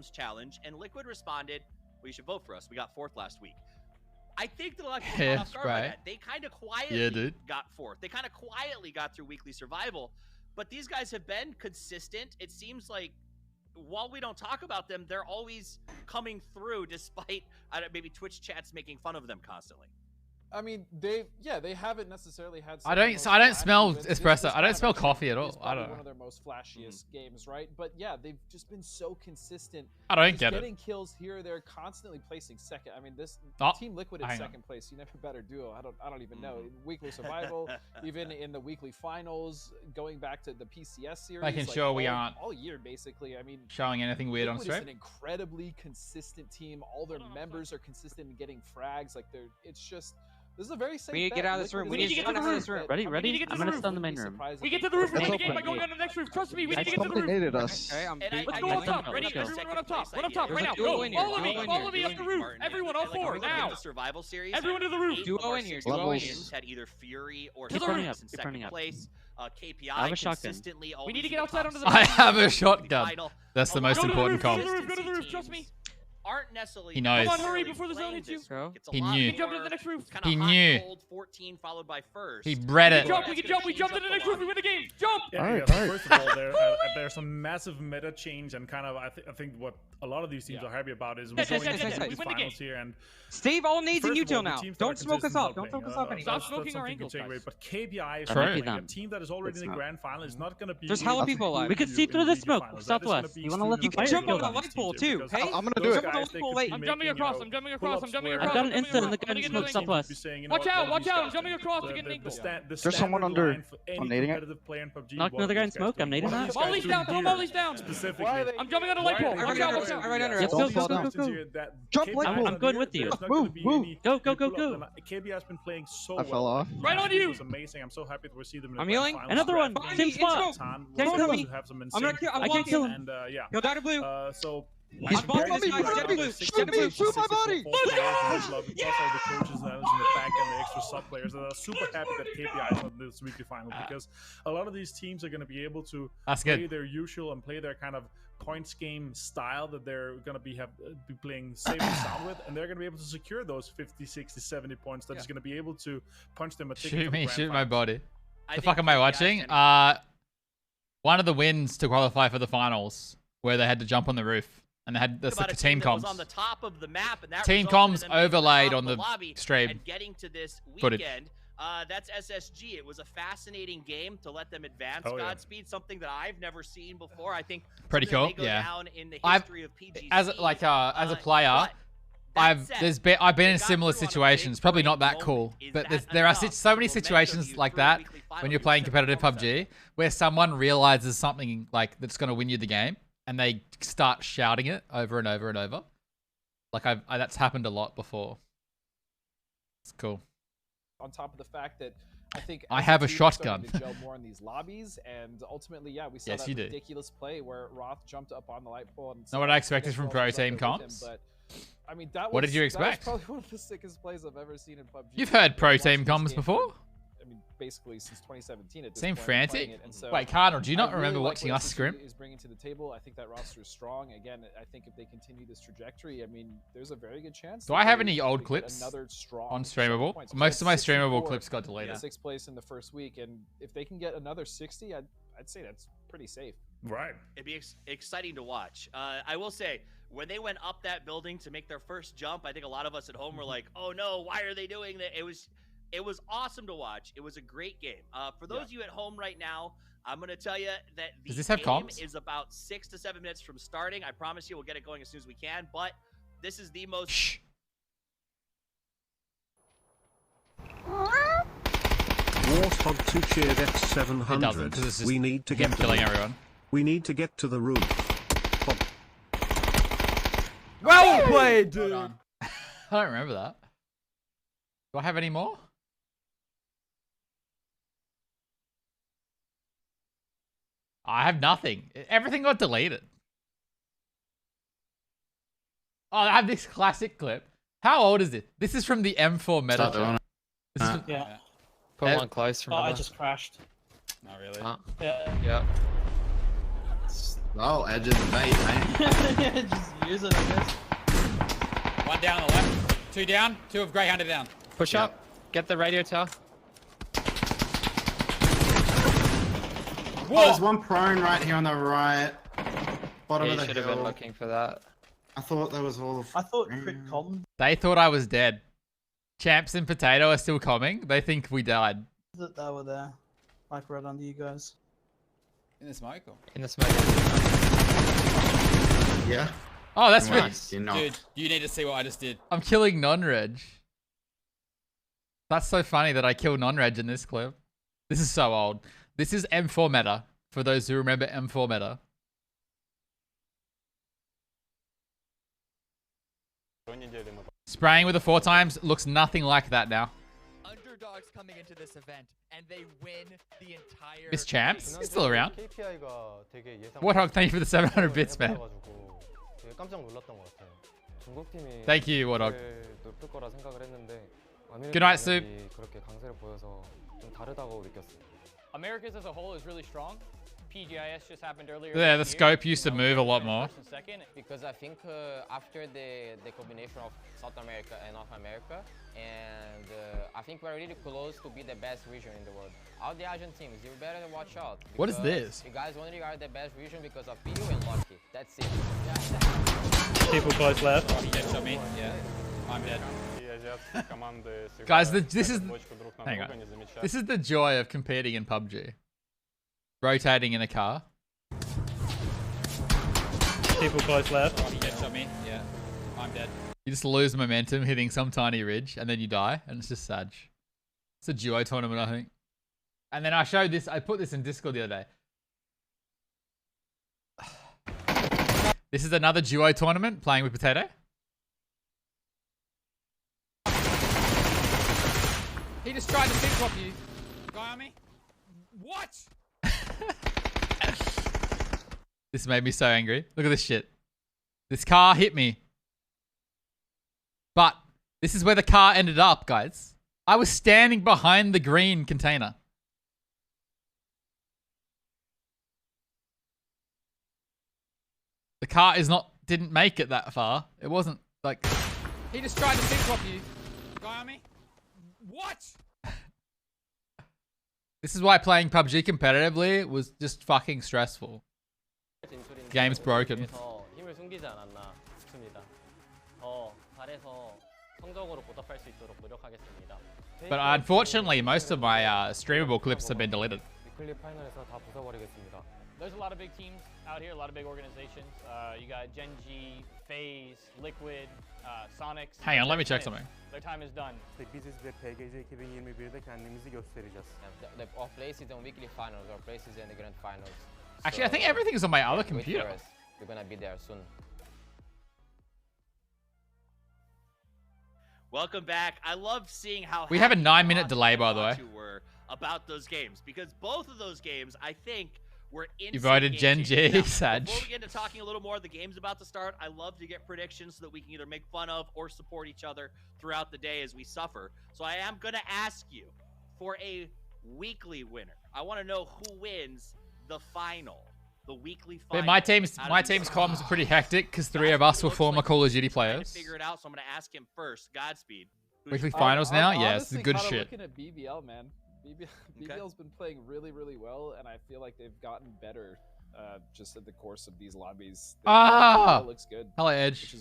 Randoms challenge, and Liquid responded, "Well, you should vote for us. We got 4th last week." I think that a lot of people caught off guard by that. They kind of quietly got 4th. They kind of quietly got through weekly survival, but these guys have been consistent. It seems like while we don't talk about them, they're always coming through despite maybe Twitch chats making fun of them constantly. I mean, they haven't necessarily had. I don't smell espresso. I don't smell coffee at all. I don't know. One of their most flashiest games, right? But yeah, they've just been so consistent. I don't get it. Getting kills here, they're constantly placing second. I mean, this Team Liquid in second place. You never better duo. I don't even know. Weekly survival, even in the weekly finals, going back to the PCS series. Making sure we aren't all year basically. I mean, showing anything weird on stream. Liquid is an incredibly consistent team. All their members are consistent in getting frags. Like it's just. This is a very safe. We need to get out of this room. We need to get out of this room. Ready? I'm gonna stun the main room. We get to the roof. We win the game by going on the next roof. Trust me, we need to get to the roof. Needed us. Let's go up top. Ready? Everyone run up top. Run up top right now. Go. Follow me up the roof. Everyone, all 4 now. The survival series. Everyone to the roof. Duo in here. Had either Fury or Keep running in second place. KPI I have a shotgun. consistently. We need to get outside onto the. I have a shotgun. That's the most important comp. comp. Go to the roof. Trust me. Aren't necessarily. He knows. Come on, hurry before the zone hits you. He knew. We can jump to the next roof. He knew. 14 followed by first. He bred it. We can jump. We jump to the next roof. We win the game. Jump. Yeah, all right. First of all, there's some massive meta change, and kind of I think what a lot of these teams are happy about is we're going into these finals here, and Steve all needs in util now. Don't smoke us off. Don't smoke us off anymore. Stop smoking our ankles, guys. But KBI is a team that is already in the grand final is not going to be. There's hella people alive. We can see through the smoke. Southwest. You want to let You them can fight? jump on the light pole too. Hey, I'm gonna do it. I'm jumping across. I'm jumping across. I've got an instant in the gun smoke Southwest. Watch out. I'm jumping across to get an ankle. There's someone under. I'm nading it. Knock another guy in smoke. I'm nading that. Molly's down. Throw Molly's down. Specifically. I'm jumping on a light pole. Watch out. Right under it. Go. Jump light pole. I'm going with you. Move. Go. KB has been playing so well. I fell off. Right on you. It's amazing. I'm so happy to see them. I'm healing. Another one. Same spot. Can't kill me. I can't kill him. And yeah. Go down to blue. So. He's following me. Shoot my body. Also the coaches that is in the back and the extra sub players that are super happy that KPI is on this weekly final because a lot of these teams are going to be able to play their usual and play their kind of points game style that they're going to be playing safe and sound with, and they're going to be able to secure those 50, 60, 70 points that is going to be able to punch them a ticket. Shoot my body. The fuck am I watching? One of the wins to qualify for the finals where they had to jump on the roof. And they had the team comms. On the top of the map, and that team comms overlaid on the stream. And getting to this weekend, that's SSG. It was a fascinating game to let them advance Godspeed, something that I've never seen before. I think pretty cool. Yeah. Down in the history of PGC. As a player, I've been in similar situations. Probably not that cool, but there are so many situations like that when you're playing competitive PUBG where someone realizes something like that's going to win you the game. And they start shouting it over and over and over. Like that's happened a lot before. It's cool. On top of the fact that I think I have a shotgun. To gel more in these lobbies, and ultimately, we saw that ridiculous play where Roth jumped up on the light pole. And what I expected from Pro Team comps. But I mean, what did you expect? That was probably one of the sickest plays I've ever seen in PUBG. You've heard Pro Team comps before? I mean, basically since 2017. At this Seem point, frantic. So wait, Cardinal, do you not remember watching us scrim? Is bringing to the table. I think that roster is strong. Again, I think if they continue this trajectory, I mean, there's a very good chance. Do I have any old clips another strong on streamable? Most of my streamable clips got deleted. 6th place in the first week, and if they can get another 60, I'd say that's pretty safe. Right. It'd be exciting to watch. I will say, when they went up that building to make their first jump, I think a lot of us at home were like, "Oh no, why are they doing that?" It was awesome to watch. It was a great game. For those of you at home right now, I'm going to tell you that the game is about 6 to 7 minutes from starting. I promise you we'll get it going as soon as we can, but this is the most... Warthog 2 cheered X700. We need to get killing everyone. We need to get to the roof. Well played, dude. I don't remember that. Do I have any more? I have nothing. Everything got deleted. Oh, I have this classic clip. How old is it? This is from the M4 meta. Yeah. Put one close. I just crashed. Not really. Yeah. Yeah. Oh, edge of the bait, mate. Just use it, I guess. One down on the left. Two down. Two of Greyhounded down. Push up. Get the radio tower. Oh, there's one prone right here on the right. Bottom of the should hill. have been looking for that. I thought that was all. I thought crit com. They thought I was dead. Champs and Potato are still coming. They think we died. That they were there, like right under you guys. In the smoke? Or? In the smoke. Yeah. Oh, that's nice. Dude, you need to see what I just did. I'm killing non-reg. That's so funny that I kill non-reg in this clip. This is so old. This is M4 meta, for those who remember M4 meta. Spraying with the 4 times looks nothing like that now. Underdogs coming into this event, and they win the entire... Miss Champs? He's still around. Warthog, thank you for the 700 bits, man. Thank you, Warthog. Good night, Soup. Americas as a whole is really strong. PGIS just happened earlier. Yeah, the scope used to move a lot more. Because I think after the combination of South America and North America, and I think we're really close to be the best region in the world. All the Asian teams, you better watch out. What is this? You guys only are the best region because of video and lucky. That's it. People close left. He dead shot me. Yeah, I'm dead. Guys, this is... Hang on. This is the joy of competing in PUBG. Rotating in a car. People close left. He dead shot me. Yeah, I'm dead. You just lose momentum hitting some tiny ridge and then you die and it's just sad. It's a duo tournament, I think. And then I showed this, I put this in Discord the other day. This is another duo tournament playing with Potato. He just tried to pick swap you. Guy on me? What? This made me so angry. Look at this shit. This car hit me. But this is where the car ended up, guys. I was standing behind the green container. The car didn't make it that far. It wasn't like... He just tried to pick swap you. Guy on me? What? This is why playing PUBG competitively was just fucking stressful. Game's broken. But unfortunately, most of my streamable clips have been deleted. There's a lot of big teams out here, a lot of big organizations. You got Genji, FaZe, Liquid, Sonics. Hang on, let me check something. Their time is done. Biziz ve PGC 2021'de kendimizi göstereceğiz. Our place is in weekly finals, our place is in the grand finals. Actually, I think everything's on my other computer. We're gonna be there soon. Welcome back. I love seeing how we have a 9-minute delay, by the way. Were about those games because both of those games, I think, were insane. You voted Gen G, Sag. Before we get into talking a little more, the game's about to start. I love to get predictions so that we can either make fun of or support each other throughout the day as we suffer. So I am gonna ask you for a weekly winner. I want to know who wins the final. The weekly final. But my team's comms are pretty hectic because 3 of us were former Call of Duty players. Figure it out, so I'm gonna ask him first. Godspeed. Weekly finals now? Yeah, this is good shit. Looking at BBL, man. BBL's been playing really, really well, and I feel like they've gotten better just in the course of these lobbies. Ah! Looks good. Hello, Edge.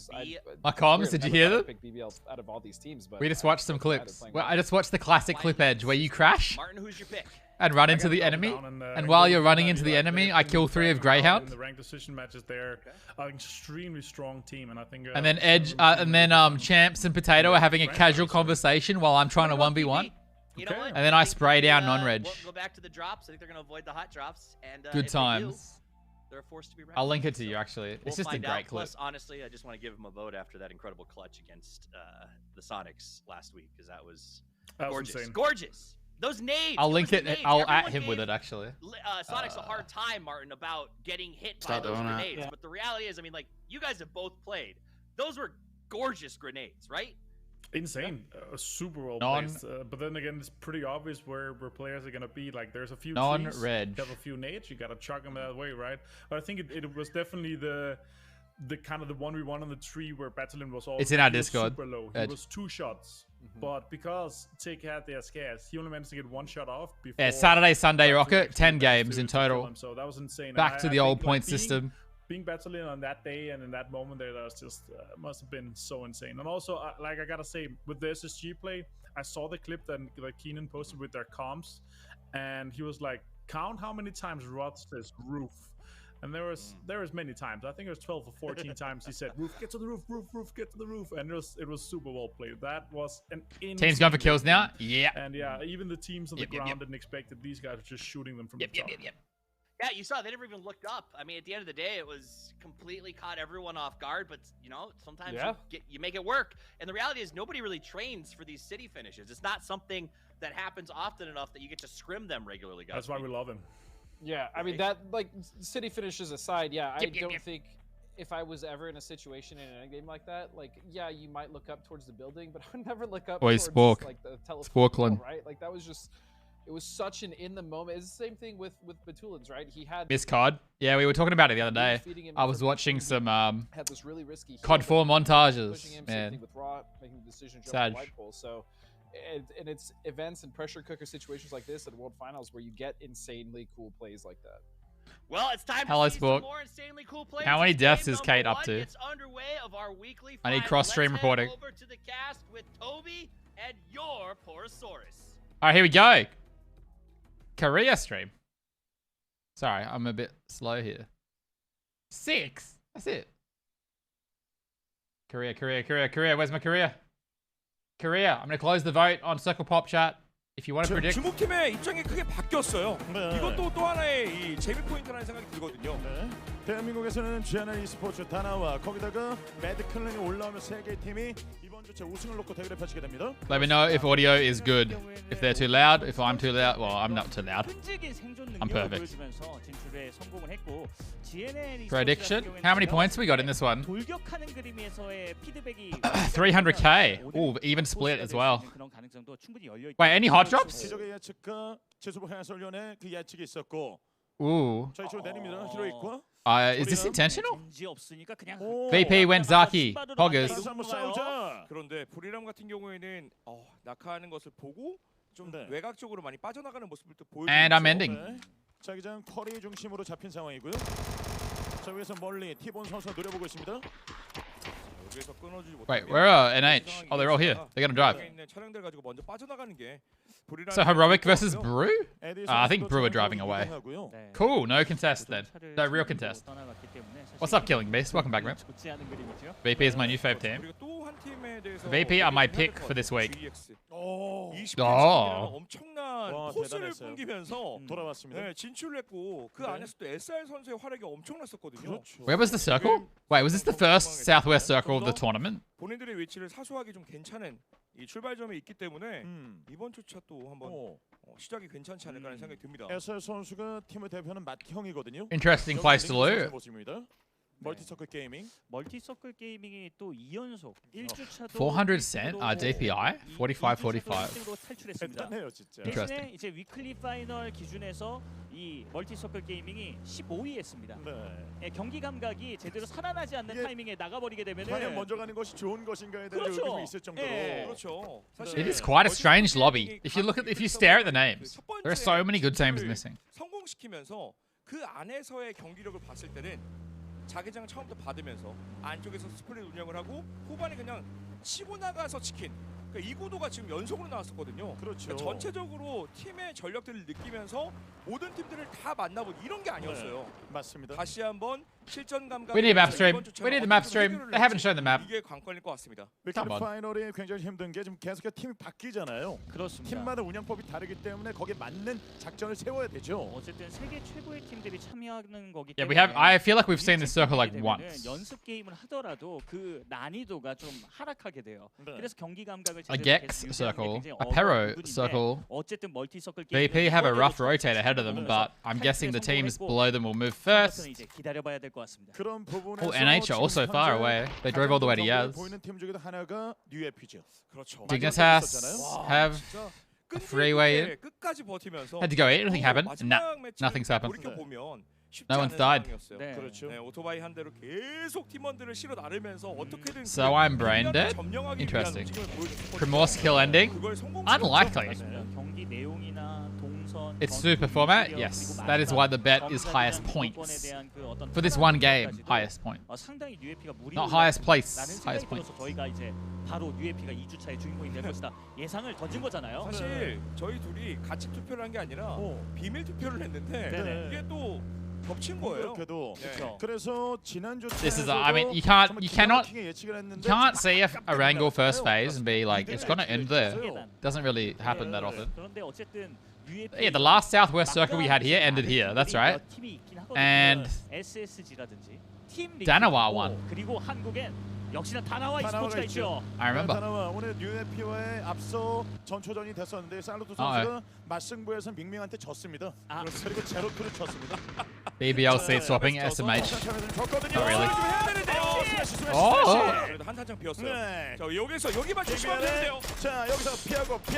My comms, did you hear that? Pick BBL out of all these teams, but we just watched some clips. Well, I just watched the classic clip, Edge, where you crash Martin, who's your pick? And run into the enemy, and while you're running into the enemy, I kill 3 of Greyhound. In the ranked decision matches, they're an extremely strong team, and I think. And then Edge, and then Champs and Potato are having a casual conversation while I'm trying to 1v1. You know what? And then I spray down non-reg. We'll go back to the drops. I think they're going to avoid the hot drops. And good times. They're forced to be. I'll link it to you, actually. It's just a great clip. Plus, honestly, I just want to give him a vote after that incredible clutch against the Sonics last week because that was gorgeous. Gorgeous. Those nades. I'll link it. I'll at him with it, actually. Sonic's a hard time, Martin, about getting hit by those grenades. Yeah. But the reality is, I mean, like, you guys have both played. Those were gorgeous grenades, right? Insane, super well placed. But then again, it's pretty obvious where players are gonna be. Like, there's a few non-red. You have a few nades. You gotta chuck them that way, right? But I think it was definitely the kind of the 1v1 on the tree where Battalion was also. It's in our Discord. Super low. He was 2 shots, but because Tick had their scares, he only managed to get 1 shot off. Before yeah, Saturday, Sunday Rocket, 10 games in total. So that was insane. Back to the old point system. Being Battalion on that day and in that moment there, that was just must have been so insane. And also, like, I gotta say, with the SSG play, I saw the clip that Keenan posted with their comms, and he was like, "Count how many times Rod says roof." And there was many times. I think it was 12 or 14 times he said, "Roof, get to the roof, roof, get to the roof." And it was super well played. That was an insane team's going for kills game. now. Yeah. And yeah, even the teams on the ground didn't expect it. These guys were just shooting them from the top. Yeah, you saw they never even looked up. I mean, at the end of the day, it was completely caught everyone off guard. But you know, sometimes you make it work. And the reality is, nobody really trains for these city finishes. It's not something that happens often enough that you get to scrim them regularly, guys. That's why we love him. Yeah, I mean, that, like, city finishes aside, yeah, I don't think if I was ever in a situation in a game like that, like, yeah, you might look up towards the building, but I would never look up towards like the telephone, right? Like, that was just. It was such an in the moment. It's the same thing with Batulins, right? He had Miss COD. Yeah, we were talking about it the other day. I was watching some had this really risky COD 4 montages. Man, with Raw, making the decision to jump the light pole. So, and it's events and pressure cooker situations like this at World Finals where you get insanely cool plays like that. Well, it's time to see some more insanely cool plays. How many deaths is Kate up to? It's underway of our weekly I need cross-stream reporting. Over to the cast with Toby and your Porosaurus. All right, here we go. Korea stream. Sorry, I'm a bit slow here. 6. That's it. Korea. Where's my Korea? Korea. I'm going to close the vote on Circle Pop chat. If you want to predict. 중국팀의 입장이 크게 바뀌었어요. 이것도 또 하나의 이 재미 포인트라는 생각이 들거든요. 대한민국에서는 GNL e스포츠 다나와 거기다가 매드클랜이 올라오면 세 개의 팀이 이번 주째 우승을 놓고 대결을 펼치게 됩니다. Let me know if audio is good. If they're too loud, if I'm too loud. Well, I'm not too loud. I'm perfect. Prediction? How many points we got in this one? 300k. Ooh, even split as well. Wait, any hot drops? 기적의 예측과 제수부 해설위원회 그 예측이 있었고. Ooh. 자, 이쪽으로 내립니다. 히로이과. Is this intentional? VP went Zaki. Poggers. 그런데 브리람 같은 경우에는 낙하하는 것을 보고 좀 외곽 쪽으로 많이 빠져나가는 모습을 또 보여주고. And I'm ending. 자기장 쿼리 중심으로 잡힌 상황이고요. 자, 위에서 멀리 티본 선수가 노려보고 있습니다. Wait, where are NH? Oh, they're all here. They're gonna drive. 차량들 가지고 먼저 빠져나가는 게. So Heroic versus Brew? I think Brew are driving away. Cool, no contest then. No real contest. What's up, Killing Beast? Welcome back, man. VP is my new fave team. VP are my pick for this week. 엄청난 포스를 뿜기면서 돌아왔습니다. 진출을 했고 그 안에서도 SR 선수의 활약이 엄청났었거든요. Where was the circle? Wait, was this the first Southwest circle of the tournament? 본인들의 위치를 사수하기 좀 괜찮은 이 출발점이 있기 때문에 이번 주차 또 한번 시작이 괜찮지 않을까 하는 생각이 듭니다. SR 선수가 팀을 대표하는 맏형이거든요. Interesting place to loot. 멀티서클 게이밍. 멀티서클 게이밍이 또 2연속 1주차도 400 cent DPI 45. 탈출했습니다. 대신에 이제 위클리 파이널 기준에서 이 멀티서클 게이밍이 15위였습니다. 경기 감각이 제대로 살아나지 않는 타이밍에 나가버리게 되면은 과연 먼저 가는 것이 좋은 것인가에 대한 의문이 있을 정도로. 그렇죠. It is quite a strange lobby. If you stare at the names, there are so many good teams missing. 성공시키면서 그 안에서의 경기력을 봤을 때는 자기장 처음부터 받으면서 안쪽에서 스플릿 운영을 하고 후반에 그냥 치고 나가서 치킨. 그러니까 이 구도가 지금 연속으로 나왔었거든요. 그렇죠. 그러니까 전체적으로 팀의 전력들을 느끼면서 모든 팀들을 다 만나본 이런 게 아니었어요. 맞습니다. 다시 한번 실전 감각. We need a map stream. We need the map stream. They haven't shown the map. 이게 관건일 것 같습니다. 위클리 파이널이 굉장히 힘든 게 지금 계속해서 팀이 바뀌잖아요. 그렇습니다. 팀마다 운영법이 다르기 때문에 거기에 맞는 작전을 세워야 되죠. 어쨌든 세계 최고의 팀들이 참여하는 거기 Yeah, 때문에. I feel like we've seen this circle like once. 연습 게임을 하더라도 그 난이도가 좀 하락하게 돼요. 그래서 경기 감각을 a Gex circle, a Pero circle. VP have a rough rotate ahead of them, but I'm guessing the teams below them will move first. Oh, NH are also far away. They drove all the way to Yaz. Dignitas have a freeway in. Had to go in. Anything happened? Nah, nothing's happened. No one's died. So I'm brain dead? Interesting. Primorsk kill ending? Unlikely. It's super format? Yes. That is why the bet is highest points. For this one game, highest point. Not highest place, highest point. 바로 UAP가 2주차의 주인공이 될 것이다. 예상을 던진 거잖아요. 사실 저희 둘이 같이 투표를 한 게 아니라 비밀 투표를 했는데 이게 또 겹친 거예요. 그래서 지난주 This is I mean you can't see a Wrangle first phase and be like it's gonna end there. Doesn't really happen that often. 그런데 어쨌든 Yeah, the last Southwest circle we had here ended here. That's right. And SSG라든지 팀 Danawa won. 그리고 한국엔 역시나 다나와 e스포츠가 있죠. I remember. 다나와 오늘 UAP와의 앞서 전초전이 됐었는데 살루트 선수가 맞승부에서 밍밍한테 졌습니다. 그리고 제로투를 쳤습니다. BBL seed swapping SMH. Not really. 그래도 한타장 비었어요. 자 여기서 여기만 조심하면 되는데요. 자 여기서 피하고.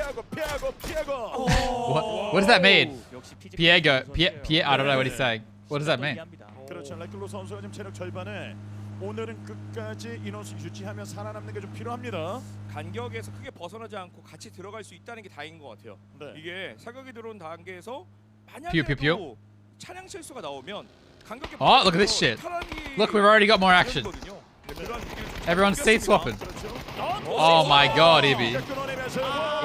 What does that mean? Piego. I don't know what he's saying. What does that mean? 그렇죠. 레클로 선수가 지금 체력 절반에 오늘은 끝까지 인원수 유지하며 살아남는 게 좀 필요합니다. 간격에서 크게 벗어나지 않고 같이 들어갈 수 있다는 게 다행인 것 같아요. 이게 사격이 들어온 단계에서 만약에도 차량 실수가 나오면 간격에 Oh, look at this shit. Look, we've already got more action. Everyone's seat swapping. Oh my god, Ibi.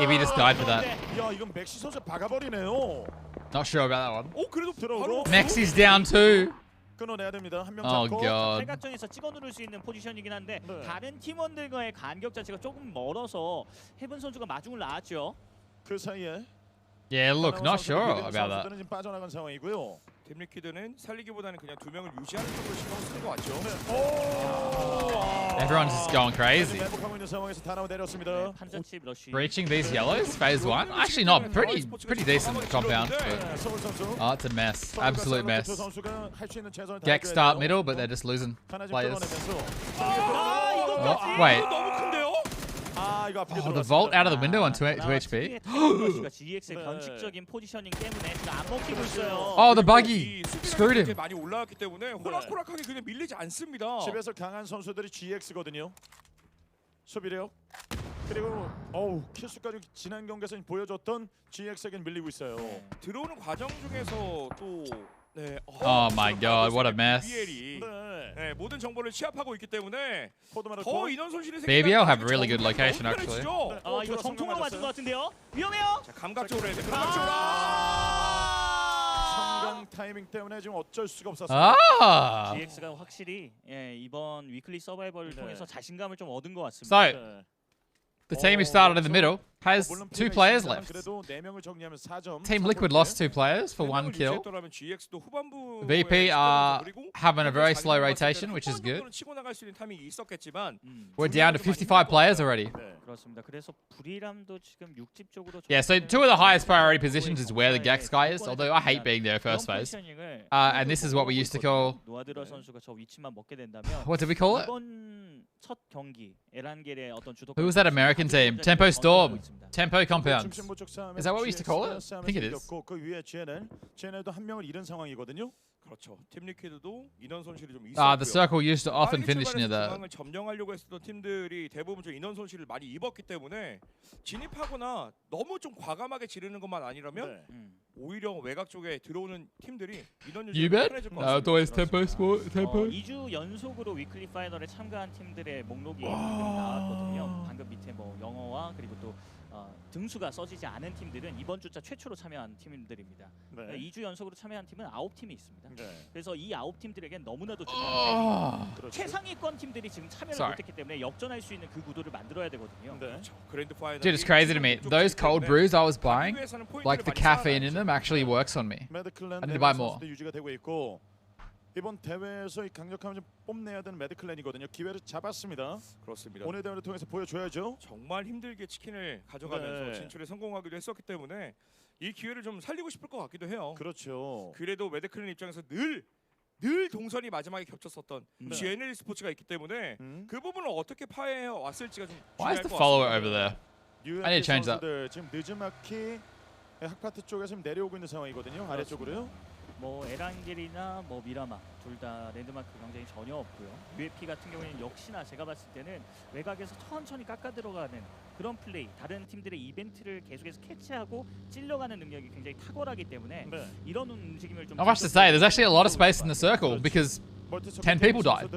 Ibi just died for that. 야, 이건 맥시 선수 박아버리네요. Not sure about that one. 오, 그래도 들어오고. Mexi's down too. 끊어내야 됩니다. 한 명 Oh 잡고. god. 팔각정에서 찍어 누를 수 있는 포지션이긴 한데 다른 팀원들과의 간격 자체가 조금 멀어서 헤븐 선수가 마중을 나왔죠. 그 사이에 Yeah, look, not sure about that. 지금 빠져나간 상황이고요. 팀 리퀴드는 살리기보다는 그냥 두 명을 유지하는 쪽으로 신경 쓰는 것 같죠. Everyone's just going crazy. 회복하고 있는 상황에서 다나와 내렸습니다. Breaching these yellows, phase one. Actually, not pretty decent compound. But, oh, it's a mess, absolute mess. Gex start middle, but they're just losing players. Oh, wait. Oh, the vault out of the window on 2 HP. Oh, the buggy screwed him. 많이 올라왔기 때문에 호락호락하게 그냥 밀리지 않습니다. 집에서 강한 선수들이 GX거든요. 수비력 그리고 킬수까지 지난 경기에서 보여줬던 GX에겐 밀리고 있어요. 들어오는 과정 중에서 또 Oh my god, what a mess. 모든 정보를 취합하고 있기 때문에 더 인원 손실이 BBL have really good location actually. 이거 정통으로 맞은 것 같은데요. 위험해요. 자, 감각적으로 해야 돼. 감각적으로. 성강 타이밍 때문에 지금 어쩔 수가 없었습니다. GX가 확실히 이번 위클리 서바이벌을 통해서 자신감을 좀 얻은 것 같습니다. So, the team who started in the middle has 2 players left. Team Liquid lost 2 players for 1 kill. VP are having a very slow rotation, which is good. We're down to 55 players already. Yeah, so 2 of the highest priority positions is where the Gex guy is, although I hate being there first phase. And this is what we used to call... What did we call it? Who was that American team? Tempo Storm. Tempo Compound. Is that what we used to call it? I think it is. 그렇죠. 팀 리퀴드도 인원 손실이 좀 있었고요. The circle used to often finish near the. 중앙을 점령하려고 했었던 팀들이 대부분 좀 인원 손실을 많이 입었기 때문에 진입하거나 너무 좀 과감하게 지르는 것만 아니라면 오히려 외곽 쪽에 들어오는 팀들이 인원 유지가 편해질 것 같습니다. always Tempo Sport. Tempo. 2주 연속으로 위클리 파이널에 참가한 팀들의 목록이 나왔거든요. 방금 밑에 뭐 영어와 그리고 또 등수가 써지지 않은 팀들은 이번 주차 최초로 참여한 팀들입니다. 2주 연속으로 참여한 팀은 9팀이 있습니다. 그래서 이 9팀들에겐 너무나도 중요한 최상위권 팀들이 지금 참여를 못했기 때문에 역전할 수 있는 그 구도를 만들어야 되거든요. Dude, it's crazy to me. Those cold brews I was buying, like the caffeine in them, actually works on me. I need to buy more. 이번 대회에서 이 강력함을 좀 뽐내야 되는 매드클랜이거든요. 기회를 잡았습니다. 그렇습니다. 오늘 대회를 통해서 보여줘야죠. 정말 힘들게 치킨을 가져가면서 진출에 성공하기도 했었기 때문에 이 기회를 좀 살리고 싶을 것 같기도 해요. 그렇죠. 그래도 매드클랜 입장에서 늘 동선이 마지막에 겹쳤었던 GNL 스포츠가 있기 때문에 그 부분을 어떻게 파헤해 왔을지가 좀 Why is 중요할 the 것 follower 같습니다. over there? I need to change that. 지금 느즈마키 학파트 쪽에서 지금 내려오고 있는 상황이거든요. 아래쪽으로요. 뭐 에란겔이나 뭐 미라마 둘 다 랜드마크 경쟁이 전혀 없고요. UFP 같은 경우에는 역시나 제가 봤을 때는 외곽에서 천천히 깎아 들어가는 그런 플레이, 다른 팀들의 이벤트를 계속해서 캐치하고 찔러가는 능력이 굉장히 탁월하기 때문에 이런 움직임을 좀. Not much to say. There's actually a lot of space in the circle because 10 people died.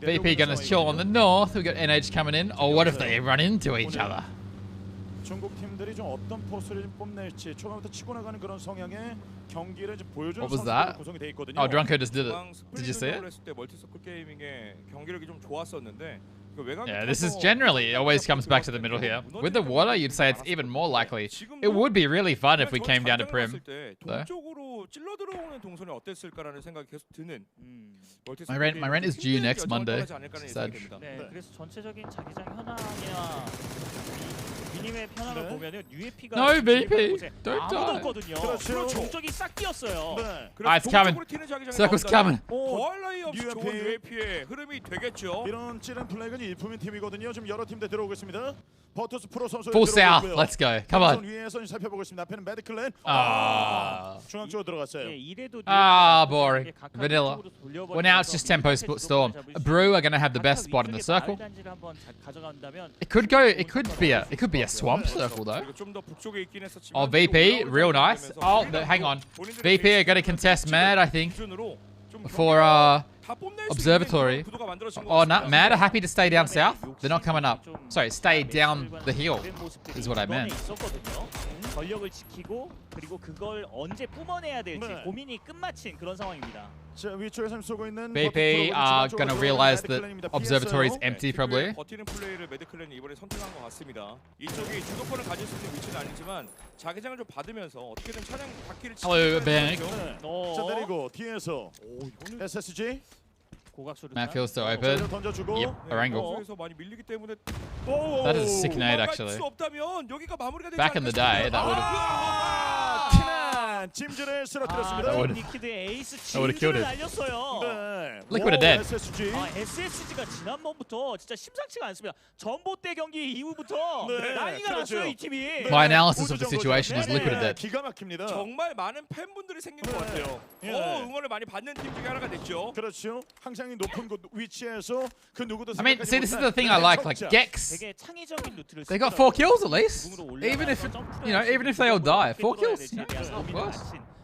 VP gonna chill on the north. We got NH coming in. Oh, what if they run into each other? 중국 팀들이 좀 어떤 포스를 좀 뽐낼지 초반부터 치고 나가는 그런 성향의 경기를 좀 보여주는 선수들로 구성이 돼 있거든요. Oh, Drunko just did it. Did you see it? 했을 때 멀티서클 게이밍의 경기력이 좀 좋았었는데 Yeah, this is generally always comes back to the middle here. With the water, you'd say it's even more likely. It would be really fun if we came down to Prim. 동쪽으로 찔러 들어오는 동선이 어땠을까라는 생각이 계속 드는. My rent is due next Monday. Sad. 네, 그래서 전체적인 자기장 현황이나 미니맵 현황을 보면은 UFP가 No, VP. Don't 아무도 die. 없거든요. 그리고 종쪽이 싹 뛰었어요. It's coming. Circle's coming. 더할 나위 없이 좋은 UFP의 흐름이 되겠죠. 이런 찌른 플레이가 일품인 팀이거든요. 지금 여러 팀들 들어오고 있습니다. 버터스 프로 선수 Full south. Let's go. Come on. 위에서 살펴보고 있습니다. 앞에는 매드클랜. 중앙 쪽으로 들어갔어요. Boring. Vanilla. Well, now it's just tempo storm. Brew are gonna have the best spot in the circle. It could be a swamp circle though. Oh, VP, real nice. Oh, hang on. VP are gonna contest Mad, I think, for Observatory. Oh, no, Mad are happy to stay down south. They're not coming up. Sorry, stay down the hill is what I meant. 전력을 지키고 그리고 그걸 언제 뿜어내야 될지 고민이 끝마친 그런 상황입니다. 자, 위쪽에서 쏘고 있는 BP are gonna realize that Observatory is empty probably. 버티는 플레이를 매드클랜이 이번에 선택한 것 같습니다. 이쪽이 주도권을 가질 수 있는 위치는 아니지만 자기장을 좀 받으면서 어떻게든 차량 바퀴를 Hello, Bank. 자, 내리고 뒤에서 SSG. Matt feels so open. Yep, a angle. That is a sick nade actually. Back in the day, that would have... 짐즈를 쓰러뜨렸습니다. That would have killed it. Liquid are dead. SSG가 지난번부터 진짜 심상치가 않습니다. 전봇대 경기 이후부터 난리가 났어요, 이 팀이. My analysis of the situation is Liquid are dead. 기가 막힙니다. 정말 많은 팬분들이 생긴 것 같아요. 응원을 많이 받는 팀 중에 하나가 됐죠. 그렇죠. 항상 높은 곳 위치에서 그 누구도. I mean, see, this is the thing I like Gex. They got 4 kills at least. Even if, you know, even if they all die, 4 kills.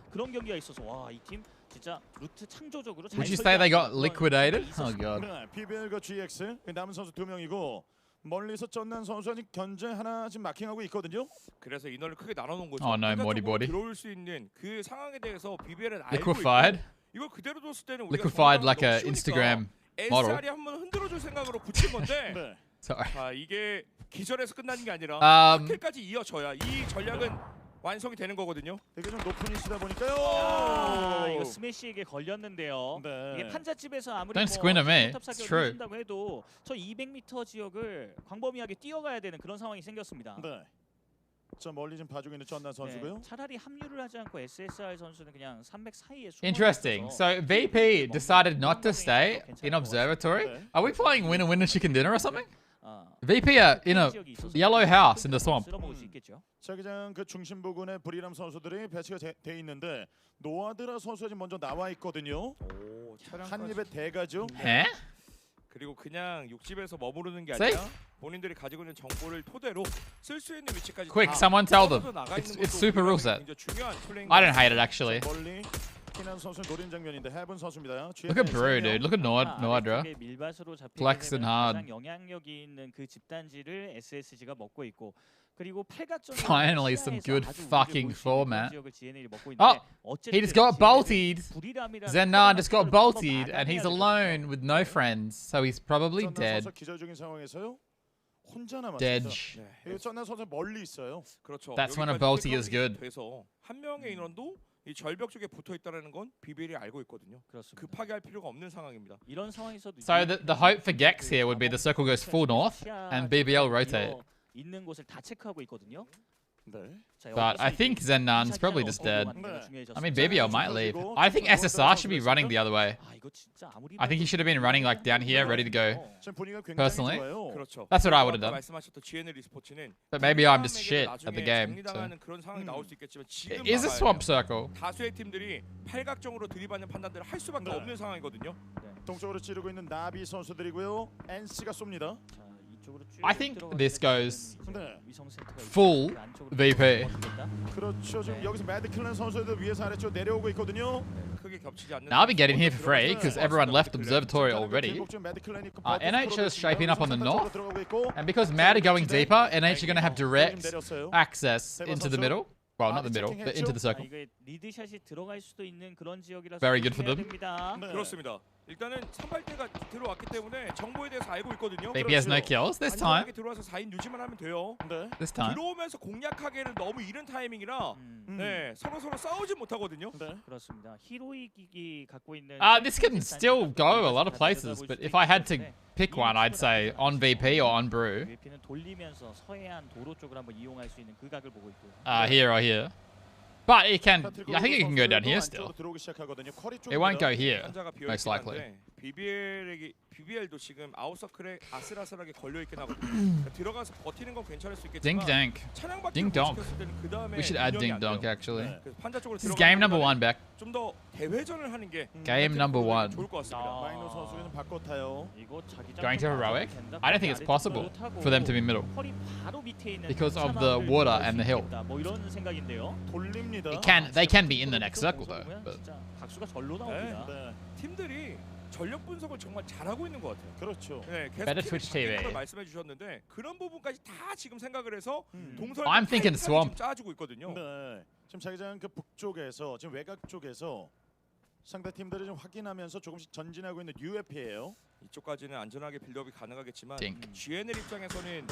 그런 경기가 있어서 와, 이 팀 진짜 루트 창조적으로. Would you say they got liquidated? Oh god. PBL과 GX 남은 선수 2명이고 멀리서 쩐난 선수가 지금 견제 하나 지금 마킹하고 있거든요. 그래서 인원을 크게 나눠놓은 거죠. Oh no, body. 들어올 수 있는 그 상황에 대해서 BBL은 알고 Liquefied. 이걸 그대로 뒀을 때는 Liquefied like a Instagram model. SR이 한번 흔들어줄 생각으로 붙인 건데. 네. 자, 이게 기절에서 끝나는 게 아니라 킬까지 이어져야 이 전략은 완성이 되는 거거든요. 되게 좀 높은 위치다 보니까요. 이거 스매시에게 걸렸는데요. 이게 판잣집에서 아무리 Don't squint at me. It's true. 한다고 해도 저 200m 지역을 광범위하게 뛰어가야 되는 그런 상황이 생겼습니다. 네. 저 멀리 좀 봐주고 있는 쩐난 선수고요. 차라리 합류를 하지 않고 SSR 선수는 그냥 300 사이에 숨어. Interesting. So VP decided not to stay in Observatory. Are we playing winner chicken dinner or something? VP are in a yellow house in the swamp. 자기장 그 중심 부근에 브리람 선수들이 배치가 돼 있는데 노아드라 선수가 지금 먼저 나와 있거든요. 한 입에 대가죠. 에? 그리고 그냥 육집에서 머무르는 게 아니라 본인들이 가지고 있는 정보를 토대로 쓸 수 있는 위치까지. Quick, someone tell them. It's super rule set. I don't hate it actually. Look at Brew, dude. Look at Noadra. Flexing hard. Finally some good fucking format. Oh, he just got bolted. Zenan just got bolted and he's alone with no friends. So he's probably dead. Dead. That's when a bolty is good. 한 명의 인원도 이 절벽 쪽에 붙어 있다라는 건 BBL이 알고 있거든요. 그렇습니다. 급하게 할 필요가 없는 상황입니다. 이런 상황에서도 So the hope for Gex here would be the circle goes full north and BBL rotate. 있는 곳을 다 체크하고 있거든요. But I think Zennan's probably just dead. I mean, BBL might leave. I think SSR should be running the other way. I think he should have been running like down here, ready to go. Personally, that's what I would have done. But maybe I'm just shit at the game. So. It is a swamp circle. 다수의 팀들이 팔각정으로 들이받는 판단들을 할 수밖에 없는 상황이거든요. 동쪽으로 찌르고 있는 나비 선수들이고요. NC가 쏩니다. I think this goes full VP. 그렇죠. 지금 여기서 매드킬런 선수들 위에서 아래쪽 내려오고 있거든요. Now I'll be getting here for free because everyone left Observatory already. NH is shaping up on the north, and because Mad are going deeper, NH are going to have direct access into the middle. Well, not the middle, but into the circle. Very good for them. 그렇습니다. 일단은 선발대가 들어왔기 때문에 정보에 대해서 알고 있거든요. BP has no kills this time. 들어와서 4인 유지만 하면 돼요. This time. 들어오면서 공략하기에는 너무 이른 타이밍이라 네, 서로 싸우지 못하거든요. 그렇습니다. 히로이기 갖고 있는 This can still go a lot of places, but if I had to pick one, I'd say on VP or on Brew. VP는 돌리면서 서해안 도로 쪽을 한번 이용할 수 있는 그 각을 보고 있고요. Here or here. But it can, I think it can go down here still. It won't go here, most likely. BBL도 지금 아웃서클에 아슬아슬하게 걸려있긴 하거든요. 들어가서 버티는 건 괜찮을 수 있겠지만 Dink donk. We should add dink donk actually. This is game number 1 back. 좀 더 대회전을 하는 게 Game number 1. 좋을 것 같습니다. 마이너 선수는 바꿔 타요. Going to heroic? I don't think it's possible for them to be middle because of the water and the hill. 뭐 이런 생각인데요. 돌립니다. They can be in the next circle though. But. 각수가 절로 나옵니다. 팀들이 전력 분석을 정말 잘하고 있는 것 같아요. 그렇죠. 네, Better Twitch TV. 말씀해 주셨는데 그런 부분까지 다 지금 생각을 해서 동설 I'm thinking swamp. 짜주고 있거든요. 네. 지금 자기장 그 북쪽에서 지금 외곽 쪽에서 상대 팀들을 좀 확인하면서 조금씩 전진하고 있는 UFP예요. 이쪽까지는 안전하게 빌드업이 가능하겠지만 Dink. GNL 입장에서는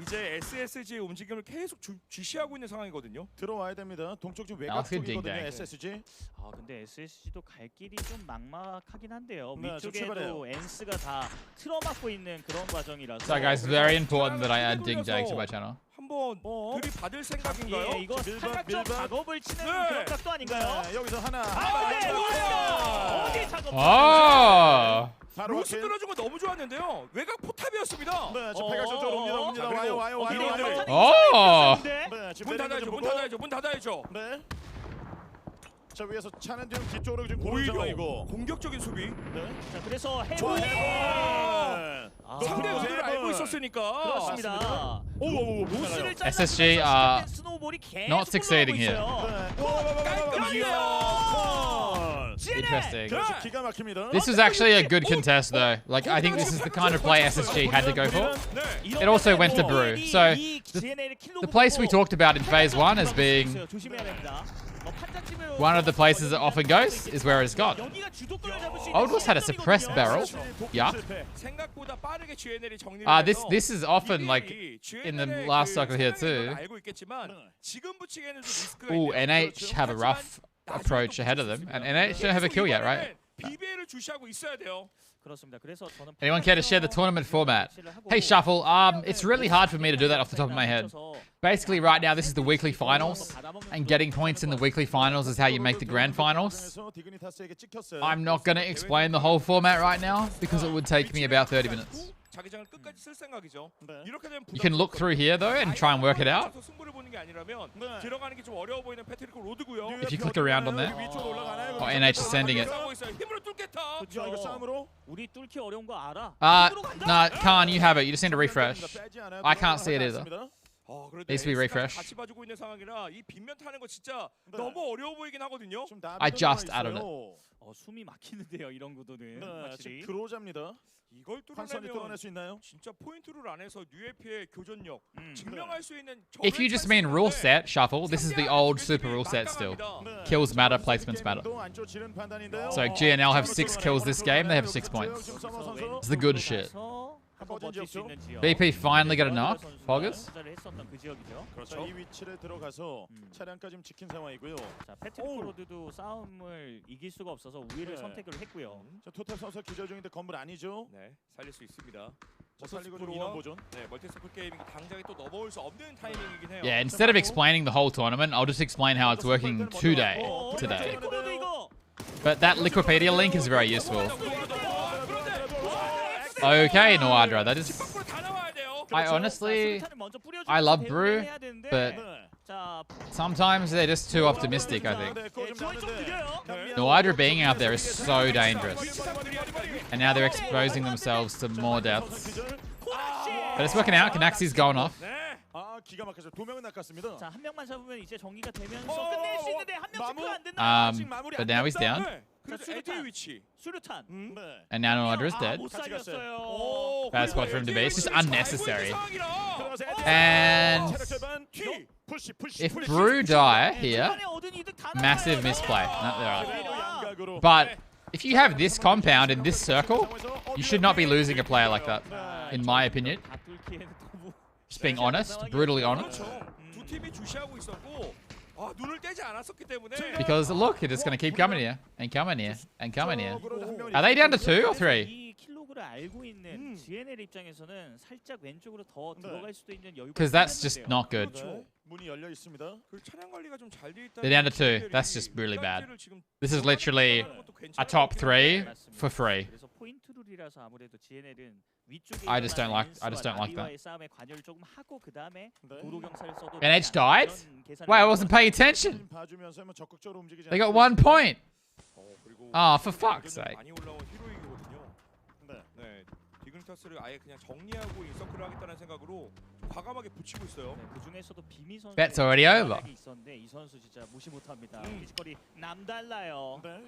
이제 SSG의 움직임을 계속 주시하고 있는 상황이거든요. 들어와야 됩니다. 동쪽 지금 외곽 쪽이거든요. SSG. 근데 SSG도 갈 길이 좀 막막하긴 한데요. 네, 위쪽에도 엔스가 다 틀어막고 있는 그런 과정이라서. So guys, very important that I add dink dank to my channel. 한번 들이받을 생각인가요? 이거 삼각형 작업을 치는 그런 각도 아닌가요? 네, 여기서 하나. 어디 작업? 로스 들어준 거 너무 좋았는데요. 외곽 포탑이었습니다. 네, 지금 팔각정 쪽으로 옵니다. 와요. 네, 지금 문 닫아야죠. 네. 자, 위에서 차는 좀 뒤쪽으로 지금 고르는 상황이고 공격적인 수비. 네. 자, 그래서 상대 의도를 알고 있었으니까. 그렇습니다. 로스를 SSG are not succeeding here. Interesting. This was actually a good contest though. Like I think this is the kind of play SSG had to go for. It also went to Brew. So the place we talked about in phase 1 as being one of the places it often goes is where it's gone. Oldwall's had a suppressed barrel. Yeah. This is often like in the last cycle here too. Ooh, NH have a rough approach ahead of them, and NH don't have a kill yet, right? Anyone care to share the tournament format? Hey Shuffle, it's really hard for me to do that off the top of my head. Basically right now this is the weekly finals, and getting points in the weekly finals is how you make the grand finals. I'm not going to explain the whole format right now because it would take me about 30 minutes. You can look through here though and try and work it out. If you click around on there. Oh, NH is sending it. Nah, Khan, you have it. You just need to refresh. I can't see it either. Needs to be refreshed. I just added it. 숨이 막히는데요, 이런 구도는. 지금 들어오자입니다. 이걸 뚫어내면 진짜 포인트를 안 해서 UFP의 교전력 증명할 수 있는. If you just mean rule set, Shuffle, this is the old super rule set still. Kills matter, placements matter. So GNL have 6 kills this game, they have 6 points. It's the good shit. 버틸 수 있는 지역. VP finally got a knock. Foggers. 투자를 했었던 그 지역이죠. 그렇죠. 이 위치를 들어가서 차량까지 지금 지킨 상황이고요. 자, 패트릭 포로드도 싸움을 이길 수가 없어서 우위를 선택을 했고요. 자, 토탈 선수 기절 중인데 건물 아니죠? 네, 살릴 수 있습니다. 자, 살리고 좀 인원 보존. 네, 멀티스플 게이밍 당장에 또 넘어올 수 없는 타이밍이긴 해요. Yeah, instead of explaining the whole tournament, I'll just explain how it's working today. But that Liquipedia link is very useful. Okay, Noadra, that is... I honestly... I love Brew, but sometimes they're just too optimistic, I think. Noadra being out there is so dangerous. And now they're exposing themselves to more deaths. But it's working out. Canaxi's going off. 기가 막혀서 두 명은 낚았습니다. 자, 한 명만 잡으면 이제 정리가 되면서 끝낼 수 있는데 한 명 체크가 안 된다. But now he's down. 수류탄. And now Noadra is dead. 못 살렸어요. Bad spot for him to be. It's just unnecessary. And if Brew die here, massive misplay. No, they're right. But if you have this compound in this circle, you should not be losing a player like that, in my opinion. Just being honest, brutally honest. 두 팀이 주시하고 있었고 눈을 떼지 않았었기 때문에 Because look, they're just going to keep coming here and coming here and coming here. Are they down to 2 or 3? 이 킬로그를 알고 있는 GNL 입장에서는 살짝 왼쪽으로 더 들어갈 수도 있는 여유가 Because that's just not good. 문이 열려 있습니다. 그 차량 관리가 좀 잘 돼 있다. They're down to 2. That's just really bad. This is literally a top 3 for free. 그래서 포인트 룰이라서 아무래도 GNL은 위쪽에 I just don't like that. 싸움에 관여를 조금 하고 그다음에 도로 경찰을 써도 And Edge died? Wait, I wasn't paying attention. They got 1 point. Oh, for fuck's sake. 많이 올라온 히로이거든요. 네. 디그니타스를 아예 그냥 정리하고 인서클을 하겠다는 생각으로 과감하게 붙이고 있어요. 네, 그 중에서도 비미 선수 Bet's already over. 있었는데 이 선수 진짜 무시 못 합니다. 피지컬이 남달라요. 네.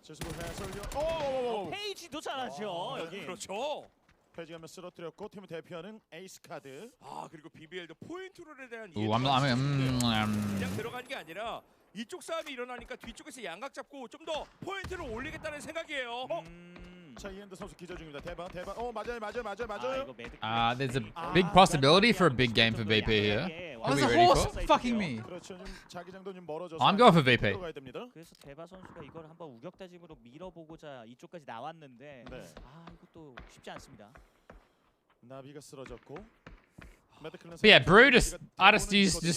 해설위원. 페이지도 잘하죠. 여기. 그렇죠. 페이지가 한번 쓰러뜨렸고 팀을 대표하는 에이스 카드. 그리고 BBL도 포인트롤에 대한 그냥 들어간 게 아니라 이쪽 싸움이 일어나니까 뒤쪽에서 양각 잡고 좀 더 포인트를 올리겠다는 생각이에요. 자, 이현도 선수 기절 중입니다. 대박. 맞아요. There's a big possibility for a big game for VP here. What is the horse fucking me? 그렇죠. 좀 자기장도 좀 멀어져서 I'm going for VP. 그래서 대바 선수가 이걸 한번 우격다짐으로 밀어보고자 이쪽까지 나왔는데 이것도 쉽지 않습니다. 나비가 쓰러졌고. But yeah, Brew you just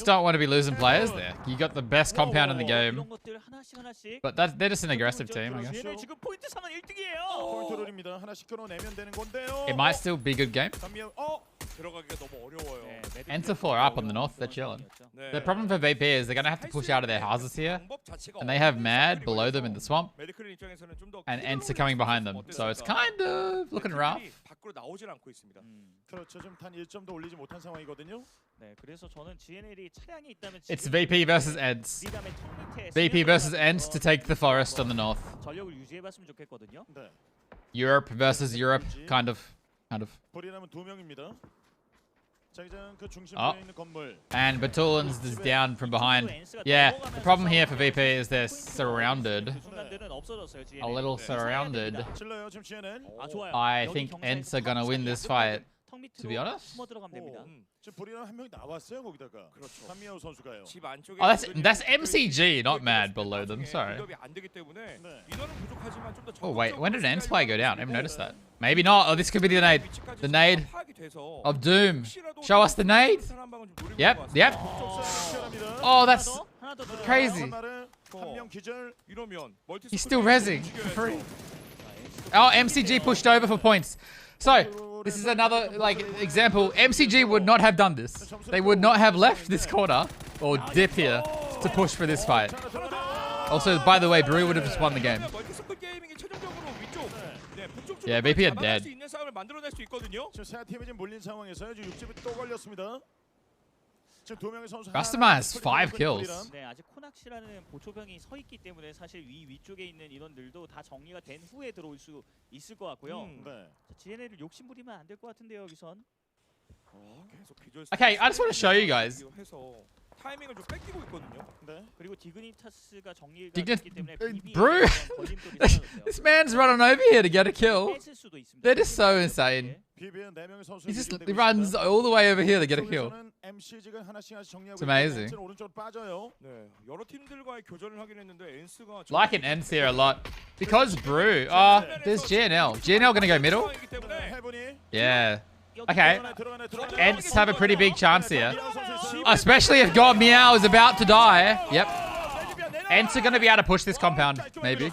don't want to be losing players there. You got the best compound in the game. But they're just an aggressive team, I guess. It might still be a good game. Enter 4 up on the north, they're chilling. The problem for VP is they're going to have to push out of their houses here. And they have Mad below them in the swamp. And Enter coming behind them. So it's kind of looking rough. It's VP versus Eds. VP versus Eds to take the forest on the north. Europe versus Europe, kind of. Oh. And Batulin's is down from behind. Yeah, the problem here for VP is they're surrounded. A little surrounded. I think Ents are gonna win this fight, to be honest. Oh, that's MCG, not Mad below them, sorry. Oh wait, when did Ents play go down? I haven't noticed that. Maybe not. Oh, this could be the nade. The nade of doom. Show us the nade. Yep. Oh, that's crazy. He's still rezzing for free. Oh, MCG pushed over for points. So, this is another example. MCG would not have done this. They would not have left this corner or dip here to push for this fight. Also, by the way, Brew would have just won the game. Yeah, VP are dead. Customer has 5 kills. 네, 아직 코낙시라는 보초병이 서 있기 때문에 사실 위쪽에 있는 인원들도 다 정리가 된 후에 들어올 수 있을 것 같고요. GNL을 욕심 부리면 안 될 것 같은데요, 여기선. Okay, I just want to show you guys. 타이밍을 좀 뺏기고 있거든요. 그리고 디그니타스가 정리가 됐기 때문에 Brew, this man's running over here to get a kill. They're just so insane. He just runs all the way over here to get a kill. It's amazing. Like an Ents here a lot. Because Brew. Oh, there's GNL. GNL gonna go middle? Yeah. Okay. Ents have a pretty big chance here. Especially if God Meow is about to die. Yep. Ents are gonna be able to push this compound, maybe.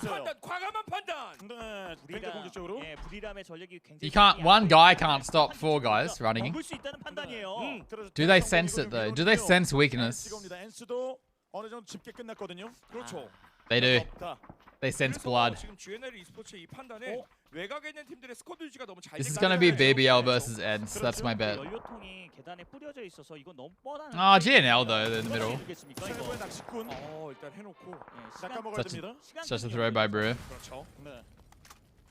You can't. One guy can't stop 4 guys running. Do they sense it though? Do they sense weakness? They do. They sense blood. This is gonna be BBL versus Ents. That's my bet. Oh, GNL though, they're in the middle. Such a throw by Brew.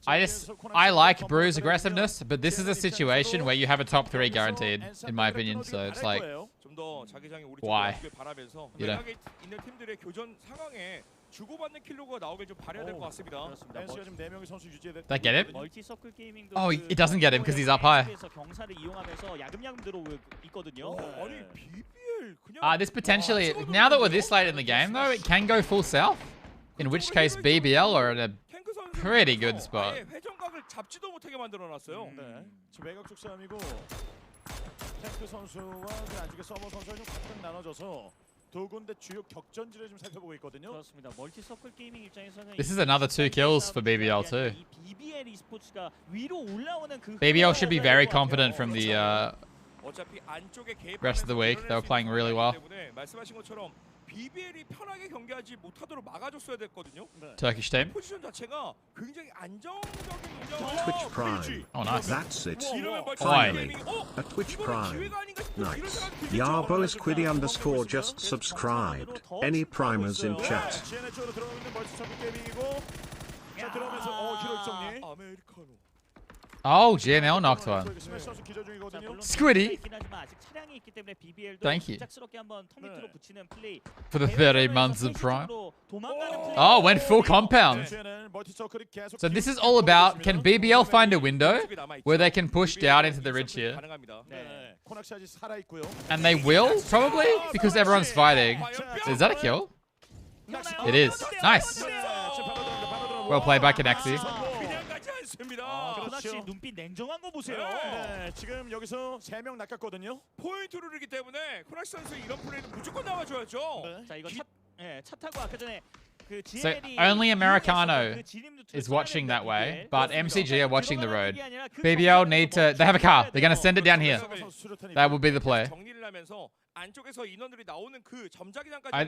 I like Brew's aggressiveness, but this is a situation where you have a top 3 guaranteed, in my opinion. So it's like, why? You know. That get him? Oh, it doesn't get him because he's up high. This potentially, now that we're this late in the game though, it can go full south. In which case BBL are in a pretty good spot. This is another 2 kills for BBL too. BBL should be very confident from the rest of the week. They were playing really well. Turkish team. Twitch Prime. Oh, nice. That's it. Finally. A Twitch Prime. Nice. Yarbo's Quiddy _ just subscribed. Any primers in chat? Oh, GNL knocked one. Squiddy. Thank you. For the 30 months of Prime. Oh, went full compound. So this is all about, can BBL find a window where they can push down into the ridge here? And they will, probably, because everyone's fighting. Is that a kill? It is. Nice. Well played by Canaxi. 코나씨 눈빛 냉정한 거 보세요. 지금 여기서 3명 낚았거든요. 포인트 룰이기 때문에 코나씨 선수 이런 플레이는 무조건 나와줘야죠. 자 이거 차 타고 아까 전에 그 So only Americano is watching that way, but MCG are watching the road. BBL need to. They have a car. They're gonna send it down here. That will be the play.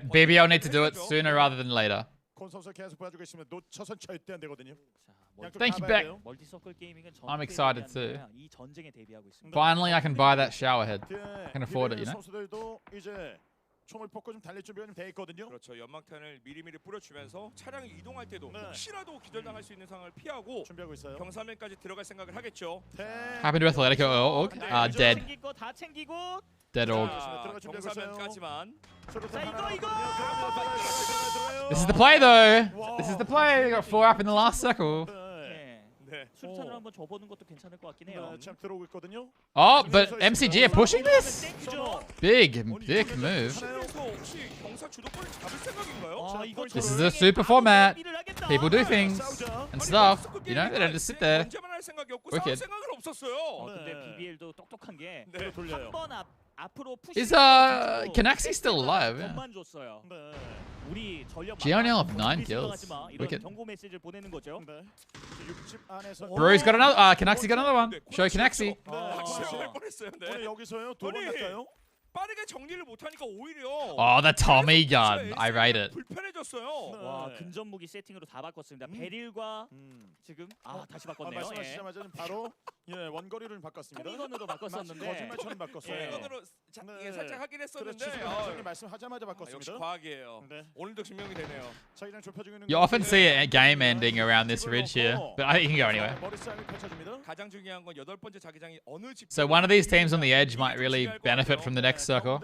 BBL need to do it sooner rather than later. Thank you, Beck. I'm excited too. Finally, I can buy that shower head. I can afford it, you know? 총을 뽑고 좀 달릴 준비가 좀 돼 있거든요. 그렇죠. 연막탄을 미리미리 뿌려주면서 차량이 이동할 때도 혹시라도 기절당할 수 있는 상황을 피하고 준비하고 있어요. 경사면까지 들어갈 생각을 하겠죠. Happened to Atletico Org. Dead. 다 챙기고 Dead Org. 경사면까지만. This is the play though. This is the play. They got 4 up in the last circle. 수류탄을 한번 줘보는 것도 괜찮을 것 같긴 해요. 들어오고 있거든요. Oh, but MCG are pushing this? Big move. This is a super format. People do things and stuff. You know, they don't just sit there. Wicked. Is Canaxi still alive? Yeah. GNL of 9 kills. Wicked. Brew's got another. Canaxi got another one. Show Canaxi. Oh, the Tommy gun. I rate it. 와, 근접 무기 세팅으로 다 바꿨습니다. 베릴과 지금 다시 바꿨네요. 말씀하시자마자 바로 원거리를 바꿨습니다. 토미건으로 바꿨었는데 거짓말처럼 바꿨어요. 토미건으로 살짝 하긴 했었는데 말씀하자마자 바꿨습니다. 역시 과학이에요. 오늘도 증명이 되네요. 자기장 좁혀주고 있는 You often see a game ending around this ridge here, but I think you can go anywhere. 가장 중요한 건 8번째 자기장이 어느 집 So one of these teams on the edge might really benefit from the next circle.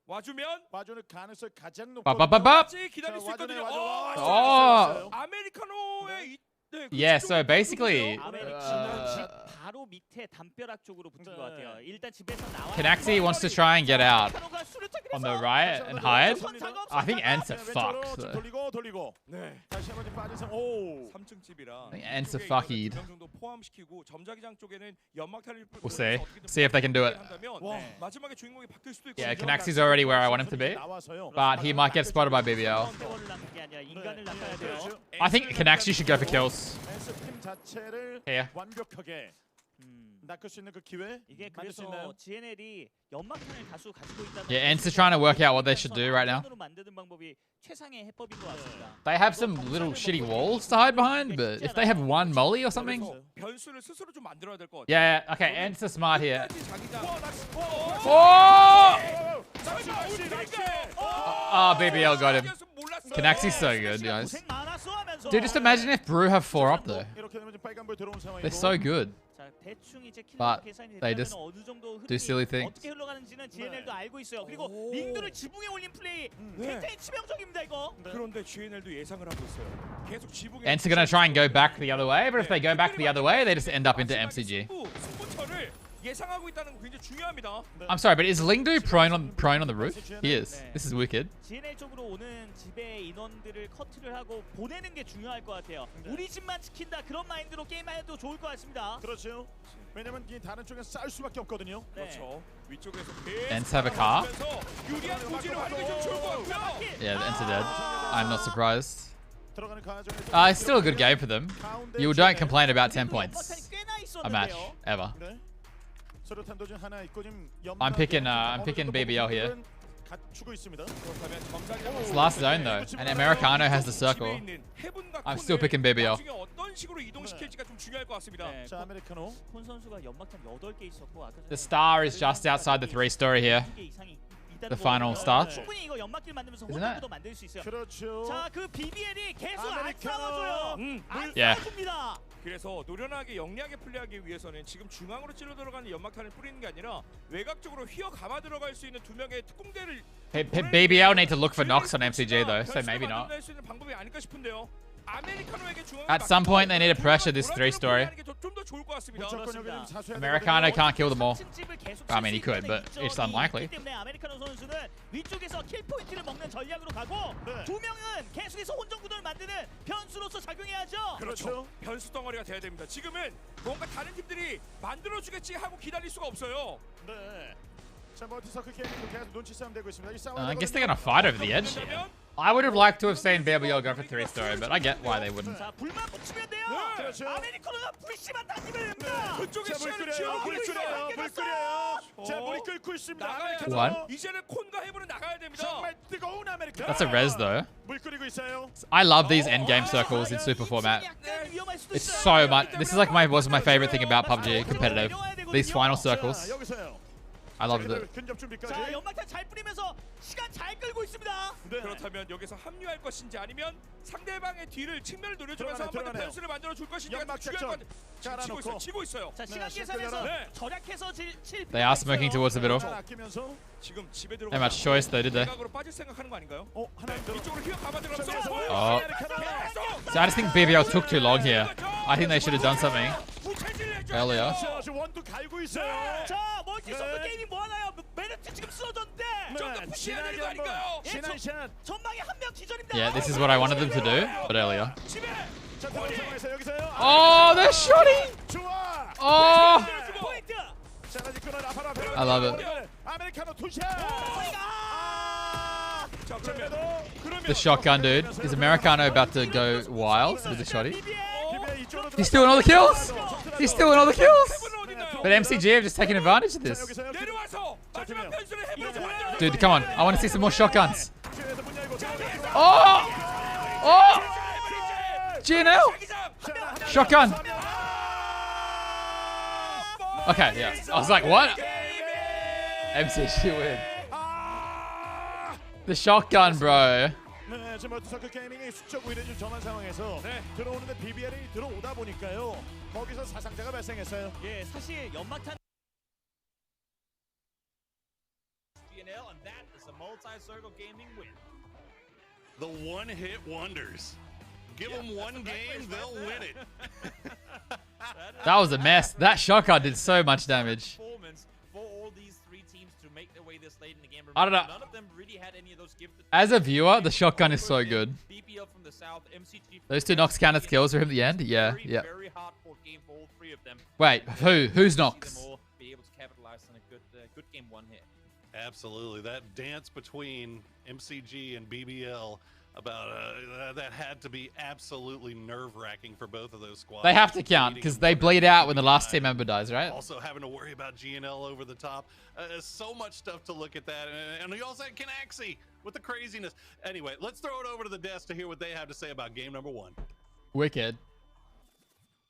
와주면 와주는 가능성이 가장 Bop. 기다릴 수 있거든요. Oh. 아메리카노의 Yeah, so basically, 바로 밑에 담벼락 쪽으로 붙은 것 같아요. 일단 집에서 나와. Canaxi wants to try and get out on the right and hide. I think Ents are fucked. So. 돌리고. 네. 다시 한번 빠진 상. 오. 3층 집이라. I think Ents are fuckied. 정도 포함시키고 점자기장 쪽에는 연막탄을 We'll see. See if they can do it. 마지막에 주인공이 바뀔 수도 있고. Yeah, Canaxi's already where I want him to be, but he might get spotted by BBL. I think Canaxi should go for kills. Here. 완벽하게 낚을 수 있는 그 기회 만들 수 있나요? GNL이 연막탄을 다수 가지고 있다는 Yeah, Ents are trying to work out what they should do right now. 만드는 방법이 최상의 해법인 것 같습니다. They have some little shitty walls to hide behind, but if they have one molly or something. 변수를 스스로 좀 만들어야 될 것 같아요. Yeah, okay, Ents are smart here. Oh! Oh, BBL got him. Canaxi's so good, guys. Dude, just imagine if Brew have 4 up though. They're so good. But they just do silly things. 그런데 GNL도 예상을 하고 있어요. 계속 지붕에 Ents are gonna try and go back the other way, but if they go back the other way, they just end up into MCG. 예상하고 있다는 거 굉장히 중요합니다. I'm sorry, but is Lingdu prone on the roof? He is. This is wicked. GNL 쪽으로 오는 집의 인원들을 커트를 하고 보내는 게 중요할 것 같아요. 우리 집만 지킨다 그런 마인드로 게임해도 좋을 것 같습니다. 그렇죠. 왜냐면 이 다른 쪽에 싸울 수밖에 없거든요. 그렇죠. 위쪽에서 Ents have a car. 유리한 포지를 하는 게 좀 좋을 것 같고요. Yeah, the Ents are dead. I'm not surprised. It's still a good game for them. You don't complain about 10 points a match ever. I'm picking BBL here. It's last zone though, and Americano has the circle. I'm still picking BBL. The star is just outside the 3-story here. The final star. Isn't it? Yeah. 그래서 노련하게 영리하게 플레이하기 위해서는 지금 중앙으로 찔러 들어가는 연막탄을 뿌리는 게 아니라 외곽쪽으로 휘어 감아 들어갈 수 있는 두 명의 특공대를 BBL need to look for knocks on MCG though, so maybe not. 방법이 아닐까 싶은데요. At some point, they need to pressure this 3-story. Americano can't kill them all. I mean, he could, but it's unlikely. 그렇죠. 변수 덩어리가 돼야 됩니다. 지금은 뭔가 다른 팀들이 만들어주겠지 하고 기다릴 수가 없어요. 네. 자, 멀티서클 게임도 계속 눈치 싸움 되고 있습니다. 이 싸움 I guess they're gonna fight over the edge. I would have liked to have seen BBL go for 3-story, but I get why they wouldn't. What? That's a res though. I love these endgame circles in super format. It's so much. This is like was my favorite thing about PUBG competitive. These final circles. I loved it. 그렇다면 여기서 합류할 것인지 아니면 상대방의 뒤를 측면을 노려주면서 한 번 더 변수를 만들어 줄 것인지가 중요할 것 같아요. 치고 있어요. 자, 시간 계산해서 절약해서 They are smoking towards the middle. 지금 집에 들어가. They much choice though, did they? 빠질 생각하는 거 아닌가요? 이쪽으로 휘어 감아 들어가서. Oh. So I just think BBL took too long here. I think they should have done something earlier. 자, 멀티서클 게임이 뭐 하나요? 메르트 지금 쓰러졌는데. 좀더 푸시해야 되는 거 아닌가요? 전방에 한 명 기절입니다. Yeah, this is what I wanted them to do, but earlier. Oh, they're shooting! Oh! I love it. The shotgun, dude. Is Americano about to go wild with the shotty? He's stealing all the kills! He's stealing all the kills! But MCG have just taken advantage of this. Dude, come on. I want to see some more shotguns. Oh! Oh! GNL! Shotgun! Okay, yeah. I was like, what? MCG win. The shotgun, bro. 네, 지금 멀티서클 게이밍이 수적 우위를 좀 점한 상황에서 들어오는데 BBL이 들어오다 보니까요. 거기서 사상자가 발생했어요. 예, 사실 연막탄 GNL and that is a multi-circle gaming win. The one-hit wonders. Give them one game, they'll win it. That was a mess. That shotgun did so much damage. I don't know. None of them really had any of those gifted. As a viewer, the shotgun is so good. Those two Nox counted kills are at the end? Yeah, yeah. Very hard for game for all three of them. Wait, who's Nox? Be able to capitalize on a good game one here. Absolutely. That dance between MCG and BBL about that had to be absolutely nerve-wracking for both of those squads. They have to count because they bleed out when the last team member dies, right? Also having to worry about GNL over the top. So much stuff to look at that. And we also had Kinaxi with the craziness. Anyway, let's throw it over to the desk to hear what they have to say about game number 1. Wicked.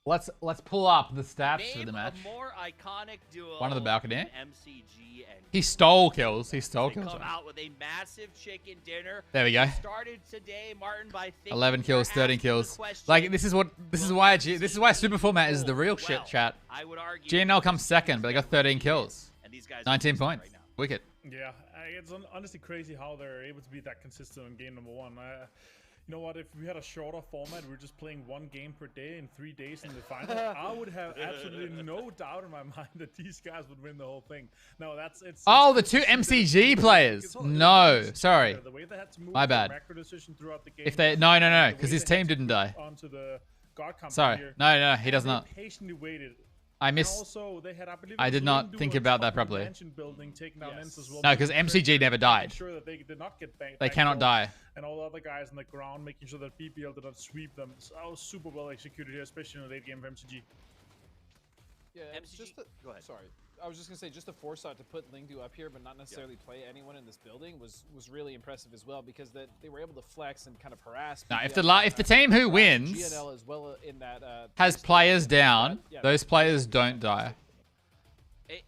Let's pull up the stats for the match. A more iconic duo. One on the balcony. MCG and he stole kills. He stole kills. Come out with a massive chicken dinner. There we go. Started today, Martin, by 11 kills, 13 kills. Like this is why super format is the real shit, chat. I would argue GNL comes second, but they got 13 kills. And these guys 19 points. Right now. Wicked. Yeah, it's honestly crazy how they're able to be that consistent in game number 1. You know what, if we had a shorter format, we're just playing 1 game per day in 3 days in the final, I would have absolutely no doubt in my mind that these guys would win the whole thing. No, it's oh, the 2 MCG players. No, sorry. My bad. If they no, because his team didn't die. Sorry, no, he does not. I missed. I did not think about that properly. No, because MCG never died. They cannot die. And all the other guys on the ground making sure that BBL did not sweep them. So that was super well executed here, especially in the late game of MCG. Yeah, go ahead. Sorry, I was just gonna say, just the foresight to put Lingdu up here, but not necessarily play anyone in this building was really impressive as well, because they were able to flex and kind of harass. Now, if the team who wins GNL as well in that, has players down, those players don't die.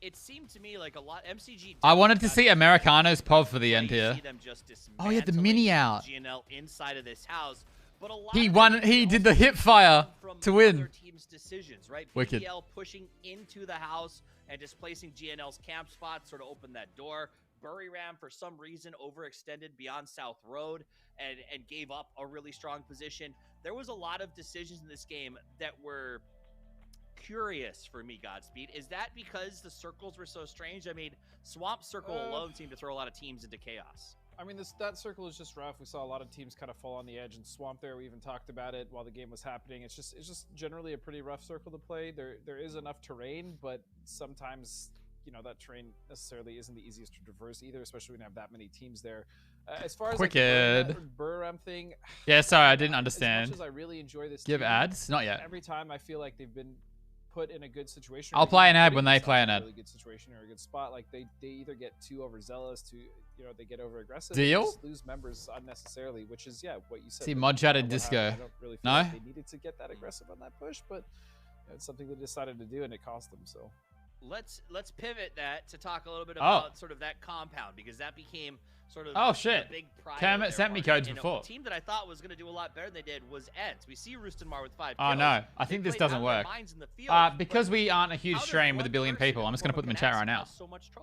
It seemed to me like a lot MCG. I wanted to see Americano's POV for the end here. Oh, yeah, the mini out. GNL inside of this house. But a lot he won. He did the hip fire to win. Team's decisions, right? Wicked. BBL pushing into the house and displacing GNL's camp spot sort of opened that door. Bury Ram, for some reason, overextended beyond South Road and gave up a really strong position. There was a lot of decisions in this game that were curious for me, Godspeed. Is that because the circles were so strange? I mean, Swamp Circle alone seemed to throw a lot of teams into chaos. I mean, that circle is just rough. We saw a lot of teams kind of fall on the edge and swamp there. We even talked about it while the game was happening. It's just generally a pretty rough circle to play. There is enough terrain, but sometimes, you know, that terrain necessarily isn't the easiest to traverse either, especially when you have that many teams there. As far as Wicked. like, the Buram thing, yeah, sorry, I didn't understand. As much as I really enjoy this Give team, ads? Not yet. Every time I feel like they've been put in a good situation. I'll play an ad when they play an ad. Really good situation or a good spot. Like they either get too overzealous, they get over aggressive. Deal. Just lose members unnecessarily, which is what you said. See mod chat and disco. I don't really feel like they needed to get that aggressive on that push, but it's something they decided to do and it cost them. So let's pivot that to talk a little bit about sort of that compound, because that became sort of a big pride. Cam sent me codes and before. A team that I thought was going to do a lot better than they did was Eds. We see Roostonmar with 5 kills. Oh no, I think this doesn't work. Because we aren't a huge stream with 1 billion people, I'm just going to put them in chat right now.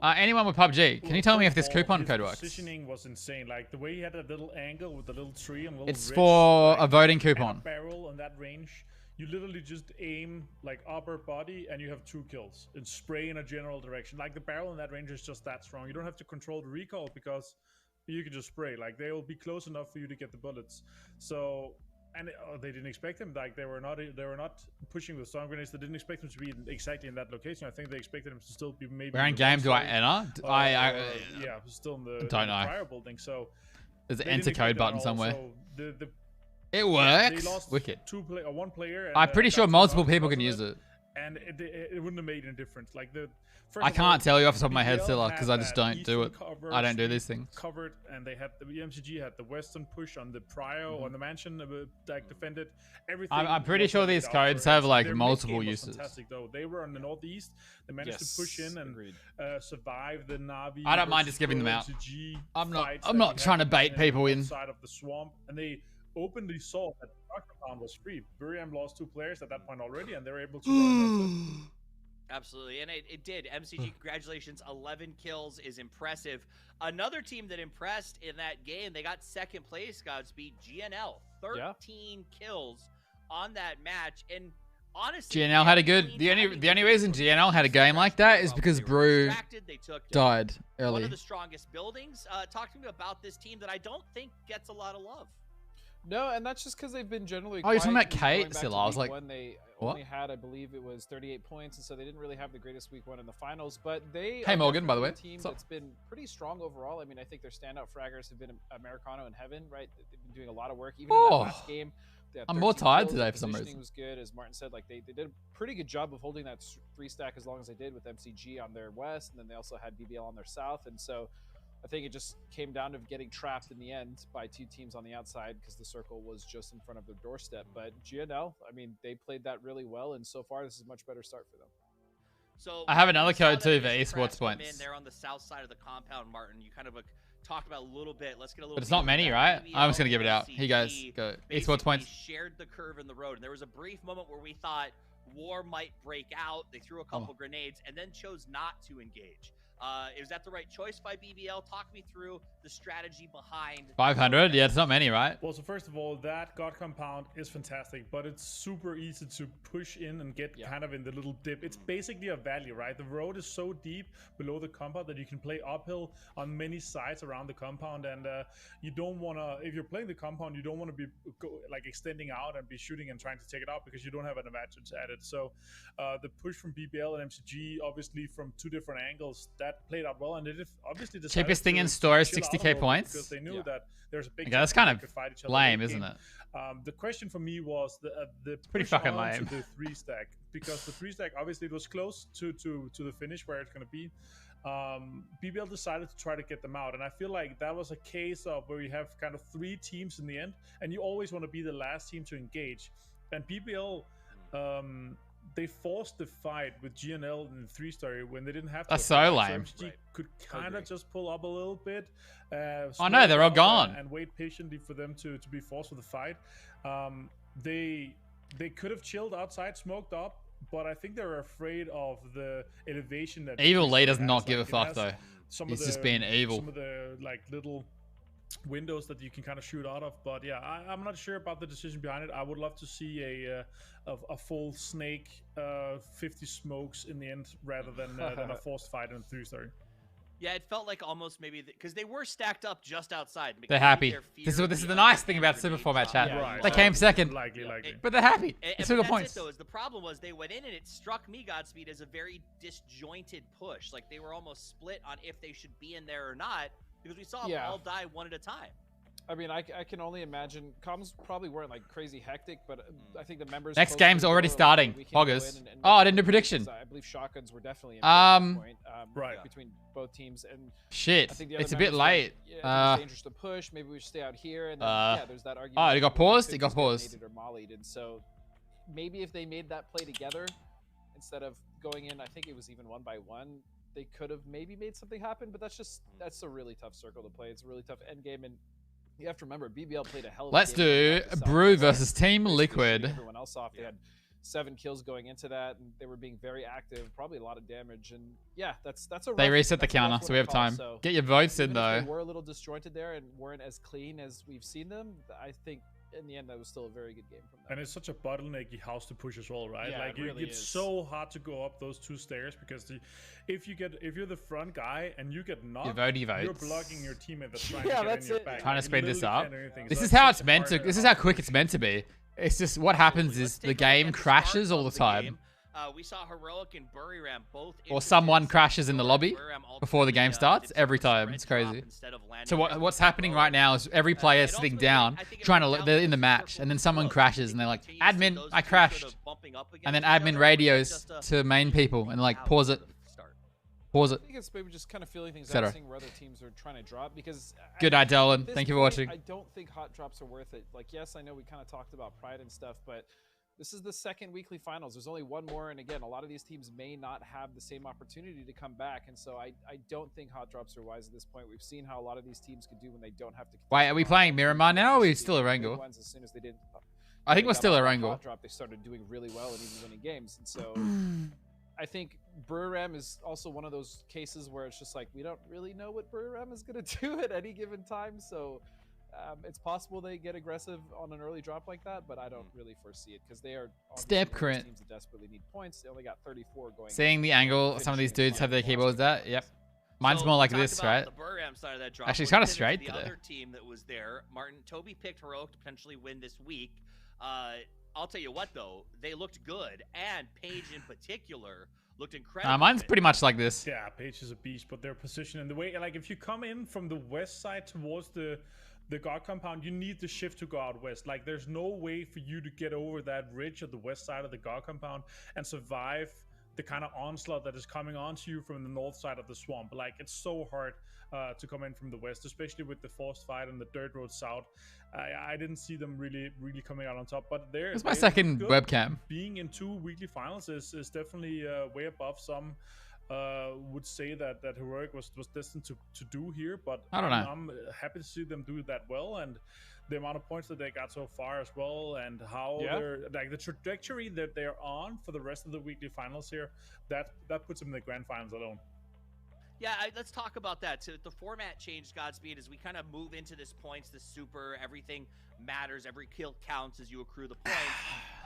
Anyone with PUBG, can you tell me if this coupon code works? Positioning was insane. Like the way he had a little angle with a little tree and a little It's for a voting coupon. A barrel on that range. You literally just aim like upper body and you have 2 kills and spray in a general direction. Like the barrel in that range is just that strong. You don't have to control the recoil because you can just spray. Like they will be close enough for you to get the bullets. So, and they didn't expect them. Like they were not pushing with stun grenades. They didn't expect them to be exactly in that location. I think they expected them to still be maybe. Where in game do I enter? Yeah, still in the prior building. So there's an enter code button somewhere. So it works. They lost Wicked. 1 player. And, I'm pretty sure multiple people can use it. And it wouldn't have made any difference. Like I can't tell you off the top of my head, Silla, because I just don't do it. I don't do these things. Covered, and they had the MCG had the western push on the Prio on the mansion, like defended everything. I'm pretty sure these codes have like multiple uses. Fantastic though. They were on the northeast. They managed to push in and survive the Navi. I don't mind just giving them out. I'm not trying to bait people in. Side of the swamp, and they openly saw that Dark was free. Buriam lost 2 players at that point already, and they were able to run. Absolutely, and it did. MCG, congratulations, 11 kills is impressive. Another team that impressed in that game, they got 2nd place, Godspeed, GNL, 13 kills on that match. And honestly, GNL had a good. The only reason GNL had a game like that is because Brew died early. One of the strongest buildings. Talk to me about this team that I don't think gets a lot of love. No, and that's just because they've been generally. Oh, you're talking about quiet. Kate still? I was like, when they what? only had, I believe it was 38 points, and so they didn't really have the greatest week 1 in the finals. But they. Hey Morgan, by the way. A team that's been pretty strong overall. I mean, I think their standout fraggers have been Americano and Heaven, right? They've been doing a lot of work. Even in that last game. I'm more tired today for some reason. Was good, as Martin said. Like they did a pretty good job of holding that 3-stack as long as they did with MCG on their west, and then they also had BBL on their south, and so. I think it just came down to getting trapped in the end by 2 teams on the outside because the circle was just in front of their doorstep. But GNL, I mean, they played that really well, and so far this is a much better start for them. So I have another code too for esports points. They're on the south side of the compound, Martin. You kind of talked about a little bit. Let's get a little. But it's not many, right? I'm just gonna give it out. Here you guys go. Esports points. Shared the curve in the road, and there was a brief moment where we thought war might break out. They threw a couple grenades and then chose not to engage. Is that the right choice by BBL? Talk me through the strategy behind 500. Yeah, it's not many, right? Well, so first of all, that God compound is fantastic, but it's super easy to push in and get kind of in the little dip. It's basically a valley, right? The road is so deep below the compound that you can play uphill on many sides around the compound, and you don't want to. If you're playing the compound, you don't want to be like extending out and be shooting and trying to take it out because you don't have an advantage at it. So the push from BBL and MCG, obviously from 2 different angles, that played out well, and they obviously decided cheapest thing in store is 60k points because they knew that there's a big. Okay, that's kind of lame, isn't it? The question for me was the pretty fucking lame. The 3-stack, because the 3-stack obviously it was close to the finish where it's going to be. BBL decided to try to get them out, and I feel like that was a case of where you have kind of 3 teams in the end, and you always want to be the last team to engage. And BBL. They forced the fight with GNL in 3-star when they didn't have to. That's so lame. So MCG could kind of just pull up a little bit. Oh no, they're all gone. And wait patiently for them to be forced with the fight. They could have chilled outside, smoked up, but I think they were afraid of the elevation that. Evil Lee does not give a fuck though. He's just being evil. Some of the like little windows that you can kind of shoot out of, but yeah, I'm not sure about the decision behind it. I would love to see a full snake 50 smokes in the end rather than a forced fight in 3-star. Yeah, it felt like almost maybe because they were stacked up just outside. They're happy. This is the nice thing about Super Format chat. Right. They came second, likely. But they're happy. It's took points. Though, is the problem was they went in and it struck me, Godspeed, as a very disjointed push. Like they were almost split on if they should be in there or not. Because we saw them all die one at a time. I mean, I can only imagine. Comms probably weren't like crazy hectic, but I think the members. Next game's already starting. August. Oh, I didn't do prediction. I believe shotguns were definitely in point, right between both teams. And shit, I think it's a bit late. It's dangerous to push. Maybe we should stay out here. And then, yeah, there's that argument. Oh, it got paused. It got paused. Or mollied, and so maybe if they made that play together instead of going in, I think it was even 1-by-1. They could have maybe made something happen, but that's a really tough circle to play. It's a really tough end game, and you have to remember BBL played a hell of a Let's do Brew versus Team Liquid. Everyone else off. They had 7 kills going into that, and they were being very active, probably a lot of damage, and yeah, that's a. They reset the counter, so we have time. So get your votes in though. They were a little disjointed there and weren't as clean as we've seen them. I think in the end that was still a very good game from them. And it's such a bottlenecky house to push as well, right? Yeah, like it's so hard to go up those 2 stairs because if you're the front guy and you get knocked, you're blocking your teammate that's trying to get in your back. Trying to speed this up. This is how it's meant to. This is how quick it's meant to be. It's just what happens is the game crashes all the time. We saw Heroic and Buriram both. Or someone crashes in the lobby before the game starts every time. It's crazy. So what's happening right now is every player sitting down, they're in the match, and then someone crashes, and they're like, "Admin, I crashed," and then admin radios to main people and like pause it. Pause it. I think it's maybe just kind of feeling things out, seeing where other teams are trying to drop. Because good night, Dylan. Thank you for watching. I don't think hot drops are worth it. Like, yes, I know we kind of talked about pride and stuff, but this is the second weekly finals. There's only one more, and again, a lot of these teams may not have the same opportunity to come back, and so I don't think hot drops are wise at this point. We've seen how a lot of these teams could do when they don't have to. Wait, are we playing Miramar now, or are we still a Wrangle? As soon as they did, I think we're still a Wrangle. Hot drop, they started doing really well and even winning games, and so I think Buriram is also one of those cases where it's just like we don't really know what Buriram is going to do at any given time, so It's possible they get aggressive on an early drop like that, but I don't really foresee it because they are step crit. Teams that desperately need points. They only got 34 going. Seeing the angle some of these dudes have their keyboards at. Yep. Mine's more like this, right? The Burham side of that drop. Actually, it's kind of straight the today. Other team that was there, Toby picked Heroic to potentially win this week. I'll tell you what, though, they looked good, and Paige in particular looked incredible. Mine's pretty much like this. Yeah, Paige is a beast, but their position and the way, like, if you come in from the west side towards the guard compound, you need to shift to go out west. Like, there's no way for you to get over that ridge at the west side of the guard compound and survive the kind of onslaught that is coming onto you from the north side of the swamp. Like, it's so hard to come in from the west, especially with the forced fight and the dirt road south. I didn't see them really coming out on top, but they're my second webcam. Being in 2 weekly finals is definitely way above some would say that Heroic was destined to do here, but I don't know. I'm happy to see them do that well, and the amount of points that they got so far as well, and how they're like the trajectory that they're on for the rest of the weekly finals here, that puts them in the grand finals alone. Yeah, let's talk about that. So the format changed, Godspeed, as we kind of move into this points, this super, everything matters, every kill counts as you accrue the points.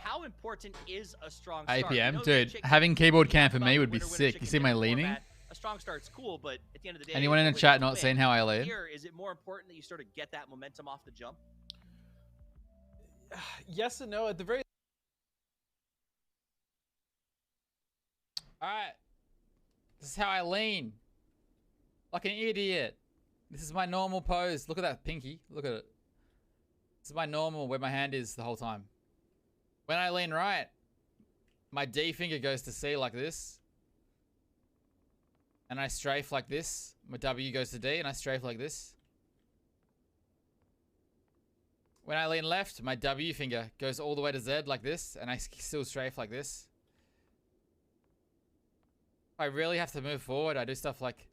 How important is a strong start? APM, dude, having keyboard cam for me would be sick. You see my leaning? A strong start's cool, but at the end of the day, anyone in the chat not seeing how I lean? Here, is it more important that you sort of get that momentum off the jump? Yes and no. At the very Alright. This is how I lean. Like an idiot. This is my normal pose. Look at that pinky. Look at it. This is my normal where my hand is the whole time. When I lean right, my D finger goes to C like this. And I strafe like this. My W goes to D and I strafe like this. When I lean left, my W finger goes all the way to Z like this, and I still strafe like this. If I really have to move forward, I do stuff like,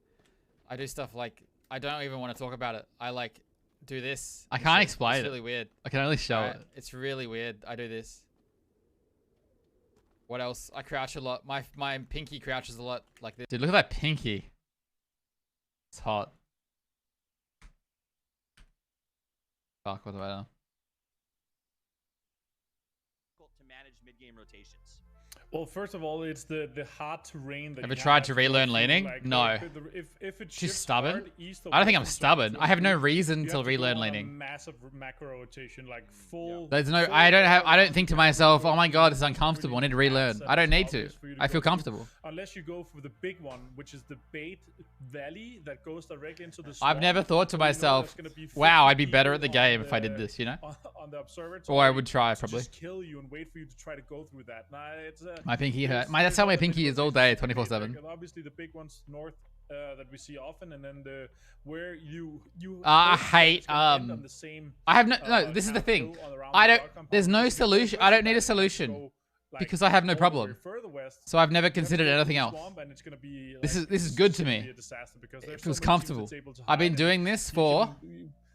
I don't even want to talk about it. I like do this. I can't explain it. It's really weird. I can only show it. It's really weird. I do this. What else? I crouch a lot. My pinky crouches a lot like this. Dude, look at that pinky. It's hot. Fuck, what do I know? To manage mid-game rotations. Well, first of all, it's the hard terrain that Ever tried to relearn leaning? like, No. If it She's shifts stubborn. hard, east or I don't think I'm west, stubborn. I have no reason you to have go relearn on a leaning. massive macro rotation, like full. There's no. I don't think to myself, oh my god, it's uncomfortable. I need to relearn. I don't need to. I feel comfortable. Unless you go for the big one, which is the bait valley that goes directly into the swamp. I've never thought to You know myself, there's gonna be wow, 50 I'd be better at the people game on if I did this, you know? on the observatory. Or I would try, to probably. just kill you and wait for you to try to go through that. Nah, it's My pinky hurt. That's how my pinky is all day, 24/7. and obviously the big ones north that we see often, and then the where you I hate on the same, I have no this is the thing. I don't there's no solution. I don't need a solution because I have no problem. So I've never considered anything else. This is good to me. It feels comfortable. I've been doing this for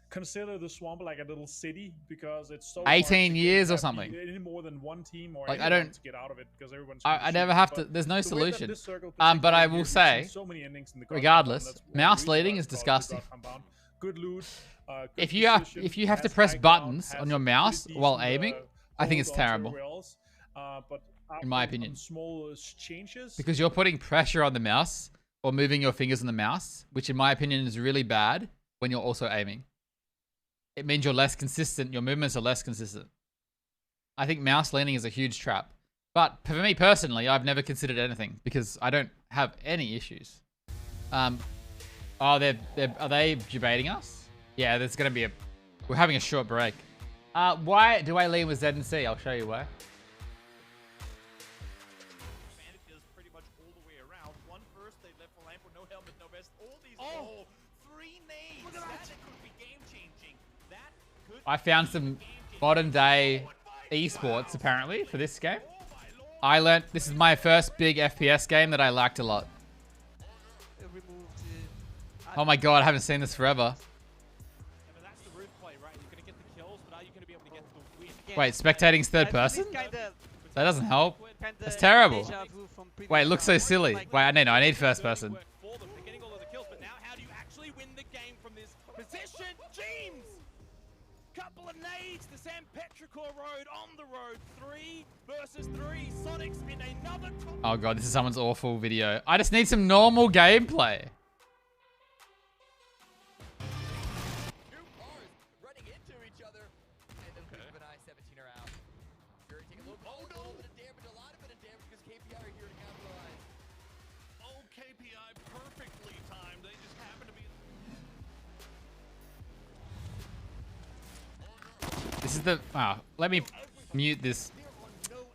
consider the swamp like a little city because it's so 18 years or something. Any more than one team or like I anyone don't to get out of it because everyone's I never have to. There's no solution. But I will say, regardless, mouse leading is disgusting. Good loot. If you have to press buttons on your mouse while aiming, I think it's terrible. In my opinion, because you're putting pressure on the mouse or moving your fingers on the mouse, which in my opinion is really bad when you're also aiming. It means you're less consistent. Your movements are less consistent. I think mouse leaning is a huge trap. But for me personally, I've never considered anything because I don't have any issues. Oh, are they debating us? Yeah, there's gonna be we're having a short break. Why do I lean with Z and C? I'll show you why. Pretty much all the way around. One first, they left for lamp with no helmet, no vest. All these. Oh, 3 nades. Look at that. Could be game changing. I found some modern day esports apparently for this game. I learned this is my first big FPS game that I liked a lot. Oh my god, I haven't seen this forever. Wait, spectating's third person? That doesn't help. That's terrible. Wait, it looks so silly. Wait, no, I need first person. San Petrichor Road on the road. 3 versus 3. Sonics in another. Oh god, this is someone's awful video. I just need some normal gameplay. Two cars running into each other. And then Blink of an Eye 17 are out. Fury taking a little bit of damage, a lot of damage because KPI are here to capitalize. Oh, KPI perfectly timed. They just happen to be. This is the... Oh, let me mute this.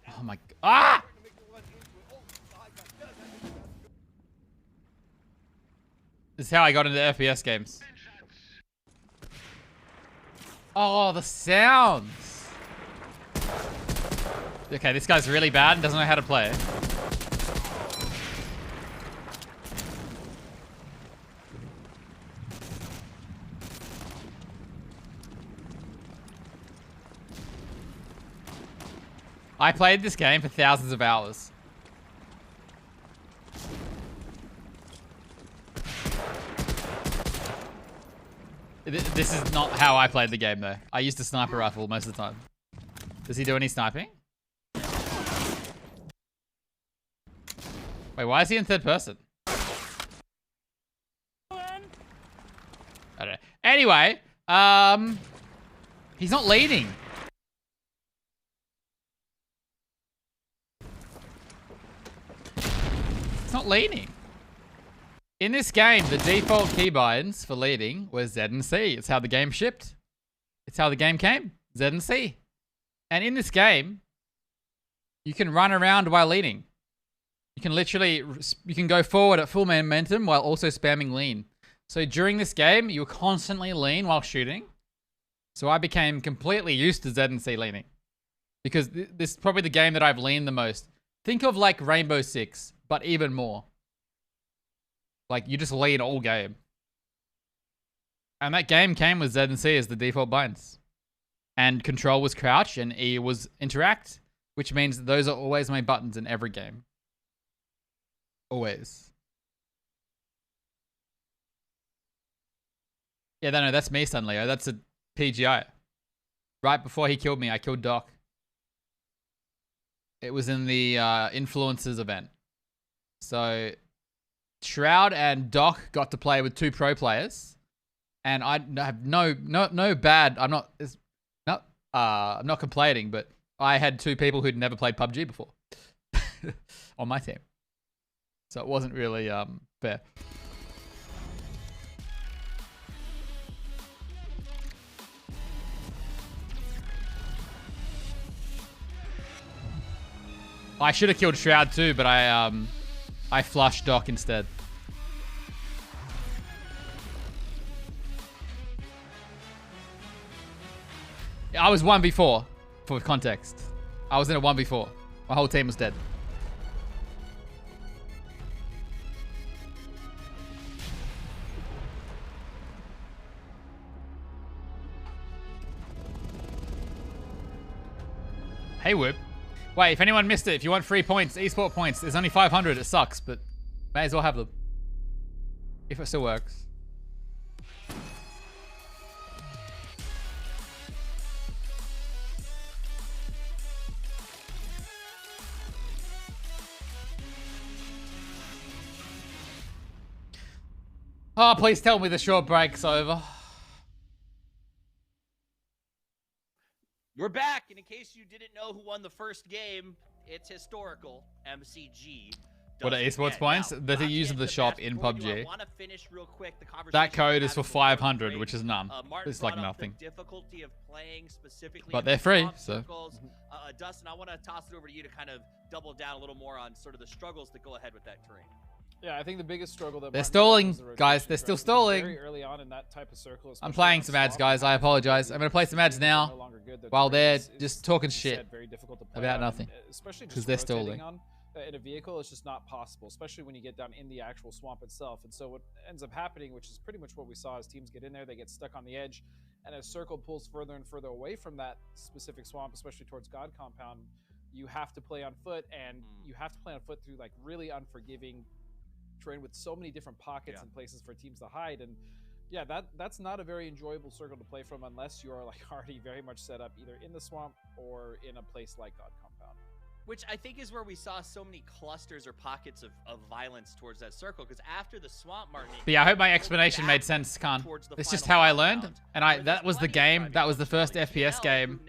Oh my... Ah! This is how I got into FPS games. Oh, the sounds. Okay, this guy's really bad and doesn't know how to play. I played this game for thousands of hours. This is not how I played the game, though. I used a sniper rifle most of the time. Does he do any sniping? Wait, why is he in third person? I don't know. Anyway, he's not leading. It's not leading. In this game, the default keybinds for leading was Z and C. It's how the game shipped. It's how the game came. Z and C. And in this game, you can run around while leading. You can literally, you can go forward at full momentum while also spamming lean. So during this game, you were constantly lean while shooting. So I became completely used to Z and C leaning. Because this is probably the game that I've leaned the most. Think of like Rainbow Six, but even more. Like, you just lean all game. And that game came with Z and C as the default binds. And control was crouch and E was interact, which means those are always my buttons in every game. Always. Yeah, no, that's me, Sunleo. That's a PGI. Right before he killed me, I killed Doc. It was in the Influencers event. So Shroud and Doc got to play with 2 pro players. And I have no bad, I'm not complaining, but I had 2 people who'd never played PUBG before on my team. So it wasn't really fair. I should have killed Shroud too, but I flushed Doc instead. I was 1v4, for context. I was in a 1v4. My whole team was dead. Hey, Whoop. Wait, if anyone missed it, if you want free points, esport points, there's only 500. It sucks, but may as well have them. If it still works. Oh, please tell me the short break's over. We're back, and in case you didn't know who won the first game, it's historical. MCG. What are esports points? That are used in the shop in PUBG. That code is for 500, which is none. It's like nothing. But they're free, so. Dustin, I want to toss it over to you to kind of double down a little more on sort of the struggles that go ahead with that terrain. Yeah, I think the biggest struggle that they're stalling, guys. They're still stalling. Very early on in that type of circle, I'm playing some ads, guys. I apologize. I'm gonna play some ads now while they're just talking shit about nothing. Especially because they're stalling. In a vehicle, it's just not possible, especially when you get down in the actual swamp itself. And so what ends up happening, which is pretty much what we saw as teams get in there, they get stuck on the edge, and as circle pulls further and further away from that specific swamp, especially towards God Compound, you have to play on foot, and you have to play on foot through like really unforgiving terrain with so many different pockets and places for teams to hide. And Yeah, that's not a very enjoyable circle to play from unless you are like already very much set up either in the swamp or in a place like God Compound. Which I think is where we saw so many clusters or pockets of violence towards that circle, because after the swamp, Martin. But yeah, I hope my explanation made sense, Khan. It's just how I learned, and that was the game. That was the first FPS game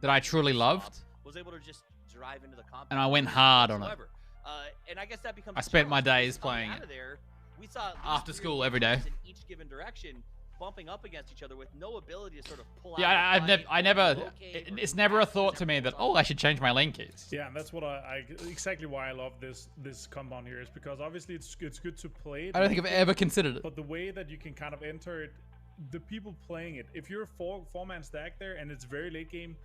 that I truly loved. Was able to just drive into the compound, and I went hard on it. And I guess that becomes. I spent my days playing it. We saw after school every day. In each given direction, bumping up against each other with no ability to sort of pull out. Yeah, it's never a thought to me that, oh, I should change my lane keys. Yeah, and that's what exactly why I love this compound here, is because obviously it's good to play it. I don't think I've ever considered it. But the way that you can kind of enter it, the people playing it, if you're a four-man stack there and it's very late game,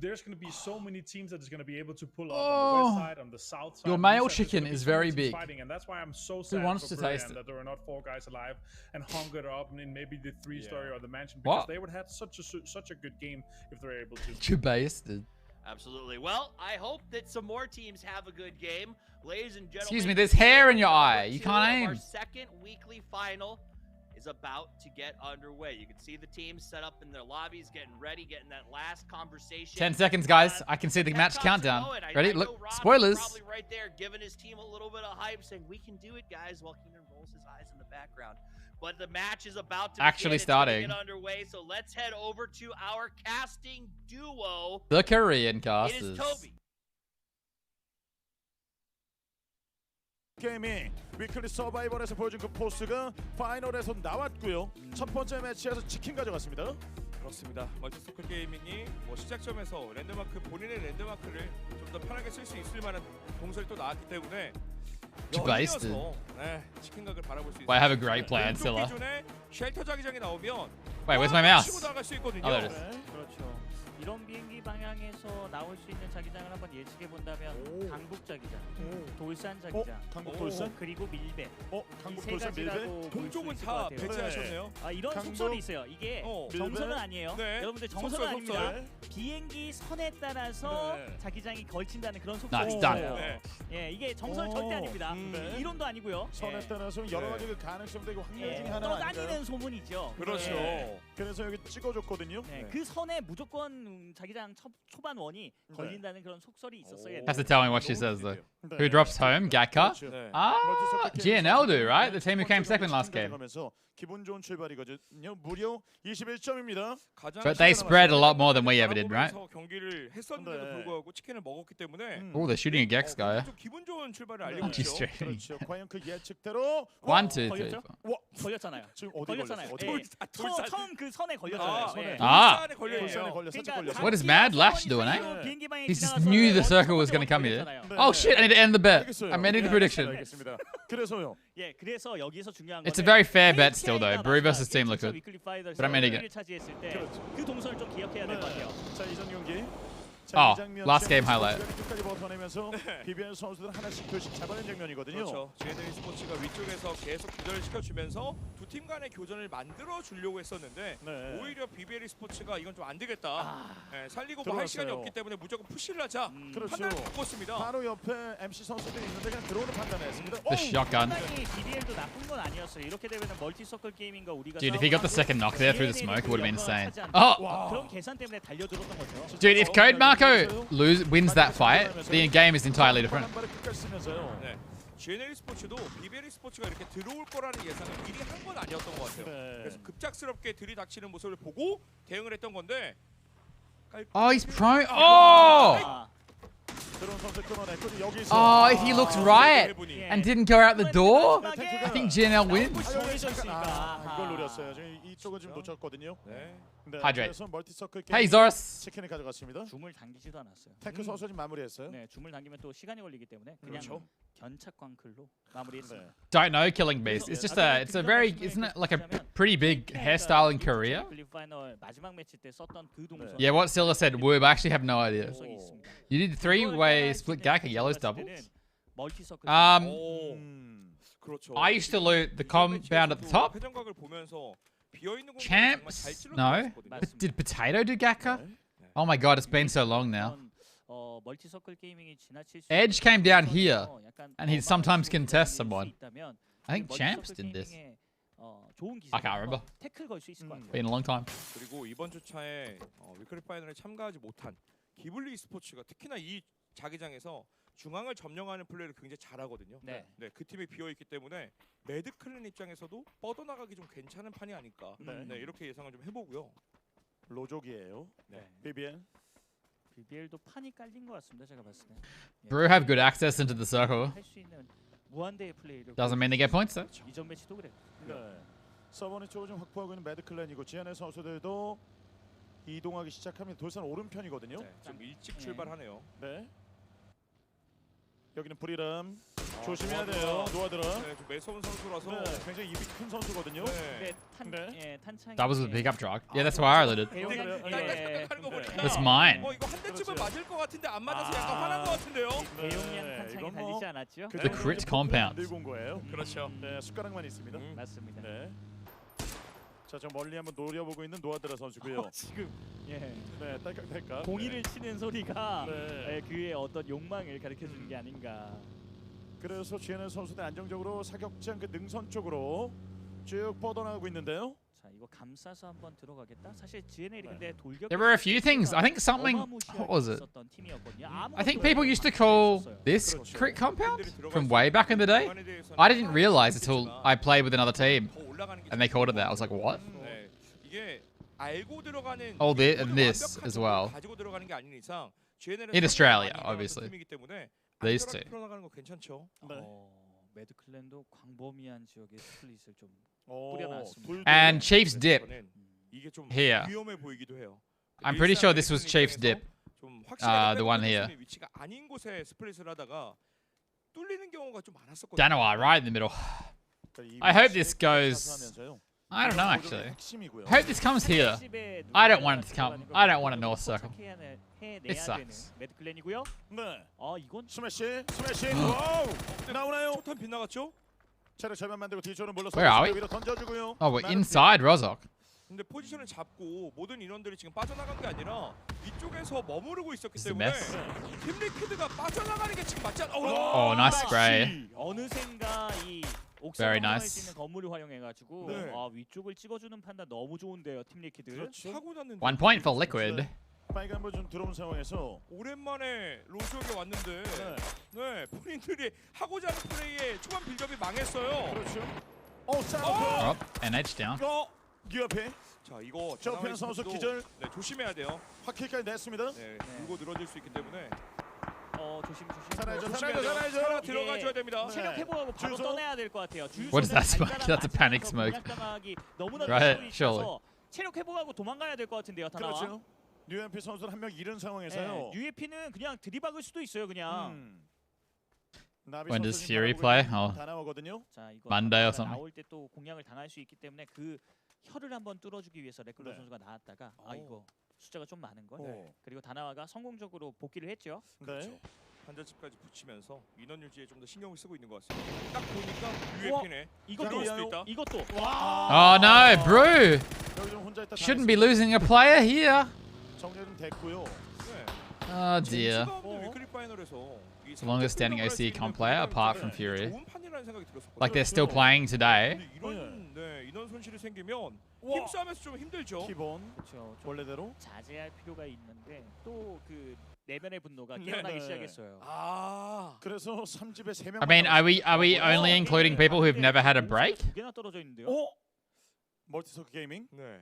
there's going to be so many teams that is going to be able to pull up on the west side, on the south side. Your male chicken is very big. Fighting, and that's why I'm so sad for Brilliant that there were not 4 guys alive and hungered up in maybe the 3-story or the mansion, because they would have such a good game if they're able to. You bastard. Absolutely. Well, I hope that some more teams have a good game, ladies and gentlemen. Excuse me, there's hair in your eye. You can't aim. Our second weekly final is about to get underway. You can see the teams set up in their lobbies, getting ready, getting that last conversation. 10 seconds, guys. I can see the match countdown. Ready? Look, spoilers. Probably right there, giving his team a little bit of hype, saying, "We can do it, guys," while Keenan rolls his eyes in the background. But the match is about to actually starting. Get underway. So let's head over to our casting duo. The Korean casters. It is Toby. 게임이 위클리 서바이벌에서 보여준 그 포스가 파이널에서 나왔고요. 첫 번째 매치에서 치킨 가져갔습니다. 그렇습니다. 멀티서클 게이밍이 시작점에서 랜드마크, 본인의 랜드마크를 좀 더 편하게 쓸 수 있을 만한 동선이 또 나왔기 때문에 치킨 각을 바라볼 수 있습니다. I have a great plan, Silla. 쉘터 자기장이 나오면 Wait, where's my mouse? 치고 나갈 수 있거든요. Oh, there it is. 그렇죠. 이런 비행기 방향에서 나올 수 있는 자기장을 한번 예측해 본다면 강북 자기장, 돌산 자기장, 강북 돌산, 그리고 밀배. 강북 돌산 밀배. 동쪽은 다 배치하셨네요. 이런 속설이 있어요. 이게 정설은 아니에요. 여러분들 정설은 아닙니다. 비행기 선에 따라서 자기장이 걸친다는 그런 속설이 있어요. 예, 이게 정설 절대 아닙니다. 이론도 아니고요. 선에 따라서 여러 가지 그 가능성도 있고 확률 중에 하나 아닌가요? 떠다니는 소문이죠. 그렇죠. 그래서 여기 찍어줬거든요. 그 선에 무조건 자기장 초반 원이 걸린다는 그런 속설이 있었어요. Has to tell me what she says though. Who drops home? Gatka? GNL do, right? The team who came second last game. 기분 좋은 출발이거든요. 무려 21점입니다. But they spread a lot more than we ever did, right? 경기를 했었는데도 불구하고 치킨을 먹었기 때문에. Oh, they're shooting a Gex guy. 기분 좋은 출발을 알리고 있죠. 그렇죠. 과연 그 예측대로 1, 2, 3, 4. 걸렸잖아요. 지금 어디 걸렸어요? 처음 그 선에 걸렸잖아요. What is Mad Lash doing, eh? He just knew the circle was going to come here. Oh shit, I need to end the bet. I'm ending the prediction. 그래서요. 예, 그래서 여기서 중요한 It's a very fair bet still though. Brew versus Team Liquid. But I'm ending it. 그 동선을 좀 기억해야 될 것 같아요. 자, 이전 경기. Oh, last game highlight. 끝까지 버텨내면서 비비안 선수들 하나씩 둘씩 잡아낸 장면이거든요. 그렇죠. GNL 스포츠가 위쪽에서 계속 교전을 시켜주면서 두 팀 간의 교전을 만들어 주려고 했었는데 오히려 BBL 스포츠가 이건 좀 안 되겠다. 살리고 뭐 할 시간이 없기 때문에 무조건 푸시를 하자. 판단을 바꿨습니다. 바로 옆에 MC 선수들이 있는데 그냥 들어오는 판단했습니다. The shotgun. BBL도 나쁜 건 아니었어요. 이렇게 되면 멀티 서클 게이밍과 우리가 Dude, if he got the second knock there through the smoke, it would have been insane. Oh! 그런 계산 때문에 달려들었던 거죠. Dude, if Code Marco wins that fight, the game is entirely different. GNL 스포츠도 BBL 스포츠가 이렇게 들어올 거라는 예상을 미리 한 건 아니었던 것 같아요. 그래서 급작스럽게 들이닥치는 모습을 보고 대응을 했던 건데. Oh, he's prone. Oh! Oh, if he looked right and didn't go out the door, I think GNL wins. 이걸 노렸어요. 이쪽은 지금 놓쳤거든요. Hydrate. Hey, Zoris. 치킨을 가져갔습니다. 줌을 당기지도 않았어요. 탱크 선수 지금 마무리했어요. 네, 줌을 당기면 또 시간이 걸리기 때문에 그냥 견착 광클로 마무리했습니다. Don't know Killing Beast. It's just it's a very, isn't it like a pretty big hairstyle in Korea? 마지막 매치 때 썼던 그 동선. Yeah, what Silla said, Woob, I actually have no idea. You did 3-way split gack and yellows doubles? I used to loot the compound at the top. Champs? No. But did Potato do Gakka? Oh my god, it's been so long now. Edge came down here, and he sometimes contests someone. I think Champs did this. 좋은 기술. I can't remember. 태클 걸 수 있을 것 같아요. Been a long time. 그리고 이번 주차에 위클리 파이널에 참가하지 못한 기블리 스포츠가 특히나 이 자기장에서 중앙을 점령하는 플레이를 굉장히 잘하거든요. 네. 그 팀이 비어 있기 때문에 매드클랜 입장에서도 뻗어나가기 좀 괜찮은 판이 아닐까. 네, 이렇게 예상을 좀 해보고요. 로족이에요. 네. BBL도 판이 깔린 것 같습니다. 제가 봤을 때. Brew have good access into the circle. 할 수 있는 무한대의 플레이를. Doesn't mean they get points though. 이전 매치도 그래요. 네. 서버니 쪽을 좀 확보하고 있는 매드클랜이고 지안의 선수들도 이동하기 시작하면 돌산 오른편이거든요. 네, 좀 일찍 출발하네요. 네. 여기는 브리람 조심해야 돼요. 노아드라. 네, 좀 매서운 선수라서 굉장히 입이 큰 선수거든요. 탄창. That was a pickup truck. Yeah, that's why I reloaded. That's mine. 이거 한 대쯤은 맞을 것 같은데 안 맞아서 약간 화난 것 같은데요. 대용량 탄창이 달리지 않았죠? The crit compound. 들고 온 거예요. 그렇죠. 네, 숟가락만 있습니다. 맞습니다. 네. 자, 저 멀리 한번 노려보고 있는 노아드라 선수고요. 지금 네, 딸깍딸깍. 공이를 치는 소리가 네. 그의 어떤 욕망을 가르쳐 주는 게 아닌가. 그래서 GNL 선수들 안정적으로 사격장 그 능선 쪽으로 쭉 뻗어나가고 있는데요. 자, 이거 감싸서 한번 들어가겠다. 사실 GNL이 근데 돌격. There were a few things. I think something. What was it? I think people used to call this crit compound from way back in the day. I didn't realize until I played with another team, and they called it that. I was like, what? 네. 이게 알고 들어가는 Oh, and this as well. 가지고 들어가는 게 아닌 이상 GNL은 In Australia, obviously. 팀이기 때문에 These two. 풀어나가는 거 괜찮죠. 매드클랜도 광범위한 지역에 스플릿을 좀 뿌려놨습니다. And Chief's dip 이게 좀 here. 위험해 보이기도 해요. I'm pretty sure this was Chief's dip. The one here. 위치가 아닌 곳에 스플릿을 하다가 뚫리는 경우가 좀 많았었거든요. Danoa right in the middle. I hope this goes. I don't know actually. I hope this comes here. I don't want it to come. I don't want a north circle. It sucks. 매드클랜이고요. 네. 이건 스매시. 와우. 나오나요? 초탄 빗나갔죠? 차를 절반 만들고 뒤쪽으로 몰려서 Where are we? 위로 던져주고요. Oh, we're inside Rozok. 근데 포지션을 잡고 모든 인원들이 지금 빠져나간 게 아니라 위쪽에서 머무르고 있었기 It's a 때문에 mess. 팀 리퀴드가 빠져나가는 게 지금 맞지 않아? Oh, nice spray. 어느샌가 이 Very 옥상 nice. 있는 건물을 활용해가지고 위쪽을 찍어주는 판단 너무 좋은데요, 팀 리퀴드. 사고 났는데 1 point for Liquid. 빨간불 좀 들어온 상황에서 오랜만에 로즈역에 왔는데 네 본인들이 하고자 하는 플레이에 초반 빌드업이 망했어요. 그렇죠. Oh, NH down. 뉴앞에. 자 이거 저편 선수 기절. 네 조심해야 돼요. 확킬까지 냈습니다. 네 물고 늘어질 수 있기 때문에. 조심. 살아야죠. 들어가줘야 됩니다. 체력 회복하고 바로 떠내야 될 것 같아요. What is that smoke? That's a panic smoke. Right, surely. 체력 회복하고 도망가야 될 것 같은데요, 다나와. 그렇죠. 뉴에피 선수는 한 명 잃은 상황에서요. UEP는 그냥 들이박을 수도 있어요, 그냥. When does Fury play? Oh, 자, 이거 Monday or something. 나올 때 또 공략을 당할 수 있기 때문에 그 혀를 한번 뚫어주기 위해서 레클로 선수가 나왔다가 이거 숫자가 좀 많은 걸. 그리고 다나와가 성공적으로 복귀를 했죠. 그렇죠. 한자집까지 붙이면서 인원 유지에 좀 더 신경을 쓰고 있는 것 같습니다. 딱 보니까 UEP네. 이것도. Oh no, Brew! Shouldn't be losing a player here. 정리 좀 됐고요. Oh dear. 위클리 파이널에서 It's the longest standing OC comp player apart from Fury. Like they're still playing today. 인원 손실이 생기면 힘싸움에서 좀 힘들죠. 기본. 그렇죠. 원래대로 자제할 필요가 있는데 또 그 내면의 분노가 깨어나기 시작했어요. 그래서 3집에 3명. I mean, are we only including people who've never had a break? 두 개나 떨어져 있는데요. 멀티서크 게이밍. 네.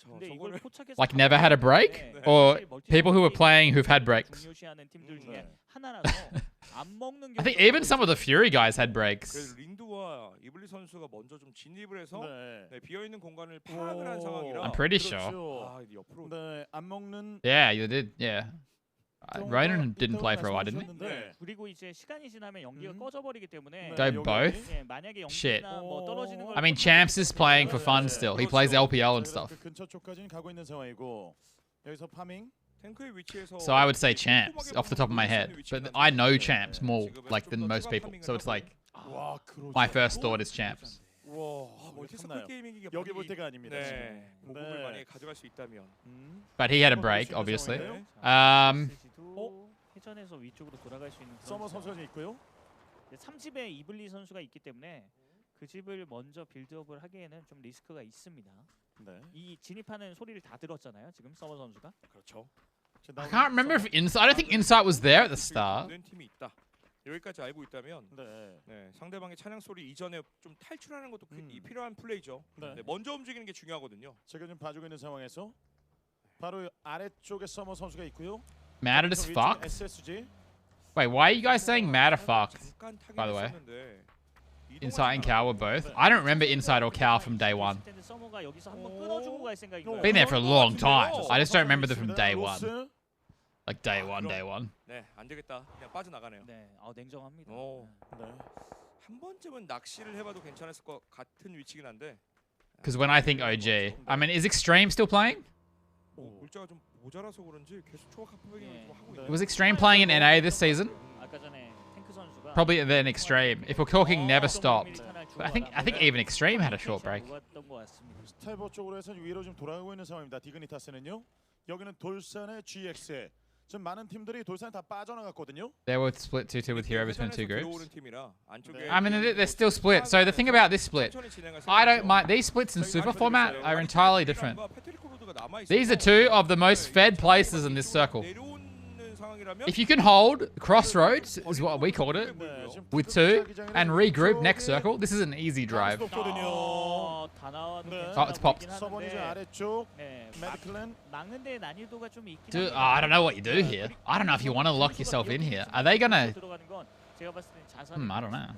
근데 이걸 포착해서 Like never had a break? Or people who were playing who've had breaks? 중요시하는 팀들 중에 하나라서 안 먹는 I think even some of the Fury guys had breaks. 그래서 린두와 이블리 선수가 먼저 좀 진입을 해서 비어 있는 공간을 파악을 한 상황이라. I'm pretty sure. 옆으로. 네, 안 먹는. Yeah, you did. Yeah. Ronan didn't play for a while, didn't he? 그리고 이제 시간이 지나면 연기가 꺼져버리기 때문에. They both? 만약에 Shit. 연기나 뭐 떨어지는 걸. I mean, Champs is playing for fun still. He plays LPL and stuff. 근처 쪽까지는 가고 있는 상황이고 여기서 파밍. So I would say Champs off the top of my head, but I know Champs more like than most people. So it's like my first thought is Champs. 멀티서클 게이밍이 여기 볼 때가 아닙니다. 공을 많이 가져갈 수 있다면. But he had a break, obviously. 회전에서 위쪽으로 돌아갈 수 있는 서머 선수가 있고요. 3집에 이블리 선수가 있기 때문에 그 집을 먼저 빌드업을 하기에는 좀 리스크가 있습니다. 네. 이 진입하는 소리를 다 들었잖아요. 지금 서머 선수가. 그렇죠. I can't remember if Insight. I don't think Insight was there at the start. 팀이 있다. 여기까지 알고 있다면 상대방의 찬양 소리 이전에 좀 탈출하는 것도 필요한 플레이죠. 먼저 움직이는 게 중요하거든요. 제가 좀 봐주고 있는 상황에서 바로 아래쪽에 서머 선수가 있고요. Mad as fuck. SSG. Wait, why are you guys saying mad or fucked? By the way, Insight and Cal were both. I don't remember Insight or Cal from day one. Been there for a long time. I just don't remember them from day one. Like day one. 네, 안 되겠다. 그냥 빠져나가네요. 네, 냉정합니다. 한 번쯤은 낚시를 해봐도 괜찮았을 것 같은 위치긴 한데. Because when I think OG, I mean, is Extreme still playing? 물자가 좀 모자라서 그런지 계속 초각 합병을 좀 하고 있어요. Was Extreme playing in NA this season? 아까 전에 탱크 선수가 Probably then Extreme. If we're talking never stopped. But I think even Extreme had a short break. 스타이버 쪽으로 해서 위로 좀 돌아가고 있는 상황입니다. 디그니타스는요. 여기는 돌산의 GX에 지금 많은 팀들이 돌산에 다 빠져나갔거든요. They were split 2-2 with Hero between two groups. I mean, they're still split. So the thing about this split, I don't mind. These splits in super format are entirely different. These are two of the most fed places in this circle. If you can hold Crossroads, is what we called it, with two, and regroup next circle, this is an easy drive. Oh, it's popped. Dude, I don't know what you do here. I don't know if you want to lock yourself in here. Are they gonna... I don't know.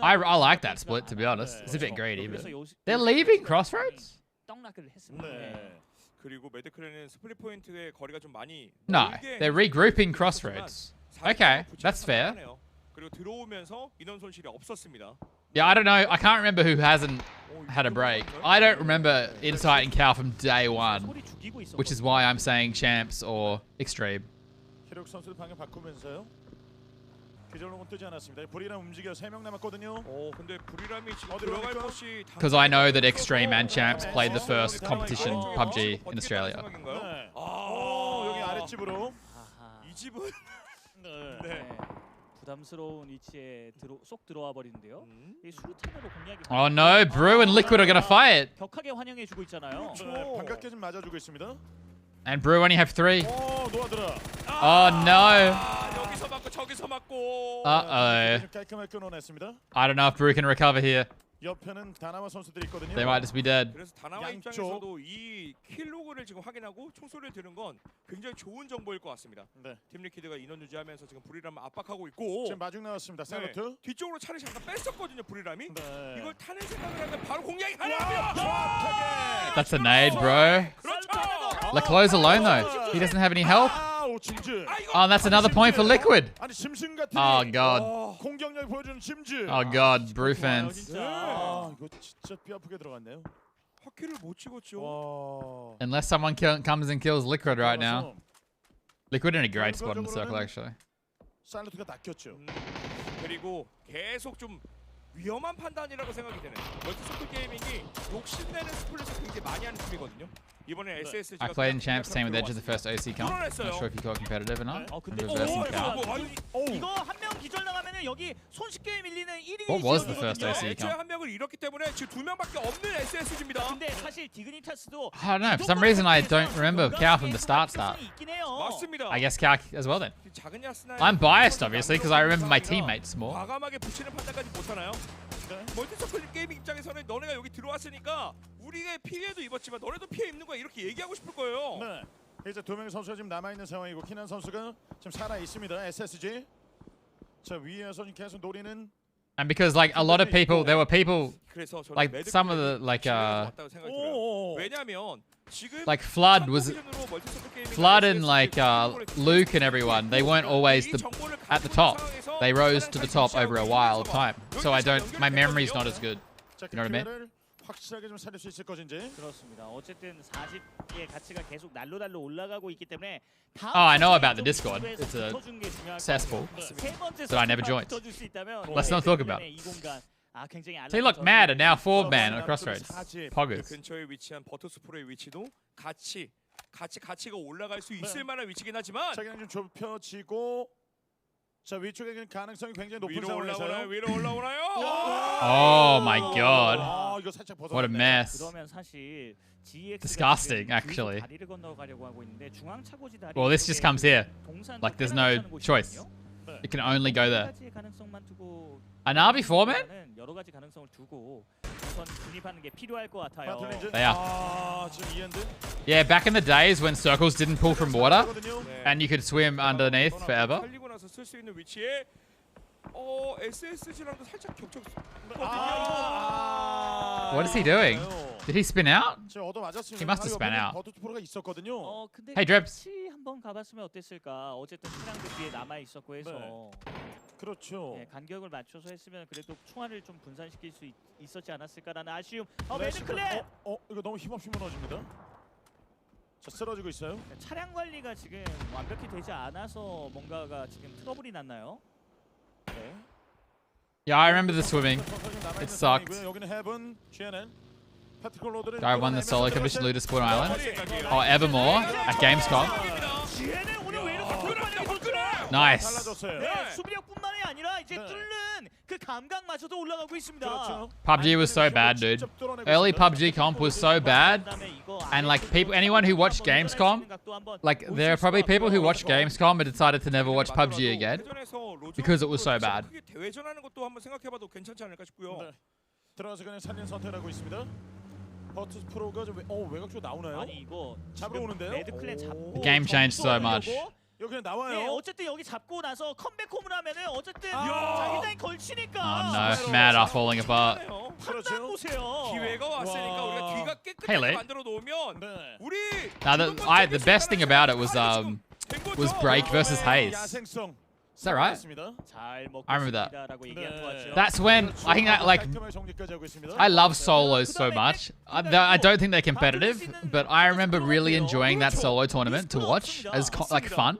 I like that split, to be honest. It's a bit greedy, but... They're leaving Crossroads? 그리고 매드클랜은 스플릿 포인트의 거리가 좀 많이 No, they're regrouping Crossroads. Okay, that's fair. 그리고 들어오면서 인원 손실이 없었습니다. Yeah, I don't know. I can't remember who hasn't had a break. I don't remember Insight and Cal from day one, which is why I'm saying Champs or Extreme. 기록 선수를 방금 바꾸면서요. 기절로는 뜨지 않았습니다. 브리람 움직여 3명 남았거든요. 근데 브리람이 지금 들어갈 곳이 Because I know that Extreme and Champs played the first competition PUBG in Australia. 여기 아랫집으로. 이 집은 부담스러운 위치에 쏙 들어와 버리는데요. 이 수류탄으로 공략이. Oh no, Brew and Liquid are gonna fight. 격하게 환영해 주고 있잖아요. 반갑게 좀 맞아주고 있습니다. And Brew only have 3. 놓아들어. Oh no. 여기서 맞고 저기서 맞고. 깔끔하게 끊어냈습니다. I don't know if Brew can recover here. 옆에는 다나와 선수들이 있거든요. They might just be dead. 그래서 다나와 입장에서도 이 킬로그를 지금 확인하고 총소리를 들은 건 굉장히 좋은 정보일 것 같습니다. 팀 리퀴드가 인원 유지하면서 지금 브리람을 압박하고 있고. 지금 마중 나왔습니다. 셀러트. 뒤쪽으로 차를 잠깐 뺐었거든요. 브리람이. 이걸 타는 생각을 하면 바로 공략이 가능합니다. That's a nade, bro. Leclerc's alone though. He doesn't have any help. Oh, and that's another point for Liquid. Oh god. Oh god, Brew fans. 이거 진짜 뼈아프게 들어갔네요. 확킬을 못 찍었죠. Unless someone comes and kills Liquid right now. Liquid in a great spot in the circle actually. 살루트가 낚였죠. 그리고 계속 좀 위험한 판단이라고 생각이 되는 멀티서클 게이밍이 욕심내는 스플릿을 굉장히 많이 하는 팀이거든요. 이번에 SSG가 I played in Champs team with Edge of the first OC comp. Not sure if you got competitive or not. 이거 한 명 기절 나가면은 여기 손쉽게 밀리는 1위. What was the first OC comp? 한 명을 잃었기 때문에 지금 2명밖에 없는 SSG입니다. 근데 사실 디그니타스도 I don't know. For some reason, I don't remember Cal from the start. 맞습니다. I guess Cal as well then. 작은 야스나. I'm biased obviously because I remember my teammates more. 과감하게 붙이는 판단까지 못 하나요? 멀티서클 게이밍 입장에서는 너네가 여기 들어왔으니까 우리의 피해도 입었지만 너네도 피해 입는 거야 이렇게 얘기하고 싶을 거예요. 네. 이제 2명의 선수가 지금 남아 있는 상황이고 키난 선수가 지금 살아 있습니다. SSG. 자 위에서 계속 노리는. And because like a lot of people, there were people like some of the like Flood and like Luke and everyone. They weren't always at the top. They rose to the top over a while of time. So my memory's not as good. You know what I mean? 확실하게 좀 살릴 수 있을 것인지. 그렇습니다. 어쨌든 40의 가치가 계속 날로 올라가고 있기 때문에 Oh, I know about the Discord. It's a cesspool that I never joined. Let's not talk about it. So you look mad at now 4-man on Crossroads. Poggers. 근처에 위치한 버터스프로의 위치도 가치가 올라갈 수 있을 만한 위치긴 하지만 자기는 좀 좁혀지고 자 위쪽에 가능성이 굉장히 높은 상황에서요. 위로 올라오나요? Oh my god. 이거 살짝 What a mess. 그러면 사실 Disgusting, actually. 다리를 건너가려고 하고 있는데 중앙 차고지 다리. Well, this just comes here. Like there's no choice. It can only go there. An RB foreman? 여러 가지 가능성을 두고 우선 진입하는 게 필요할 것 같아요. They are. Yeah, back in the days when circles didn't pull from water and you could swim underneath forever. 살리고 나서 쓸 수 있는 위치에 SSG랑도 살짝 겹쳐. What is he doing? Did he spin out? He must have spun out. Hey, Drebs. 한번 가봤으면 어땠을까? 어쨌든 차량들 뒤에 남아 있었고 해서. 그렇죠. 네, 간격을 맞춰서 했으면 그래도 총알을 좀 분산시킬 수 있었지 않았을까라는 아쉬움. 매드클랜! 이거 너무 힘없이 무너집니다. 자, 쓰러지고 있어요. 차량 관리가 지금 완벽히 되지 않아서 뭔가가 지금 트러블이 났나요? 네. Yeah, I remember the swimming. It sucked. 여기는 헤븐, GNN. Guy won the solo competition Loot Sport Island. Oh, Evermore at Gamescom. Nice. 수비력뿐만이 아니라 이제 뚫는 그 감각마저도 올라가고 있습니다. PUBG was so bad, dude. Early PUBG comp was so bad, and like anyone who watched Gamescom, like there are probably people who watched Gamescom and decided to never watch PUBG again because it was so bad. 대회전하는 것도 한번 생각해봐도 괜찮지 않을까 싶고요. 들어가서 그냥 살린 선택하고 있습니다. 버투스 프로가 좀 외곽 쪽 나오나요? 아니 이거 잡으러 오는데요? 매드클랜 잡고 The game changed so much. 여기 나와요. 네, 어쨌든 여기 잡고 나서 컴백홈을 하면은 어쨌든 자기장이 걸치니까. Oh no, Mad are falling apart. 판단 보세요. 기회가 왔으니까 우리가 뒤가 깨끗하게 만들어 놓으면 우리. Now the best thing about it was Break versus Hayes. Is that right? I remember that. That's when I think that like I love solos so much. I don't think they're competitive, but I remember really enjoying that solo tournament to watch as like fun.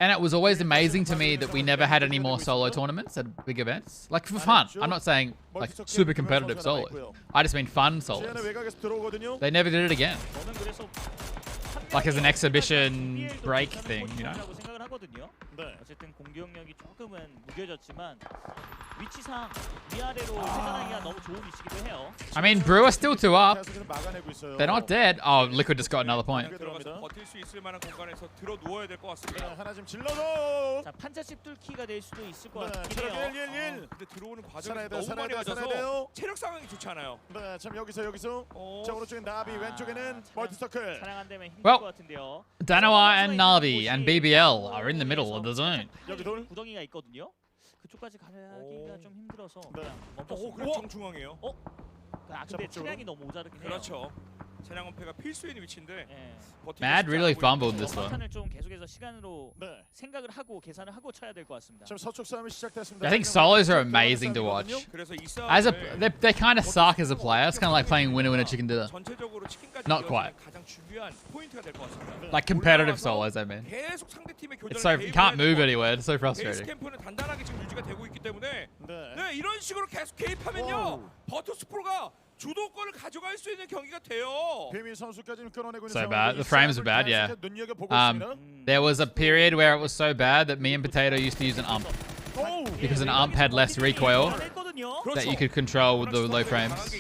And it was always amazing to me that we never had any more solo tournaments at big events. Like for fun. I'm not saying like super competitive solos. I just mean fun solos. They never did it again. Like as an exhibition break thing, you know? 어쨌든 공격력이 조금은 무뎌졌지만 위치상 위아래로 회전하기가 너무 좋은 위치기도 해요. I mean, Brewer still 2 up. They're not dead. Oh, Liquid just got another point. 버틸 수 있을 만한 공간에서 들어 누워야 될 것 같습니다. 하나 좀 질러줘. 자, 판자집 뚫기가 될 수도 있을 것 같긴 해요. 근데 들어오는 과정이 너무 많이 맞아서 체력 상황이 좋지 않아요. 네, 참 여기서 자 오른쪽엔 나비, 왼쪽에는 멀티서클. 사랑 안 되면 힘들 Well, 것 같은데요. Danoa and Navi and BBL are in the middle of the zone. 여기 돌. 구덩이가 있거든요. 그쪽까지 가기가 좀 힘들어서 그냥 그래 정중앙이에요. 근데 차량이 너무 모자르긴 해요. 그렇죠. 차량 원패가 필수인 위치인데. Mad really fumbled this one. 판을 좀 계속해서 시간으로 생각을 하고 계산을 하고 쳐야 될 것 같습니다. 지금 서쪽 싸움이 시작됐습니다. I think solos are amazing to watch. As they kind of suck as a player. It's kind of like playing winner winner chicken dinner. Not quite. Like competitive solos, I mean. It's so you can't move anywhere. It's so frustrating. 캠프는 단단하게 지금 유지가 되고 있기 때문에 네 이런 식으로 계속 개입하면요 버투스 프로가 주도권을 가져갈 수 있는 경기가 돼요. So bad. The frames are bad, yeah. There was a period where it was so bad that me and Potato used to use an ump. Because an ump had less recoil that you could control with the low frames.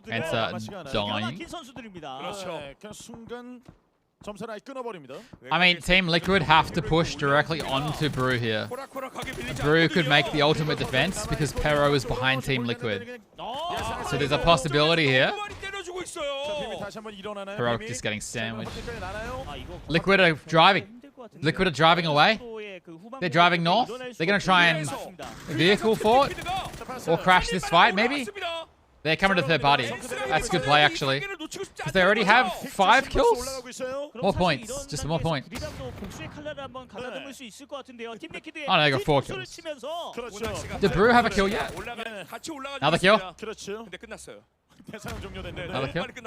And dying. I mean, Team Liquid have to push directly onto Brew here. Brew could make the ultimate defense because Pero is behind Team Liquid. So there's a possibility here. Pero just getting sandwiched. Liquid are driving. Liquid are driving away. They're driving north. They're going to try and vehicle for it. Or crash this fight, maybe? They're coming to third party. That's a good play, actually. Because they already have 5 kills. More points. Just more points. Oh, no, they got 4 kills. Did Brew have a kill yet? Another kill? Another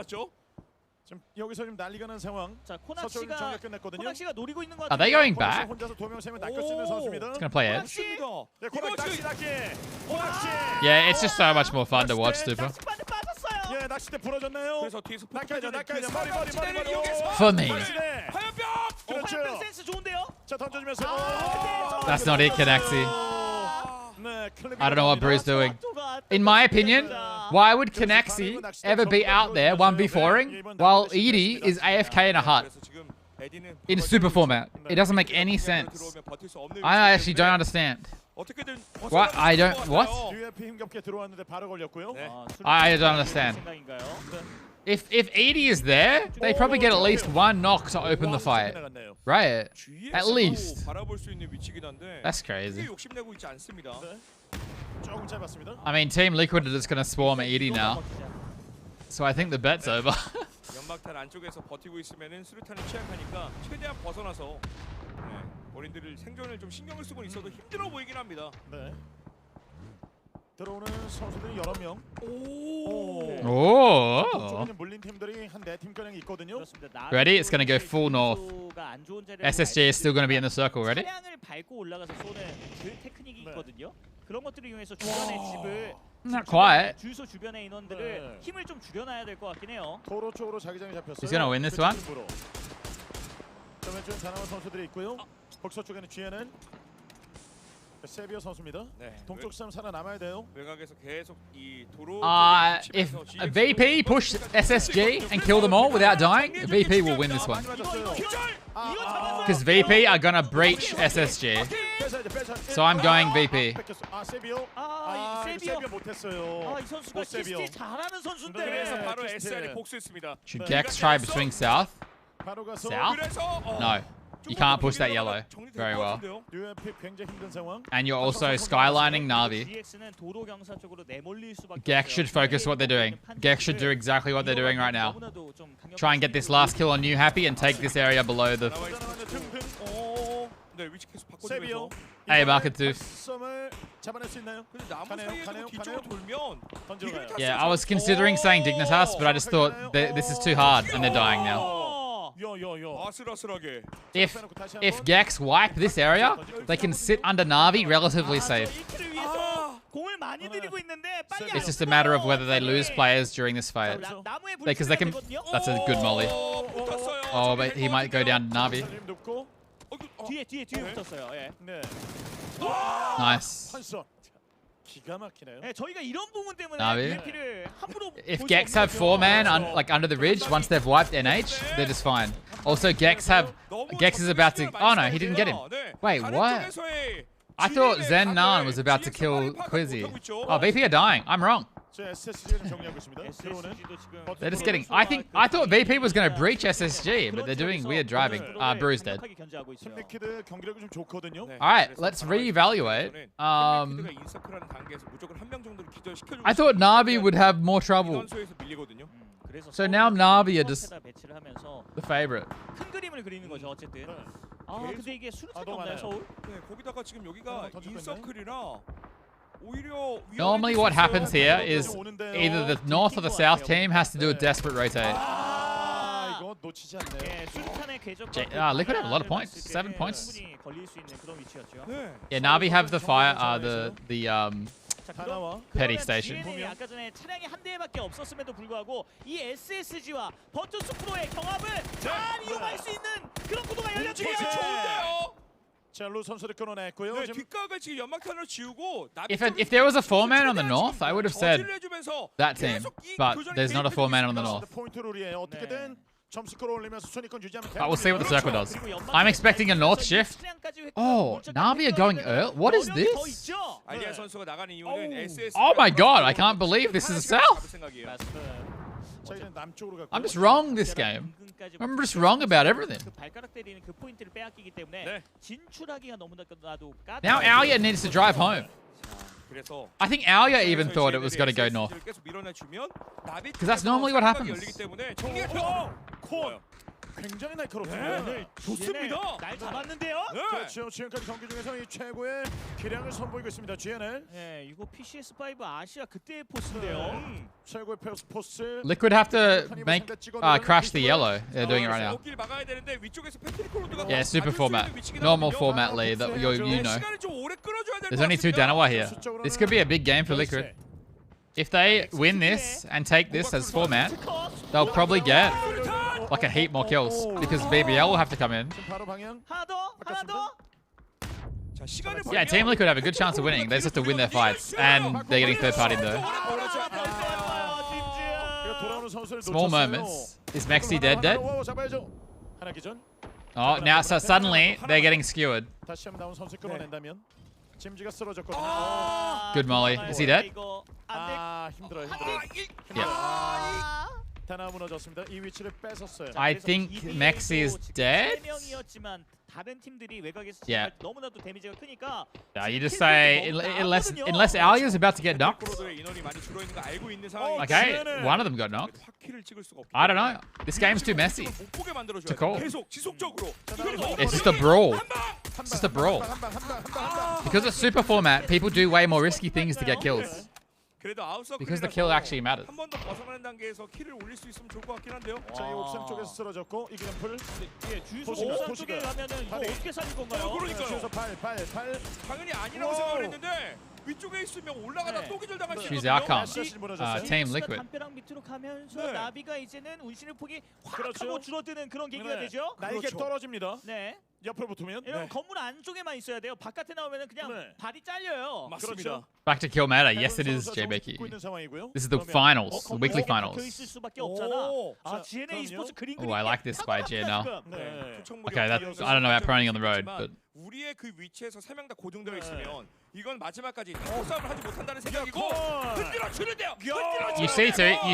kill? 자, 코낙시가 노리고 있는 것 Are they going back? It's gonna play it. Yeah, it's just so much more fun to watch, Super. For me. 화염병 센스 좋은데요? That's not it, Canaxi. I don't know what Brew's doing. In my opinion, why would Canaxi ever be out there 1v4ing while Edie is AFK in a hut? In super format. It doesn't make any sense. I actually don't understand. What? I don't... What? I don't understand. If Edie is there, they probably get at least one knock to open the fight. Right? At least. That's crazy. I mean, Team Liquid are just going to swarm Edie now. So I think the bet's over. 연막탄 안쪽에서 버티고 있으면은 수류탄을 취약하니까 최대한 벗어나서 본인들을 생존을 좀 신경을 쓰고 있어도 힘들어 보이긴 합니다. 네. 들어오는 선수들이 여러 명. 오. 물린 팀들이 한 4팀 가량 있거든요. Ready? It's going to go full north. SSG is still going to be in the circle. Ready? 차량을 밟고 올라가서 쏘는 그 테크닉이 있거든요. 그런 것들을 이용해서 주변의 집을 Not quite. 주유소 주변의 인원들을 힘을 좀 줄여놔야 될 것 같긴 해요. 도로 쪽으로 자기장이 잡혔어요. He's gonna win this one. 왼쪽에 다나와 선수들이 있고요. 북서쪽에는 GNN 세비어 선수입니다. 동쪽 싸움 살아남아야 돼요. 외곽에서 계속 이 도로 If VP push SSG and kill them all without dying, VP will win this one. Because VP are gonna breach SSG. So I'm going VP. 세비어 못했어요. 이 선수가 키스티 잘하는 선수인데. 그래서 바로 SR이 복수했습니다. Should Gex try between south? South? No. You can't push that yellow very well. And you're also skylining Na'Vi. Gex should focus what they're doing. Gex should do exactly what they're doing right now. Try and get this last kill on you, Happy, and take this area below the... Hey, market 2. Yeah, I was considering saying Dignitas, but I just thought this is too hard, and they're dying now. If Gex wipe this area, they can sit under Na'Vi relatively safe. It's just a matter of whether they lose players during this fight. Because they can... That's a good molly. Oh, but he might go down to Na'Vi. Nice. Na'Vi. If Gex have 4-man under the ridge, once they've wiped NH, they're just fine. Also, Gex is about to... Oh no, he didn't get him. Wait, what? I thought Zen Nan was about to kill Quizzy. Oh, VP are dying. I'm wrong. They're just getting... I thought VP was going to breach SSG, but they're doing weird driving. Brew's dead. Alright, let's reevaluate. I thought Na'Vi would have more trouble. So now Na'Vi are just the favorite. Normally what happens here is either the north or the south team has to do a desperate rotate. Liquid have a lot of points. 7 points. Yeah, Na'Vi have the fire, the petty station. If there was a 4-man on the north, I would have said that team. But there's not a 4-man on the north. But we'll see what the circle does. I'm expecting a north shift. Oh, Na'Vi are going early? What is this? Oh my god, I can't believe this is south. I'm just wrong this game. I'm just wrong about everything. Now Aoya needs to drive home. I think Aoya even thought it was going to go north. Because that's normally what happens. 굉장히 날카롭습니다. 좋습니다. 날 잡았는데요? 그렇죠. 지금까지 경기 중에서 이 최고의 기량을 선보이고 있습니다. GNL. 네, 이거 PCS5 아시아 그때의 포스인데요. 최고의 포스. Liquid have to make crash the yellow. They're doing it right now. Yeah, super format. Normal format lead that you know. There's only 2 Danawa here. This could be a big game for Liquid. If they win this and take this as 4-man, they'll probably get like a heap more kills because BBL will have to come in. 하나 더. Yeah, Team Liquid have a good chance of winning. They just have to win their fights, and they're getting third party though. Small moments. Is Mexi dead? Oh, now so suddenly they're getting skewered. Good molly. Is he dead? Yeah. I think Mexi is dead. Yeah. You just say unless Alia's about to get knocked. Okay, one of them got knocked. I don't know. This game's too messy to call. It's just a brawl. It's just a brawl. Because it's super format, people do way more risky things to get kills. Because the kill actually matters. She's outcome. Team Liquid. 옆으로 붙으면 건물 안쪽에만 있어야 돼요. 바깥에 나오면은 그냥 발이 잘려요. 맞습니다. Back to kill meta. Yes, it is, JBecky. This is the finals, the weekly finals. Oh, I like this by JNL. Okay, I don't know about proning on the road, but. 우리의 그 위치에서 3명 다 고정되어 있으면 이건 마지막까지 싸움을 하지 못한다는 생각이고 흔들어 주는데요. You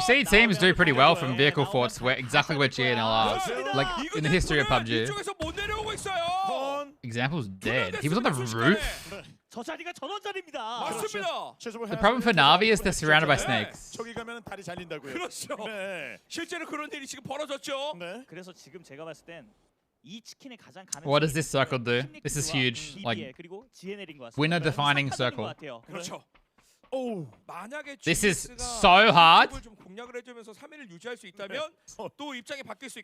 see teams do pretty well from vehicle forts where exactly where GNL are, like in the history of PUBG. 이쪽에서 못 내려오고 있어요. Example's dead. He was on the roof. 저 자리가 저런 자리입니다. 맞습니다. The problem for Na'Vi is they're surrounded by snakes. 저기 가면은 다리 잘린다고요. 그렇죠. 실제로 그런 일이 지금 벌어졌죠. 그래서 지금 제가 봤을 땐 What does this circle do? This is huge. Like, winner defining circle. This is so hard.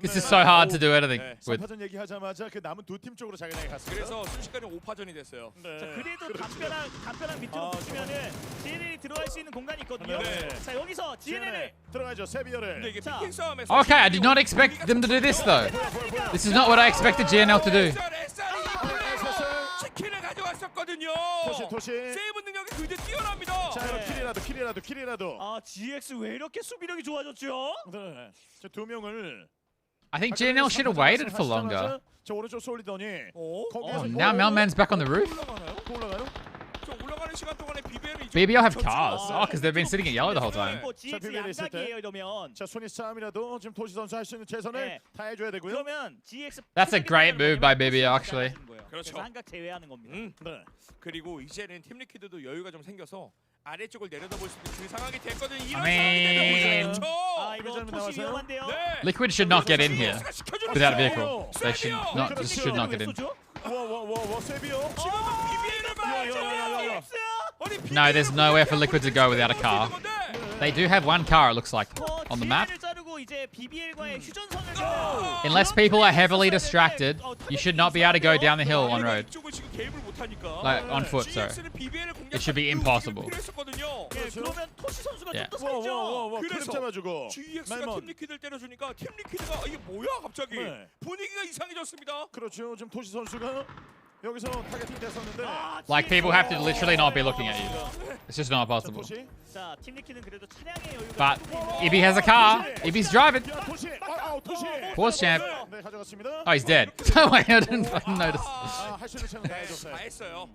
This is so hard to do anything with. 그래서 순식간에 5파전이 됐어요. 그래도 담벼락 밑으로 붙이면은 GNL이 들어갈 수 있는 공간이 있거든요. 자, 여기서 GNL 들어가죠. 세비어를. Okay, I did not expect them to do this though. This is not what I expected GNL to do. 치킨을 가져왔었거든요. 토시. 세이브 능력이 굉장히 뛰어납니다. 자, 킬이라도. 아, GX 왜 이렇게 수비력이 좋아졌죠? 네. 저 두 명을. I think GNL should have waited for longer. 저 오른쪽 쏠리더니. Oh, now Melman's back on the roof. 올라가요? 올라가는 시간 동안에 BBL have cars. Oh, because they've been sitting at yellow the whole time. 자, BBL 있을 때. 자, 손이 싸움이라도 지금 도시 선수 할 수 있는 최선을 다해줘야 되고요. 그러면 GX That's a great move by BBL actually. 그렇죠. 한각 제외하는 겁니다. 네. 그리고 이제는 팀 리퀴드도 여유가 좀 생겨서 아래쪽을 내려다볼 수 있는 그 상황이 됐거든요. 이런 I mean, 상황이 이거 토시 위험한데요. Liquid should not get in here without a vehicle. They should not get in. 와, 세비어. 지금은 BBL을 봐야죠. No, there's nowhere for Liquid to go without a car. They do have one car, it looks like, on the map. Unless people are heavily distracted, you should not be able to go down the hill on road. Like, on foot, sorry. It should be impossible. Yeah. 그래서 잡아주고. GX가 팀 리퀴드를 때려주니까 팀 리퀴드가 이게 뭐야 갑자기 분위기가 이상해졌습니다. 그렇죠. 지금 토시 선수가 여기서 타겟팅 됐었는데. Like, people have to literally not be looking at you. It's just not possible. But if he has a car, if he's driving, pause champ. Oh, he's dead. Wait, I didn't notice. 다 했어요.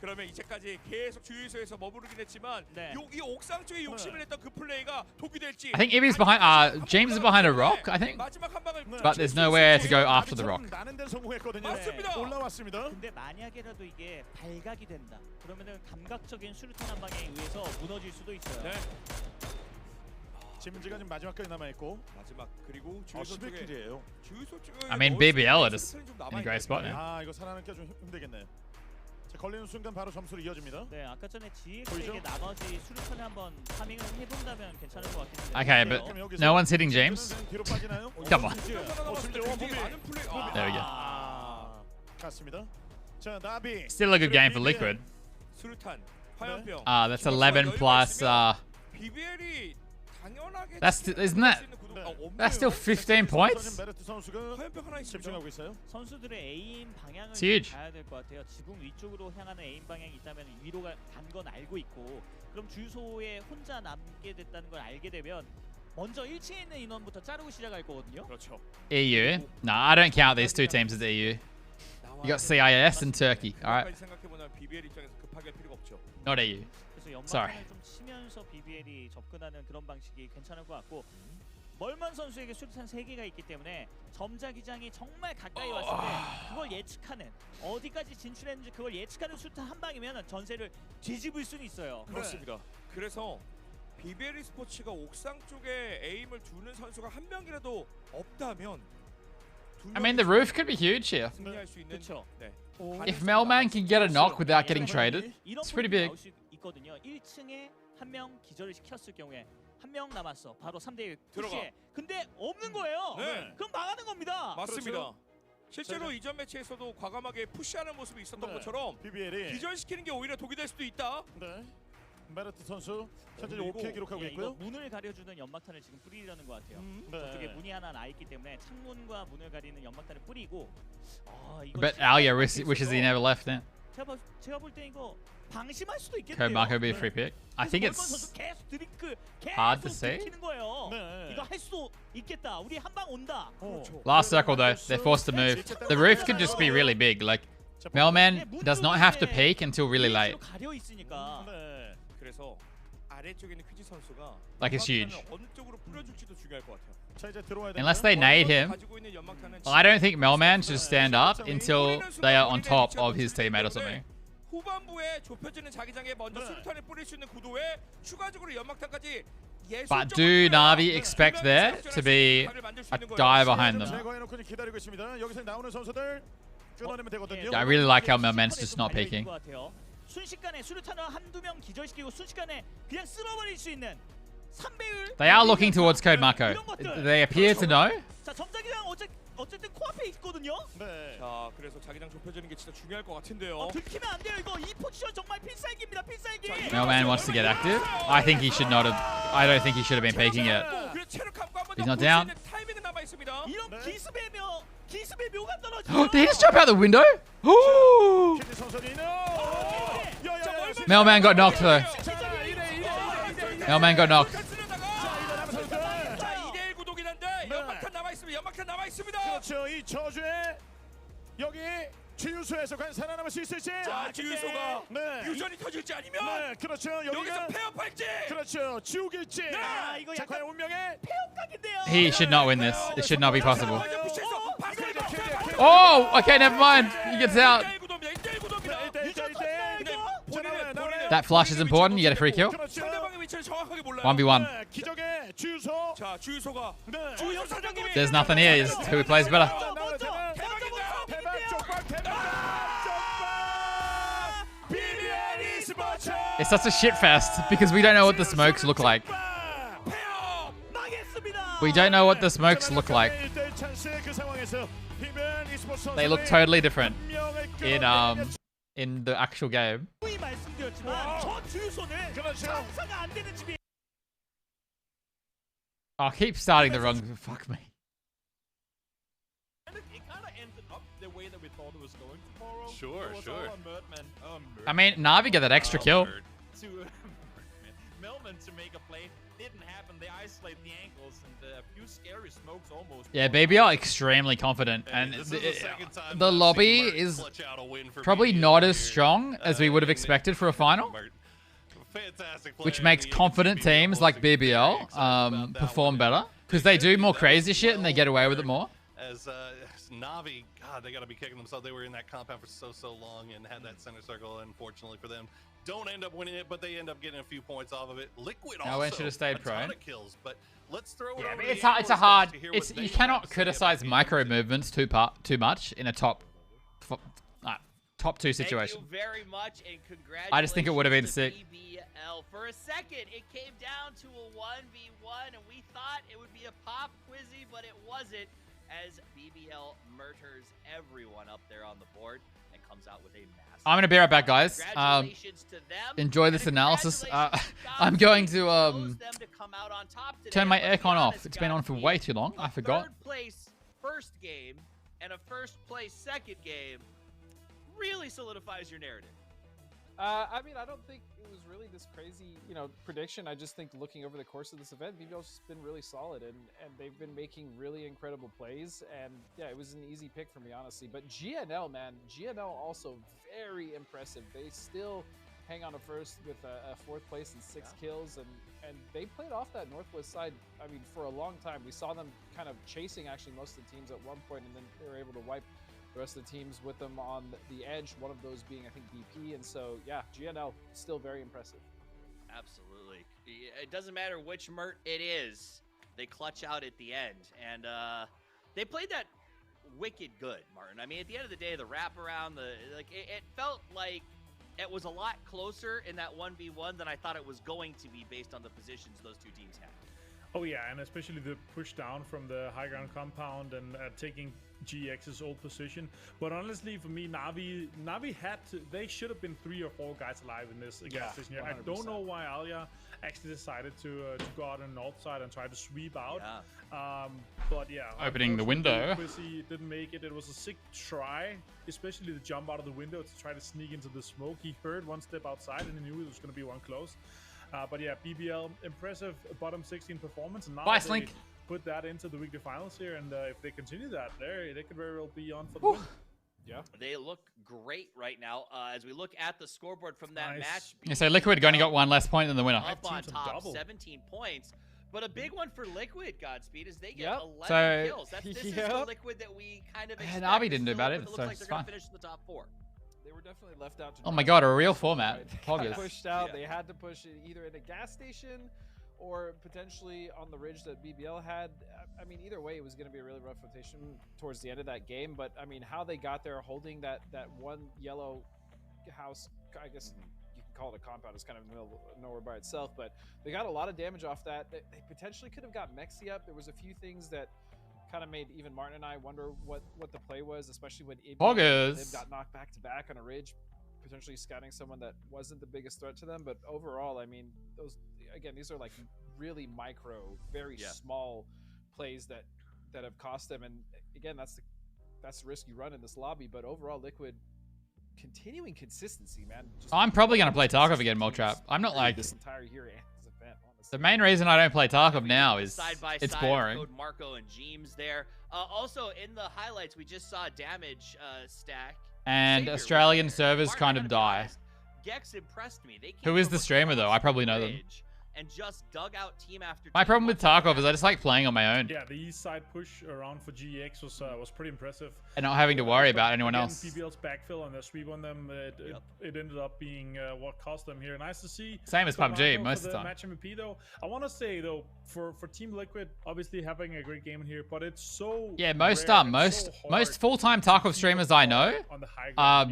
그러면 이제까지 계속 주유소에서 머무르긴 했지만 이 옥상 쪽에 욕심을 냈던 그 플레이가 독이 될지. I think Ibby's behind. James is behind a rock, I think. But there's nowhere to go after the rock. 맞습니다. 올라왔습니다. 근데 만약에라도 이게 발각이 된다. 그러면은 감각적인 수류탄 한 방에 의해서 무너질 수도 있어요. 네. 짐지가 지금 마지막까지 남아 있고. 마지막 그리고 주유소 쪽에. 주유소 쪽에. I mean, BBL is in a great spot now. 아, 이거 살아남기가 좀 힘들겠네요. 자, 걸리는 순간 바로 점수를 이어집니다. 네, 아까 전에 GX에게 나머지 수류탄에 한번 파밍을 해본다면 괜찮을 것 같긴 한데. Okay, but no one's hitting James. Come on. There we go. 갔습니다. 자, 나비. Still a good game for Liquid. 수류탄, 화염병. That's 11 plus. BBL이 당연하게 Isn't that that's still 15 points? 화염병 하나 집중하고 있어요. 선수들의 에임 방향을 It's huge. 봐야 될 것 같아요. 지붕 위쪽으로 향하는 에임 방향이 있다면 위로 간 건 알고 있고, 그럼 주유소에 혼자 남게 됐다는 걸 알게 되면 먼저 1층에 있는 인원부터 자르고 시작할 거거든요. 그렇죠. EU? No, I don't count these two teams as EU. You got CIS and Turkey. All right. 생각해보면 BBL 입장에서 급하게 할 필요가 없죠. Not EU. 그래서 Sorry. 연막탄을 좀 치면서 BBL이 접근하는 그런 방식이 괜찮을 것 같고, 멀만 선수에게 수류탄 3개가 있기 때문에 점자기장이 정말 가까이 왔을 때 그걸 예측하는, 어디까지 진출했는지 그걸 예측하는 수류탄 한 방이면 전세를 뒤집을 수는 있어요. 그렇습니다. 그래서 BBL 스포츠가 옥상 쪽에 에임을 두는 선수가 한 명이라도 없다면 I mean, the roof could be huge here. 승리할 수 있는. 그렇죠. 네. If Melman can get a knock without getting traded, it's pretty big. 나올 수 있거든요. 1층에 한 명 기절을 시켰을 경우에 한 명 남았어. 바로 3대1 푸시에. 근데 없는 거예요. 네. 그럼 망하는 겁니다. 맞습니다. 그렇죠. 실제로 이전 매치에서도 과감하게 푸시하는 모습이 있었던 네. 것처럼 BBL이 기절시키는 게 오히려 독이 될 수도 있다. 네. 메르트 선수 현재 5K 기록하고 예, 있고요. 이거 문을 가려주는 연막탄을 지금 뿌리려는 것 같아요. 네. 저쪽에 문이 하나 나 있기 때문에 창문과 문을 가리는 연막탄을 뿌리고. 이거 But Alia wishes he never left then. 제가 볼 때 이거 방심할 수도 있겠네요. Could Marco be a free pick? I think it's 계속 드링크 hard to say. 들키는 거예요. 네. 이거 할 수 있겠다. 우리 한 방 온다. Last circle though, they're forced to move. The roof could just be really big. Like Melman does not have to peek until really late. 가려 있으니까. 네. 그래서 아래쪽에 있는 퀴지 선수가 Like it's huge. 어느 쪽으로 뿌려줄지도 중요할 것 같아요. 자, 이제 들어와야 Unless they nade him, I don't think Melman should stand up until they are on top of his teammate or something. 후반부에 좁혀지는 자기장에 먼저 수류탄을 뿌릴 수 있는 구도에 추가적으로 연막탄까지. But do Navi expect there to be a guy behind them? 제거해놓고 기다리고 있습니다. 여기서 나오는 선수들 끊어내면 되거든요. Yeah, I really like how Melman's just not peeking. 순식간에 수류탄을 한두 명 기절시키고 순식간에 그냥 쓸어버릴 수 있는 3배율. They are looking towards Code Marco. They appear to know. 자, 점자기장 어쨌든 코앞에 있거든요. 네. 자, 그래서 자기장 좁혀지는 게 진짜 중요할 것 같은데요. 들키면 안 돼요. 이거 이 포지션 정말 필살기입니다. 필살기. Melman wants to get active. I think he should not have. I don't think he should have been peeking yet. He's not down. 이런 기습의 묘가 떨어지죠. Did he just jump out the window? Ooh. Melman got knocked though. Melman got knocked. 그렇죠. 이 저주에 여기 주유소에서 과연 살아남을 수 있을지. 자, 주유소가 유전이 터질지 아니면 그렇죠. 여기서 폐업할지. 그렇죠. 지옥일지. 이거 자, 과연 운명의 폐업각인데요. He should not win this. It should not be possible. Oh, okay, never mind. He gets out. That flush is important. You get a free kill. 1v1. There's nothing here. It's who plays better. It's such a shit fest because we don't know what the smokes look like. We don't know what the smokes look like. They look totally different in the actual game. Oh, keep starting the wrong. Fuck me. It kind of ended up the way that we thought it was going tomorrow. Sure. I mean, Navi got that extra kill. Melman to make a play didn't happen. They isolate the ankles and a few scary smokes almost. Yeah, BBL extremely confident, and the lobby is probably not as strong as we would have expected for a final. Which makes confident teams like BBL perform better because they do more crazy shit and they get away with it more. As Navi, God, they got to be kicking themselves. They were in that compound for so long and had that center circle. Unfortunately for them, don't end up winning it, but they end up getting a few points off of it. Liquid also. One should have stayed prone. Kills, but let's throw it over It's a hard. You cannot criticize micro movements too much in a top two situation. Thank you very much, and congratulations. I just think it would have been sick. BBL. For a second, it came down to a 1v1, and we thought it would be a pop quizzy, but it wasn't, as BBL murders everyone up there on the board. And comes out with a massive. I'm gonna be right back, guys. Congratulations to them. Enjoy this analysis. I'm going to turn my aircon off. It's been on for way too long. I forgot. Third place first game and a first place second game really solidifies your narrative. I mean, I don't think it was really this crazy, prediction. I just think looking over the course of this event, BBL's just been really solid, and they've been making really incredible plays. And yeah, it was an easy pick for me, honestly. But GNL, man, GNL also very impressive. They still hang on to first with a fourth place and 6 kills, and they played off that Northwest side. I mean, for a long time, we saw them kind of chasing actually most of the teams at one point, and then they were able to wipe the rest of the teams with them on the edge, one of those being, I think, BP. And so, yeah, GNL, still very impressive. Absolutely. It doesn't matter which Mert it is, they clutch out at the end. And they played that wicked good, Martin. I mean, at the end of the day, the wraparound, it felt like it was a lot closer in that 1v1 than I thought it was going to be based on the positions those two teams had. Oh yeah, and especially the push down from the high ground compound and taking GX's old position. But honestly, for me, Navi they should have been 3 or 4 guys alive in this gas station here. 100%. I don't know why Alia actually decided to go out on the north side and try to sweep out. Yeah. But yeah, opening the window. Didn't make it. It was a sick try, especially to jump out of the window to try to sneak into the smoke. He heard one step outside and he knew it was going to be one close. But yeah, BBL, impressive bottom 16 performance. And now they put that into the weekly finals here. And if they continue that, they could very well be on for the win. Yeah. They look great right now. As we look at the scoreboard from that match. Yeah, so Liquid only got 1 less point than the winner. Up on top, 17 points. But a big one for Liquid, Godspeed, is they get 11 kills. This is the Liquid that we kind of expect. Navi didn't do bad either, it looks so like they're going to finish in the top 4. They were definitely left out. Oh my god, a real format. They got pushed out. They had to push it either in a gas station or potentially on the ridge that BBL had. I mean, either way, it was going to be a really rough rotation towards the end of that game. But I mean, how they got there holding that one yellow house, I guess you can call it a compound. It's kind of in the middle of nowhere by itself. But they got a lot of damage off that. They potentially could have got Mexi up. There was a few things that kind of made even Martin and I wonder what the play was, especially when Ibby got knocked back to back on a ridge, potentially scouting someone that wasn't the biggest threat to them. But overall, I mean, these are like really micro, very small plays that have cost them. And again, that's the risk you run in this lobby. But overall, Liquid continuing consistency, man. I'm probably gonna play Tarkov again, Moltrap. I'm not like this entire year. The main reason I don't play Tarkov now is it's boring. Code Marco and Jeems there. Also, in the highlights, we just saw damage stack. And Australian servers kind of die. Gex impressed me. Who is the streamer, though? I probably know them. And just dug out team after team. My problem with Tarkov is I just like playing on my own. Yeah, the east side push around for GX was pretty impressive. And not having to worry about anyone else. PBL's backfill and their sweep on them, it ended up being what cost them here. Nice to see. Same as PUBG most of the time. Match MVP though. I want to say though, for Team Liquid, obviously having a great game in here, but it's so most full-time Tarkov streamers I know are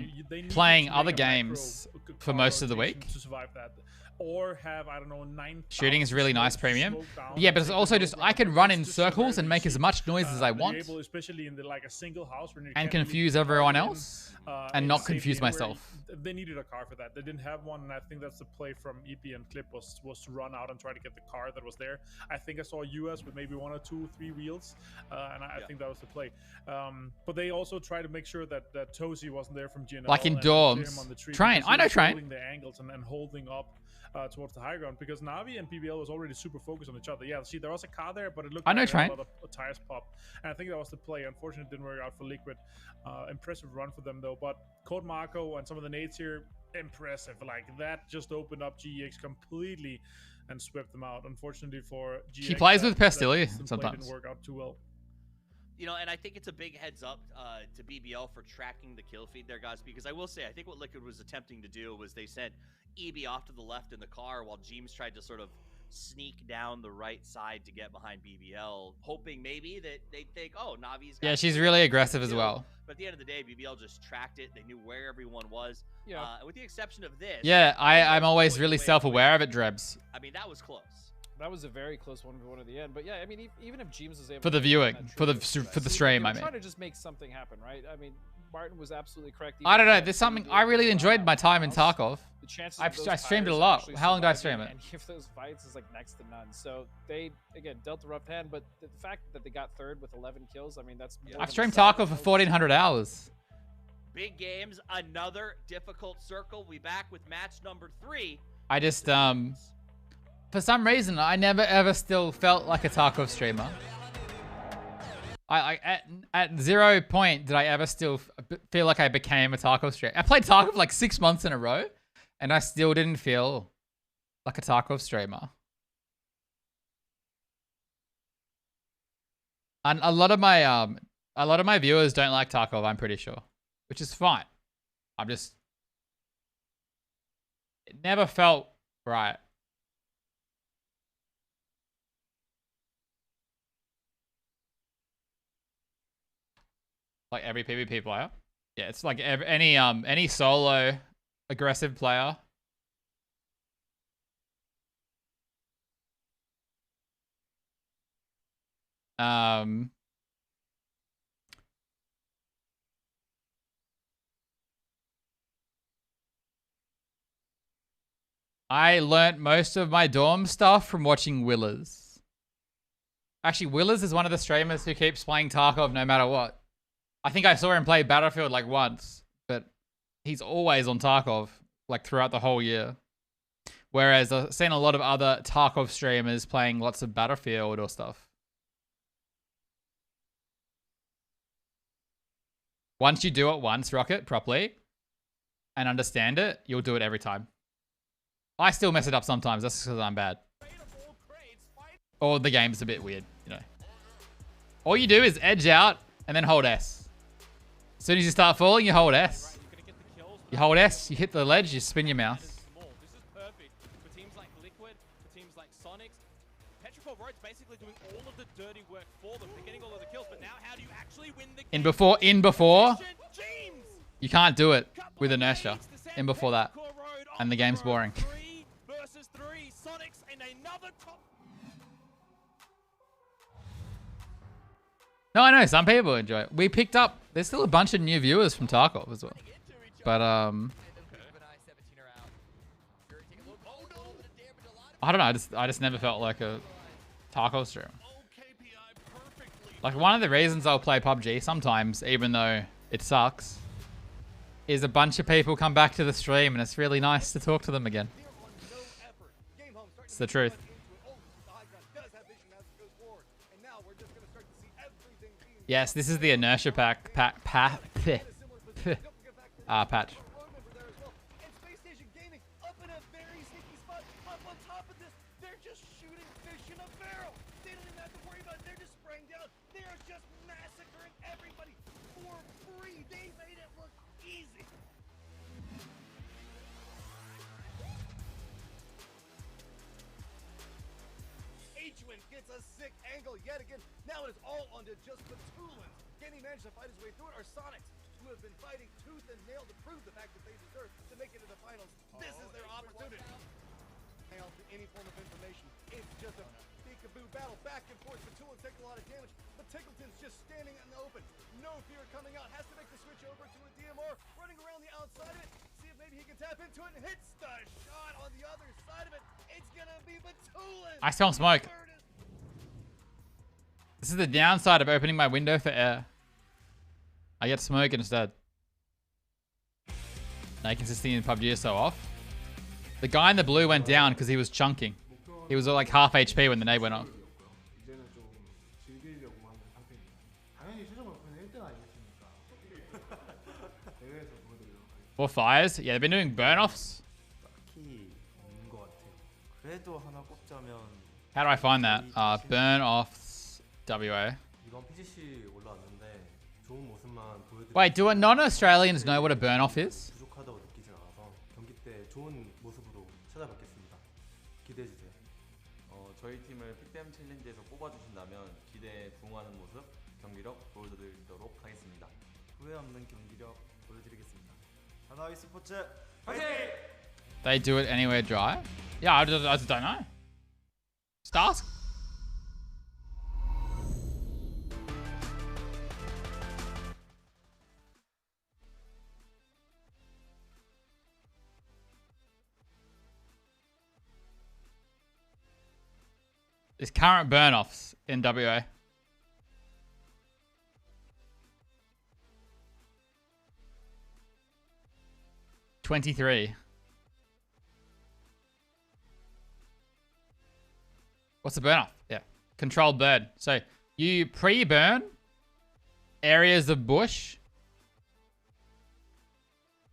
playing other games for most of the week. To survive that. Or have, I don't know, 9. Shooting is really nice premium. Yeah, but it's also just I can run in circles and make as much noise as I want. Especially in a single house and confuse everyone else and not confuse myself. They needed a car for that. They didn't have one, and I think that's the play from EP and Clip was to run out and try to get the car that was there. I think I saw US with maybe 1 or 2, 3 wheels, and I think that was the play. But they also tried to make sure that Tozy wasn't there from GNL. Like in dorms. Train. I know Train. Holding the angles and holding up towards the high ground, because Navi and PBL was already super focused on each other. Yeah, see, there was a car there, but it looked like a lot of tires pop, and I think that was the play. Unfortunately, it didn't work out for Liquid. Impressive run for them though, but Code Marco and some of the nades here, impressive. Like that just opened up GX completely and swept them out. Unfortunately for GX, he plays with Pestilli sometimes. Didn't work out too well. And I think it's a big heads up to BBL for tracking the kill feed there, guys, because I will say, I think what Liquid was attempting to do was they sent EB off to the left in the car while Jeems tried to sort of sneak down the right side to get behind BBL, hoping maybe that they'd think, oh, Navi's got she's really aggressive as well. But at the end of the day, BBL just tracked it. They knew where everyone was. With the exception of this. Yeah, I'm always really self-aware of it, Drebs. I mean, that was close. That was a very close 1v1 at the end. But yeah, I mean, even if Jeems was able for the viewing, for the stream, I mean, trying to just make something happen, right? I mean, Martin was absolutely correct. I don't know. There's something I really enjoyed my time in Tarkov. The chances I streamed it a lot. How long did I stream it? Any of those fights is like next to none. So they again dealt a rough hand, but the fact that they got third with 11 kills, I mean that's. I've streamed Tarkov for 1,400 hours. Big games, another difficult circle. We back with match number 3. I just for some reason I never ever still felt like a Tarkov streamer. At 0 point did I ever still feel like I became a Tarkov streamer. I played Tarkov like 6 months in a row, and I still didn't feel like a Tarkov streamer. And a lot of my viewers don't like Tarkov, I'm pretty sure, which is fine. It never felt right. Like every PvP player. Yeah, it's like any solo aggressive player. I learnt most of my dorm stuff from watching Willers. Actually, Willers is one of the streamers who keeps playing Tarkov no matter what. I think I saw him play Battlefield like once, but he's always on Tarkov like throughout the whole year. Whereas I've seen a lot of other Tarkov streamers playing lots of Battlefield or stuff. Once you do it once, Rocket, properly, and understand it, you'll do it every time. I still mess it up sometimes. That's because I'm bad. Or the game's a bit weird, you know. All you do is edge out and then hold S. As soon as you start falling, you hold S. You hold S, you hit the ledge, you spin your mouse. This is perfect for teams like Liquid, for teams like Sonics. Petrichor Road's basically doing all of the dirty work for them. They're getting all of the kills, but now how do you actually win the game? In before, you can't do it with inertia. In before that. And the game's boring. 3 versus 3, Sonics and another top. No, I know, some people enjoy it. We picked up, there's still a bunch of new viewers from Tarkov as well. But, I don't know, I just never felt like a Tarkov streamer. Like, one of the reasons I'll play PUBG sometimes, even though it sucks, is a bunch of people come back to the stream and it's really nice to talk to them again. It's the truth. Yes, this is the inertia pack patch. Gets a sick angle yet again. Now it is all onto just Batulin. Can he manage to fight his way through it? Or Sonics, who have been fighting tooth and nail to prove the fact that they deserve to make it to the finals. This is their opportunity. Hang on to any form of information. It's just a peekaboo battle back and forth. Batulin takes a lot of damage, but Tickleton's just standing in the open. No fear coming out. Has to make the switch over to a DMR. Running around the outside of it. See if maybe he can tap into it and hits the shot on the other side of it. It's gonna be Batulin. I smell smoke. This is the downside of opening my window for air. I get smoke instead. Night consistency in PUBG is so off. The guy in the blue went down because he was chunking. He was like half HP when the nade went off. Or fires? Yeah, they've been doing burn-offs. How do I find that? Burn-offs. WA. Wait, do non-Australians know what a burn-off is? 저희 팀을 픽댐 챌린지에서 뽑아주신다면 기대에 부응하는 모습, 경기력 보여드리도록 하겠습니다. 후회 없는 경기력 보여드리겠습니다. 하나의 스포츠 파이팅! They do it anywhere dry? Yeah, I just don't know. Stars? is current burn-offs in WA. $23. What's the burn-off? Yeah. Controlled burn. So you pre-burn areas of bush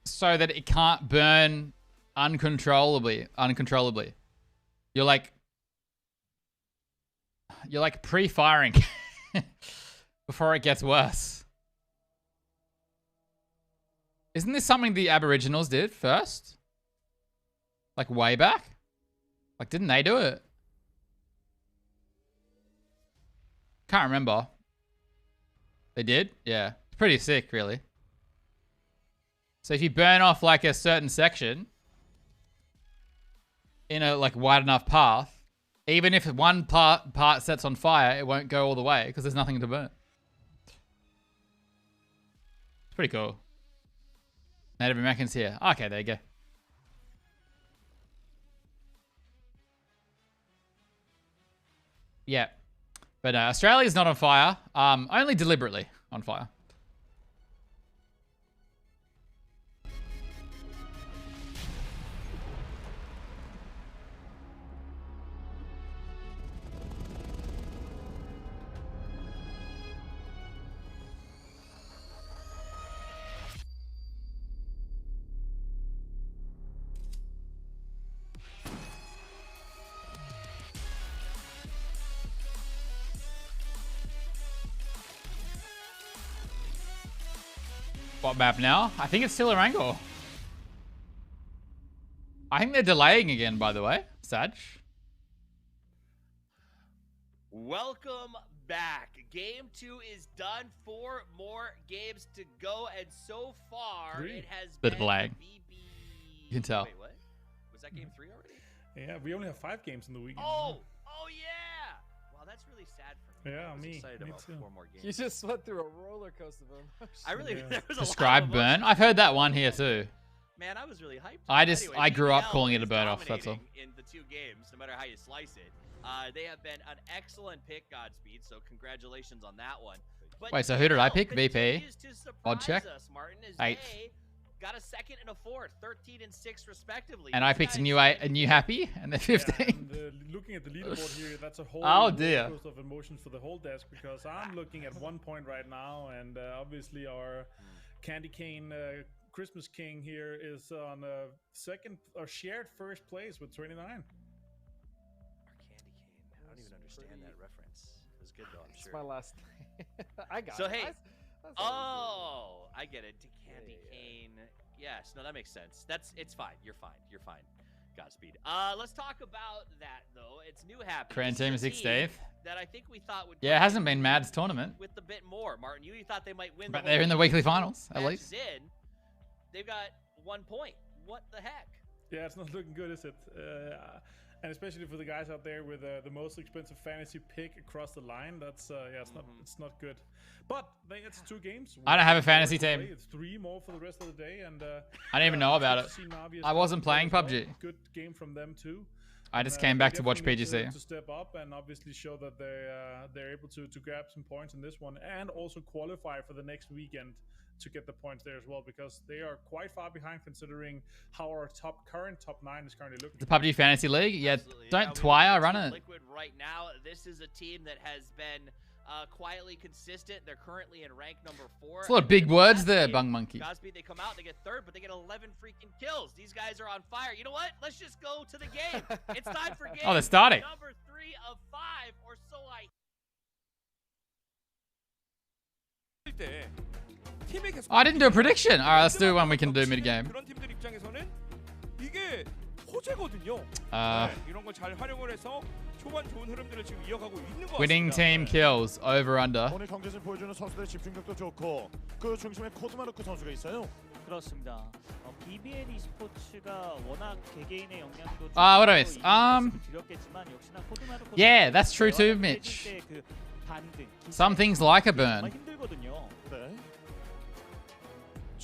so that it can't burn uncontrollably. You're like pre-firing before it gets worse. Isn't this something the Aboriginals did first? Like way back? Like didn't they do it? Can't remember. They did? Yeah. It's pretty sick, really. So if you burn off like a certain section in a like wide enough path, even if one part sets on fire, it won't go all the way because there's nothing to burn. It's pretty cool. Native Americans here. Okay, there you go. Yeah. But Australia's not on fire. Only deliberately on fire. What map now? I think it's still Erangel. I think they're delaying again, by the way. Sag. Welcome back. Game 2 is done. 4 more games to go, and so far it has bit been of lag. BB. You can tell. Wait, what? Was that game 3 already? Yeah, we only have 5 games in the weekend. Oh yeah. Wow, that's really sad for me. Yeah, I was me excited about too. 4 more games. You just went through a roller coaster of emotions. I really there was a Prescribed lot of burn. emotions. I've heard that one here too. Man, I was really hyped. I Anyway, grew up BBL calling it a is burn off. That's all. dominating in the 2 games, no matter how you slice it. They have been an excellent pick, Godspeed. So congratulations on that one. But Wait, so who did I pick? VP. continues to surprise Odd check. us, Martin, as 8th. they got a 2nd and a 4th, 13 and 6 respectively. And I picked a new 8, a new happy, and they're 15. Yeah, and, looking at the leaderboard here, that's a whole Oh, dear. roller coaster of emotions for the whole desk, because I'm looking at 1 point right now, and obviously our Candy Cane Christmas King here is on second or shared first place with 29. Our Candy Cane. I don't even understand that reference. It was good though, I'm sure. It's my last. I got So it. hey, I I get it. Candy Cane. Yes, no, that makes sense. It's fine. You're fine. You're fine. Godspeed. Let's talk about that though. It's new happy. Korean team is 16th. That I think we thought would. Yeah, it hasn't been Mad's tournament. With a bit more, Martin. You thought they might win. But the they're whole in the thing. weekly finals, at Matches least. in. They've got 1 point. What the heck? Yeah, it's not looking good, is it? And especially for the guys out there with the most expensive fantasy pick across the line, that's yeah, it's not good. But it's 2 games. I don't have a 1 fantasy more to team. play. It's 3 more for the rest of the day, and I didn't even know about it. good to see Navi as I well wasn't playing as well. PUBG. Good game from them too. I just And, came they back to watch definitely need PGC. to step up and obviously show that they're able to grab some points in this one, and also qualify for the next weekend to get the points there as well, because they are quite far behind considering how our current top 9 is currently looking. The PUBG Fantasy League? Yeah, Absolutely. don't Now, we Twire look run at it. Liquid right now. This is a team that has been quietly consistent. They're currently in rank number 4. It's a lot of big words there, Bung Monkey. Godspeed, they come out, they get 3rd, but they get 11 freaking kills. These guys are on fire. You know what? Let's just go to the game. It's time for game Oh, they're starting. number 3 of 5, or so I. Oh, I didn't do a prediction. All right, let's do one we can do mid-game. 그런 팀들 입장에서는 이게 호재거든요. 이런 걸 잘 활용을 해서 초반 좋은 흐름들을 지금 이어가고 있는 것 같습니다. Winning team kills over under. 오늘 경기에서 보여주는 선수들의 집중력도 좋고 그 중심에 코드마르크 선수가 있어요. 그렇습니다. BBL e스포츠가 워낙 개개인의 영향도 What do I miss? 드렸겠지만 역시나 코드마르크 Yeah, that's true too, Mitch. 그 반등, Some things like a burn. 힘들거든요. 네.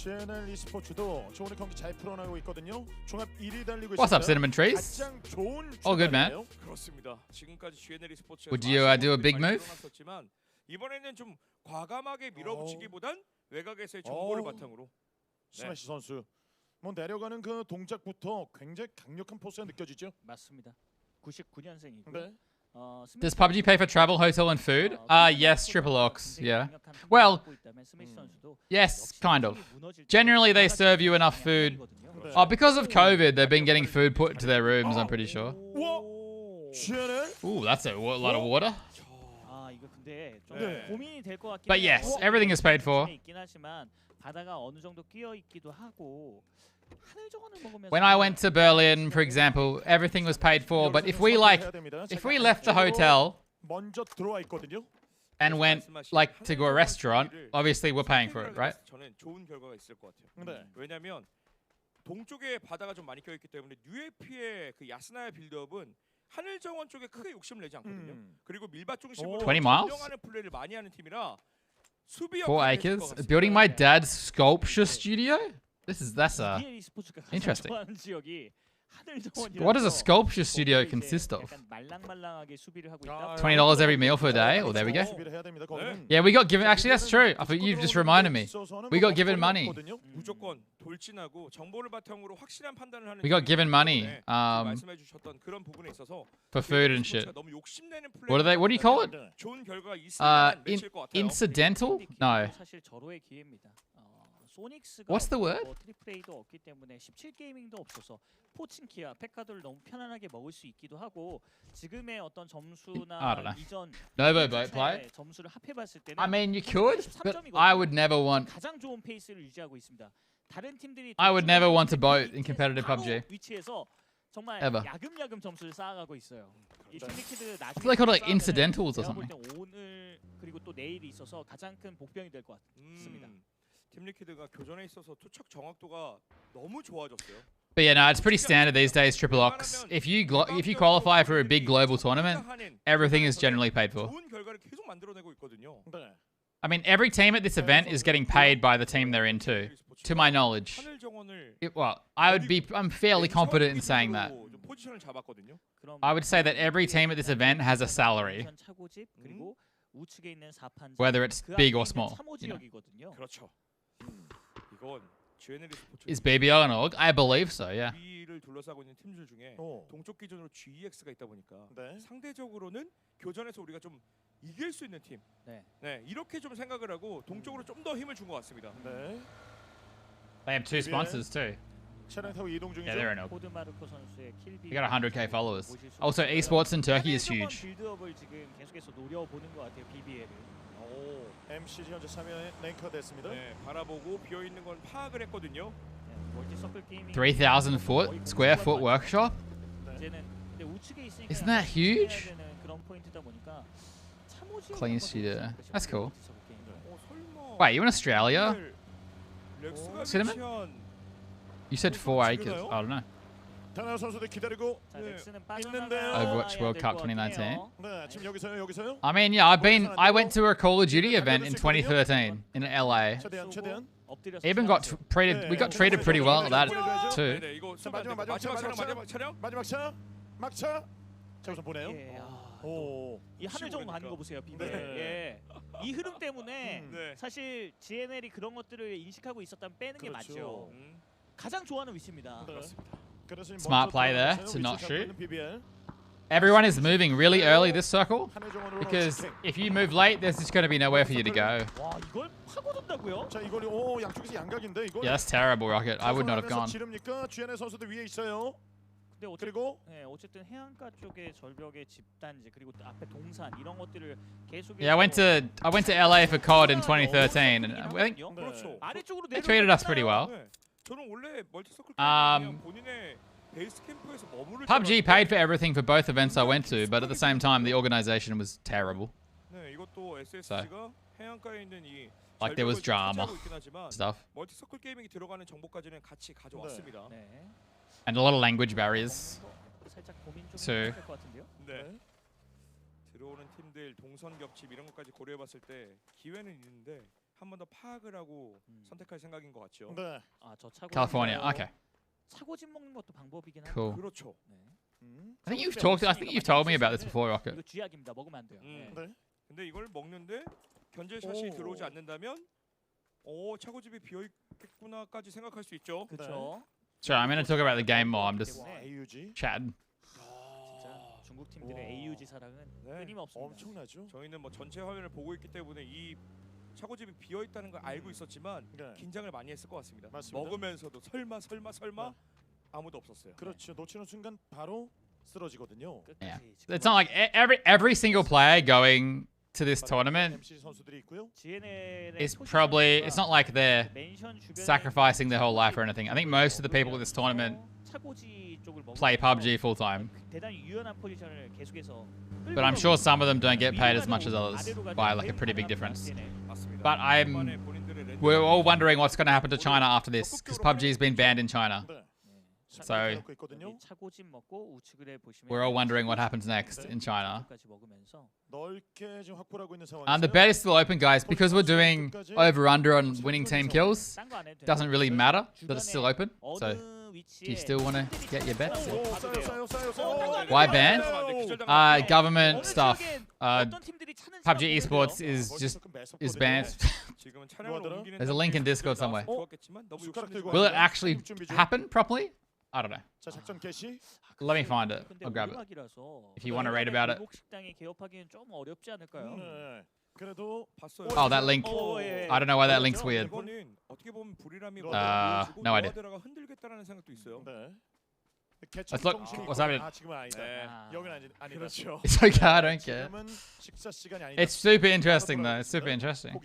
GNL e스포츠도 오늘 경기 잘 풀어나가고 있거든요. 종합 1위 달리고 있습니다. What's up, Cinnamon Trees? 가장 좋은 All good, man. 그렇습니다. 지금까지 GNL e스포츠가 Would you do a big move? 이번에는 좀 과감하게 밀어붙이기보단 외곽에서의 정보를 바탕으로. 스매시 선수. 뭐 내려가는 그 동작부터 굉장히 강력한 포스가 느껴지죠. 맞습니다. 99년생이고. 네. Does PUBG pay for travel, hotel, and food? Yes, Triple Ox. Yeah. Well, yes, kind of. Generally, they serve you enough food. Oh, because of COVID, they've been getting food put into their rooms, I'm pretty sure. Ooh, that's a lot of water. But yes, everything is paid for. When I went to Berlin, for example, everything was paid for. But if we left the hotel and went to go a restaurant, obviously we're paying for it, right? 저는 좋은 결과가 있을 것 같아요. 왜냐면 동쪽에 바다가 좀 많이 껴있기 때문에 UAP의 그 야스나야 빌드업은 하늘 정원 쪽에 크게 욕심을 내지 않거든요. 그리고 밀밭 중심으로 20 miles? 운영하는 플레이를 많이 하는 팀이라 수비 4 acres. Building my dad's sculpture studio? That's interesting. What does a sculpture studio consist of? $20 every meal for a day? Oh, there we go. Yeah, we got given. Actually, that's true. I thought you've just reminded me. We got given money. 무조건 돌진하고 정보를 바탕으로 확실한 판단을 하는. We got given money. 말씀해 주셨던 그런 부분에 있어서 for food and shit. What do you call it? 좋은 결과가 있으면 맺힐 것 같아요. Incidental? No. 사실 절호의 기회입니다. 소닉스가 What's the word? 트리플 A도 없기 때문에 17게이밍도 없어서 포칭키야 팩카드를 너무 편안하게 먹을 수 있기도 하고 지금의 어떤 점수나 이전 Novo boat play. 점수를 합해봤을 때는 I mean, you could, but I would never want. 가장 좋은 페이스를 유지하고 있습니다. 다른 팀들이 I would never want to boat in competitive PUBG. 위치에서 정말 Ever. 야금야금 점수를 쌓아가고 있어요. 이 팀리키드 I feel like called like incidentals or something. 오늘 그리고 또 내일이 있어서 가장 큰 복병이 될 것 같습니다. 팀리키드가 교전에 있어서 투척 정확도가 너무 좋아졌어요. But yeah, no, it's pretty standard these days, Triple Ox. If you qualify for a big global tournament, everything is generally paid for. 좋은 결과를 계속 만들어내고 있거든요. I mean, every team at this event is getting paid by the team they're into, to my knowledge. I'm fairly confident in saying that. I would say that every team at this event has a salary, whether it's big or small. You know. Is BBO an org? I believe so, yeah. B를 둘러싸고 있는 팀들 중에 동쪽 기준으로 GEX가 있다 보니까 상대적으로는 교전에서 우리가 좀 이길 수 있는 팀. 네, 이렇게 좀 생각을 하고 동쪽으로 좀 더 힘을 준 것 같습니다. 네. They have 2 sponsors too. 차량 타고 이동 중이죠. Yeah, they're an org. 코드마르코 선수의 킬비. They got 100k followers. Also, esports in Turkey is huge. 빌드업을 지금 계속해서 노려보는 것 같아요, BBL을. MCG 현재 3위에 랭크가 됐습니다. 네, 바라보고 비어 있는 건 파악을 했거든요. 3,000 square foot workshop? Isn't that huge? Clean studio. That's cool. Wait, you in Australia? Cinnamon? You said 4 acres. I don't know. Overwatch World Cup 2019. I mean, yeah, I went to a Call of Duty event in 2013 in LA. Even got treated. We got treated pretty well at that too. 이 하늘 정원 가는 거 보세요, 비밀. 예. 이 흐름 때문에 사실 GNL이 그런 것들을 인식하고 있었다면 빼는 게 맞죠. 가장 좋아하는 위치입니다. Smart play there to not shoot. Everyone is moving really early this circle because if you move late, there's just going to be nowhere for you to go. 와, 이걸 파고든다고요? 자, 이거는 양쪽에서 양각인데 이거. Yeah, that's terrible, Rocket. I would not have gone. 지릅니까? GNL 선수들 위에 있어요. 근데 그리고 어쨌든 해안가 쪽의 절벽의 집단지 그리고 앞에 동산 이런 것들을 계속. Yeah, I went to LA for COD in 2013, and I think 아래쪽으로 they treated us pretty well. 저는 원래 멀티서클 본인의 베이스 캠프에서 머무를 PUBG paid for everything for both events I went to, but at the same time, the organization was terrible. 네, 이것도 SSG가 해안가에 있는 이 like there was drama stuff. 멀티서클 게이밍이 들어가는 정보까지는 같이 가져왔습니다. 네. And a lot of language barriers too. 네. 들어오는 팀들 동선 겹침 이런 것까지 고려해봤을 때 기회는 있는데 한 번 더 파악을 하고 선택할 생각인 것 같죠. 네. 저 차고 California. Okay. 차고집 먹는 것도 방법이긴 한데. Cool. 그렇죠. I think you've told me about this before, Rocket. 이거 쥐약입니다. 먹으면 안 돼요. 네. 근데 이걸 먹는데 견제샷이 들어오지 않는다면 차고집이 비어 있겠구나까지 생각할 수 있죠. 그렇죠. Sorry, I'm going to talk about the game more. I'm just chatting. 진짜 중국 팀들의 AUG 사랑은 끊임없습니다. 엄청나죠. 저희는 뭐 전체 화면을 보고 있기 때문에 이 차고집이 비어 있다는 걸 알고 있었지만 긴장을 많이 했을 것 같습니다. 맞습니다. 먹으면서도 설마 아무도 없었어요. 그렇죠. 놓치는 순간 바로 쓰러지거든요. Yeah. It's not like every single player going to this tournament is probably, it's not like they're sacrificing their whole life or anything. I think most of the people in this tournament play PUBG full time. But I'm sure some of them don't get paid as much as others by like a pretty big difference. But we're all wondering what's going to happen to China after this because PUBG has been banned in China. So we're all wondering what happens next in China. And the bet is still open, guys, because we're doing over/under on winning team kills. Doesn't really matter that it's still open. So do you still want to get your bets? Why ban? Government stuff. PUBG esports is banned. There's a link in Discord somewhere. Will it actually happen properly? I don't know. Let me find it. I'll grab it. If you want to read about it. Oh, that link. I don't know why that link's weird. No idea. Let's look. What's happening? It's okay, I don't care. It's super interesting though. It's super interesting.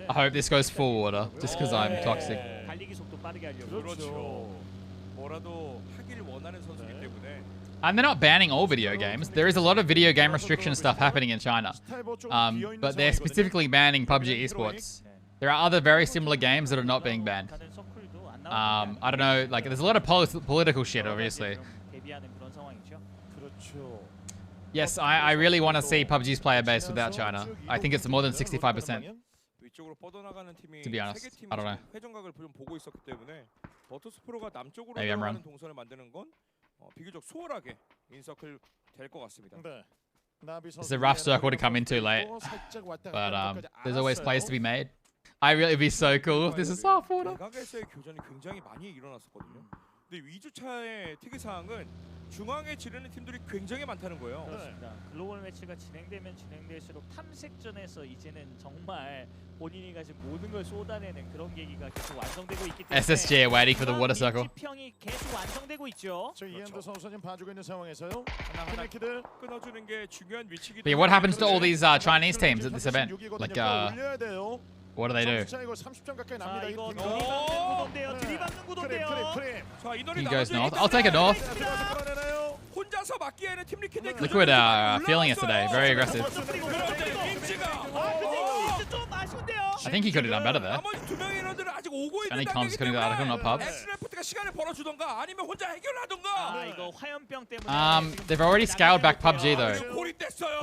I hope this goes full water, just because I'm toxic. And they're not banning all video games. There is a lot of video game restriction stuff happening in China. But they're specifically banning PUBG esports. There are other very similar games that are not being banned. I don't know, like there's a lot of political shit, obviously. Yes, I really want to see PUBG's player base without China. I think it's more than 65%. To be honest, I don't know. Maybe I'm wrong. It's a rough circle to come in too late, but there's always plays to be made. I really be so cool if this is soft water. 근데 2주차의 특이사항은 중앙에 지르는 팀들이 굉장히 많다는 거예요. 그렇습니다. 글로벌 매치가 진행되면 진행될수록 탐색전에서 이제는 정말 본인이 가진 모든 걸 쏟아내는 그런 계기가 계속 완성되고 있기 때문에 SSG waiting for the water circle. 지평이 계속 완성되고 있죠. 저 이엔도 선수가 지금 봐주고 있는 상황에서요. 하나키드 끊어주는 게 중요한 위치기. But what happens to all these Chinese teams at this event? Like what do they do? He goes north. I'll take it north. Liquid feeling it today. Very aggressive. I think he could have done better there. Only comms couldn't do that. Not pubs. They've already scaled back PUBG though.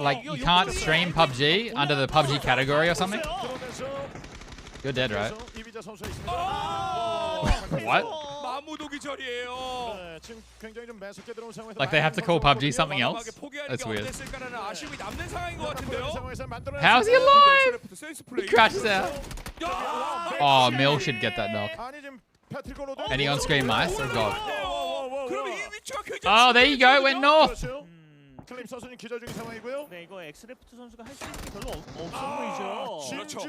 Like you can't stream PUBG under the PUBG category or something. You're dead, right? What? Like they have to call PUBG something else? That's weird. How is he alive? He crashes out. Oh, Mill should get that knock. Any on-screen mice? Oh god. Oh, there you go. It went north. 클림 선수는 기절 중인 상황이고요. 네, 이거 엑스레프트 선수가 할 수 있는 게 별로 없어 보이죠. 그렇죠.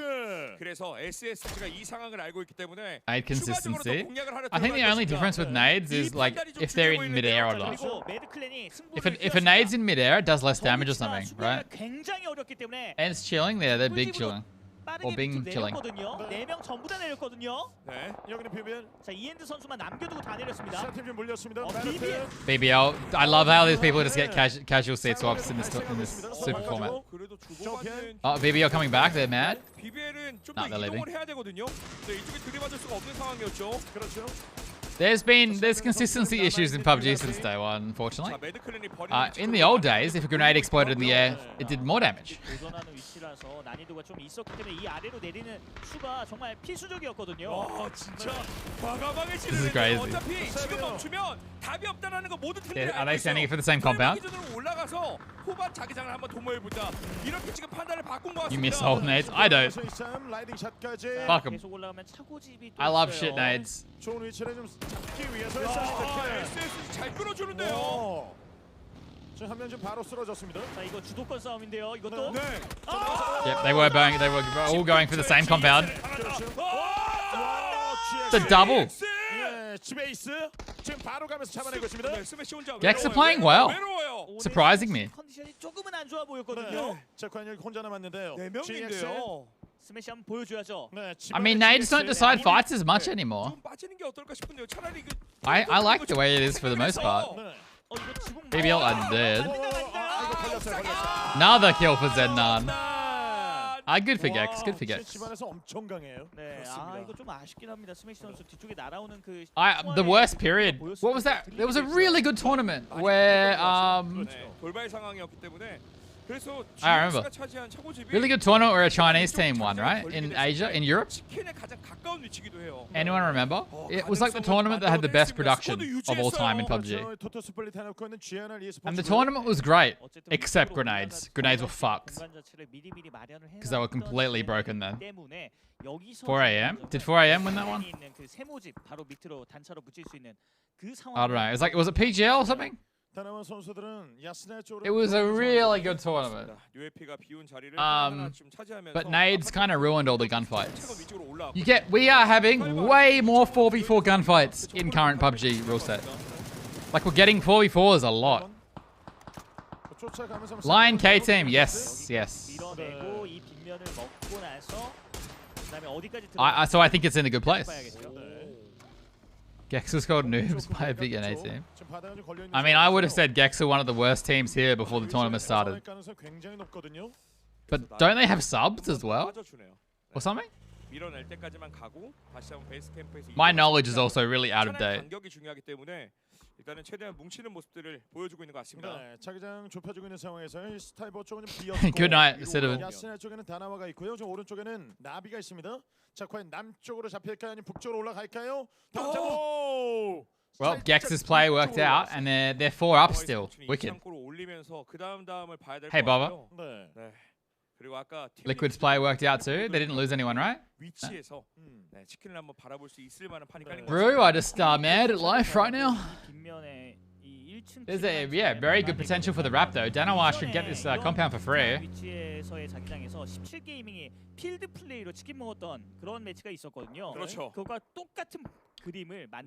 그래서 SSG가 이 상황을 알고 있기 때문에 Nade consistency. I think the only difference with nades is like if they're in midair or not. If a nade's in midair, it does less damage or something, right? And it's chilling there. They're big chilling. Or being chilling. 4명 전부 다 내렸거든요. 네, 여기는 BBL. 자, 이엔드 선수만 남겨두고 다 내렸습니다. 팀 몰렸습니다. BBL. I love how these people just get casual seat swaps in this super format. Oh, BBL coming back. They're mad. BBL은 좀 더 이동을 해야 되거든요. 네, 이쪽에 들이받을 수가 없는 상황이었죠. 그렇죠. There's consistency issues in PUBG since day one, unfortunately. In the old days, if a grenade exploded in the air, it did more damage. This is crazy. Are they standing for the same compound? You miss old nades? I don't. Fuck them. I love shit nades. Yep, they were all going for the same compound. It's a double. Gex are playing well. Surprising me. I mean, nades don't decide fights as much anymore. I like the way it is for the most part. BBL are dead. Another kill for Zennan. Good for Gex. Good for Gex. The worst period. What was that? There was a really good tournament where I remember. Really good tournament where a Chinese team won, right? In Asia, in Europe. Anyone remember? It was like the tournament that had the best production of all time in PUBG. And the tournament was great, except grenades. Grenades were fucked. Because they were completely broken then. 4 AM? Did 4 AM win that one? I don't know. It was like, was it PGL or something? It was a really good tournament. But nades kind of ruined all the gunfights. We are having way more 4v4 gunfights in current PUBG rule set. Like, we're getting 4v4s a lot. Lion K team, yes. So I think it's in a good place. Gex was called noobs by a big NA team. I mean, I would have said Gex are one of the worst teams here before the tournament started. But don't they have subs as well? Or something? My knowledge is also really out of date. Good night, Citizen. Well, Gex's play worked out, and they're 4 up still. Wicked. Hey, Baba. Liquid's play worked out too. They didn't lose anyone, right? No. Brew, I just mad at life right now. There's a very good potential for the rap though. Danawa should get this compound for free.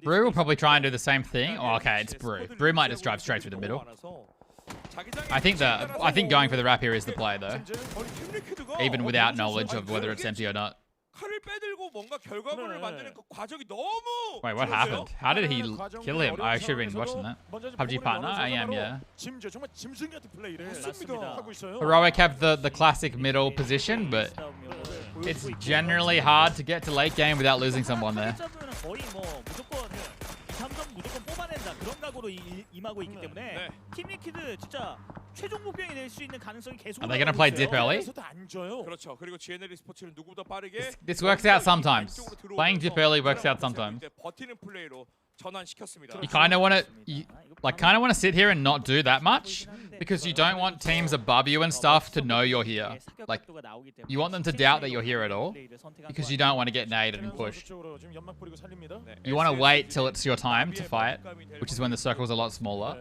Brew will probably try and do the same thing. Oh, okay, it's Brew. Brew might just drive straight through the middle. I think going for the rap here is the play though. Even without knowledge of whether it's empty or not. Wait, what happened? How did he kill him? I should have been watching that. PUBG partner? I am, yeah. Heroic have the classic middle position, but it's generally hard to get to late game without losing someone there. Are they going to play dip early? This works out sometimes. Playing dip early works out sometimes. You kind of want to sit here and not do that much because you don't want teams above you and stuff to know you're here. Like, you want them to doubt that you're here at all because you don't want to get naded and pushed. You want to wait till it's your time to fight, which is when the circle's a lot smaller.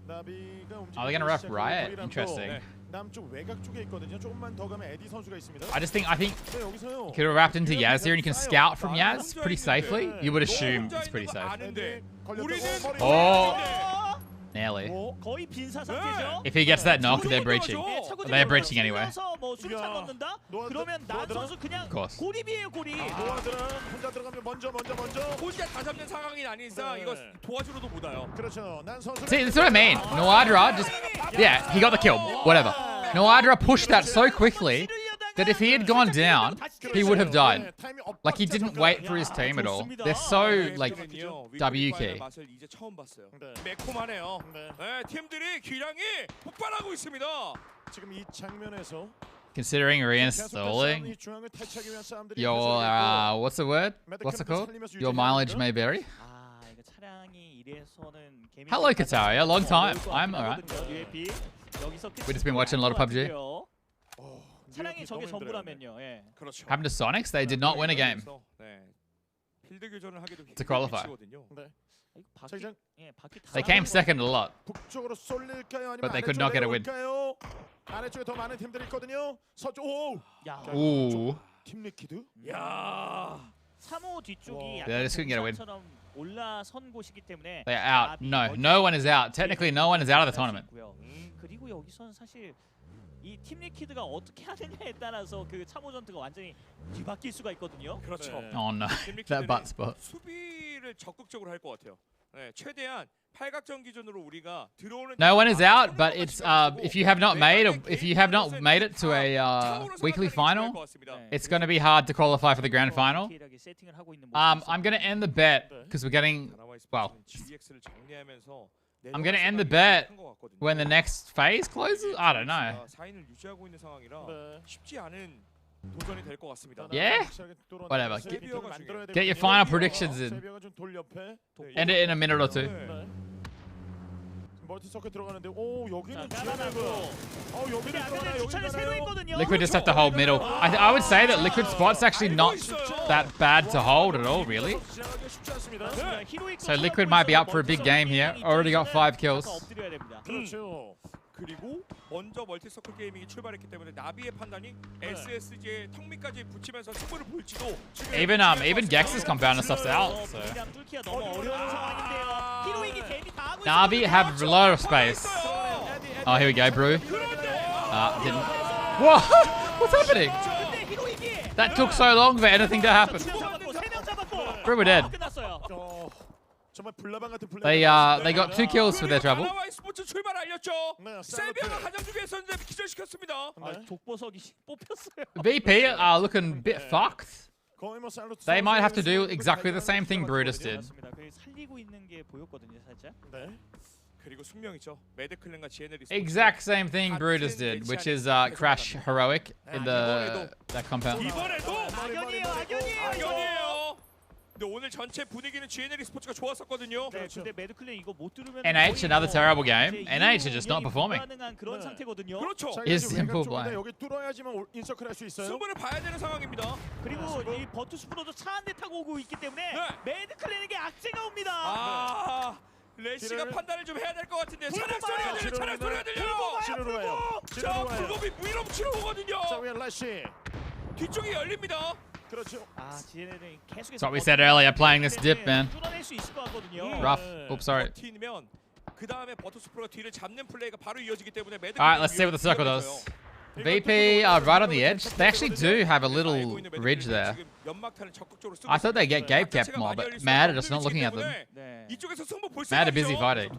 Are they going to ref Riot? Interesting. I think you could have wrapped into Yaz here and you can scout from Yaz pretty safely. You would assume it's pretty safe. Oh, nearly. If he gets that knock, they're breaching. They're breaching anyway. Of course. See, that's what I mean. Noadra just, he got the kill. Whatever. Noadra pushed that so quickly that if he had gone down, he would have died. Like he didn't wait for his team at all. They're so like W key. 맛을 이제 처음 봤어요. 매콤하네요. 네, 팀들이 기량이 폭발하고 있습니다. 지금 이 장면에서 Considering reinstalling your what's the word? What's it called? Your mileage may vary. Hello, Kataria. Long time. I'm alright. We've just been watching a lot of PUBG. 차량이 저게 전부라면요. 예. 그렇죠. Happened to Sonics. They did not win a game 필드 교전을 하기도 to qualify. 자기장 They came second a lot, 북쪽으로 쏠릴까요? 아니면 but they could not get a win. 아래쪽에 더 많은 팀들이 있거든요. 서쪽. 오. Ooh. 팀 리퀴드. 야. 3호 뒤쪽이 They just couldn't get a win. 올라선 곳이기 때문에 They're out. No one is out. Technically, no one is out of the tournament. 그리고 여기서는 사실 이 팀 리퀴드가 어떻게 하느냐에 따라서 그 참호 전투가 완전히 뒤바뀔 수가 있거든요. 그렇죠. Oh no, that butt spot. 수비를 적극적으로 할 것 같아요. 네, 최대한 팔각정 기준으로 우리가 들어오는. No one is out, but it's if you have not made it to a weekly final, it's going to be hard to qualify for the grand final. I'm going to end the bet because we're getting I'm going to end the bet when the next phase closes. I don't know. Yeah? Whatever. Get your final predictions in. End it in a minute or two. Liquid just have to hold middle. I would say that Liquid spot's actually not that bad to hold at all, really. So Liquid might be up for a big game here. Already got 5 kills. 그리고 먼저 멀티서클 게이밍이 출발했기 때문에 나비의 판단이 SSG의 턱 밑까지 붙이면서 승부를 볼지도. Even Gex's compound stuff's out. So. Navi have a lot of space. Oh, here we go, Brew. Didn't. What? What's happening? That took so long for anything to happen. Brew were dead. They got 2 kills for their trouble. VP are looking a bit fucked. They might have to do exactly the same thing Brutus did. Exact same thing Brutus did, which is crash heroic in that compound. 오늘 전체 분위기는 GNL 스포츠가 좋았었거든요. 근데 매드클랜 이거 못 들으면 NH another terrible game. NH are just not performing. 그런 상태거든요. 그렇죠. Is simple blind. 여기 뚫어야지만 인서클 할 수 있어요. 승부를 봐야 되는 상황입니다. 그리고 이 버투스 프로도 차 한 대 타고 오고 있기 때문에 매드클랜에게 악재가 옵니다. 아, 레시가 판단을 좀 해야 될 것 같은데 차량 소리가 들려. 차량 소리가 들려. 치료로 와요. 자, 불법이 위로 오거든요. 자, 위에 레시. 뒤쪽이 열립니다. 그렇죠. That's what we said earlier, playing this dip, man. Rough. Oops, sorry. Alright, let's see what the circle does. VP are right on the edge. They actually do have a little ridge there. I thought they'd get Gabe kept more, but Mad are just not looking at them. Mad are busy fighting.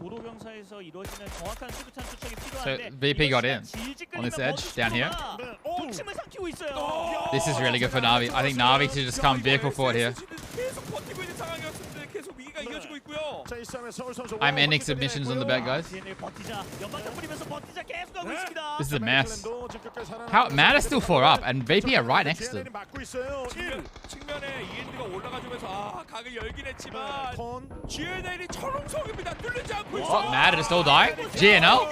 So VP got in on this edge down here. This is really good for Na'Vi. I think Na'Vi should just come vehicle forward here. I'm ending submissions on the bet, guys. This is a mess. How Mad is still 4 up, and VP are right next to them. What? Mad just all die? GNL?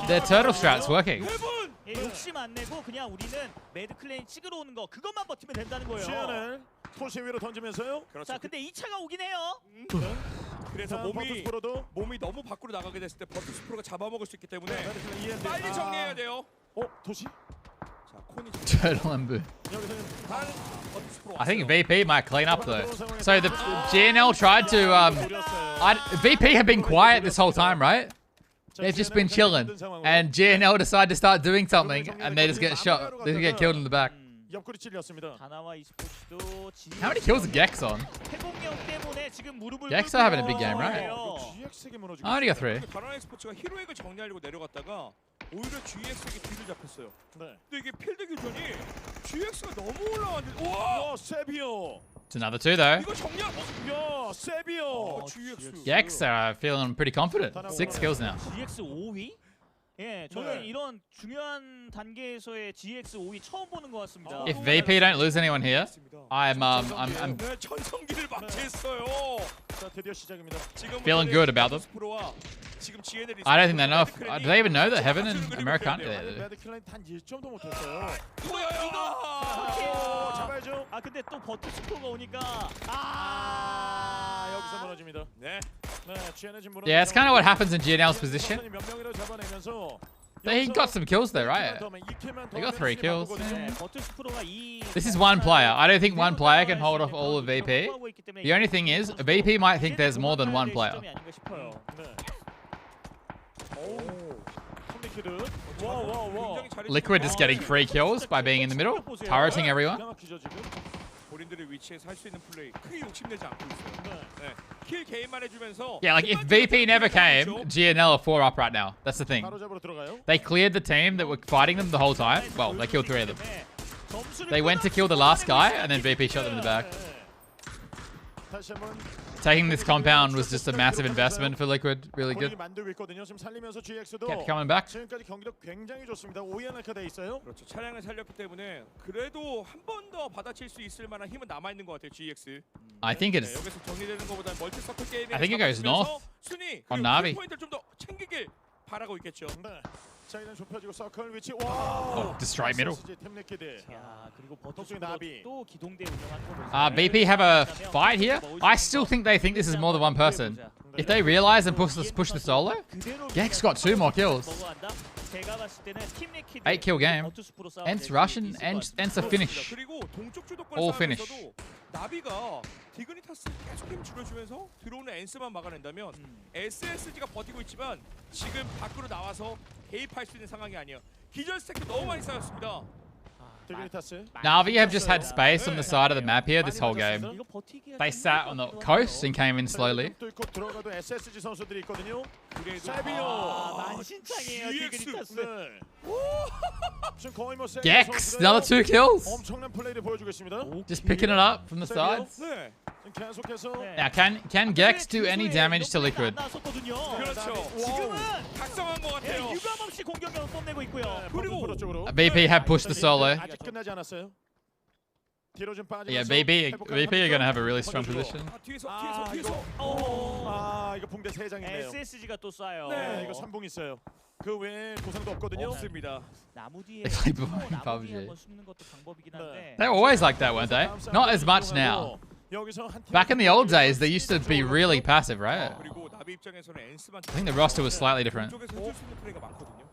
Their turtle strat's working. 욕심 안 내고 그냥 우리는 매드클랜이 찍으러 오는 거 그것만 버티면 된다는 거예요. 포신 위로 던지면서요. 자, 근데 2차가 오긴 해요. 그래서 몸이 너무 밖으로 나가게 됐을 때 버투스 프로가 잡아먹을 수 있기 때문에 빨리 정리해야 돼요. 도시? 자, 콘이 Turtle and Boo. I think VP might clean up though. So the GNL tried to VP have been quiet this whole time, right? They've just been chilling, and GNL decide to start doing something, and they just get shot. They get killed in the back. How many kills is Gex on? Gex are having a big game, right? I only got 3. 오히려 GX에게 뒤를 잡혔어요. 네. 근데 이게 필드 교전이 GX가 너무 올라왔는데 와, 세비오. It's another 2 though. 이거 정리야. 야, 세비오. GX. GX are feeling pretty confident. 6 kills now. GX 5위? 예, 저는 이런 중요한 단계에서의 GX 5위 처음 보는 것 같습니다. If VP don't lose anyone here, I'm 전성기를 맞이했어요. 자, 드디어 시작입니다. feeling good about them. I don't think they know. Do they even know that Heaven and America aren't there? 단 1점도 못했어요. 잡아야죠. 아 근데 또 버트 스코어가 오니까 여기서 무너집니다. 네. Yeah, it's kind of what happens in GNL's position. They got some kills there, right? They got 3 kills. This is one player. I don't think one player can hold off all of VP. The only thing is, VP might think there's more than one player. Liquid is getting 3 kills by being in the middle, turreting everyone. 본인들의 위치에서 할 수 있는 플레이 크게 욕심내지 않고 있어요. 네. 킬 개인만 해주면서 Yeah, like if VP never came, GNL are 4 up right now. That's the thing. They cleared the team that were fighting them the whole time. Well, they killed 3 of them. They went to kill the last guy, and then VP shot them in the back. Taking this compound was just a massive investment for Liquid. Really good. Kept coming back. 지금까지 경기력 굉장히 좋습니다. 5연패가 돼 있어요. 그렇죠. 차량을 살렸기 때문에 그래도 한 번 더 받아칠 수 있을 만한 힘은 남아 있는 것 같아요. GX. I think it's. 여기서 정리되는 것보다 멀티 서클 게임에 I think it goes north on Navi. 포인트를 좀 더 챙기길 바라고 있겠죠. 네. 차이는 좁혀지고 서클 위치. Oh, destroy middle. 야, 그리고 버트 또 기동대 운영하는 거 보세요. BP have a fight here. I still think they think this is more than one person. If they realize and push the solo, Gex got 2 more kills. 8 kill game. Ents Russian, Ents a finish. All finish. 나비가 디그니타스 계속 힘 줄여주면서 들어오는 엔스만 막아낸다면 SSG가 버티고 있지만 지금 밖으로 나와서 개입할 수 있는 상황이 아니에요. 기절 스택도 너무 많이 쌓였습니다. Navi have just had space on the side of the map here this whole game. They sat on the coast and came in slowly. Gex, another 2 kills. Just picking it up from the sides. Now, can Gex do any damage to Liquid? BP have pushed the solo. Yeah, VP are going to have a really strong position. 이거 붕대 3장이네요. SSG가 또 쏴요. 네, 이거 3봉 있어요. 그 외에 보상도 없거든요. 없습니다. 나무 뒤에 PUBG. 한번 숨는 것도 방법이긴 한데. They're always like that, weren't they? Not as much now. Back in the old days, they used to be really passive, right? I think the roster was slightly different.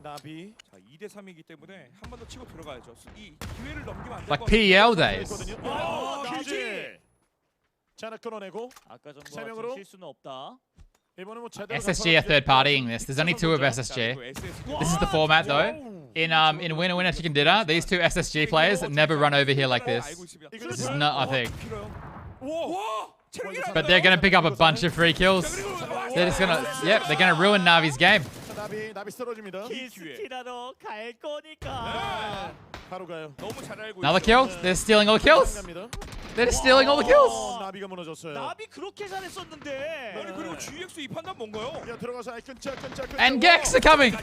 나비. 자, 2대 3이기 때문에 한 번 더 치고 들어가야죠. 이 기회를 넘기면 안 될 Like 것 같아요. PL days. 자, 끌어내고 아까 전과 실수는 없다. SSG are third partying this. There's only 2 of SSG. This is the format though. In Winner Winner Chicken Dinner, these 2 SSG players never run over here like this. This is not a thing. But they're gonna pick up a bunch of free kills. They're just gonna, yep, they're gonna ruin Navi's game. 나비 쓰러집니다. 키스티라도 갈 거니까. 바로 가요. 너무 잘 알고 Another kill? They're stealing all the kills. They're stealing all the kills. 나비가 무너졌어요. 나비 그렇게 잘했었는데. 아니 그리고 GX 이 판단 뭔가요? 야 들어가서 끈차. And Gex are coming.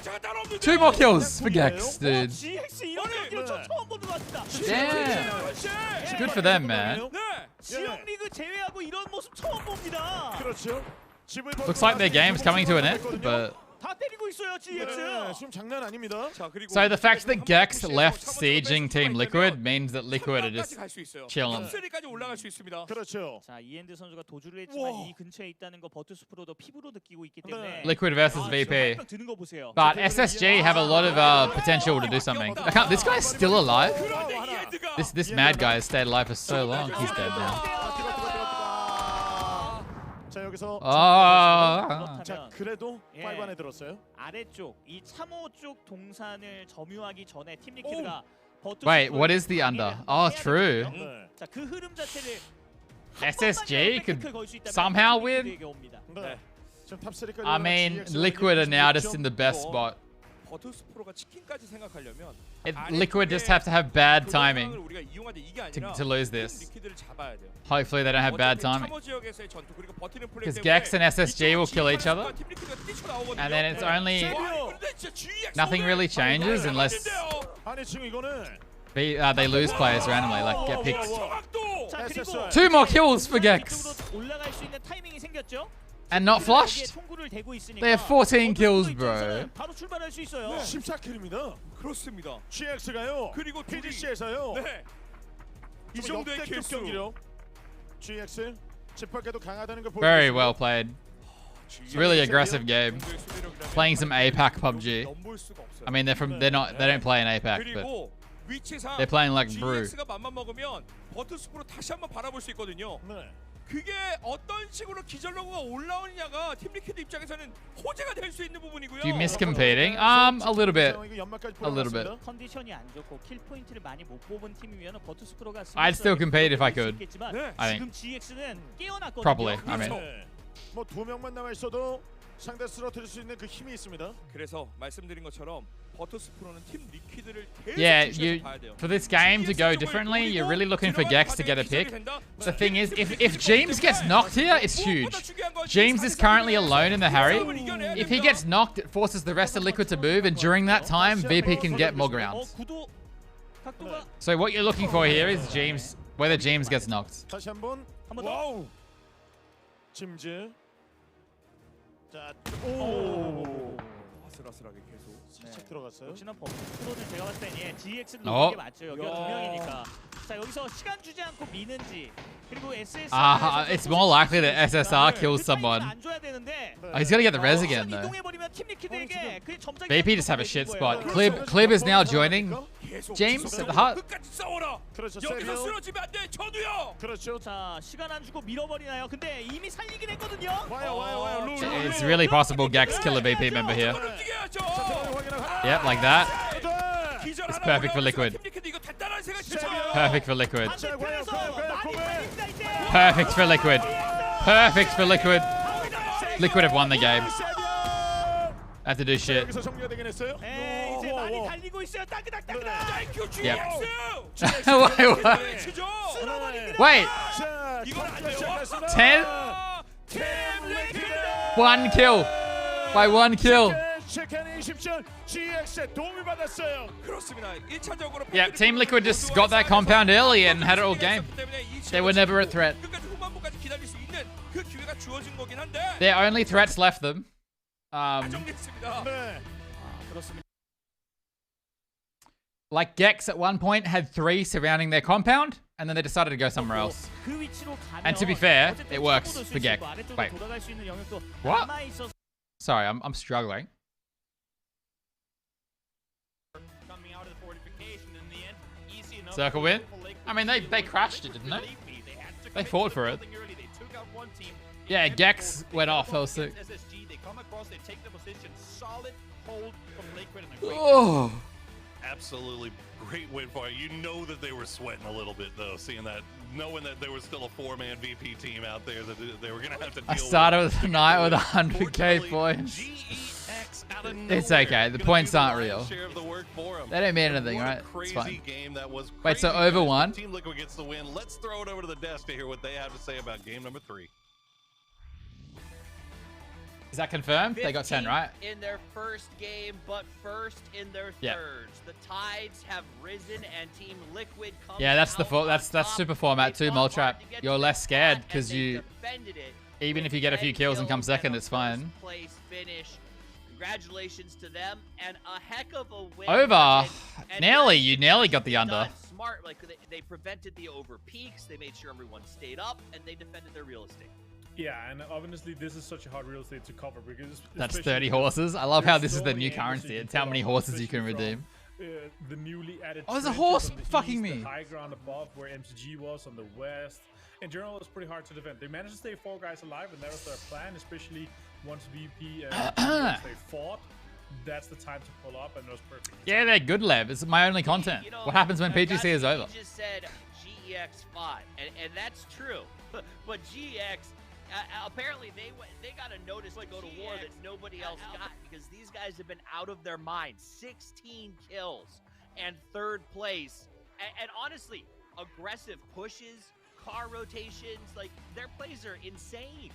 2 more kills for Gex, dude. GX 이런 경기를 처음 보는 것 같다. Damn. It's good for them, man. 지역 리그 제외하고 이런 모습 처음 봅니다. 그렇죠. Looks like their game's coming to an end, but. 다 때리고 있어요, GX. 지금 장난 아닙니다. So the fact that Gex left sieging Team Liquid means that Liquid are just chilling. 탑3까지 올라갈 수 있습니다. 그렇죠. 자, 이엔드 선수가 도주를 했지만 이 근처에 있다는 거 버투스프로도 피부로 느끼고 있기 때문에 Liquid versus VP. But SSG have a lot of potential to do something. This guy's still alive? This mad guy has stayed alive for so long. He's dead now. 자, 여기서 자, 그래도 5 안에 들었어요. 아래쪽 이 참호 쪽 동산을 점유하기 전에 팀 리퀴드가 Wait, what is the under? Oh, true. 자, 그 흐름 자체를 SSG could somehow win. 네. 지금 탑3까지 I mean, Liquid are now just in the best spot. 버터스프로가 치킨까지 생각하려면 Liquid just have to have bad timing to lose this. Hopefully they don't have bad timing. Because Gex and SSG will kill each other. And then it's only... Nothing really changes unless... they lose players randomly, like get picked. 2 more kills for Gex. And not flushed? They have 14 kills, bro. 14킬입니다. 그렇습니다. GX가요. 그리고 PGC에서요. 네. 이 정도의 킬수. 경기력. GX 짓밟게도 강하다는 걸 Very well played. Really aggressive game. Playing some APAC PUBG. I mean, they don't play in APAC, but they're playing like brew. GX가 맘만 먹으면 버터스프로 다시 한번 바라볼 수 있거든요. 네. 그게 어떤 식으로 기절로그가 올라오느냐가 팀 리퀴드 입장에서는 호재가 될 수 있는 부분이고요. Do you miss competing? A little bit. A little bit. 컨디션이 안 좋고 킬 포인트를 많이 못 뽑은 팀이면 버터스크로가 I'd still compete if I could. I 지금 think. GX는 깨어났거든요. Probably. I mean. 뭐 2명만 남아 있어도 상대 쓰러뜨릴 수 있는 그 힘이 있습니다. 그래서 말씀드린 것처럼 버터스프로는 팀 리퀴드를 계속 Yeah, 봐야 돼요. for this game to go differently, you're really looking for Gex to get a pick. The thing is, if James gets knocked here, it's huge. James is currently alone in the Harry. If he gets knocked, it forces the rest of Liquid to move, and during that time, VP can get more ground. So what you're looking for here is James, whether James gets knocked. 다시 한번. 와우. 짐즈. 자, 오. 아슬아슬하게 계속 살짝 들어갔어요. 역시나 버터스크로는 제가 봤을 땐 GX를 노리는 게 맞죠. 여기가 2명이니까. 자, 여기서 시간 주지 않고 미는지. 그리고 SSR It's more likely that SSR kills someone. Oh, he's gonna get the res again though. VP just have a shit spot. Clib is now joining James at the hut. 여기서 쓰러지면 안 돼. 저도요. 그렇죠. 자, 시간 안 주고 밀어버리나요? 근데 이미 살리긴 했거든요. 와요. It's really possible Gex kill a VP member here. Yep, like that. It's perfect for Liquid. Perfect for Liquid. Perfect for Liquid. Perfect for Liquid. Liquid have won the game. Have to do shit. Yep. Wait. 10? 1 kill. By 1 kill. Yeah, Team Liquid just got that compound early and had it all game. They were never a threat. Their only threats left them. Like Gex at one point had 3 surrounding their compound, and then they decided to go somewhere else. And to be fair, it works for Gex. Wait. What? Sorry, I'm struggling. Circle win? I mean, they crashed it, didn't they? They fought for it. Yeah, Gex went off L6. Oh. Absolutely great win for you. You know that they were sweating a little bit, though, seeing that, knowing that there was still a 4-man VP team out there that they were going to have to deal with. I started with the night with 100k points. It's okay. The points aren't real. They don't mean anything, right? It's fine. Wait, so over 1? Team Liquid gets the win. Let's throw it over to the desk to hear what they have to say about game number 3. Is that confirmed? They got 10, right? In their first game, but first in their thirds. The tides have risen, and Team Liquid comes that's super format too, Moltrap. You're less scared because you, even if you get a few kills and come second, it's fine. Place finish. Congratulations to them, and a heck of a win. Over. You nearly got the under. Smart, like they prevented the over peaks. They made sure everyone stayed up, and they defended their real estate. Yeah, and obviously this is such a hard real estate to cover because that's 30 horses. I love how this is the new currency. It's how many horses you can redeem. The newly added. Oh, there's a horse fucking me. The high ground above where MCG was on the west. In general, it's pretty hard to defend. They managed to stay 4 guys alive, and that was their plan, especially once VP and they fought. That's the time to pull up, and it was perfect. Yeah, they're good, Lev. It's my only content. You know, what happens when PGC is over? You just said GEX 5, and that's true. But GEX apparently they got a notice to go to war that nobody else got, because these guys have been out of their minds. 16 kills and 3rd place, and honestly, aggressive pushes, car rotations, like their plays are insane.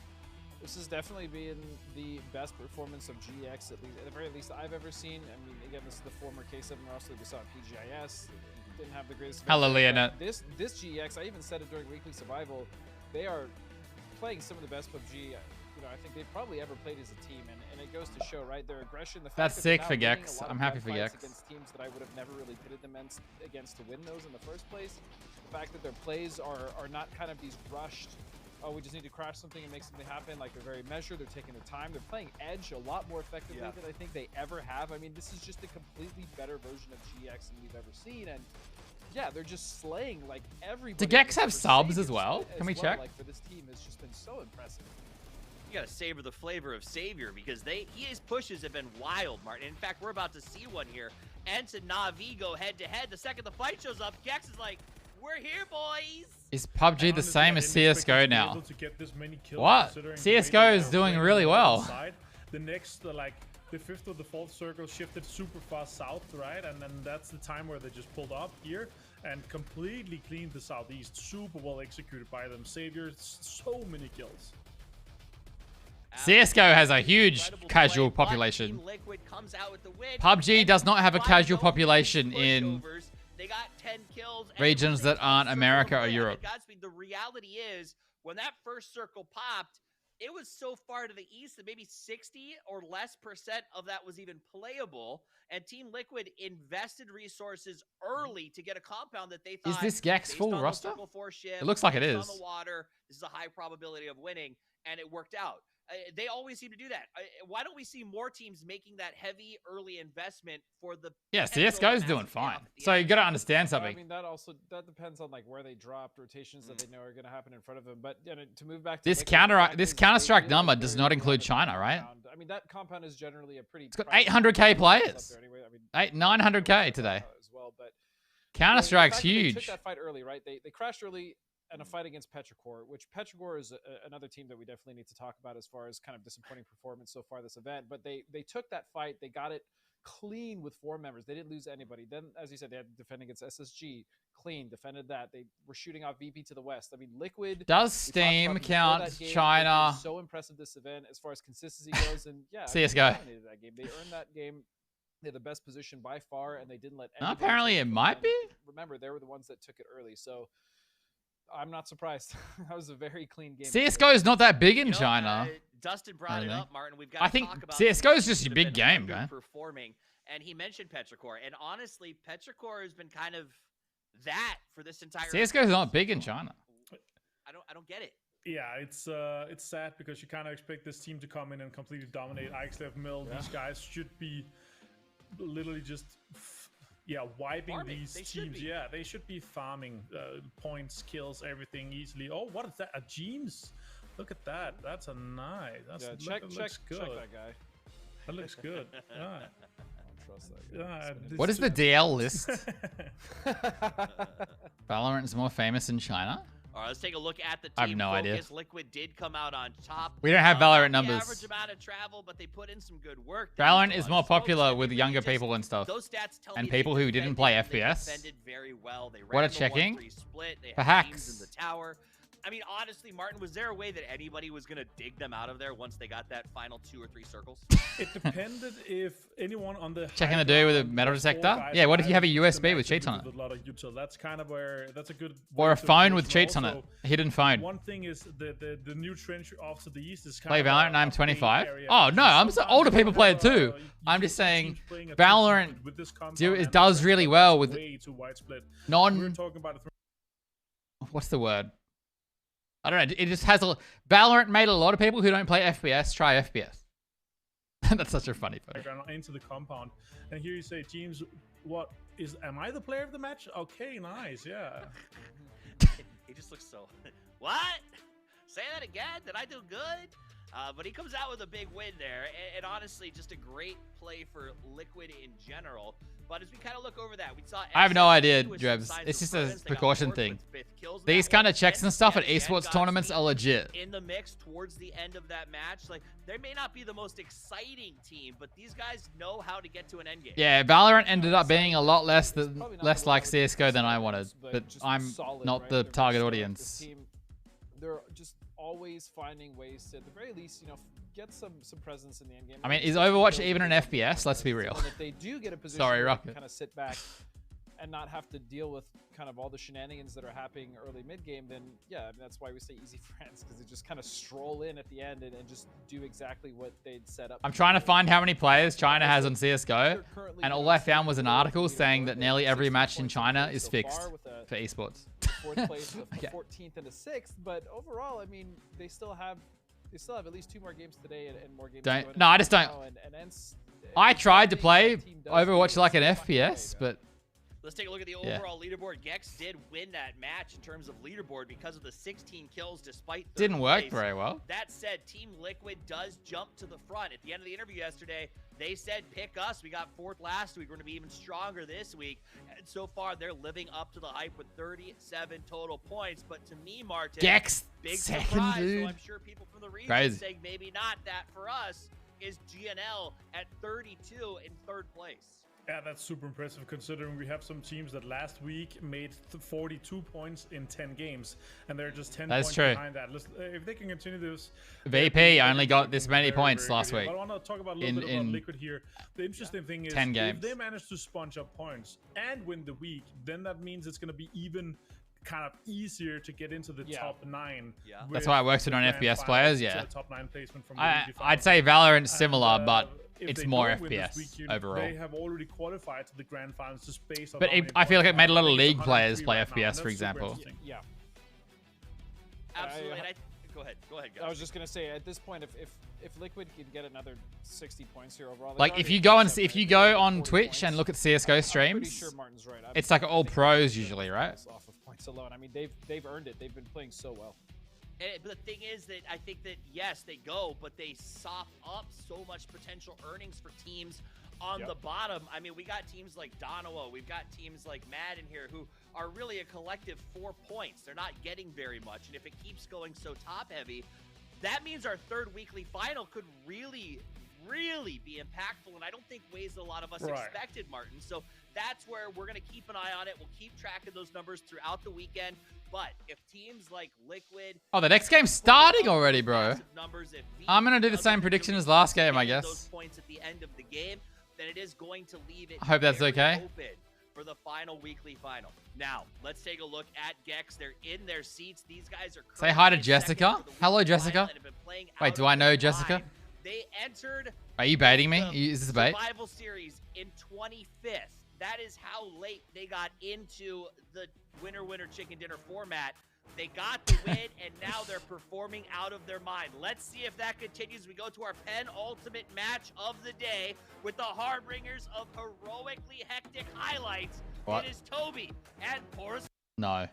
This has definitely been the best performance of GX, at the very least I've ever seen. I mean, again, this is the former K7 roster we saw at PGIS. Didn't have the greatest. Hello, Leonette. This GX, I even said it during Weekly Survival, they are playing some of the best PUBG. I think they've probably ever played as a team, and it goes to show, right? Their aggression. The fact That's that sick for Gex. I'm happy for Gex. Against teams that I would have never really pitted them against to win those in the first place. The fact that their plays are not kind of these rushed, oh, we just need to crash something and make something happen. Like, they're very measured. They're taking the time. They're playing Edge a lot more effectively than I think they ever have. I mean, this is just a completely better version of GX than we've ever seen. And yeah, they're just slaying like everybody. Do Gex have subs as well? Can we check? Like, for this team, has just been so impressive. You gotta savor the flavor of Savior, because his pushes have been wild, Martin. In fact, we're about to see one here. Ents and Na'Vi go head to head. The second the fight shows up, Gex is like, "We're here, boys." Is PUBG the same as CS:GO now? What? CS:GO is doing really well. The next, like, the 5th or the 4th circle shifted super far south, right? And then that's the time where they just pulled up here and completely cleaned the southeast. Super well executed by them. Savior, so many kills. CS:GO has a huge casual population. PUBG does not have a casual population in regions that aren't America or Europe. The reality is, when that first circle popped, it was so far to the east that maybe 60 or less % of that was even playable, and Team Liquid invested resources early to get a compound that they thought, is this Gex full roster? Shift, it looks like it is. On the water, this is a high probability of winning, and it worked out. They always seem to do that. Why don't we see more teams making that heavy early investment for the? Yeah, CS:GO's doing fine. So you got to understand something. I mean, that depends on like where they dropped rotations that they know are going to happen in front of them. But to move back to this Counter-Strike number does not include China, right? I mean, that compound is generally a pretty. It's got 800K players. Anyway. I mean, 900K today. As well, but Counter-Strike's huge. They took that fight early, right? They crashed early. And a fight against Petrichor, which Petrichor is another team that we definitely need to talk about as far as kind of disappointing performance so far this event. But they took that fight, they got it clean with 4 members. They didn't lose anybody. Then, as you said, they had to defend against SSG, clean, defended that. They were shooting off VP to the west. I mean, Liquid. Does Steam count China? So impressive this event as far as consistency goes, and yeah, CS:GO. That game. They earned that game. They had the best position by far, and they didn't let. Apparently, it might be. Remember, they were the ones that took it early, so. I'm not surprised. That was a very clean game. CS:GO is not that big in China. Dustin brought it up, Martin. We've got. I think CS:GO is just a big game, man. Performing, and he mentioned Petrichor, and honestly, Petrichor has been kind of that for this entire. CS:GO is not big in China. I don't get it. Yeah, it's sad because you kind of expect this team to come in and completely dominate Ixlev Mill. Yeah. These guys should be literally just. Wiping these teams. Yeah, they should be farming points, kills, everything easily. Oh, what is that? A James? Look at that. That's a nice. That's looks good. Check that guy. That looks good. Yeah. I don't trust that guy. What is the DL list? Valorant is more famous in China. All right, let's take a look at the team. I have no idea. Liquid did come out on top. We don't have Valorant numbers. Average amount of travel, but they put in some good work. Valorant is more popular with younger people and stuff. Those stats tell and me people who didn't play FPS. Very well. They what a checking. For hacks. In the tower. I mean, honestly, Martin, was there a way that anybody was going to dig them out of there once they got that final 2 or 3 circles? It depended if anyone on the checking the dude with a metal detector. Yeah, what if you have a USB with cheats on it? A lot of util. That's kind of where that's a good. Or a phone with cheats on it. A hidden phone. One thing is the new trench off to the east is kind play of Valorant and I'm 25. Oh no, I'm so older people play it too. I'm just saying Valorant it does really well with non. What's the word? I don't know. It just has a Valorant made a lot of people who don't play FPS try FPS. That's such a funny photo. Into the compound, and here you say, James, what is? Am I the player of the match? Okay, nice, yeah. He just looks so. What? Say that again? Did I do good? But he comes out with a big win there, and honestly, just a great play for Liquid in general. But as we kind of look over that, we saw... I have no idea, Drebs. It's just a precaution thing. These kind of checks and stuff at esports tournaments are legit. In the mix towards the end of that match, like, they may not be the most exciting team, but these guys know how to get to an end game. Yeah, Valorant ended up being a lot less like CSGO than I wanted, but I'm not the target audience. They're just always finding ways to, at the very least, you know, get some presence in the end game. I mean, is Overwatch even an FPS? Let's be real. If they do get a position Sorry, where Rocket. they kind of sit back and not have to deal with kind of all the shenanigans that are happening early mid game, then yeah, I mean, that's why we say easy friends, because they just kind of stroll in at the end and just do exactly what they'd set up. I'm trying to find how many players China has on CSGO, and all I found was an article saying that nearly every match in China is fixed for esports. Fourth place, Okay. 14th and a 6th, but overall, I mean, they still have at least 2 more games today and more games. No, I just don't. I tried to play Overwatch like an FPS, but let's take a look at the overall leaderboard. Gex did win that match in terms of leaderboard because of the 16 kills despite third didn't work place. very well. That said, Team Liquid does jump to the front. At the end of the interview yesterday, they said, pick us. We got 4th last week. We're going to be even stronger this week. And so far, they're living up to the hype with 37 total points. But to me, Martin, Gex, big second, surprise. dude. So I'm sure people from the region Crazy. saying maybe not that for us is GNL at 32 in 3rd place. Yeah, that's super impressive considering we have some teams that last week made 42 points in 10 games, and they're just 10 points behind that. If they can continue this... VP only got this many points last week. But I want to talk about a little bit about Liquid here. The interesting thing is, 10 games. if they manage to sponge up points and win the week, then that means it's going to be even kind of easier to get into the top 9. Yeah. That's why it works with non-FPS players, yeah. Top 9 placement from I'd say Valorant's similar, but if it's they more don't win FPS this week, overall. They have already qualified to the grand finals just based on But how many I feel like it points made a lot of they have. league players play right now, and FPS, that's for super example. interesting. Yeah. Absolutely. Go ahead, guys. I was just gonna say, at this point, if Liquid could get another 60 points here overall, Like if you go on Twitch and look at CS:GO streams, sure Martin's right. it's like all pros usually, right? Off of points alone. I mean, they've earned it. They've been playing so well. But the thing is that I think that, yes, they go, but they sop up so much potential earnings for teams on the bottom. I mean, we got teams like Donoa, we've got teams like Mad in here who are really a collective 4 points. They're not getting very much, and if it keeps going so top-heavy, that means our 3rd weekly final could really be impactful, and I don't think ways a lot of us expected, Martin. So that's where we're going to keep an eye on it. We'll keep track of those numbers throughout the weekend. But if teams like Liquid... Oh, the next game's starting already, bro. I'm going to do the same prediction as last game, I guess. Those points at the end of the game, then it is going to leave it I hope that's okay. open for the final weekly final. Now, let's take a look at Gex. They're in their seats. These guys are... Say hi to Jessica. Hello, Jessica. Wait, do I know Jessica? They entered... Are you baiting me? Is this a bait? Survival Series in 25th. That is how late they got into the winner chicken dinner format. They got the win, and now they're performing out of their mind. Let's see if that continues. We go to our penultimate match of the day with the Harbingers of heroically hectic highlights. What? It is Toby and Porus. No.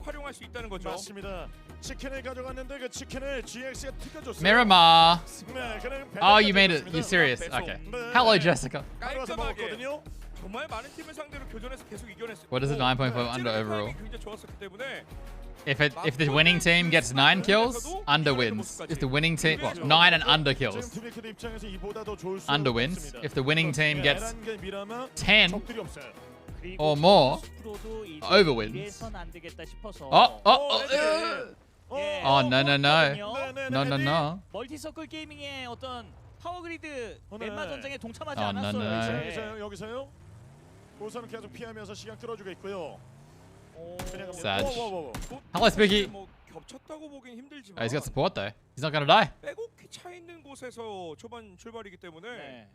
활용할 수 있다는 거죠. 맞습니다. 치킨을 가져갔는데 그 치킨을 GX가 튀겨줬어요. Miramar. 네, 그냥 Oh, you made it. You're serious. Okay. Hello, Jessica. 깔끔하게 정말 많은 팀을 상대로 교전에서 계속 이겨냈어요. What is it? 9.5 under overall. 굉장히 좋았었기 때문에 If the winning team gets 9 kills, under wins. If the winning team, well, 9 and under kills, under wins. If the winning team gets 10 or more, over wins. Oh, no. 멀티서클 게이밍의 어떤 파워그리드 멤버 전쟁에 동참하지 Oh, 않았어요. 여기서요. 우선은 계속 피하면서 시간 끌어주고 있고요. Sad. Hello, Spooky. 겹쳤다고 보긴 힘들지만. Oh, he's got support though. He's not gonna die. 빼곡히 차 있는 곳에서 초반 출발이기 때문에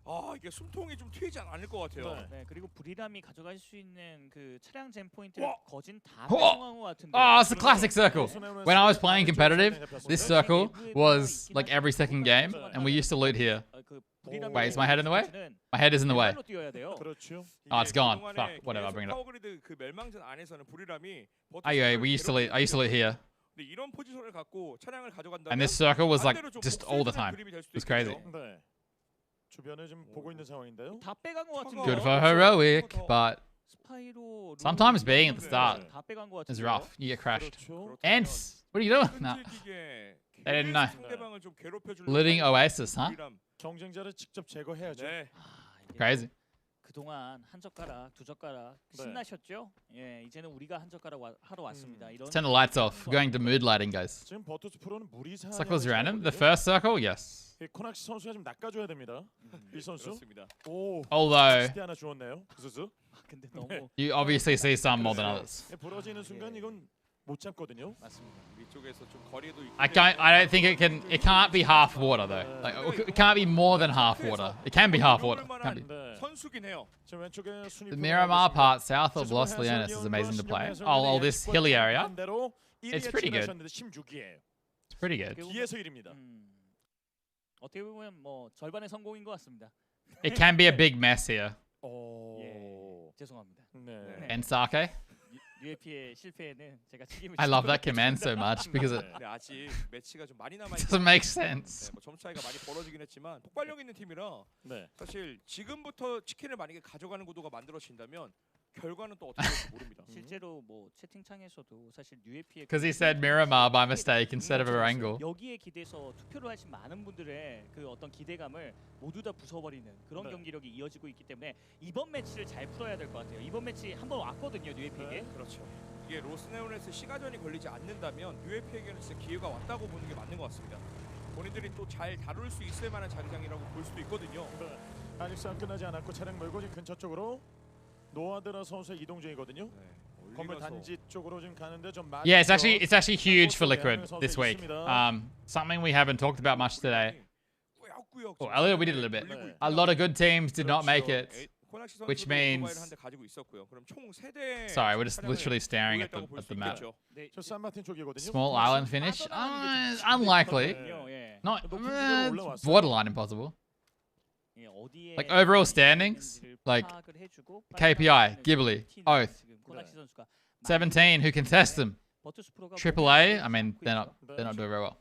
아 이게 숨통이 좀 튀지 않을 것 같아요. 네, 그리고 브리람이 가져갈 수 있는 그 차량 잼 포인트를 거진 다 뺏어간 것 같은데. Oh, it's the classic circle. When I was playing competitive, this circle was like every second game, and we used to loot here. Wait, is my head in the way? My head is in the way. Oh, it's gone. Fuck. Whatever. I'll bring it up. 파워그리드 그 멸망전 안에서는 브리람이 I used to loot here. 이런 포지션을 갖고 차량을 가져간다면 And this circle was like just all the time. It was crazy. 네. 주변을 좀 보고 있는 상황인데요. 다 빼간 것 같은데. Good for heroic, but sometimes being at the start is rough. You get crashed. Ants, what are you doing? Nah. They didn't know. Looting Oasis, huh? 경쟁자를 직접 제거해야죠. Crazy. 그동안 한 젓가락, 두 젓가락 신나셨죠? 예, 이제는 우리가 한 젓가락 하러 왔습니다. Let's turn the lights off. We're going to mood lighting, guys. 지금 버투스 프로는 무리 사냥. Circles random. The first circle, yes. 코낙시 선수가 좀 낚아줘야 됩니다. 이 선수. 그렇습니다. 오. Although 하나 주었네요. 그 선수. 근데 너무 you obviously see some more than others. 부러지는 순간 이건 못 잡거든요. 맞습니다. 위쪽에서 좀 거리도 I don't think it can't be half water though. Like it can't be more than half water. It can be half water. Can't be. 선수긴 해요. The Miramar part south of Los Leones is amazing to play. Oh, this hilly area. It's pretty good. It's pretty good. 뒤에서 1위입니다. 어떻게 보면 뭐 절반의 성공인 것 같습니다. It can be a big mess here. 예, 죄송합니다. And Sake. UAP의 실패에는 제가 책임을 I love that command so much because it 아직 매치가 좀 많이 남아 doesn't make sense. 뭐 점수 차이가 많이 벌어지긴 했지만 폭발력 있는 팀이라 사실 지금부터 치킨을 만약에 가져가는 구도가 만들어진다면 결과는 또 어떻게 될지 모릅니다. 실제로 뭐 채팅창에서도 사실 UAP의 Because he said Miramar by mistake instead of Erangel. 여기에 기대서 투표를 하신 많은 분들의 그 어떤 기대감을 모두 다 부숴버리는 그런 경기력이 이어지고 있기 때문에 이번 매치를 잘 풀어야 될 것 같아요. 이번 매치 한번 왔거든요, UAP에게. 그렇죠. 이게 로스네온에서 시가전이 걸리지 않는다면 UAP에게는 진짜 기회가 왔다고 보는 게 맞는 것 같습니다. 본인들이 또 잘 다룰 수 있을 만한 자기장이라고 볼 수도 있거든요. 아직 싸움 끝나지 않았고 차량 몰고 지금 근처 쪽으로 노아드라 선수의 이동 중이거든요. 건물 단지 쪽으로 지금 가는데 좀 많이. Yeah, it's actually huge for Liquid this week. Something we haven't talked about much today. Well, a little, we did a little bit. A lot of good teams did not make it, which means. Sorry, we're just literally staring at the map. Small island finish? Unlikely. Not borderline impossible. Like overall standings, like KPI, Ghibli, Oath, 17 who contest them. AAA, I mean they're not doing very well.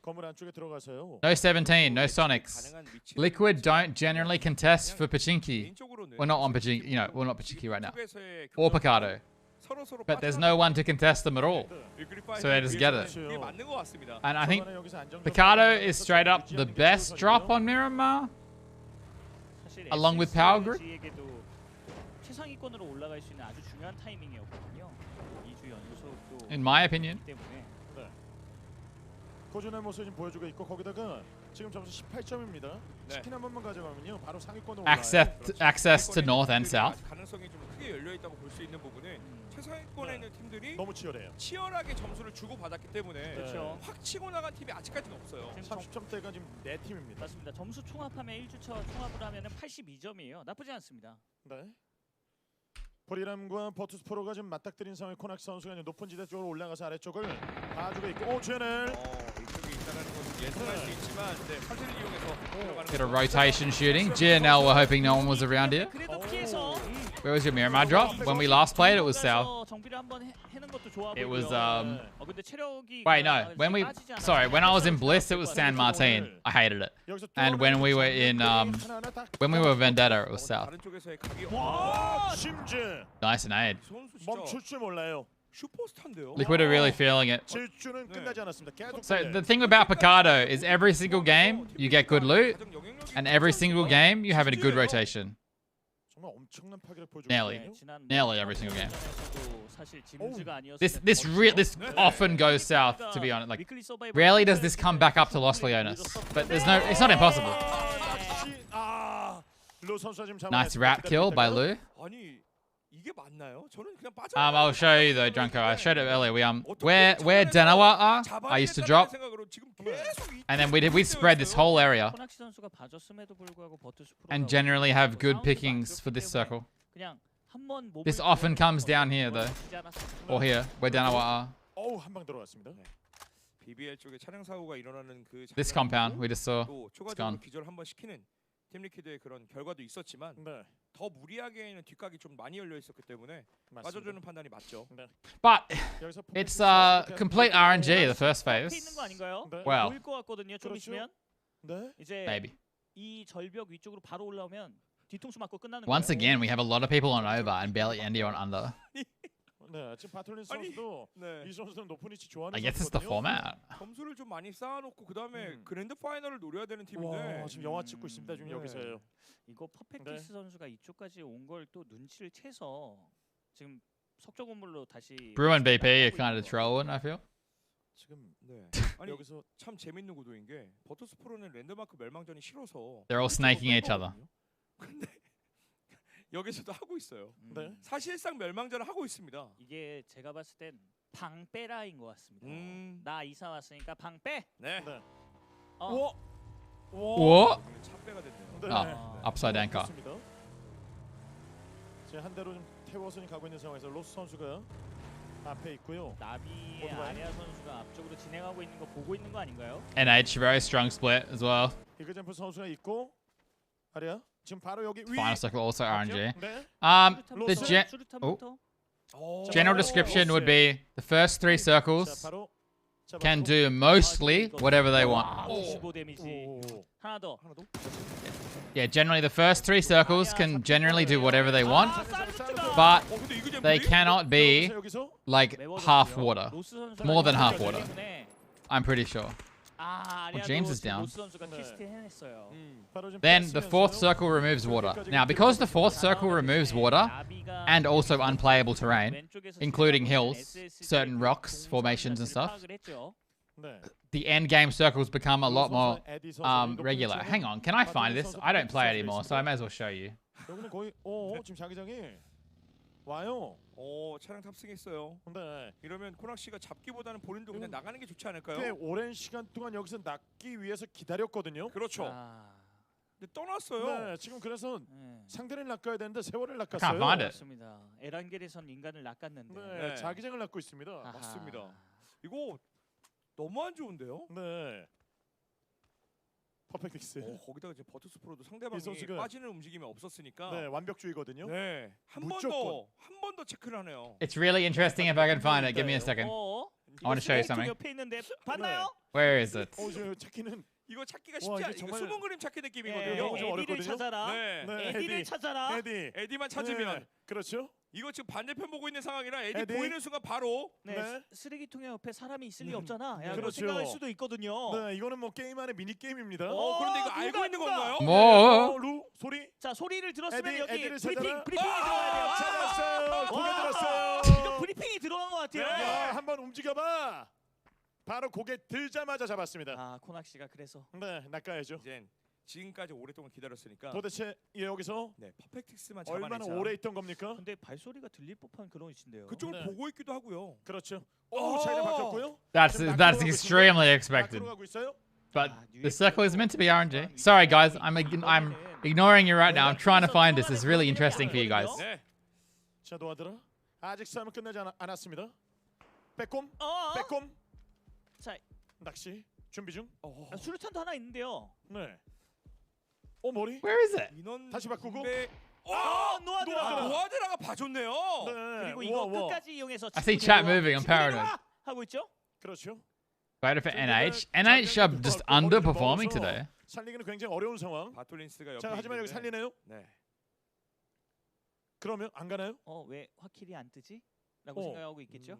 No 17, no Sonics. Liquid don't generally contest for Pachinki. We're not on Pachinki, you know, we're not Pachinki right now. Or Picardo. But there's no one to contest them at all. So they just get it. And I think Picardo is straight up the best drop on Miramar. Along with Power Group. In my opinion. 고전의 모습을 지금 보여주고 있고 거기다가 지금 점수 18점입니다. 치킨 한 번만 가져가면요 바로 상위권으로 access to north and south. 가능성이 좀 크게 열려 있다고 볼 수 있는 부분은 최상위권에 있는 팀들이 너무 치열해요. 치열하게 점수를 주고 받았기 때문에 확 치고 나간 팀이 아직까지는 없어요. 30점대가 지금 4팀입니다. 맞습니다. 점수 총합하면 1주차 총합을 하면은 82점이에요. 나쁘지 않습니다. 네. 보리람과 버투스 프로가 지금 맞닥뜨린 상황에 코낙 선수가 높은 지대 쪽으로 올라가서 아래쪽을 봐주고 있고 오 GNL 이쪽에 있다는 것은 예상할 수 있지만 화질을 이용해서 Get a rotation shooting. GNL were hoping no one was around here. Where was your Miramar drop? When we last played, it was south. It was wait, no. When I was in Bliss, it was San Martin. I hated it. And when we were in Vendetta, it was south. Nice and aid. Liquid are really feeling it. So the thing about Picardo is every single game you get good loot, and every single game you have a good rotation. Nearly every single game. This often goes south, to be honest. Like rarely does this come back up to Los Leones, but it's not impossible. Nice wrap kill by Lou. I'll show you though, Drunko. I showed it earlier. Where Denawa are, I used to drop, and then we spread this whole area, and generally have good pickings for this circle. This often comes down here though, or here where Denawa are. This compound we just saw, it's gone. 팀리퀴드의 그런 결과도 있었지만 더 무리하게는 뒷각이 좀 많이 열려 있었기 때문에 빠져주는 판단이 맞죠. But it's complete RNG the first phase. 있는 거 아닌가요? Well, 보일 것 같거든요. 좀 있으면 이제 maybe. 이 절벽 위쪽으로 바로 올라오면 뒤통수 맞고 끝나는 거예요. Once again, we have a lot of people on over and barely any on under. 네, 지금 바톨린 선수도 이 선수는 높은 위치 좋아하는 I guess it's the format. 점수를 좀 많이 쌓아놓고 그 다음에 그랜드 파이널을 노려야 되는 팀인데 와, 지금 영화 찍고 있습니다. 지금 여기서요. 이거 퍼펙티스 선수가 이쪽까지 온 걸 또 눈치를 채서 지금 석조 건물로 다시. Bruin BP are kind of trolling, I feel. 지금 아니 여기서 참 재밌는 구도인 게 버터스프로는 랜드마크 멸망전이 싫어서 They're all snaking each other. 근데 여기서도 하고 있어요. 사실상 멸망전을 하고 있습니다. 이게 제가 봤을 땐 방빼라인 것 같습니다. 나 이사 왔으니까 방빼. 네. What? 차빼가 됐네요. Upside down car. 지금 한 대로 좀 태워서 가고 있는 상황에서 로스 선수가 앞에 있고요. 나비의 아레아 선수가 앞쪽으로 진행하고 있는 거 보고 있는 거 아닌가요? NH very strong split as well. 이그젠프 선수가 있고 아레아 지금 바로 여기 위. Final circle also RNG. 네. The general description would be the first 3 circles can do mostly whatever they want. 25 데미지. 하나 더. Yeah, generally the first 3 circles can generally do whatever they want, but they cannot be like half water, more than half water. I'm pretty sure. Well, James is down. Then the 4th circle removes water. Now, because the 4th circle removes water and also unplayable terrain, including hills, certain rocks, formations and stuff, the end game circles become a lot more regular. Hang on, can I find this? I don't play anymore, so I may as well show you. 여기는 거의 지금 자기장이 와요. 차량 탑승했어요. 네. 이러면 코낙 씨가 잡기보다는 본인도 그냥 나가는 게 좋지 않을까요? 꽤 오랜 시간 동안 여기서 낚기 위해서 기다렸거든요. 그렇죠. 근데 떠났어요. 네, 지금 그래서 상대를 낚아야 되는데 세월을 Can't 낚았어요. find it. 맞습니다. 에란겔에선 인간을 낚았는데. 네, 자기장을 낚고 있습니다. 맞습니다. 이거 너무 안 좋은데요? 네. 퍼펙틱스. 거기다가 이제 버터스프로도 상대방이 빠지는 움직임이 없었으니까. 네, 완벽주의거든요. 네, 한 번 더 체크를 하네요. It's really interesting if I can find it. Give me a second. I want to show you something. 옆에 있는데 봤나요? Where is it? 찾기는 이거 찾기가 쉽지 않아요. 이거 수분 그림 찾기 느낌이거든요. 에디를 찾아라. 에디를 찾아라. 에디만 찾으면. 그렇죠. 이거 지금 반대편 보고 있는 상황이라 에디 보이는 순간 바로 쓰레기통에 옆에 사람이 있을 리 없잖아. 그렇죠. 생각할 수도 있거든요. 네, 이거는 뭐 게임 안에 미니 게임입니다. 그런데 이거 알고 있는 건가요? 루 소리. 자, 소리를 들었으면 여기 브리핑이 들어가야 돼요. 찾았어요. 고개 들었어요. 이거 브리핑이 들어간 것 같아요. 한번 움직여봐. 바로 고개 들자마자 잡았습니다. 코낙 씨가 그래서. 네, 낚아야죠. 이제 지금까지 오랫동안 기다렸으니까. 도대체 여기서 퍼펙틱스만 얼마나 오래 있던 겁니까? 근데 발소리가 들릴 법한 그런 위치인데요. 그쪽을 보고 있기도 하고요. 그렇죠. 자기장 바뀌었고요. That's extremely expected. But the circle is meant to be RNG. Sorry guys, I'm ignoring you right now. I'm trying to find this. It's really interesting for you guys. 자, 노아들아. 아직 싸움은 끝나지 않았습니다. 빼꼼. 자, 낚시 준비 중. 수류탄도 하나 있는데요. 네. 머리. Where is it? 다시 바꾸고. 노아드라가 봐줬네요. 그리고 이거 끝까지 이용해서. I see chat moving. I'm paranoid. 하고 있죠? 그렇죠. Wait for NH. NH are just underperforming today. 살리기는 굉장히 어려운 상황. 바톨린스가 옆에. 자, 하지만 여기 살리네요. 네. 그러면 안 가나요? 왜 화킬이 안 뜨지? 라고 생각하고 있겠죠?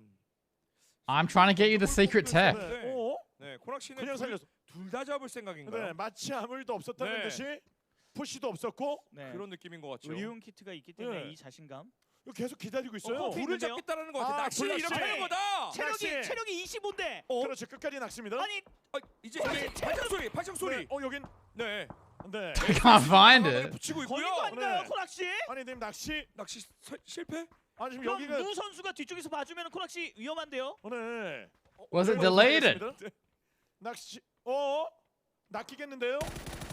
I'm trying to get you the secret tech. 네, 코낙 씨는 그냥 살려서 둘 다 잡을 생각인가요? 네, 마치 아무 일도 없었다는 듯이 푸시도 없었고 그런 느낌인 것 같죠. 의용 키트가 있기 때문에 이 자신감. 계속 기다리고 있어요. 불을 잡겠다는 것 같아. 낚시를 이렇게 하는 거다. 체력이 25인데. 그렇죠. 끝까지 낚습니다. 아니, 이제 발작 소리. 여긴. 네. I can't find it. 붙이고 있고요. 거긴 거 아닌가요, 코낙 씨? 아니, 님 낚시 실패? 아니, 지금 여기가 루 선수가 뒤쪽에서 봐주면 코낙 씨 위험한데요. 네. Was it deleted? 낚시. 낚이겠는데요?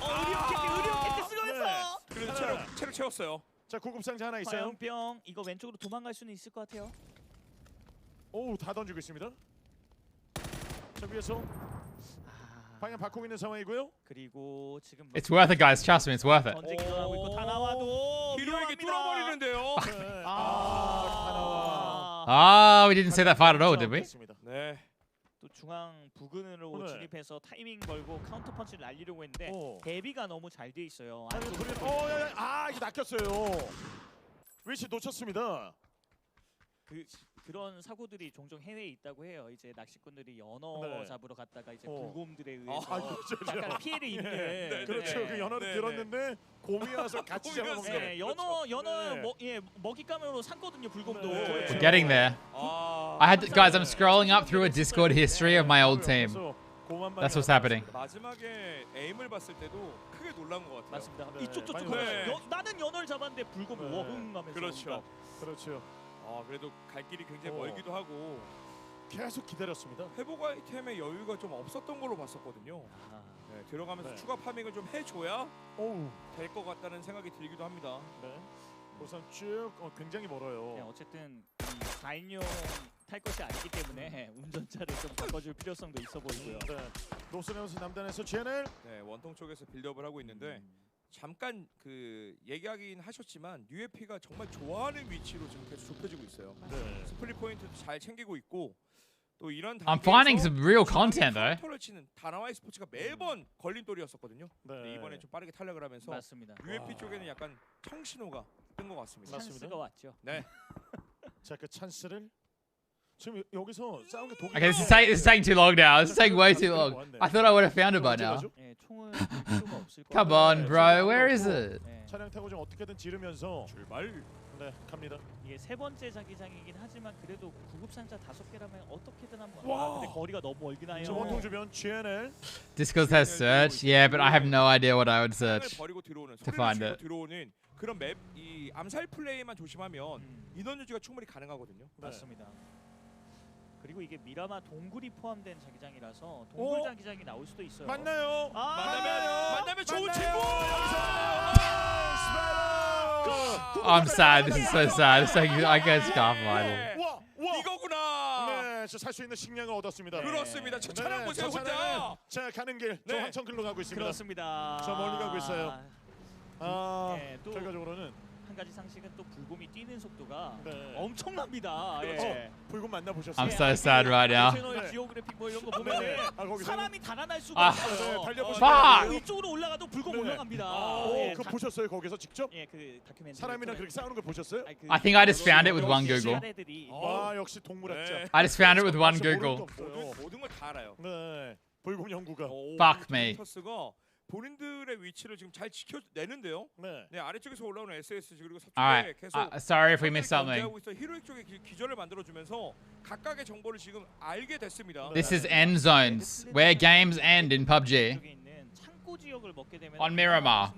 의료 키트 쓰면서. 그래서 체력 채웠어요. 자, 구급상자 하나 있어요. 화염병 이거 왼쪽으로 도망갈 수는 있을 것 같아요. 다 던지고 있습니다. 자, 위에서 방향 바꾸고 있는 상황이고요. 그리고 지금 It's worth it, guys. Trust me, it's worth it. 전쟁 일어나고 있고 다 나와도 히로에게 뚫어버리는데요. We didn't see that fight at all, did we? 네. 또 중앙 부근으로 진입해서 타이밍 걸고 카운터 펀치를 날리려고 했는데 대비가 너무 잘 돼 있어요. 이게 낚였어요. 위치 놓쳤습니다. 그런 사고들이 종종 해외에 있다고 해요. 이제 낚시꾼들이 연어 잡으러 갔다가 이제 불곰들에 의해서 약간 피해를 입는. 그렇죠. 그 연어를 들었는데 곰이 와서 같이 잡아먹는. 연어 먹잇감으로 삼거든요. 불곰도. We're getting there. Guys, I'm scrolling up through a Discord history of my old team. That's what's happening. 마지막에 에임을 봤을 때도 크게 놀란 것 같아요. 맞습니다. 이쪽 나는 연어를 잡았는데 불곰이 워흥하면서. 그렇죠. 그래도 갈 길이 굉장히 멀기도 하고 계속 기다렸습니다. 회복 아이템의 여유가 좀 없었던 걸로 봤었거든요. 들어가면서 추가 파밍을 좀 해줘야 될 것 같다는 생각이 들기도 합니다. 우선 쭉 굉장히 멀어요. 어쨌든 4인용 탈 것이 아니기 때문에 운전자를 좀 바꿔줄 필요성도 있어 보이고요. 노스네오스 남단에서 GNL 원통 쪽에서 빌드업을 하고 있는데 잠깐 얘기하긴 하셨지만 UFP가 정말 좋아하는 위치로 지금 계속 좁혀지고 있어요. 스플릿 포인트도 잘 챙기고 있고 또 이런 I'm finding some real content though. 카운터를 치는 다나와이 스포츠가 매번 걸림돌이었었거든요. 이번에 좀 빠르게 탈락을 하면서 맞습니다. UFP 쪽에는 약간 청신호가 뜬 것 같습니다. 찬스가 왔죠. 네. 자, 그 찬스를 지금 여기서 싸운 게 독이. Okay, this is taking too long now. This is taking way too long. I thought I would have found it by now. Come on, bro. Where is it? 차량 타고 좀 어떻게든 지르면서 출발. 네, 갑니다. 이게 세 번째 자기장이긴 하지만 그래도 구급상자 5개라면 어떻게든 한번. 근데 거리가 너무 멀긴 해요. 원통 주변 GNL. Discord has search. Yeah, but I have no idea what I would search to find it. 들어오는 그런 맵 이 암살 플레이만 조심하면 인원 유지가 충분히 가능하거든요. 맞습니다. 그리고 이게 미라마 동굴이 포함된 자기장이라서 동굴 자기장이 나올 수도 있어요. 만나요. 만나면 좋은 친구. I'm sad. This is so sad. It's like I get scarf vital. 이거구나. 네, 저 살 수 있는 식량을 얻었습니다. 그렇습니다. 저 차량 보세요, 혼자. 자, 가는 길. 저 황천길로 가고 있습니다. 그렇습니다. 저 멀리 가고 있어요. 또 결과적으로는 한 가지 상식은 또 불곰이 뛰는 속도가 엄청납니다. 불곰 만나 보셨어요? I'm so sad right now. 채널 지오그래픽 뭐 이런 거 보면은 사람이 달아날 수가 없어요. 이쪽으로 올라가도 불곰 올라갑니다. 그 보셨어요 거기서 직접? 그 다큐멘터리. 사람이랑 그렇게 싸우는 거 보셨어요? I think I just found it with one Google. 역시 동물학자. I just found it with one Google. 모든 걸 다 알아요. 네, 불곰 연구가. Fuck me. 본인들의 위치를 지금 잘 지켜내는데요. 네, 아래쪽에서 올라오는 SS 그리고 Alright. 서쪽에 계속 Sorry if we missed something. 히로익 쪽에 기절을 만들어주면서 각각의 정보를 지금 알게 됐습니다. This is end zones, where games end in PUBG. On Miramar.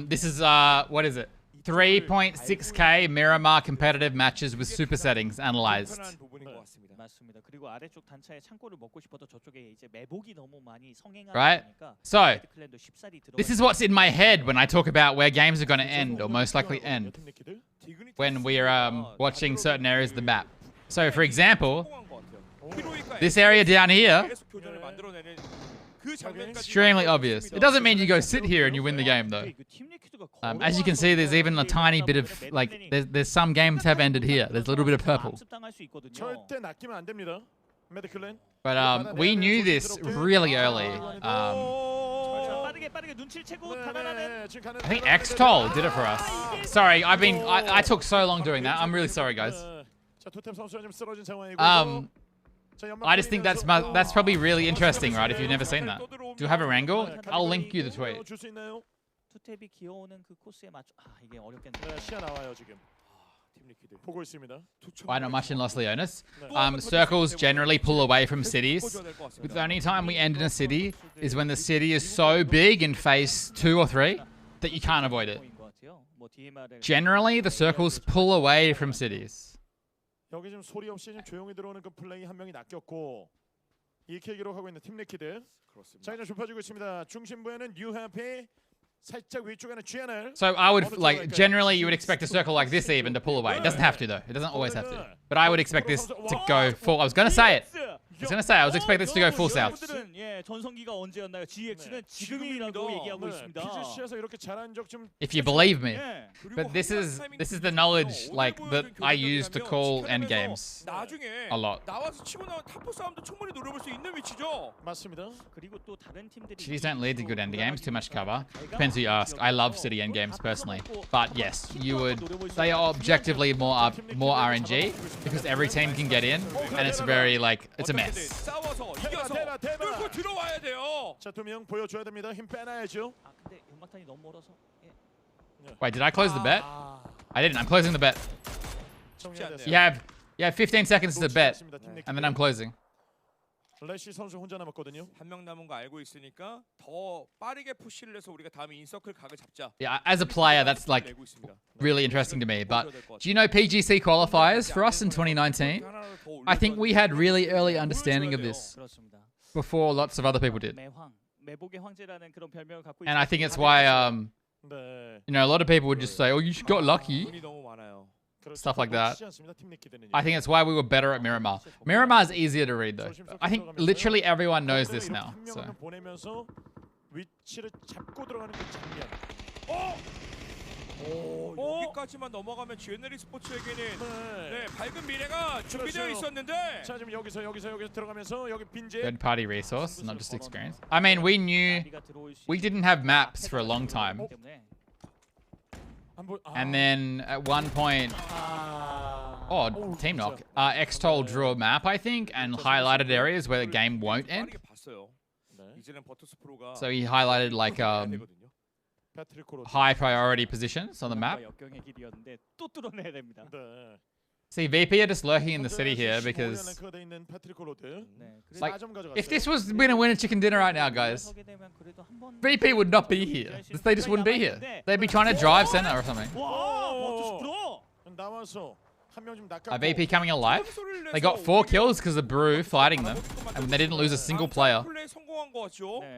This is what is it? 3.6K Miramar competitive matches with super settings analyzed. 맞습니다. 그리고 아래쪽 단차에 창고를 먹고 싶어도 저쪽에 이제 매복이 너무 많이 성행하다 Right? 보니까 So, this is what's in my head when I talk about where games are going to end or most likely end when we're watching certain areas of the map. So, for example, this area down here, extremely obvious. It doesn't mean you go sit here and you win the game though. As you can see, there's even a tiny bit of, like, there's some games have ended here. There's a little bit of purple. But we knew this really early. I think X-Toll did it for us. Sorry, I took so long doing that. I'm really sorry, guys. I just think that's probably really interesting, right? If you've never seen that. Do you have a wrangle? I'll link you the tweet. 투탭이 기어오는 그 코스에 맞춰 이게 어렵겠네요. 시야 나와요 지금. 보고 있습니다. Why not much in Los Leones? Circles generally pull away from cities. The only time we end in a city is when the city is so big in phase 2 or 3 that you can't avoid it. Generally, the circles pull away from cities. 여기 지금 소리 없이 좀 조용히 들어오는 그 플레이 한 명이 낚였고 2킬 기록하고 있는 팀 리퀴드. 자, 이제 좁혀지고 있습니다. 중심부에는 UHP. So I would generally you would expect a circle like this even to pull away. It doesn't have to though. It doesn't always have to. But I would expect this to go full. I was gonna say it. was gonna say I was expecting this to go full south. 예, 전성기가 언제였나요? GX는 지금이라고 얘기하고 있습니다. PGC에서 이렇게 잘한 적 좀. If you believe me, but this is the knowledge like that I use to call end games a lot. 나와서 치고 나온 탑포 싸움도 충분히 노려볼 수 있는 위치죠. 맞습니다. 그리고 또 다른 팀들이 Cities don't lead to good end games. Too much cover. Depends who you ask. I love city end games personally, but yes, you would. They are objectively more RNG because every team can get in, and it's very like it's a mess. 싸워서 이겨서 뚫고 들어와야 돼요. 자, 2명 보여줘야 됩니다. 힘 빼놔야죠. 아, 근데 연막탄이 너무 멀어서. Wait, did I close the bet? I didn't. I'm closing the bet. You have 15 seconds to bet, and then I'm closing. 레시 선수 혼자 남았거든요. 한 명 남은 거 알고 있으니까 더 빠르게 푸시를 해서 우리가 다음에 인서클 각을 잡자. Yeah, as a player, that's like really interesting to me. But do you know PGC qualifiers for us in 2019? I think we had really early understanding of this before lots of other people did. And I think it's why, you know, a lot of people would just say, "Oh, you got lucky." Stuff like that. I think it's why we were better at Miramar. Miramar is easier to read though. I think literally everyone knows this now. So. 여기까지만 넘어가면 GNL 스포츠에게는 네, 밝은 미래가 준비되어 있었는데. 자, 지금 여기서 들어가면서 여기 빈제. Third party resource, not just experience. I mean, we knew we didn't have maps for a long time. And then at one point, team knock. Xtol drew a map, I think, and highlighted areas where the game won't end. So he highlighted like high priority positions on the map. See, VP are just lurking in the city here because, like, if this was winner chicken dinner right now, guys, VP would not be here. They just wouldn't be here. They'd be trying to drive center or something. VP coming alive. They got 4 kills because of Brew fighting them, and they didn't lose a single player.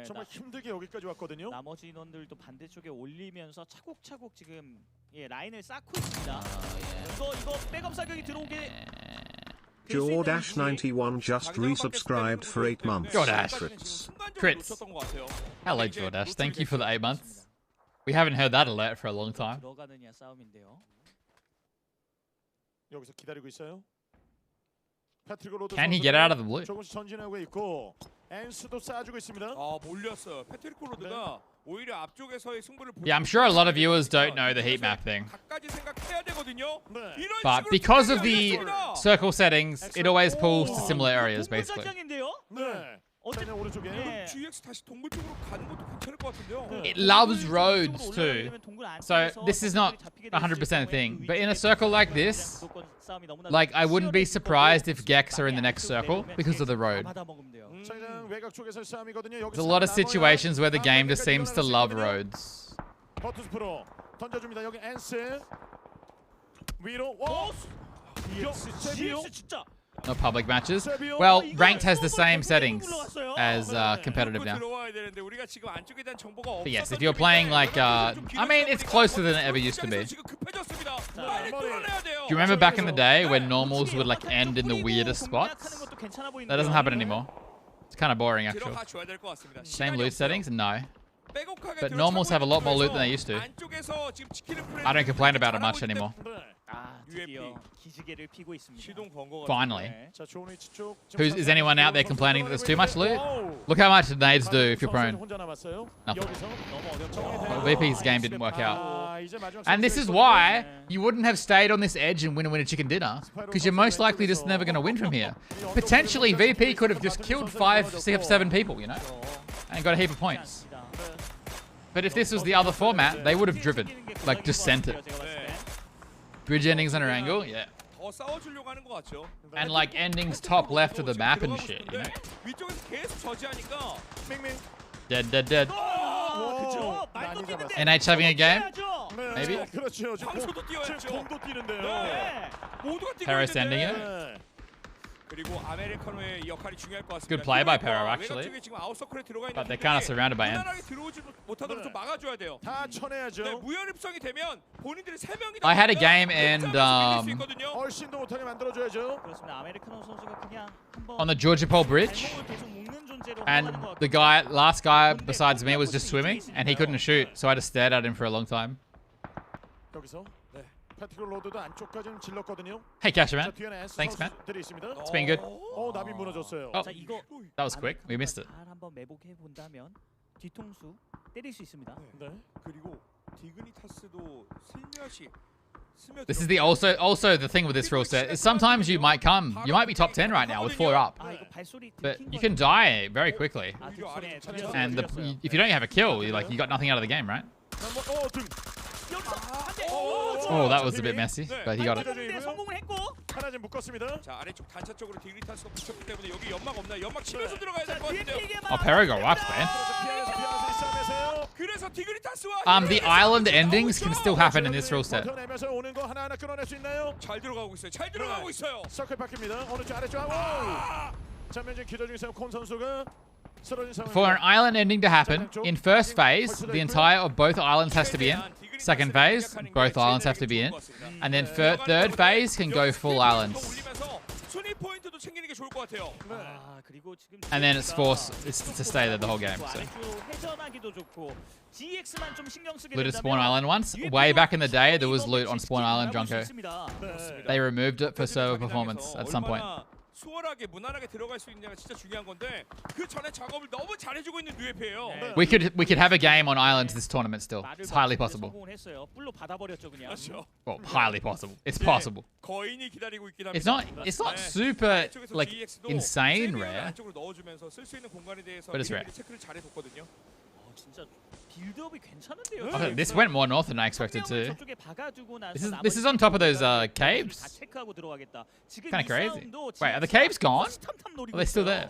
정말 힘들게 여기까지 왔거든요. 나머지 인원들도 반대쪽에 올리면서 차곡차곡 지금 라인을 쌓고 있습니다. 이거 백업 사격이 들어오게. Jordash91 just resubscribed for 8 months. Jordash. Crits. Hello, Jordash. Thank you for the 8 months. We haven't heard that alert for a long time. 들어가느냐 싸움인데요. 여기서 기다리고 있어요. Can he get out of the blue? 조금씩 전진하고 있고 엔스도 쏴주고 있습니다. 몰렸어요. 패트리코 로드가 오히려 앞쪽에서의 승부를. Yeah, I'm sure a lot of viewers don't know the heat map thing. 각까지 생각해야 되거든요. But because of the circle settings, it always pulls to similar areas, basically. It loves roads too. So this is not 100% thing. But in a circle like this, like I wouldn't be surprised if Gex are in the next circle because of the road. There's a lot of situations where the game just seems to love roads. No public matches. Well, ranked has the same settings as competitive now. But yes, if you're playing like, I mean, it's closer than it ever used to be. Do you remember back in the day when normals would like end in the weirdest spots? That doesn't happen anymore. It's kind of boring actually. Same loot settings? No. But normals have a lot more loot than they used to. I don't complain about it much anymore. Finally. Is anyone out there complaining that there's too much loot? Look how much nades do if you're prone. Nothing. Well, VP's game didn't work out. And this is why you wouldn't have stayed on this edge and win a chicken dinner, because you're most likely just never going to win from here. Potentially, VP could have just killed 5, 6, 7 people, you know, and got a heap of points. But if this was the other format, they would have driven, like just sent it. Bridge endings on an angle, yeah. And like endings top left of the map and shit, you know? Dead. NH having a game? Maybe? Harris ending it? Good play by Pero, actually. But they're kind of surrounded by ends. I had a game and on the Georgia Pole Bridge, and the last guy besides me was just swimming, and he couldn't shoot, so I just stared at him for a long time. Hey, Casherman. Thanks, man. It's been good. Oh, that was quick. We missed it. This is the also the thing with this rule set is sometimes you might be top 10 right now with 4 up, but you can die very quickly, and if you don't have a kill, you got nothing out of the game, right? Oh, that was a bit messy, but he got it. Oh, Pero got wiped, man. The island endings can still happen in this rule set. For an island ending to happen, in first phase, the entire of both islands has to be in. Second phase, both islands have to be in. And then third phase can go full islands. And then it's forced to stay there the whole game. So. Looted Spawn Island once. Way back in the day, there was loot on Spawn Island, Junko. They removed it for server performance at some point. We could have a game on islands this tournament still. It's highly possible. Well, highly possible. It's possible. It's not super like insane rare, but it's rare. Okay, this went more north than I expected to. This is on top of those caves. Kind of crazy. Wait, are the caves gone? Are they still there?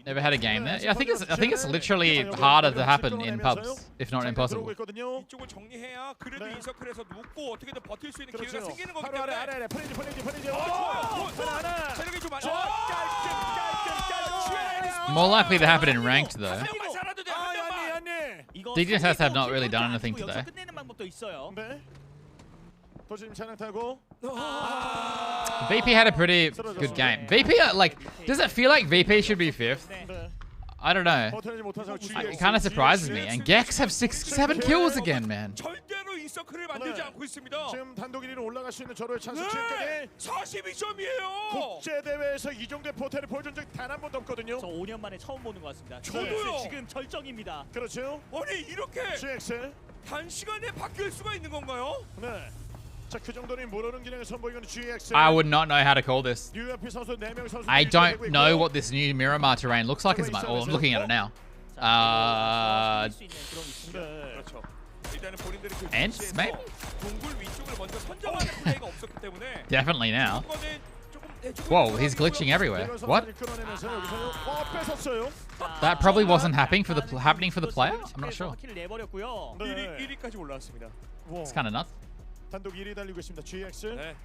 Never had a game there. Yeah, I think it's literally harder to happen in pubs, if not impossible. More likely to happen in ranked though. DGSS have not really done anything today. VP had a pretty good game. VP, does it feel like VP should be 5th? I don't know. It kind of surprises me. And Gex have 7 kills again, man. 국제대회에서 이 정도의 포텐을 보여준 적 단 한 번도 없거든요. 저 5년 만에 처음 보는 것 같습니다. 저도요. 지금 절정입니다. 그렇죠. 아니 이렇게 GX 단시간에 바뀔 수가 있는 건가요? 네. 자, 그 정도는 모르는 기능을 선보이는 GX. I would not know how to call this. I don't know what this new Miramar terrain looks like as much. Oh, I'm looking at it now. Ents, maybe? Definitely now. Whoa, he's glitching everywhere. What? That probably wasn't happening for the player? I'm not sure. It's kind of nuts. 단독 1위 달리고 있습니다. GX. 네.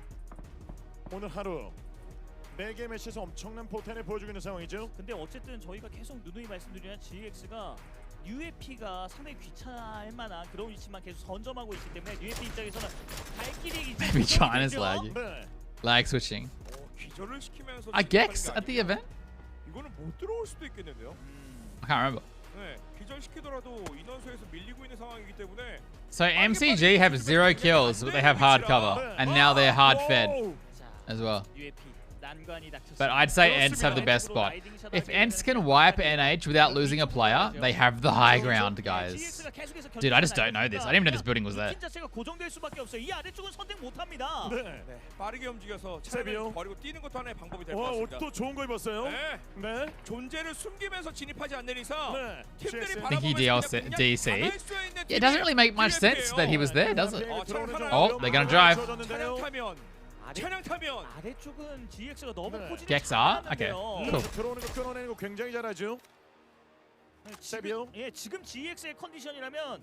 오늘 하루 4개 매치에서 엄청난 포텐을 보여주고 있는 상황이죠. 근데 어쨌든 저희가 계속 누누이 말씀드리는 GX가 UFP가 상당히 귀찮을 만한 그런 위치만 계속 선점하고 있기 때문에 UFP 입장에서는 갈 길이 이제 Maybe China's laggy. Lag switching. I Gex at the event? 이거는 못 들어올 수도 있겠는데요. I can't remember. 네, 기절시키더라도 인원수에서 밀리고 있는 상황이기 때문에. So MCG have 0 kills, but they have hard cover, and now they're hard fed as well. But I'd say Ents have the best spot. If Ents can wipe NH without losing a player, they have the high ground, guys. Dude, I just don't know this. I didn't even know this building was there. 빠르게 움직여서 차를 버리고 뛰는 것도 하나의 방법이 될 것 같습니다. 옷도 좋은 거 입었어요. 네. 존재를 숨기면서 진입하지 않는 이상 팀들이 I think he DC. Yeah, it doesn't really make much sense that he was there, does it? Oh, they're gonna drive. 차량 타면 아래쪽은 GX가 너무 포지션이 Gex are? Okay, cool. 들어오는 거 끊어내는 거 굉장히 잘하죠. 지금 GX의 컨디션이라면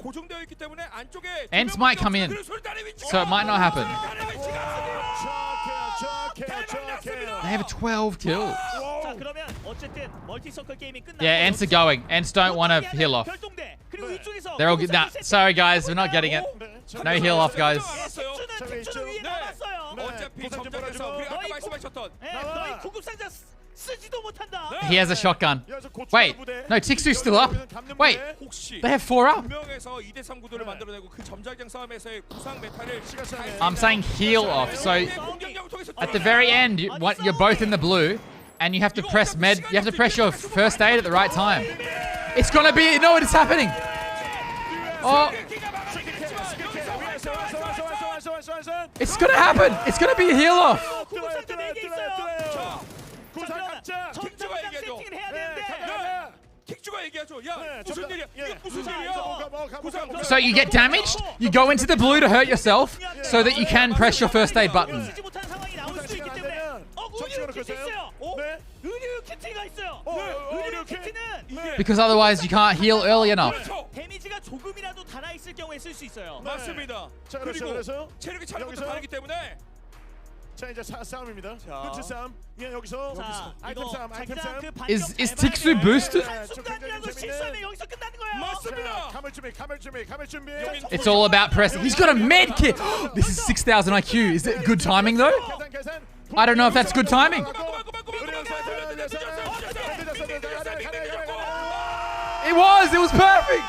고정되어 있기 때문에 안쪽에 Ents might come in, so it might not happen. They have 12 kills. 자, 그러면 어쨌든 멀티서클 게임이 끝나고 Yeah, Ents are going. Ents don't want to heal off. 별동대. 그리고 위쪽에서 They're all good. Nah, sorry guys, we're not getting it. No heal off, guys. 택주는 위에 남았어요. 어차피 점작에서 우리 아까 말씀하셨던 너희 구급상자 쓰지도 못한다. He has a shotgun. Wait, no, Tiksu's still up. Wait, they have 4 up. 명에서 2대3 구도를 만들어내고 그 점자기장 싸움에서의 구상 메타를 I'm saying heal off. So at the very end, you're both in the blue, and you have to press med. You have to press your first aid at the right time. It's gonna be. No, it's happening. Oh, it's gonna happen. It's gonna be a heal off. So you get damaged, you go into the blue to hurt yourself so that you can press your first aid button. Because otherwise you can't heal early enough. 데미지가 조금이라도 달아 있을 경우에 쓸 수 있어요. 맞습니다. 그리고 체력이 차량부터 다르기 때문에 자 이제 싸움입니다. 그렇지 싸움. 예 여기서 아이템 싸움. Is Tiksu boosted? 맞습니다. 가물 준비. It's all about pressing. He's got a med kit. This is 6,000 IQ. Is it good timing though? I don't know if that's good timing. It was. It was perfect.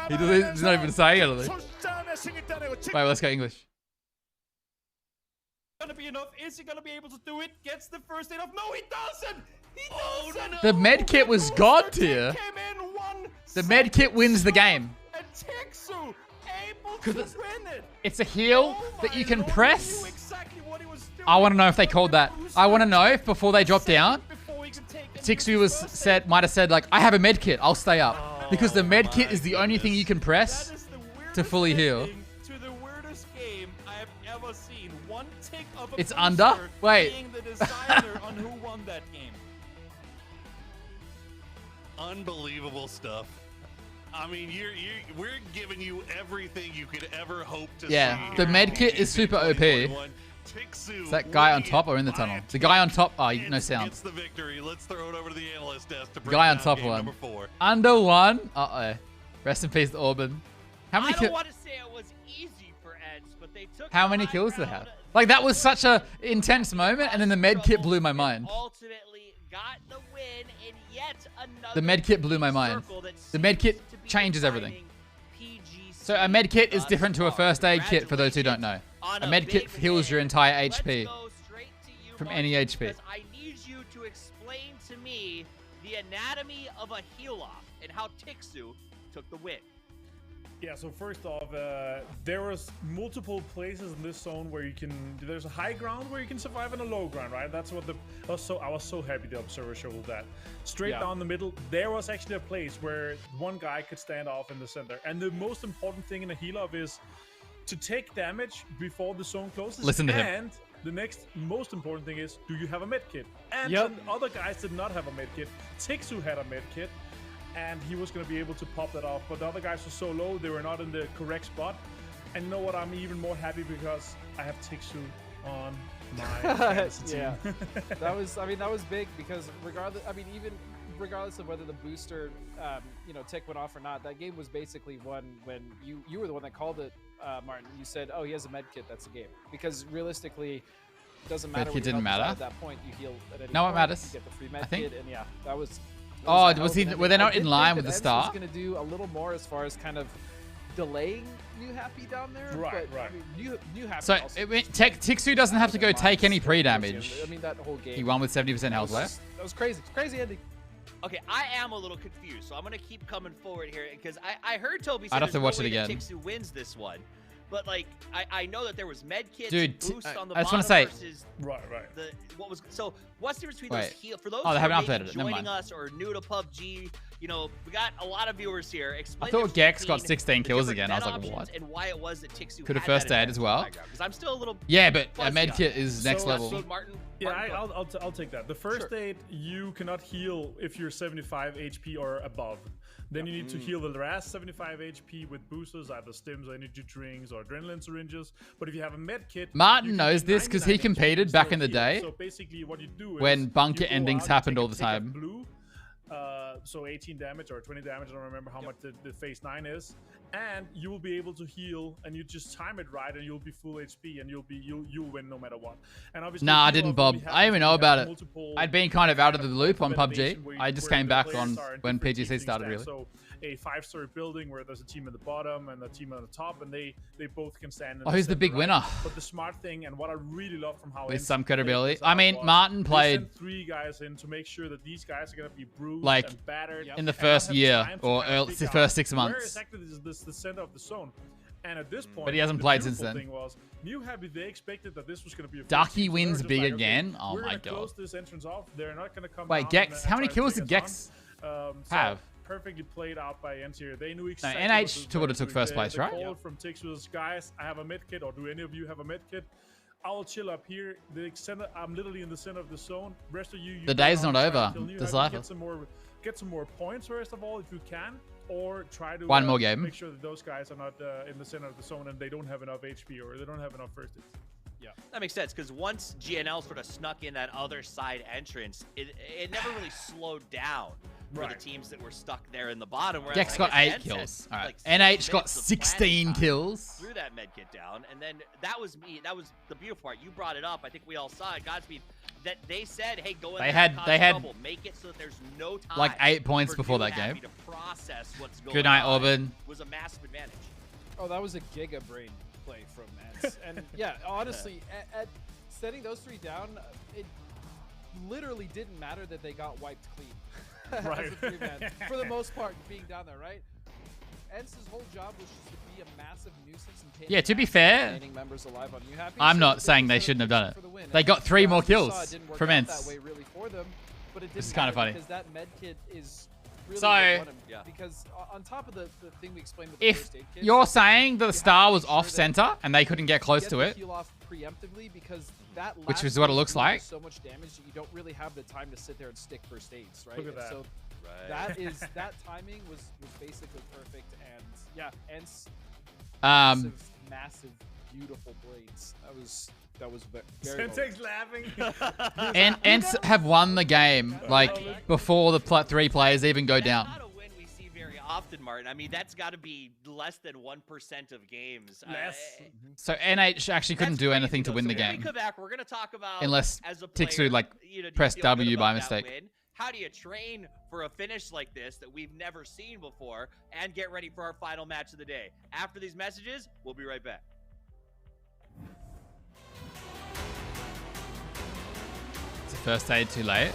He's not even saying anything. Wait, let's go English. Gonna be enough. Is he gonna be able to do it? Gets the first aid off. No, he doesn't. He doesn't. The med kit was god tier. The med kit wins the game. It's a heal that you can press. I want to know if they called that. I want to know if before they drop down, Tiksu might have said like, I have a med kit. I'll stay up because the med kit is the only thing you can press to fully heal. To the weirdest game I have ever seen. One tick of a it's under? Wait. Being the decider on who won that game. Unbelievable stuff. I mean, we're giving you everything you could ever hope to see. Yeah, the med kit is super OP. Is that guy on top or in the tunnel? The guy on top, oh, no sound. Gets the victory. Let's throw it over to the analyst desk to the guy on top one. Under one. Uh-oh. Rest in peace, Orban. How many I don't want to say it was easy for Eds, but they took how many kills did they have? Like, that was such a intense moment, and then the med kit blew my mind. Ultimately got the win in yet another. The med kit blew my mind. The med kit changes everything. So a med kit is different to a first aid kit for those who don't know. A med kit heals your entire HP from any HP. I need you to explain to me the anatomy of a heal off and how Tiksu took the win. Yeah, so first off, there was multiple places in this zone where you can. There's a high ground where you can survive and a low ground, right? That's what I was so happy the observer showed that. Straight down the middle, there was actually a place where one guy could stand off in the center. And the most important thing in a heal off is to take damage before the zone closes. Listen to him. And the next most important thing is, do you have a med kit? And the other guys did not have a med kit. Tiksu had a med kit, and he was going to be able to pop that off. But the other guys were so low, they were not in the correct spot. And you know what? I'm even more happy because I have Tiksu on my fantasy team. that was big because regardless of whether the booster, tick went off or not, that game was basically won when you were the one that called it, Martin. You said, "Oh, he has a med kit. That's the game." Because realistically, it doesn't matter. Med kit didn't matter. At that point, you heal at any no, point. it matters. You get the free med kit, and yeah, that was. Oh, were they not in line with the start? I was going to do a little more as far as kind of delaying New Happy down there. Right. I mean, New Happy. So Tiksu doesn't have to go take any pre-damage. I mean, that whole game. He won with 70% health left. That was crazy. It's crazy ending. Okay, I am a little confused, so I'm gonna keep coming forward here because I heard Toby say I'd have to watch no it again. Tiksu wins this one, but like I know that there was med kits, dude. Boost on the I just want to say, right. What's the difference between those heal for those they who haven't are updated it. joining us or new to PUBG? you know, we got a lot of viewers here. I thought Gex got 16 kills again. I was like, what? And why it was that Tixu could have first aid as well. Because I'm still a little. Yeah, but a med kit is next level. Martin, I'll take that. The first aid, you cannot heal if you're 75 HP or above. Then you need to heal the last 75 HP with boosters, either stims or energy drinks or adrenaline syringes. But if you have a med kit, Martin knows this because he competed back in the day. So basically, what you do is when bunker endings happened all the time. Blue, so 18 damage or 20 damage. I don't remember how much the phase 9 is, and you will be able to heal, and you just time it right, and you'll be full HP, and you'll win no matter what. And obviously, nah, I didn't, Bob. I didn't even know about it. I'd been kind of out of the loop on PUBG. I just came back on when PGC started, really. So a 5-story building where there's a team at the bottom and a team at the top, and they both can stand. Oh, who's the big winner? But the smart thing, and what I really love from how with some credibility. I mean, Martin played 3 guys in to make sure that these guys are gonna be bruised like and battered in the first year or the first 6 months. Where exactly is this the center of the zone? And at this point, but he hasn't played since then. Thing was, New Happy, they expected that this was going to be a Ducky wins big like, again. Okay, oh we're my gonna god! Close this entrance off. They're not going to come. Wait, Gex. How many kills did Gex have? Perfectly played out by NT here. They knew exactly. No, NH would have took first place, right? The call from Tix was, guys, I have a med kit, or do any of you have a med kit? I'll chill up here. I'm literally in the center of the zone. Rest of you. The day's not over. Get some more points first of all if you can, or try to one more game. Make sure that those guys are not in the center of the zone and they don't have enough HP or they don't have enough first hits. Yeah, that makes sense because once GNL sort of snuck in that other side entrance, it never really slowed down for the teams that were stuck there in the bottom. Gex got 8 kills. All right, NH got 16 kills. Threw that med kit down, and then that was me. That was the beautiful part. You brought it up. I think we all saw it. Godspeed. That they said, "Hey, go in there and cause trouble. Make it so that there's no time." Like 8 points before that game. To process what's going Good night, on Auburn. Was a massive advantage. Oh, that was a giga brain play from Ents. And yeah, honestly, at setting those 3 down, it literally didn't matter that they got wiped clean. Right. As a 3-man, for the most part, being down there, right? Ents' whole job was just to be a massive nuisance and yeah, to be fair, members alive on New Happy, I'm not saying they shouldn't have done it. They got 3 more kills from Ents. Really for them, but it this is kind of funny. Because that med kit is really so, because on top of the thing we explained with if the first aid kit, you're saying the star was off center and they couldn't get close to it, heal off preemptively because that which is what it looks like. So much damage that you don't really have the time to sit there and stick first aids, right? Look at that. So that timing was basically perfect, and yeah, Ents massive beautiful blades. That was very Sentek's laughing. And Ents have won the game like before the 3 players even go down. That's not a win we see very often, Martin. I mean, that's got to be less than 1% of games. Less. So NH actually couldn't do anything to win the game. When we come back, we're going to talk about unless as a player, Tixu like pressed W by mistake. How do you train for a finish like this that we've never seen before and get ready for our final match of the day? After these messages, we'll be right back. It's a first aid too late.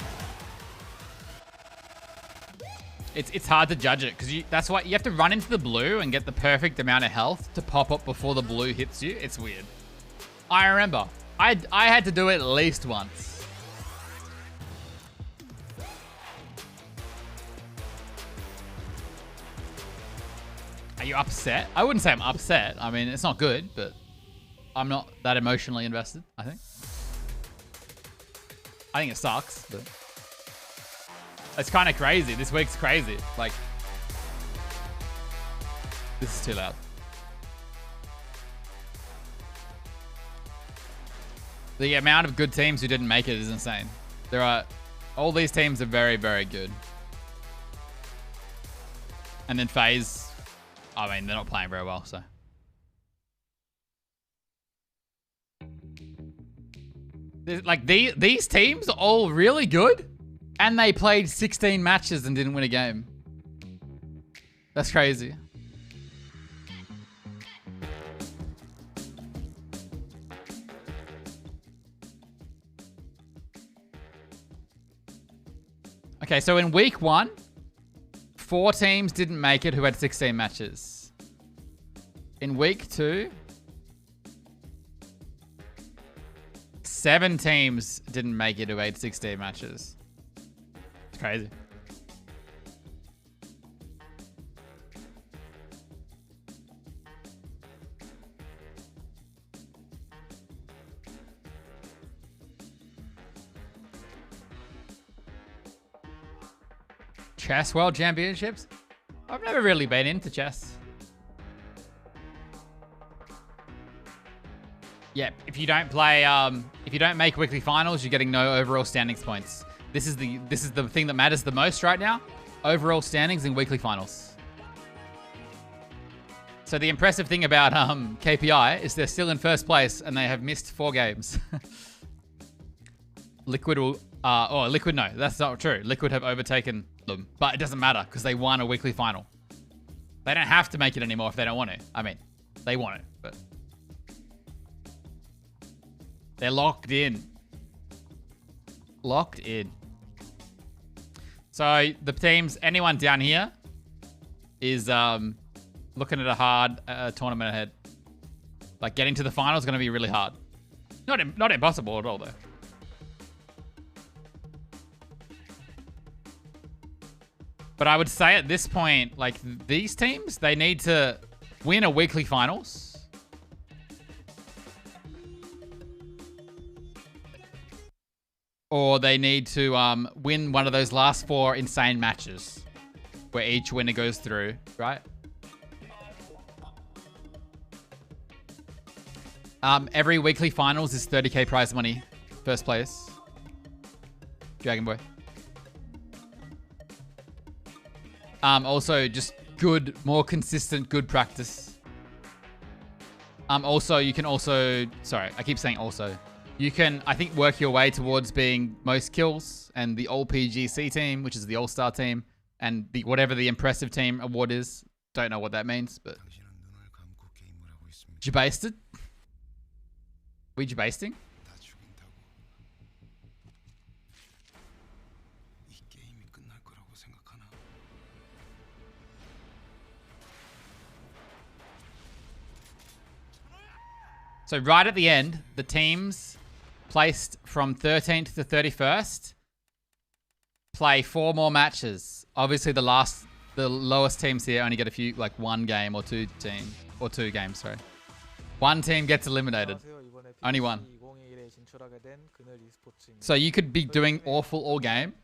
It's hard to judge it because that's why you have to run into the blue and get the perfect amount of health to pop up before the blue hits you. It's weird. I remember. I had to do it at least once. Are you upset? I wouldn't say I'm upset. I mean, it's not good, but I'm not that emotionally invested, I think. I think it sucks, but it's kind of crazy. This week's crazy. Like, this is too loud. The amount of good teams who didn't make it is insane. All these teams are very, very good. And then FaZe, I mean, they're not playing very well, so. Like, these teams are all really good, and they played 16 matches and didn't win a game. That's crazy. Okay, so in week 1, 4 teams didn't make it who had 16 matches. In week 2, 7 teams didn't make it who had 16 matches. It's crazy. Chess World Championships? I've never really been into chess. Yeah, if you don't play, if you don't make weekly finals, you're getting no overall standings points. This is the thing that matters the most right now. Overall standings in weekly finals. So the impressive thing about KPI is they're still in first place and they have missed 4 games. Liquid will, Liquid, no, that's not true. Liquid have overtaken them, but it doesn't matter because they won a weekly final. They don't have to make it anymore if they don't want to. I mean, they want it, but they're locked in. Locked in. So the teams, anyone down here is looking at a hard tournament ahead. Like getting to the final is going to be really hard. Not impossible at all though. But I would say at this point, like these teams, they need to win a weekly finals. Or they need to win one of those last 4 insane matches where each winner goes through, right? Every weekly finals is 30k prize money. First place. Dragon Boy. Also, just good, more consistent, good practice. Also, you can also... Sorry, I keep saying also. You can, I think, work your way towards being most kills and the all PGC team, which is the all-star team, and the whatever the impressive team award is. Don't know what that means, but... Jabasted? We jabasting? So right at the end, the teams placed from 13th to 31st play 4 more matches. Obviously, the lowest teams here only get a few, like 1 game or 2 games. Sorry, 1 team gets eliminated. Only 1. So you could be doing awful all game,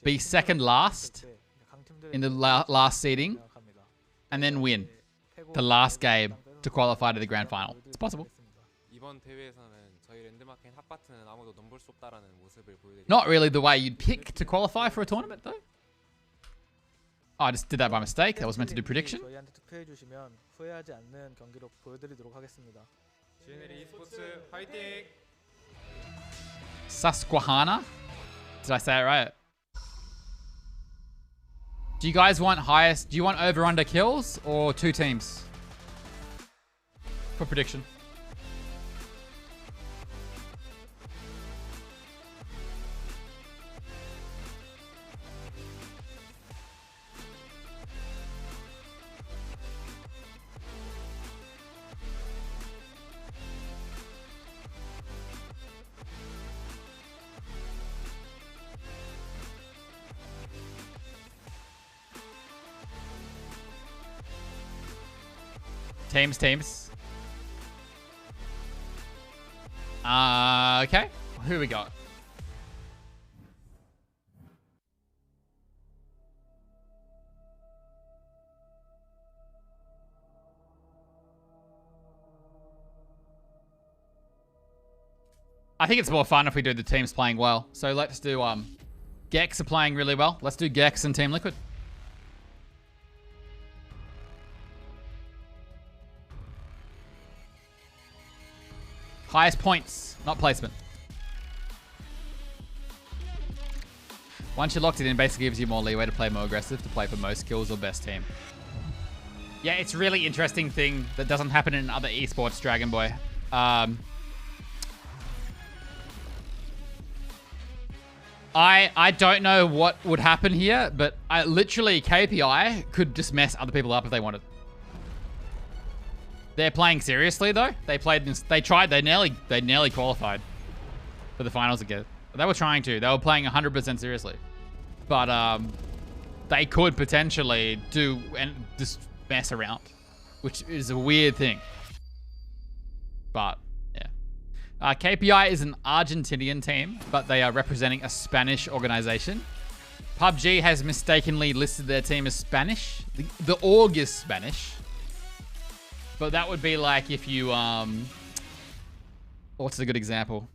be second last in the last seeding, and then win the last game to qualify to the grand final. It's possible. Not really the way you'd pick to qualify for a tournament, though. Oh, I just did that by mistake. That was meant to do prediction. Susquehanna? Did I say it right? Do you guys want highest? Do you want over-under kills or 2 teams? For prediction. Teams. Okay. Who we got? I think it's more fun if we do the teams playing well. So let's do Gex are playing really well. Let's do Gex and Team Liquid. Highest points, not placement. Once you're locked it in, basically gives you more leeway to play more aggressive, to play for most kills or best team. Yeah, it's a really interesting thing that doesn't happen in other esports, Dragon Boy. I don't know what would happen here, but literally KPI could just mess other people up if they wanted. They're playing seriously though. They nearly qualified for the finals again. They were trying to. They were playing 100% seriously. But they could potentially do and just mess around, which is a weird thing. But yeah. KPI is an Argentinian team, but they are representing a Spanish organization. PUBG has mistakenly listed their team as Spanish. The org is Spanish. But that would be like if you, what's a good example?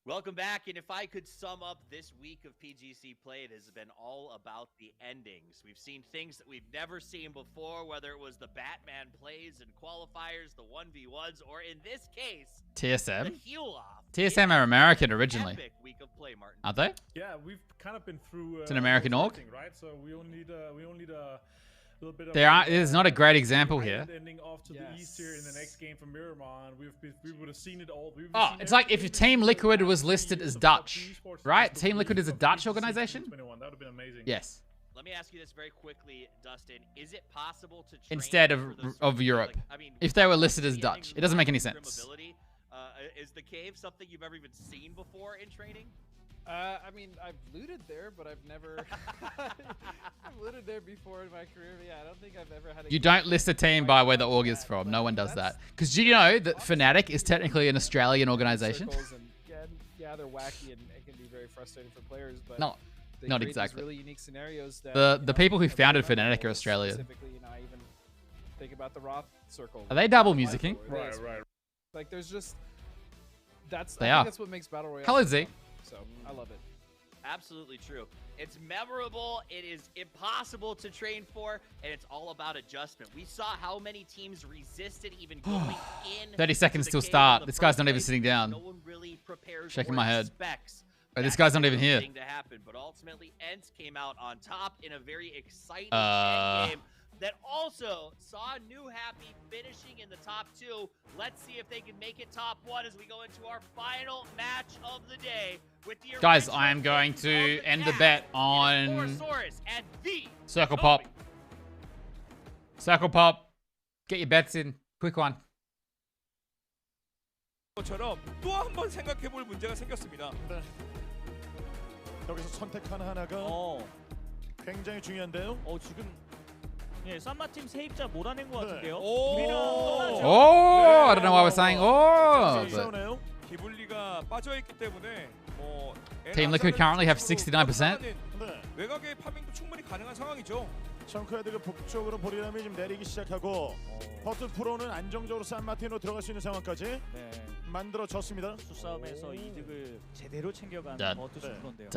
Welcome back, and if I could sum up this week of PGC play, it has been all about the endings. We've seen things that we've never seen before, whether it was the Batman plays and qualifiers, the 1v1s, or in this case, TSM. the heal-off. TSM are American originally. Epic week of play, Martin. Aren't they? Yeah, we've kind of been through. It's an American org, right? So we only need a little bit of. There's not a great example here. Ending off to the east here in the next game from Miramar, we would have seen it all. It's like if Team Liquid was listed as Dutch, right? Team Liquid is a Dutch organization. That would have been amazing. Yes. Let me ask you this very quickly, Dustin. Is it possible to train instead of Europe, I mean, if they were listed as Dutch, it doesn't make any sense. Is the cave something you've ever even seen before in training? I mean, I've looted there, but I've never. I've looted there before in my career. But yeah, I don't think I've ever had. You don't list a team by where the org is from. No one does that. Because do you know that Fnatic is technically an Australian organization? Yeah, they're wacky and it can be very frustrating for players. But not exactly. Really unique scenarios that, the people who founded Fnatic are Australian. Specifically, I even think about the Roth Circle. Are they double musicking? Right. Like there's just that's. They I think are. that's what makes Battle Royale. Colored Z. So I love it. Absolutely true. It's memorable, it is impossible to train for, and it's all about adjustment. We saw how many teams resisted even going in. 30 seconds till start. This guy's not even sitting down. No one really prepares Shaking or my head. expects Wait, this guy's not even here. to happen, but ultimately, Ents came out on top in a very exciting end game that also saw New Happy finishing in the top 2. Let's see if they can make it top 1 as we go into our final match of the day with the guys, I am going to end the bet on Circle Pop. Circle Pop. Get your bets in. Quick one. 것처럼 또 한 번 생각해볼 문제가 생겼습니다. 여기서 선택 하나하나가 굉장히 중요한데요. 지금 예, 쌈마팀 세입자 몰아낸 것 같은데요. I don't know why we're saying but 기블리가 빠져 있기 때문에 Team Liquid currently have 69%. 외곽의 파밍도 충분히 가능한 상황이죠. 덩크헤드가 북쪽으로 보리람이 지금 내리기 시작하고 버튼 프로는 안정적으로 산마틴으로 들어갈 수 있는 상황까지 만들어졌습니다. 수싸움에서 이득을 제대로 챙겨간 버튼 프로인데요.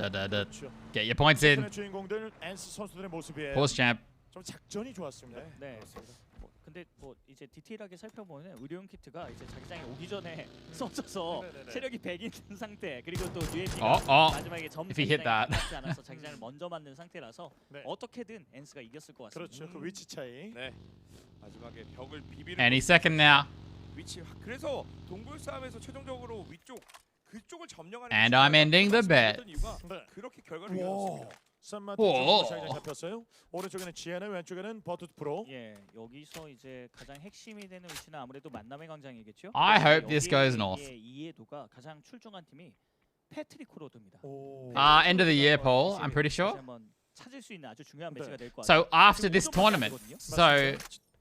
Get your points in. 주인공들 엔스 선수들의 모습이에요. Pause champ. 좀 작전이 좋았습니다. 네. 근데 이제 디테일하게 살펴보면 의료용 키트가 이제 자기장에 오기 전에 써져서 체력이 100인 상태, 그리고 또 UAP가 마지막에 점수가 맞지 않아서 자기장을 먼저 만든 상태라서 어떻게든 엔스가 이겼을 것 같습니다. 그렇죠. 그 위치 차이. 네. 마지막에 벽을 비비는 Any second now. 위치. 그래서 동굴 싸움에서 최종적으로 그쪽을 점령하는 And I'm ending the bet. 그렇게 결과를 이뤘습니다. 산마틴 자기장 잡혔어요. 오른쪽에는 지아나, 왼쪽에는 버튼 프로. 예, 여기서 이제 가장 핵심이 되는 위치는 아무래도 만남의 광장이겠죠. I hope this goes north. 이해도가 가장 출중한 팀이 패트릭 코로드입니다. End of the year poll, I'm pretty sure. 찾을 수 있는 아주 중요한 매치가 될 것 같아요. So after this tournament,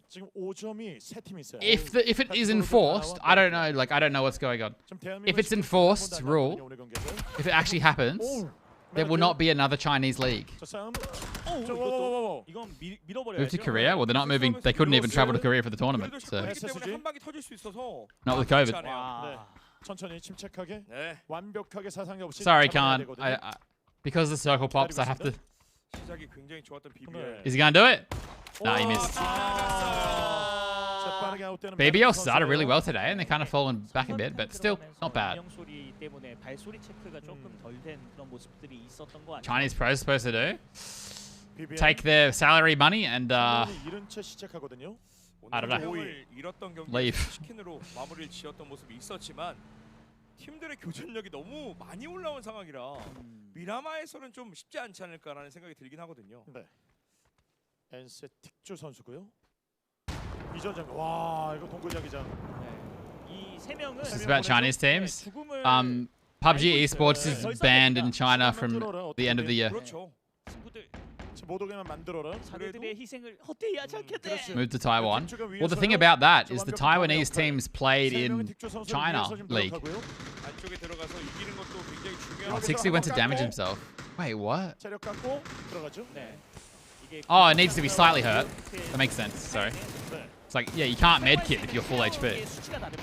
지금 5점이 세 팀이 있어요. if it is enforced, I don't know what's going on. If it's enforced rule, if it actually happens, there will not be another Chinese league. Move to Korea? Well, they're not moving. They couldn't even travel to Korea for the tournament. So not with COVID. 천천히 침착하게 완벽하게 사상이 없이. Sorry, Khan. Because the circle pops, I have to. 시작이 굉장히 좋았던 BBL. Is he gonna do it? No, he missed. BBL started really well today, and they're kind of fallen back a bit, but still not bad. Chinese pros supposed to do take their salary money and I don't know, leave. 마무리를 지었던 모습이 있었지만 팀들의 교전력이 너무 많이 올라온 상황이라 미라마에서는 좀 쉽지 않지 않을까라는 생각이 들긴 하거든요. 네. 엔스 틱주 선수고요. 이전 장. 와, 이거 동굴 자기장. 이 세 명은 This is about Chinese teams. PUBG esports is banned in China from the end of the year. 그렇죠. 친구들 자기들의 희생을 헛되이 하지 않겠네. Moved to Taiwan. Well, the thing about that is the Taiwanese teams played in China League. 안쪽에 들어가서 이기는 것도 굉장히 Oh, 중요하고. 60 went to damage himself. Wait, what? 체력 깎고 들어가죠. 네. Oh, it needs to be slightly hurt. That makes sense. Sorry. It's like, yeah, you can't medkit if you're full HP. 수치가 다릅니다.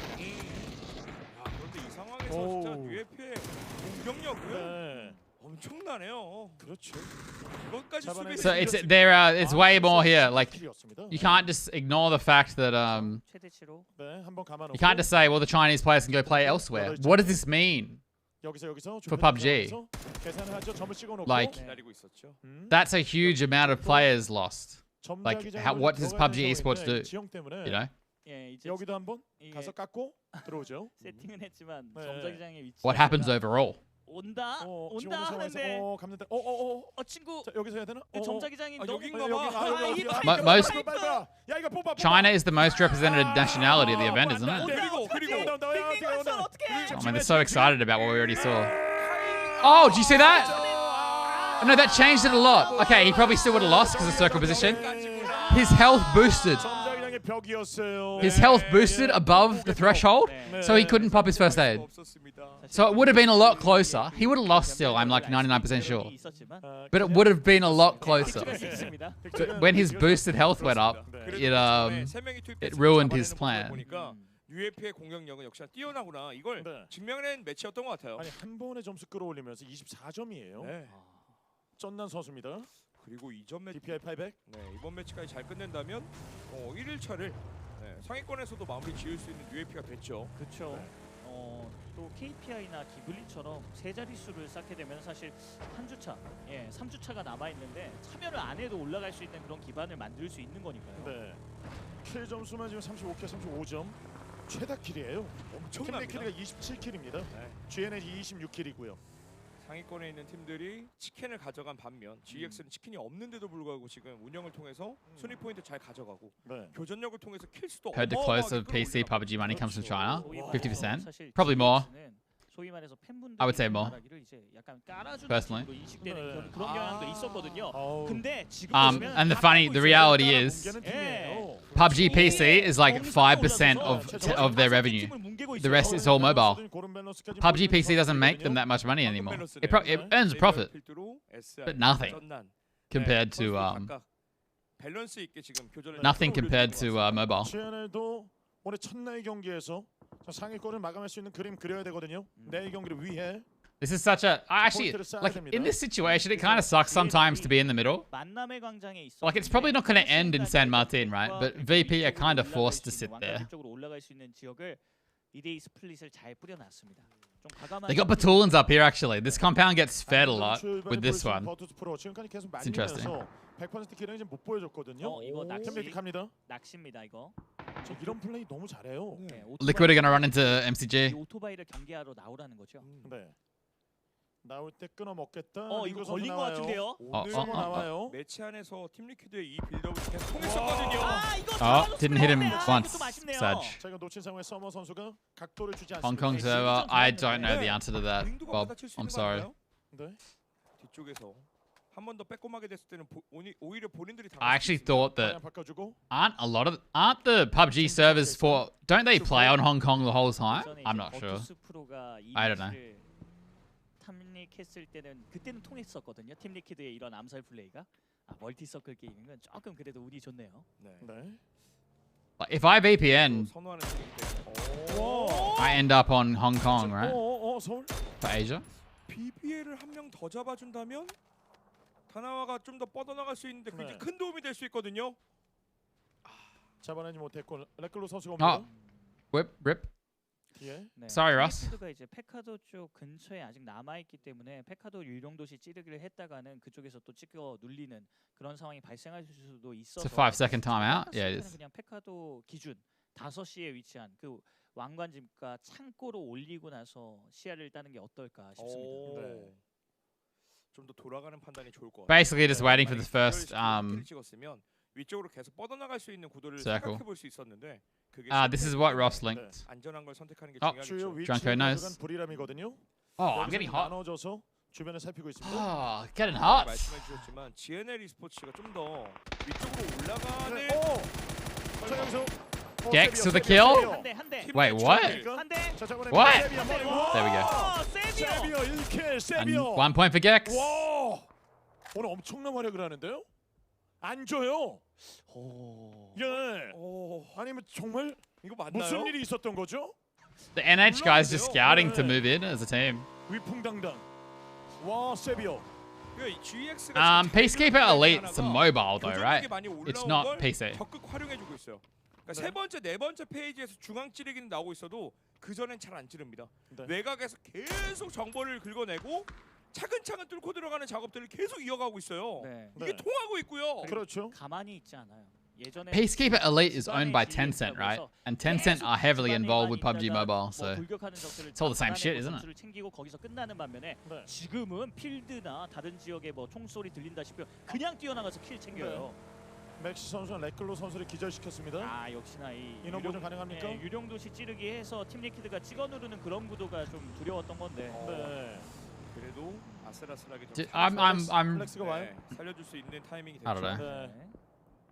그런데 이 상황에서 진짜 UFP의 공격력은 엄청나네요. 그렇죠. 이것까지 수비. So it's way more here. Like, you can't just ignore the fact that you can't just say, well, the Chinese players can go play elsewhere. What does this mean for PUBG? Like, that's a huge amount of players lost. Like, what does PUBG esports do? You know? 여기도 한번 가서 깎고 들어오죠. 세팅은 했지만 점자기장의 위치. What happens overall? 온다 하는데 친구 여기서 해야 되나? 점자기장이 여긴가 봐. China is the most represented nationality of the event, isn't it? Oh man, they're so excited about what we already saw. Oh, did you see that? No, that changed it a lot. Okay, he probably still would have lost because of circle position. His health boosted. His health boosted above the threshold, so he couldn't pop his first aid. So it would have been a lot closer. He would have lost still, I'm like 99% sure. But it would have been a lot closer. But when his boosted health went up, it ruined his plan. UFP의 공격력은 역시나 뛰어나구나. 이걸 증명해낸 매치였던 것 같아요. 아니 한 번에 점수 끌어올리면서 24점이에요. 네. 쩐난 선수입니다. 그리고 이전 매치 DPI 800. 네, 이번 매치까지 잘 끝낸다면 1일차를 상위권에서도 마무리 지을 수 있는 UFP가 됐죠. 그렇죠. 또 KPI나 기블리처럼 세 자릿수를 쌓게 되면 사실 한 주차, 3주차가 남아 있는데 참여를 안 해도 올라갈 수 있는 그런 기반을 만들 수 있는 거니까요. 네. 킬 점수만 지금 35킬, 35점. 최다 킬이에요. 엄청납니다. 킬리가 27킬입니다. 네. GNH 26킬이고요. 상위권에 있는 팀들이 치킨을 가져간 반면 GX는 치킨이 없는데도 불구하고 지금 운영을 통해서 순위 포인트 잘 가져가고 교전력을 통해서 킬 수도 Heard the close of PC PUBG money comes from China. 50%, probably more. I would say more. Personally. And the reality is, PUBG PC is like 5% of their revenue. The rest is all mobile. PUBG PC doesn't make them that much money anymore. It earns a profit, but nothing compared to mobile. 올해 첫날 경기에서 상위권을 마감할 수 있는 그림 그려야 되거든요. 내일 경기를 위해. This is such a actually like in this situation it kind of sucks sometimes to be in the middle. Like it's probably not going to end in San Martin, right? But VP are kind of forced to sit there. They got Batulans up here actually. This compound gets fed a lot with this one. It's interesting. 100% 기량이 못 보여줬거든요. 이거 낚시입니다 이거. 이런 플레이 너무 잘해요. Liquid are gonna run into MCG. 오토바이를 경계하러 나오라는 거죠. 네. 나올 때 끊어 먹겠다. 이거 걸린 것 같은데요. 나와요. 매치 안에서 팀 리퀴드의 이 빌드업을 계속 통했었거든요. Didn't hit him once. Sad. 제가 놓친 상황에 서머 선수가 각도를 주지 않습니다. Hong Kong server. I don't know the answer to that, Bob. I'm sorry. 네. 뒤쪽에서 한 번 더 빼꼼하게 됐을 때는 오히려 본인들이 I actually thought that aren't the PUBG servers for don't they play on Hong Kong the whole time? I'm not sure. I don't know. 탐닉했을 때는 그때는 통했었거든요. 팀 리퀴드의 이런 암살 플레이가 멀티 서클 게임인 건 조금 그래도 운이 좋네요. 네. Like if I VPN, I end up on Hong Kong, right? For Asia. BBL을 한 명 더 잡아준다면 다나와가 좀 더 뻗어나갈 수 있는데 그게 큰 도움이 될 수 있거든요. 잡아내지 못했고 레클로 선수가 옵니다. Rip. 네. Sorry, Ross. 가 이제 페카도 쪽 근처에 아직 남아 있기 때문에 페카도 유령 도시 찌르기를 했다가는 그쪽에서 또 찍어 눌리는 그런 상황이 발생할 수도 있어서. It's a 5-second timeout. Yeah, it is. 그냥 페카도 기준 5시에 위치한 그 왕관집과 창고로 올리고 나서 시야를 따는 게 어떨까 싶습니다. 네. 좀 더 돌아가는 판단이 좋을 것 같아요. Basically, just waiting for the first 찍었으면 위쪽으로 계속 뻗어나갈 수 있는 구도를 circle. 생각해 볼 수 있었는데 this is what Ross linked. 안전한 걸 선택하는 게 중요하겠죠. Drunko knows. 불이람이거든요. Oh, I'm getting hot. 나눠져서 주변을 살피고 있습니다. Oh, getting hot. 말씀해 주셨지만 GNL e스포츠가 좀 더 위쪽으로 올라가는. 자 여기서 Gex with a kill. Wait, what? What? There we go. 세비어 1킬. And 세비어. 1 point for Gex. 와. 오늘 엄청난 활약을 하는데요. 안 줘요. 예. 아니면 정말 이거 맞나요? 무슨 일이 있었던 거죠? The NH guys just scouting to move in as a team. 위풍당당. 와 세비어. Peacekeeper Elite's a mobile though, right? It's not PC. 적극 활용해주고 있어요. 그러니까 세 번째, 네 번째 페이지에서 중앙 찌르기는 나오고 있어도 그 전엔 잘 안 찌릅니다. 외곽에서 계속 정보를 긁어내고 차근차근 뚫고 들어가는 작업들을 계속 이어가고 있어요. 이게 통하고 있고요. 그렇죠. 가만히 있지 않아요. Peacekeeper Elite is owned by Tencent, right? And Tencent are heavily involved with PUBG Mobile, so it's all the same shit, isn't it? 챙기고 거기서 끝나는 반면에 지금은 필드나 다른 지역에 뭐 총소리 들린다시피 그냥 뛰어나가서 킬 챙겨요. 맥시 선수는 레클로 선수를 기절시켰습니다. 아 역시나 이 인원 보존 가능합니까? 유령 도시 찌르기 해서 팀 리퀴드가 찍어 누르는 그런 구도가 좀 두려웠던 건데. 그래도 아슬아슬하게 I'm 살려줄 수 있는 타이밍이 I don't 됐죠. know.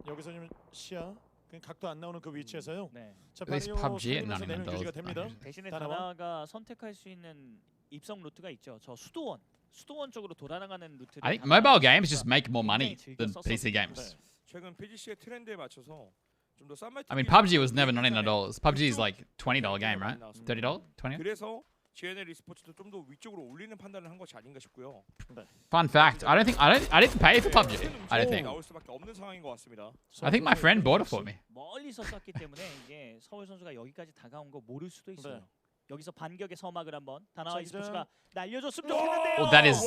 여기서 좀 시야 그냥 각도 안 나오는 그 위치에서요. At least PUBG at 99 dollars. 대신에 다나가 선택할 수 있는 입성 루트가 있죠. 저 수도원 쪽으로 돌아나가는 루트. I think mobile games just make more money than PC games. 최근 PGC의 트렌드에 맞춰서 좀 더 싼 I mean, PUBG was never $99. PUBG is like $20 game, right? $30? $20? 그래서 GNL e스포츠도 좀 더 위쪽으로 올리는 판단을 한 것이 아닌가 싶고요. Fun fact: I didn't pay for PUBG. I don't think. 나올 수밖에 없는 상황인 것 같습니다. I think my friend bought it for me. 멀리서 쐈기 때문에 이게 서울 선수가 여기까지 다가온 거 모를 수도 있어요. 여기서 반격의 서막을 한번 다나와 e스포츠가 날려줬으면 좋겠는데요. Well, that is.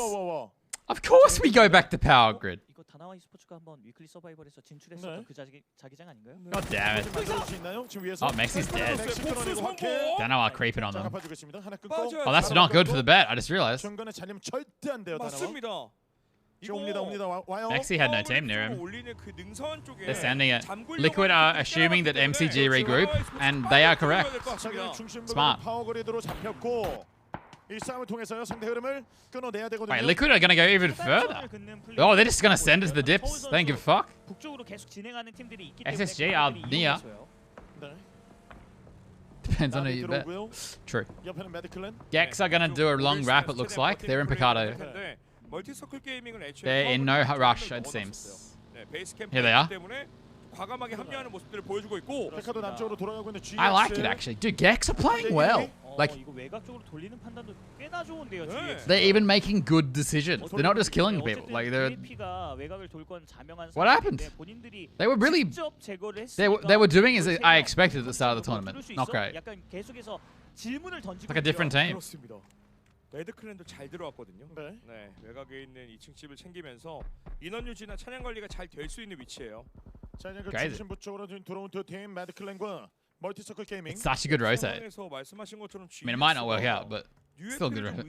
Of course, we go back to power grid. 이거 다나와 e스포츠가 한번 위클리 서바이벌에서 진출했었던 그 자기장 아닌가요? God damn it! Oh, Mexi's dead. Danawa creeping on them. Oh, that's not good for the bet. I just realized. 맞습니다. Mexi had no team near him. They're sending it. Liquid are assuming that MCG regroup, and they are correct. Smart. Wait, Liquid are gonna go even further. Oh, they're just gonna send it to the dips. They don't give a fuck. SSG are near. Depends on who you bet. True. Gex are gonna do a long wrap, it looks like. They're in Picado. They're in no rush, it seems. Here they are. I like it actually. Dude, Gex are playing well. Like, they're even making good decisions. They're not just killing people. Like, they're... What happened? They were really... They were doing as I expected at the start of the tournament. Not great. Like a different team. 매드클랜도 잘 들어왔거든요. 네, 외곽에 있는 2층 집을 챙기면서 인원 유지나 차량 관리가 잘 될 수 있는 위치예요. 자, 이제 그 중심부 쪽으로 들어온 두 팀 매드클랜과 멀티서클 게이밍. It's such a good rotate. 말씀하신 것처럼 I mean, it might not work out, but still good rotate.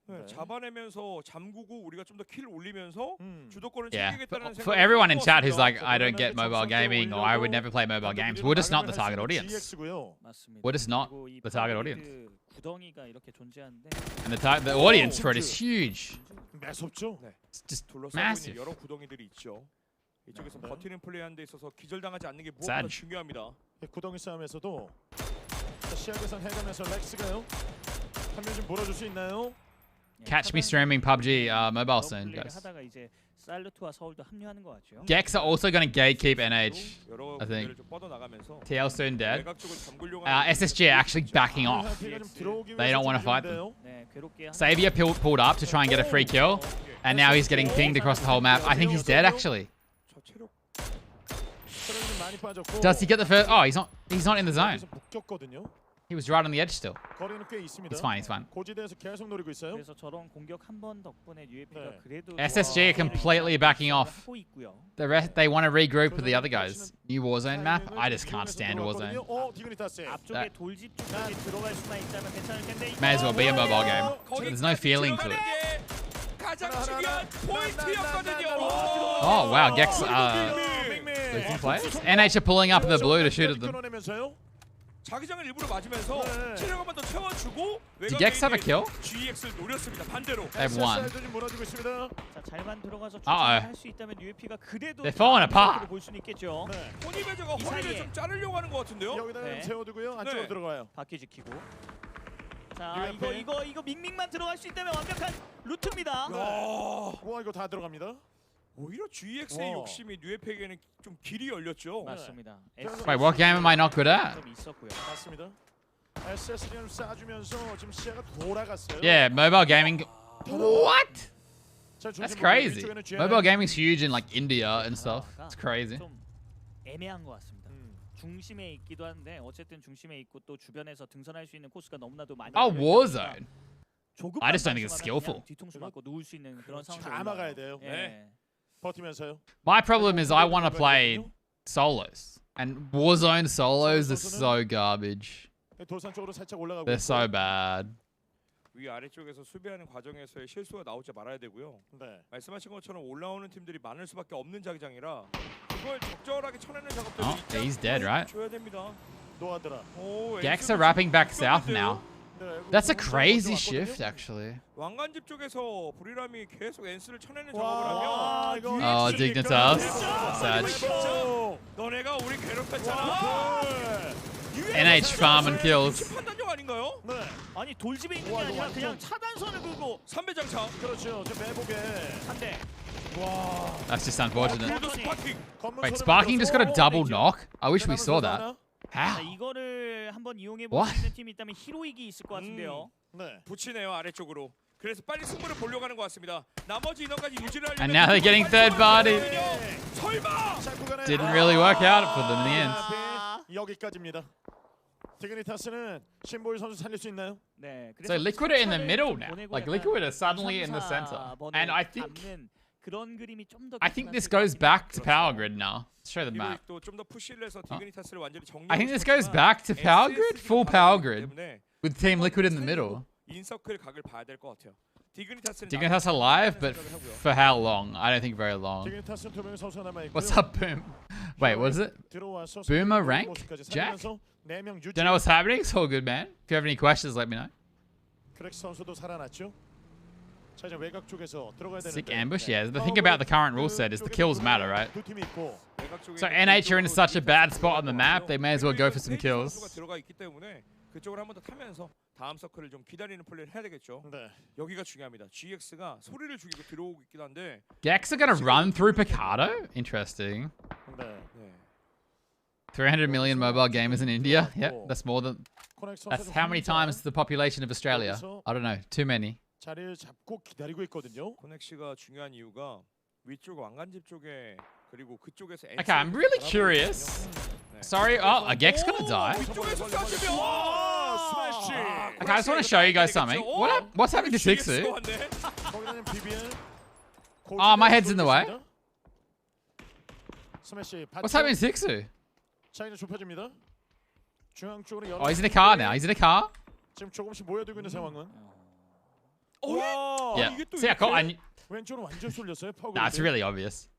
네, 잡아내면서 잠그고 우리가 좀 더 킬 올리면서 주도권을 Yeah, 챙기겠다는 for everyone in chat who's like, I don't get mobile gaming or I would never play mobile games, we're just not the target audience. We're just not the target audience. And the audience for it is huge. It's just massive. 여러 구덩이들이 있죠. 이쪽에서 버티는 플레이하는 데 있어서 기절당하지 않는 게 무엇보다 중요합니다. 구덩이 싸움에서도 시야계산 해가면서 렉스가요. 한 명 좀 몰아줄 수 있나요? Catch me streaming PUBG mobile soon, guys. Gex are also going to gatekeep NH, I think. TL soon dead. SSG are actually backing off. They don't want to fight them. Savior pulled up to try and get a free kill, and now he's getting pinged across the whole map. I think he's dead, actually. Does he get the first? Oh, he's not in the zone. He was right on the edge still. He's fine, he's fine. SSG are completely backing off. The rest, they want to regroup with the other guys. New Warzone map? I just can't stand Warzone. May as well be a mobile game. There's no feeling to it. Oh wow, Gex losing players. NH are pulling up in the blue to shoot at them. 자기장을 일부러 맞으면서 체력 한번 더 채워주고 Did Gex have a kill? GX를 노렸습니다. 반대로. They have one. 몰아주고 있습니다. 자, 잘만 들어가서 Uh-oh. 할 수 있다면 UFP가 그래도 They're falling apart. 볼 수는 있겠죠. 토니 베저가 허리를 좀 자르려고 하는 것 같은데요. 여기다 네. 세워두고요. 안쪽으로 들어가요. 바퀴 지키고. 자, 이거 밍밍만 들어갈 수 있다면 완벽한 루트입니다. 와 이거 다 들어갑니다. 오히려 GX의 욕심이 뉴에팩에는 좀 길이 열렸죠. 맞습니다. Wait, what game am I not good at? 좀 있었고요. 맞습니다. SSD를 쏴주면서 지금 시야가 돌아갔어요. Yeah, mobile gaming. What? That's crazy. Mobile gaming's huge in like India and stuff. It's crazy. 좀 애매한 것 같습니다. 중심에 있기도 한데 어쨌든 중심에 있고 또 주변에서 등선할 수 있는 코스가 너무나도 많이. Oh, Warzone. 조금 I just don't think it's skillful. 뒤통수 맞고 누울 수 있는 그런 상황이 다 막아야 돼요. 네. 버티면서요. My problem is I want to play solos, and Warzone solos are so garbage. 돌산 쪽으로 살짝 올라가고. They're so bad. 위 아래쪽에서 수비하는 과정에서의 실수가 나오지 말아야 되고요. 네. 말씀하신 것처럼 올라오는 팀들이 많을 수밖에 없는 자기장이라 그걸 적절하게 쳐내는 작업들을 Oh, he's dead, right? 줘야 됩니다. 노아드라. Gex are wrapping back south now. That's a crazy shift, actually. 왕관집 쪽에서 브리람이 계속 엔스를 쳐내는 작업을 하면 Oh, Dignitas. Sad. 너네가 우리 괴롭혔잖아. NH farm and kills. 판단력 아닌가요? 네. 아니 돌집에 있는 게 아니라 그냥 차단선을 긁고 3배 장차. 그렇죠. 저 매복에 한 대. 와. That's just unfortunate. 스파킹. Wait, Sparking just got a double knock? I wish we saw that. 자, How? 이거를 한번 이용해 볼 수 있는 팀이 있다면 히로익이 있을 것 같은데요. 네. 붙이네요 아래쪽으로. 그래서 빨리 승부를 보려고 하는 것 같습니다. 나머지 인원까지 유지를 하려면 And now they're getting third party. 설마. Didn't really work out for them in the end. 여기까지입니다. 디그니타스는 신보이 선수 살릴 수 있나요? 네. So Liquid are in the middle now. Like Liquid are suddenly in the center. And I think 그런 그림이 좀 더 this goes back to Power Grid now. Let's show the map. 좀더 푸시를 해서 디그니타스를 완전히 정리. I think this goes back to Power Grid, full Power Grid, with Team Liquid in the middle. 인서클 각을 봐야 될 것 같아요. Dignitas alive, but for how long? I don't think very long. What's up, Boom? Wait, what is it? Boomer rank? Jack? Don't know what's happening? It's all good, man. If you have any questions, let me know. Sick ambush? Yeah, the thing about the current rule set is the kills matter, right? So NH are in such a bad spot on the map, they may as well go for some kills. 그쪽을 한번 더 타면서 다음 서클을 좀 기다리는 플레이를 해야 되겠죠. 여기가 중요합니다. GX가 소리를 죽이고 들어오고 있긴 한데. Gex are gonna run through Picardo? Interesting. 300 million mobile gamers in India? Yep, that's more than... That's how many times the population of Australia? I don't know, too many. 자리를 잡고 기다리고 있거든요. 코넥시가 중요한 이유가 위쪽 왕관집 쪽에 그리고 그쪽에서 Okay, I'm really curious. Sorry, oh, a Gex gonna die? Okay, I just want to show you guys something. What's happening to Sixu? Oh, my head's in the way. What's happening to Sixu? Oh, he's in a car now. He's in a car. 지금 조금씩 모여들고 있는 상황은. Yeah. See, I caught. 왼쪽으로 완전 쏠렸어요. Nah, it's really obvious.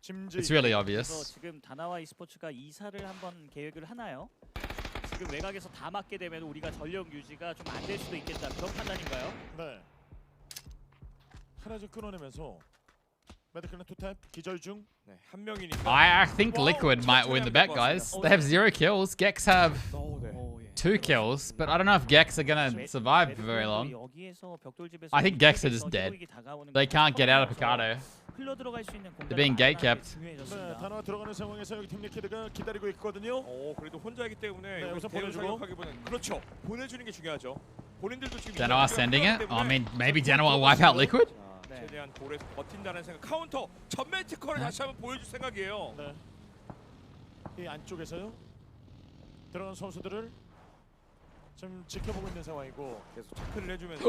It's really obvious. 지금 다나와 e스포츠가 이사를 한번 계획을 하나요? 지금 외곽에서 다 맞게 되면 우리가 전력 유지가 좀 안 될 수도 있겠다. 그런 판단인가요? 네. 하나 좀 끊어내면서 메디클은 투탭 기절 중. 네, 한 명이니까. I think Liquid might win the bet, guys. They have 0 kills. Gex have 2 kills, but I don't know if Gex are gonna survive for very long. I think Gex are just dead. They can't get out of Picardo. They're being gate kept. 단화 들어가는 상황에서 여기 팀 리퀴드가 기다리고 있거든요. 그래도 혼자이기 때문에 우선 보내주고. 그렇죠. 보내주는 게 중요하죠. 본인들도 지금. Danoa sending it. I mean, maybe Danoa will wipe out Liquid. 최대한 볼에서 버틴다는 생각. 카운터 전면 특허를 다시 한번 보여줄 생각이에요. 네. 이 안쪽에서요. 들어간 선수들을 좀 지켜보고 있는 상황이고 계속 체크를 해주면서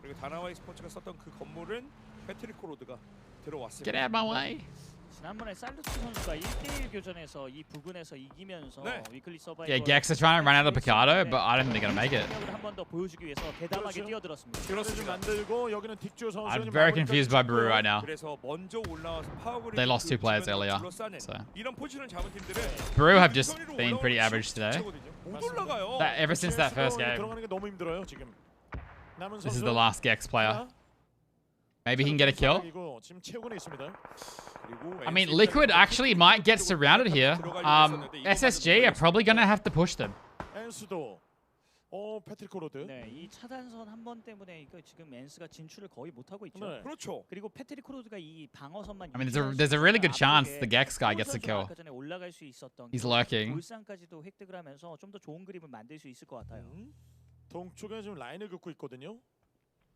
그리고 다나와 e스포츠가 썼던 그 건물은 패트리코 로드가 들어왔습니다. Get out of my way. 지난번에 살루스 선수가 1대1 교전에서 이 부근에서 이기면서 위클리 서바이벌 Yeah, Gex are trying to run out of Picado, but I don't think they're gonna make it. 한번 더 보여주기 위해서 대담하게 뛰어들었습니다. 그렇습니다. 만들고 여기는 딕조 선수. I'm very confused by Brew right now. 그래서 먼저 올라와서 파워그립 They lost 2 players earlier, so 이런 포지션을 잡은 팀들은 Brew have just been pretty average today. 못 올라가요. Ever since that first game. 들어가는 게 너무 힘들어요 지금. This is the last Gex player. Maybe he can get a kill. 지금 채우고 있습니다. I mean, Liquid actually might get surrounded here. SSG are probably gonna have to push them. 엔스도 패트릭 코로드. 네, 이 차단선 한 번 때문에 이거 지금 엔스가 진출을 거의 못 하고 있죠. 네. 그렇죠. 그리고 패트릭 코로드가 이 방어선만 I mean, there's a really good chance the Gex guy gets a kill. 아까 전에 올라갈 수 있었던 He's lurking. 울산까지도 획득을 하면서 좀 더 좋은 그림을 만들 수 있을 것 같아요. 동쪽에 지금 라인을 긋고 있거든요.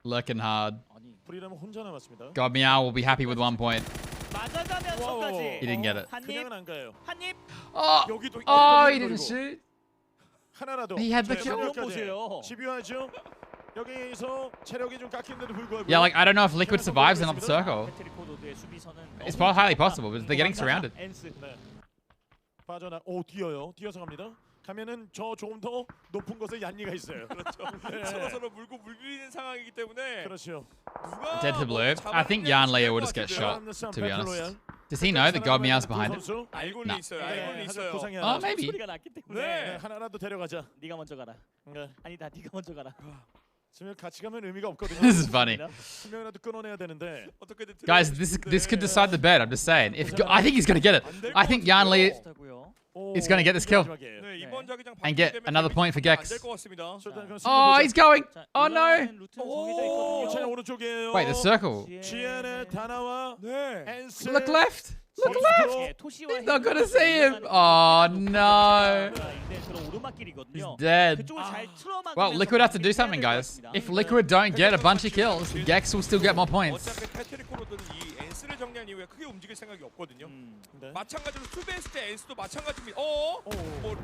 Lurking hard. 브리라면 혼자 남았습니다. God Meow will be happy with 1 point. 맞아가면서까지. He didn't get it. 그냥은 안 가요. 한입. Oh, he didn't shoot. 하나라도. He had the kill. 보세요. 집요하죠. 여기서 체력이 좀 깎인데도 불구하고. Yeah, like I don't know if Liquid survives another circle. It's highly possible, but they're getting surrounded. 빠져나. 뛰어요. 뛰어서 갑니다. 가면은 저 조금 더 높은 곳에 얀니가 있어요. 그렇죠. 서로 물고 물리는 상황이기 때문에. 그렇죠. 누가 Dead to blue. I think Jan Leo will just get shot, to be honest. Does he know that God Meow's behind him? 알고는 있어요. 알고는 있어요. Oh, maybe. 소리가 났기 때문에. 네. 하나라도 데려가자. 네가 먼저 가라. 아니다, 네가 먼저 가라. 지금 같이 가면 의미가 없거든요. This is funny. 한 명이라도 끊어내야 되는데. Guys, this could decide the bet. I'm just saying. I think he's gonna get it. I think Jan Leo is gonna get this kill and get another point for Gex. Oh, he's going. Oh no. Wait, the circle. Look left. Look left. He's not gonna see him. Oh no. He's dead. Well, Liquid have to do something, guys. If Liquid don't get a bunch of kills, Gex will still get more points. 엔스를 정리한 이후에 크게 움직일 생각이 없거든요. 마찬가지로 수비했을 때 엔스도 마찬가지입니다.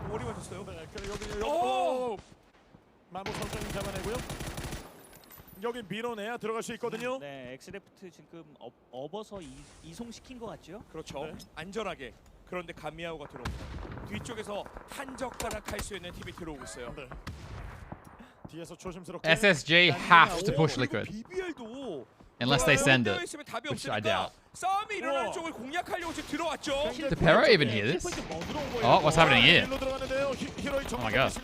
머리 맞췄어요. 마법 선수님 잡아내고요. 여기 밀어내야 들어갈 수 있거든요. 네, 엑스레프트 지금 업어서 이송시킨 것 같죠? 그렇죠. 안전하게. 그런데 가미아오가 들어옵니다. 뒤쪽에서 한 젓가락 할 수 있는 팀이 들어오고 있어요. 뒤에서 조심스럽게. SSG have to push Liquid. BBL도 unless they send it, which I doubt. 싸움이 일어나는 쪽을 공략하려고 지금 들어왔죠. Did Pero even hear this? Oh, what's happening here? Oh my god.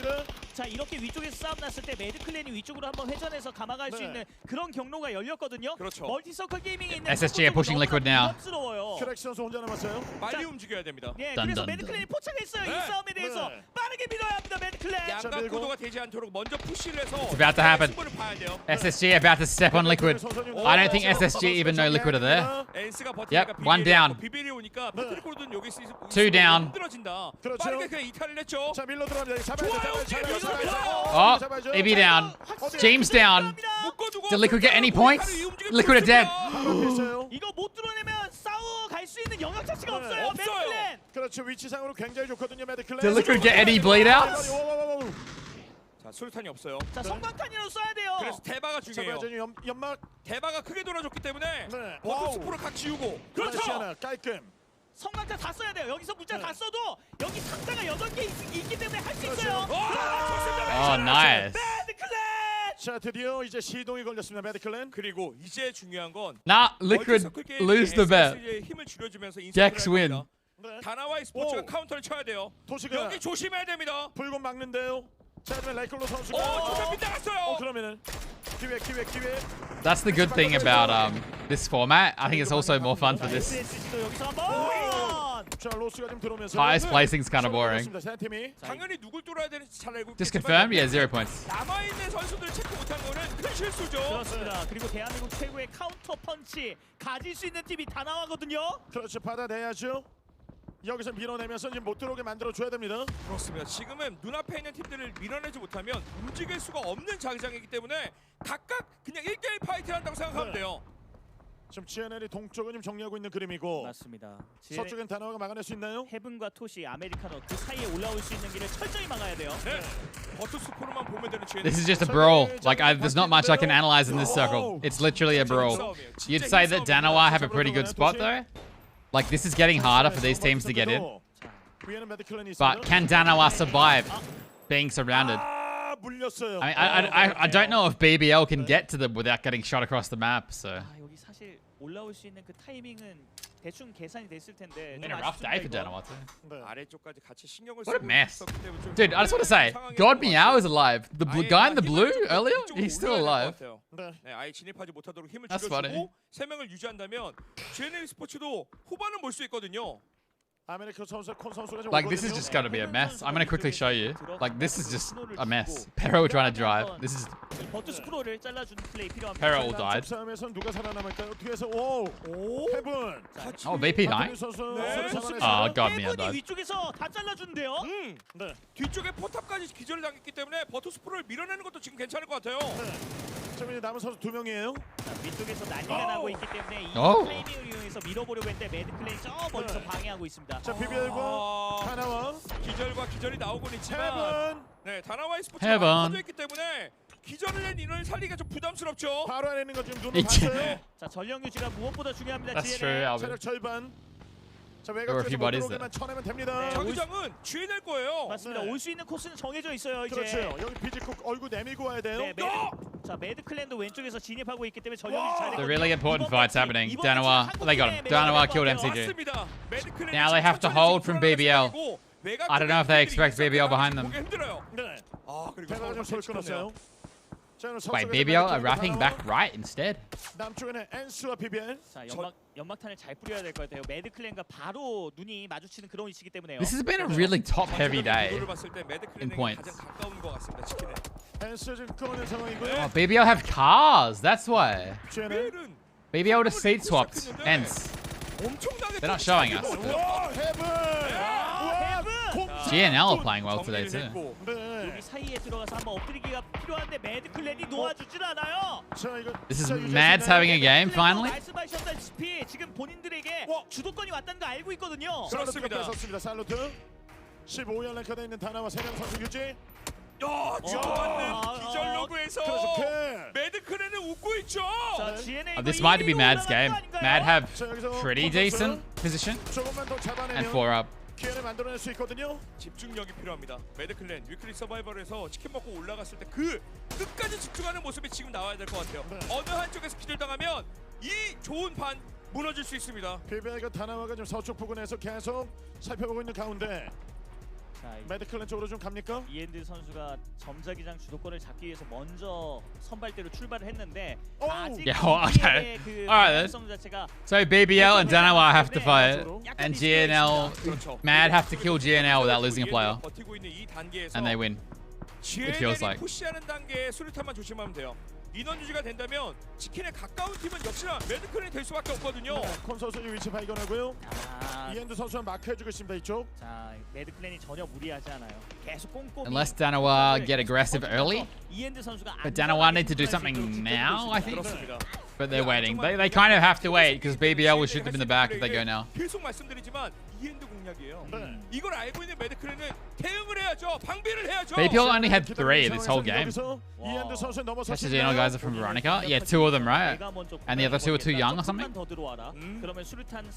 자, 이렇게 위쪽에서 싸움 났을 때 매드클랜이 위쪽으로 한번 회전해서 감아갈 수 있는 그런 경로가 열렸거든요. 그렇죠. 멀티서클 게이밍에 있는 SSG are pushing Liquid now. 크랙 선수 혼자 남았어요. 빨리 움직여야 됩니다. 예, 그래서 매드클랜이 포착했어요. 이 싸움에 대해서 빠르게 밀어야 합니다. 매드클랜. 양각 구도가 되지 않도록 먼저 푸시를 해서 It's about to happen. SSG about to step on Liquid. I don't think SSG even know Liquid are there. Yep, 1 down. 2 down. Oh, AB down. James down. Did Liquid get any points? Liquid are dead. 이거 못 뚫어내면 싸워 갈 수 있는 영역 자체가 없어요. 매드클랜. 그렇죠. 위치상으로 굉장히 좋거든요. 매드클랜. Did Liquid get any bleed outs? 자, 수류탄이 없어요. 자, 성광탄이라도 쏴야 돼요. 그래서 대바가 중요해요. 연막. 대바가 크게 돌아줬기 때문에 버터스프로 각 지우고. 그렇죠. 깔끔. 성광탄 다 써야 돼요. 여기서 문자 다 써도 여기 상자가 8개 있기 때문에 할 수 있어요. Oh, nice. 매드클랜. 자, 드디어 이제 시동이 걸렸습니다. 매드클랜. 그리고 이제 중요한 건 Nah, Liquid lose the bet. 힘을 줄여주면서 Gex win. 다나와의 스포츠가 카운터를 쳐야 돼요. 여기 조심해야 됩니다. 불금 막는데요. 자, 그러면 라이클로 선수가 그러면은 기회. That's the good thing about this format. I think it's also more fun for this. Highest placing's kind of boring. 당연히 누굴 뚫어야 되는지 잘 알고 Just confirmed? Yeah, 0 points. 남아있는 선수들 체크 못한 거는 큰 실수죠. 그렇습니다. 그리고 대한민국 최고의 카운터 펀치 가질 수 있는 팀이 다 나와거든요. 그렇죠. 받아내야죠. 여기서 밀어내면서 지금 못 들어오게 만들어줘야 됩니다. 그렇습니다. 지금은 눈앞에 있는 팀들을 밀어내지 못하면 움직일 수가 없는 자기장이기 때문에 각각 그냥 1대1 파이트를 한다고 생각하면 돼요. 지금 GNL이 동쪽은 좀 정리하고 있는 그림이고 맞습니다. 서쪽엔 다나와가 막아낼 수 있나요? 헤븐과 토시, 아메리카노 그 사이에 올라올 수 있는 길을 철저히 막아야 돼요. 네. 버터스프로만 보면 되는 GNL. This is just a brawl. Like, there's not much I can analyze in this circle. It's literally a brawl. You'd say that Danawa have a pretty good spot though? Like, this is getting harder for these teams to get in. But can Danawa survive being surrounded? I mean, I don't know if BBL can get to them without getting shot across the map, so. 올라올 수 있는 그 타이밍은 대충 계산이 됐을 텐데. Been a rough day for Danawa too. 아래쪽까지 같이 신경을 What a mess. Dude, I just want to say, God Meow is alive. The guy in the blue earlier, he's still alive. 네, 아예 진입하지 못하도록 힘을 That's 줄여주고 funny. 3명을 유지한다면 GNL 스포츠도 후반은 볼 수 있거든요. Like, this is just gonna be a mess. I'm gonna quickly show you. Like, this is just a mess. Peril trying to drive. This is. Peril died. Oh, VP dying. Oh, God, Mia died. 위쪽에서 다 잘라준대요. 네. 뒤쪽에 포탑까지 기절을 당했기 때문에 버터스프로를 밀어내는 것도 지금 괜찮을 것 같아요. 지금 남은 선수 2명이에요. 위쪽에서 난리가 나고 있기 때문에 이 플레이밍을 이용해서 밀어보려고 했는데 매드클랜이 저 멀리서 방해하고 있습니다. 자, BBL과 다나와 기절과 기절이 나오곤 있지만 네, 다나와의 스포츠가 터져 있기 때문에 기절을 낸 인원을 살리기가 좀 부담스럽죠. 바로 안에 있는 거 지금 눈을 봤어요. 자, 전력 유지가 무엇보다 중요합니다. That's true, 체력 절반. 자, There were a few bodies there. 쳐내면 됩니다. 자기장은 GNL 거예요. 맞습니다. 올 수 있는 코스는 정해져 있어요. 이제. 그렇죠. 여기 비지콕 얼굴 내밀고 와야 돼요. 네, 자, 매드클랜도 왼쪽에서 진입하고 있기 때문에 전력이 잘. The really important fights happening. Danawa, they got him. Danawa killed MCG. Now they have to hold from BBL. I don't know if they expect BBL behind them. Wait, BBL are wrapping back right instead. 남쪽에는 엔스와 BBL. 자, 연막탄을 잘 뿌려야 될 것 같아요. 매드클랜과 바로 눈이 마주치는 그런 위치이기 때문에요. This has been a really top-heavy day in points. Oh, BBL have cars. That's why. BBL would have seat swapped. Hence, they're not showing us. GNL are playing well today too. 여기 사이에 들어가서 한번 엎드리기가 필요한데 매드클랜이 놓아주질 않아요. This is Mads having a game finally. 말씀하셨다시피 지금 본인들에게 주도권이 왔다는 거 알고 있거든요. 그렇습니다. 살루트 15연 랭크에 있는 다나와 3명 선수 유지. 주고받는 기절 로그에서 매드클랜은 웃고 있죠. This might be Mad's game. Mad have pretty decent position and 4 up. 기회를 만들어낼 수 있거든요. 집중력이 필요합니다. 매드클랜 위클리 서바이벌에서 치킨 먹고 올라갔을 때 그 끝까지 집중하는 모습이 지금 나와야 될 것 같아요. 어느 한쪽에서 기절당하면 이 좋은 반 무너질 수 있습니다. BBL과 다나와가 지금 서쪽 부근에서 계속 살펴보고 있는 가운데 매드클랜 쪽으로 좀 갑니까? 이엔드 선수가 점자기장 주도권을 잡기 위해서 먼저 선발대로 출발을 했는데 아직 okay. Alright then. So BBL and Danawa have to fight, and GNL, Mad have to kill GNL without losing a player, and they win. It feels like. 푸시하는 단계에 수류탄만 조심하면 돼요. 인원 유지가 된다면 치킨에 가까운 팀은 역시나 매드클랜이 될 수밖에 없거든요. 콘 선수 위치 발견하고요. 이엔드 선수는 마크해주고 있습니다. 이쪽. 자, 매드클랜이 전혀 무리하지 않아요. 계속 꼼꼼히. Unless Danawa get aggressive early. 이엔드 선수가 But Danawa need to do something now, I think. But they're waiting. They kind of have to wait because BBL will shoot them in the back if they go now. 계속 말씀드리지만 이엔드 공략이에요. 이걸 알고 있는 매드클랜은 대응을 해야죠. 방비를 해야죠. BBL only had 3 this whole game. That's the GNL guys are from Veronica. Yeah, 2 of them, right? And the other 2 are too young or something?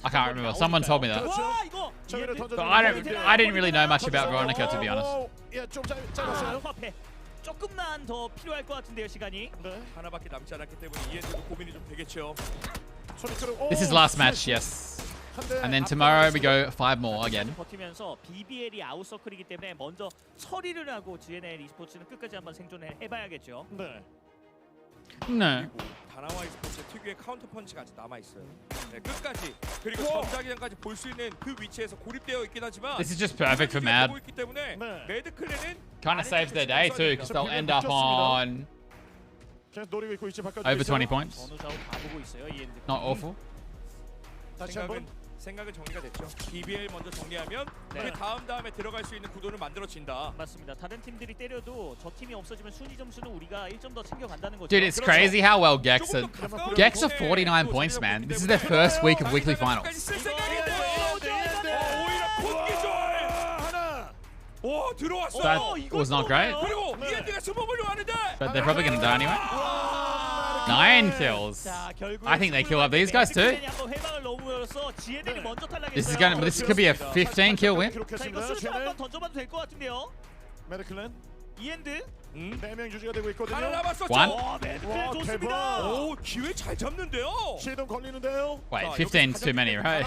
I can't remember. Someone told me that. But I didn't really know much about Veronica, to be honest. 조금만 더 필요할 것 같은데요, 시간이. 하나밖에 남지 않았기 때문에 이엔드도 고민이 좀 되겠죠. This is last match, yes. And then tomorrow we go 5 more again. 버티면서 BBL이 아웃서클이기 때문에 먼저 처리를 하고 GNL e스포츠는 끝까지 한번 생존을 해봐야겠죠. 네. 네. 다나와 e스포츠 특유의 카운터 펀치가 아직 남아 있어요. 네, 끝까지 그리고 점자기장까지 볼 수 있는 그 위치에서 고립되어 있긴 하지만 This is just perfect for Mad. Kind of saves their day too, because they'll end up on over 20 points. Not awful. 생각은 정리가 됐죠. BBL 먼저 정리하면 그 다음에 들어갈 수 있는 구도를 만들어진다. 맞습니다. 다른 팀들이 때려도 저 팀이 없어지면 순위 점수는 우리가 1점 더 챙겨간다는 거죠. Dude, it's crazy how well Gex are. Gex are 49 points, man. This is their first week of weekly finals. That was not great. But they're probably going to die anyway. 9 kills. I think they kill up these guys too. This could be a 15 kill win. One. Wait, 15's too many, right?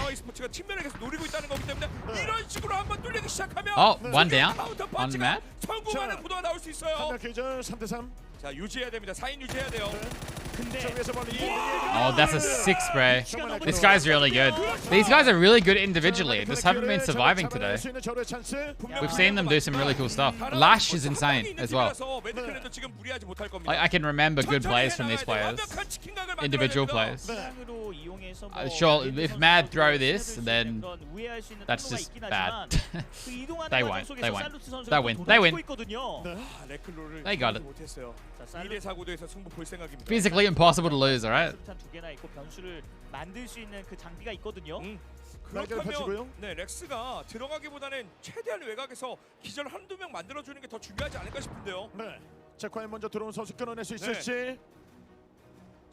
Oh, one down. On Matt. Oh, that's a 6 spray. This guy's really good. These guys are really good individually. Just haven't been surviving today. We've seen them do some really cool stuff. Lash is insane as well. I can remember good plays from these players. Individual plays. Sure, if Mad throw this, then that's just bad. They won't. They won't. They win. They win. They got it. Physically impossible to lose, alright? 그렇다면 네, 렉스가 들어가기보다는 최대한 외곽에서 기절 한두 명 만들어주는 게 더 중요하지 않을까 싶은데요. 네. 자, 과연 먼저 들어온 선수 끊어낼 수 있을지.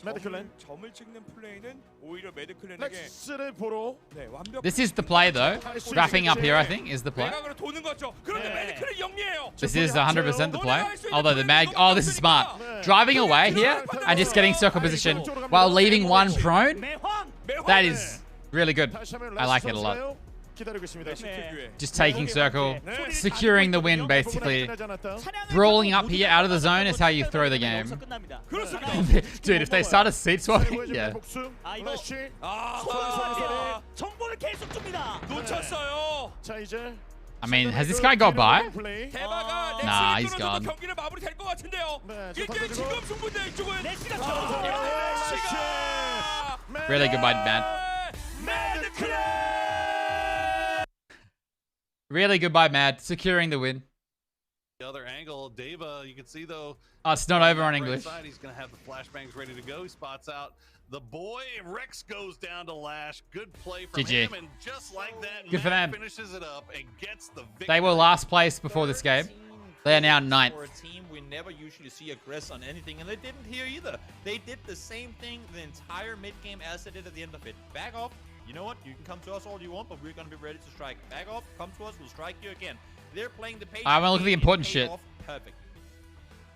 매드클랜. 점을 찍는 플레이는 오히려 매드클랜에게 렉스를 보러. 네, 완벽. This is the play though. Wrapping up here, I think, is the play. 외곽으로 도는 거죠. 그런데 매드클랜 영리해요. This is 100% the play. Although the mag, oh, this is smart. Driving away here and just getting circle position while leaving one prone. That is really good. I like it a lot. Just taking circle, securing the win basically. Brawling up here out of the zone is how you throw the game. Dude, if they started seat swapping, yeah. I mean, has this guy got by? Nah, he's gone. Really good by Matt. Really good by Mad, securing the win. The other angle, Deva, you can see though. Oh, it's not over on English. He's gonna have the flashbangs ready to go. He spots out the boy. Rex goes down to Lash. Good play from him, and just like that, good for them. Finishes it up and gets the victory. They were last place before this game. They are now 9th. For a team we never usually see aggress on anything, and they didn't here either. They did the same thing the entire mid-game as they did at the end of it. Back off. You know what? You can come to us all you want, but we're going to be ready to strike. Back off. Come to us. We'll strike you again. They're playing the patient. I want to look at the important shit. Perfect.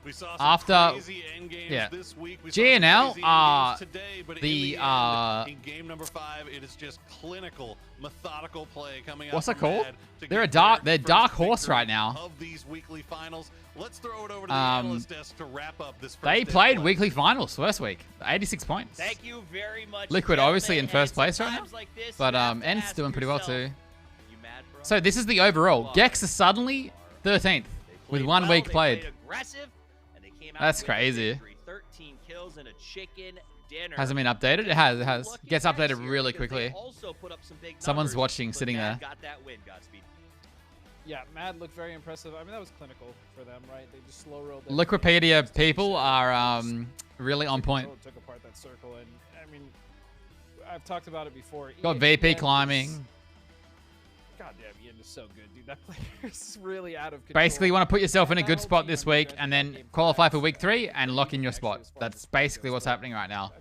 We saw after yeah, this week. GNL today, but the in game number 5, it is just clinical, methodical play coming out. What's it called? They're dark horse right now. Of these weekly finals. Let's throw it over to the analyst desk to wrap up this. They played weekly finals first week, 86 points. Thank you very much. Liquid obviously in first place right now, but Ent's doing pretty well too. So this is the overall. Gex is suddenly 13th with 1 week played. That's crazy. 13 kills and a chicken dinner. Hasn't been updated? It has, it has. Gets updated really quickly. Someone's watching, sitting there. Got that win, Godspeed. Yeah, Mad looked very impressive. I mean, that was clinical for them, right? They just slow rolled. Liquipedia people are really on point. Took apart that circle, and I mean, I've talked about it before. Got VP climbing. Goddamn, Ian is so good, dude. That player is really out of control. Basically, you want to put yourself in a good spot this week and then qualify for week 3 and lock in your spot. That's basically what's happening right now.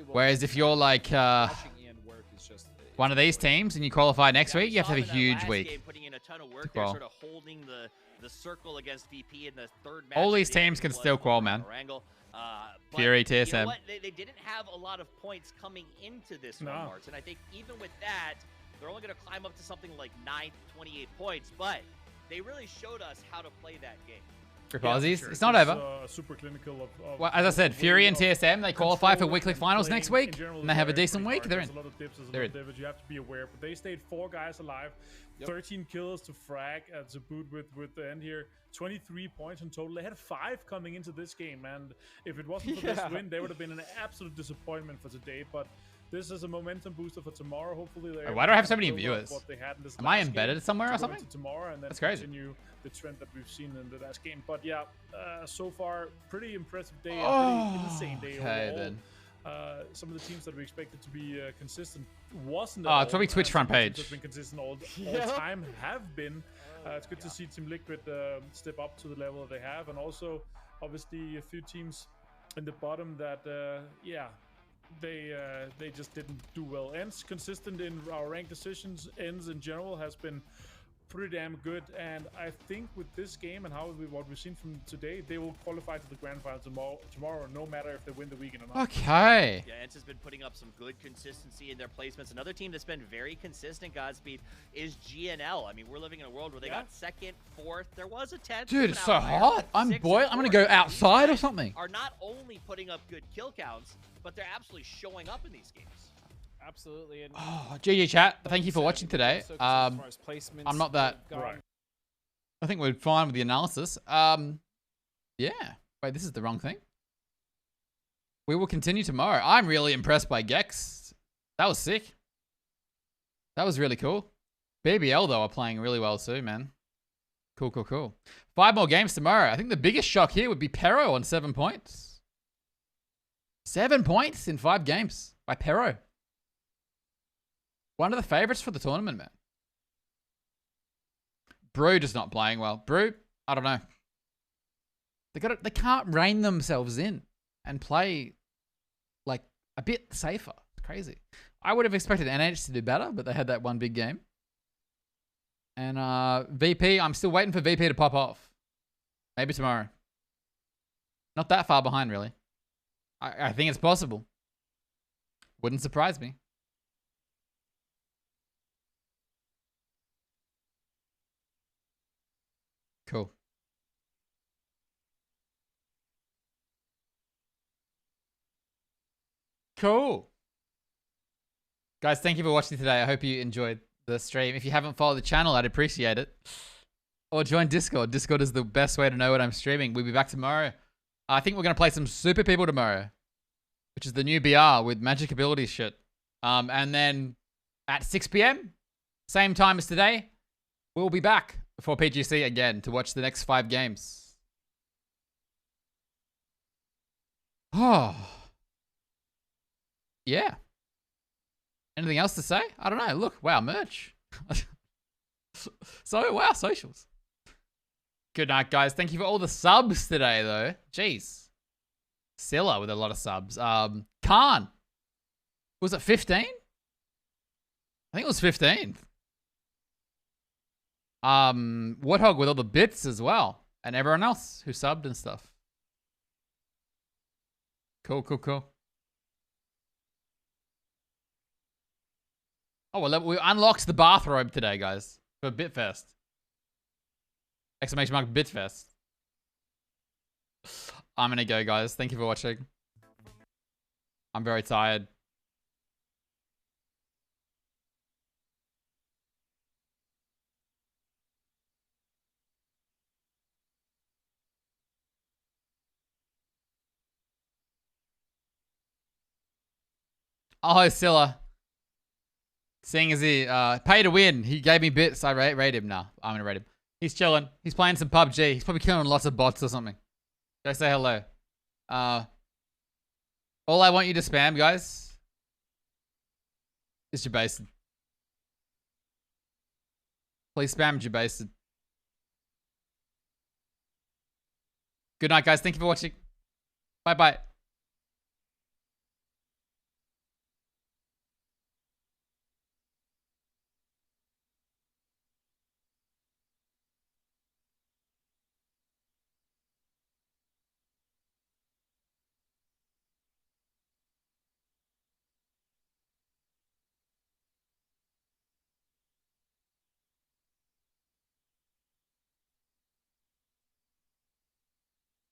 Whereas if you're like one of these teams and you qualify next week, you have to have a huge week. Putting in a ton of work. They're sort of holding the circle against VP in the third match. All these teams can still qual, man. Fury, TSM. You know what? They didn't have a lot of points coming into this one, Marts, and I think even with that, they're only going to climb up to something like 28 points, but they really showed us how to play that game. Aussies, sure. It's not over. Super clinical well, as I said, Fury and TSM, they qualify for weekly finals next week, and they have a decent week. They're in. They're in. You have to be aware, but they stayed 4 guys alive, 13 kills to frag to boot with the end here. 23 points in total. They had 5 coming into this game, and if it wasn't for this win, they would have been an absolute disappointment for today. But this is a momentum booster for tomorrow. Hopefully, why do I have so many viewers? Am I embedded somewhere or something? Tomorrow, and then that's crazy. Continue the trend that we've seen in the last game. But yeah, so far, pretty impressive day. Pretty insane day overall. Then. Some of the teams that we expected to be consistent wasn't. Oh, it's probably Twitch front page. Have been consistent all time. Have been. It's good to see Team Liquid step up to the level that they have, and also obviously a few teams in the bottom that yeah, they just didn't do well. Ends consistent in our ranked decisions. Ends in general has been pretty damn good, and I think with this game and what we've seen from today, they will qualify to the grand final tomorrow, no matter if they win the weekend or not. Okay. Yeah, Ents has been putting up some good consistency in their placements. Another team that's been very consistent, Godspeed, is GNL. I mean, we're living in a world where they got 2nd, 4th. There was a 10th. Dude, it's so hot. I'm gonna go outside or something. Are not only putting up good kill counts, but they're absolutely showing up in these games. Absolutely. And oh, GG chat. Thank you for watching today. I'm not that. Right. I think we're fine with the analysis. Yeah. Wait, this is the wrong thing. We will continue tomorrow. I'm really impressed by Gex. That was sick. That was really cool. BBL though are playing really well too, man. Cool, cool, cool. 5 more games tomorrow. I think the biggest shock here would be Pero on 7 points. 7 points in 5 games by Pero. One of the favorites for the tournament, man. Brew just not playing well. Brew, I don't know. They can't rein themselves in and play like a bit safer. It's crazy. I would have expected NH to do better, but they had that one big game. And VP, I'm still waiting for VP to pop off. Maybe tomorrow. Not that far behind, really. I think it's possible. Wouldn't surprise me. Cool. Cool. Guys, thank you for watching today. I hope you enjoyed the stream. If you haven't followed the channel, I'd appreciate it. Or join Discord. Discord is the best way to know when I'm streaming. We'll be back tomorrow. I think we're going to play some Super People tomorrow, which is the new BR with magic abilities shit. And then at 6 p.m., same time as today, we'll be back for PGC again to watch the next 5 games. Oh. Yeah. Anything else to say? I don't know. Look, wow, merch. So, wow, socials. Good night, guys. Thank you for all the subs today, though. Jeez. Scylla with a lot of subs. Khan. Was it 15? I think it was 15. Warthog with all the bits as well. And everyone else who subbed and stuff. Cool, cool, cool. Oh, well, we unlocked the bathrobe today, guys. For Bitfest. Exclamation mark Bitfest. I'm gonna go, guys. Thank you for watching. I'm very tired. Oh, Scylla. Seeing as he pay to win, he gave me bits. I rate him now. I'm gonna rate him. He's chilling. He's playing some PUBG. He's probably killing lots of bots or something. Go say hello. All I want you to spam, guys, is Jabased. Please spam Jabased. Good night, guys. Thank you for watching. Bye-bye.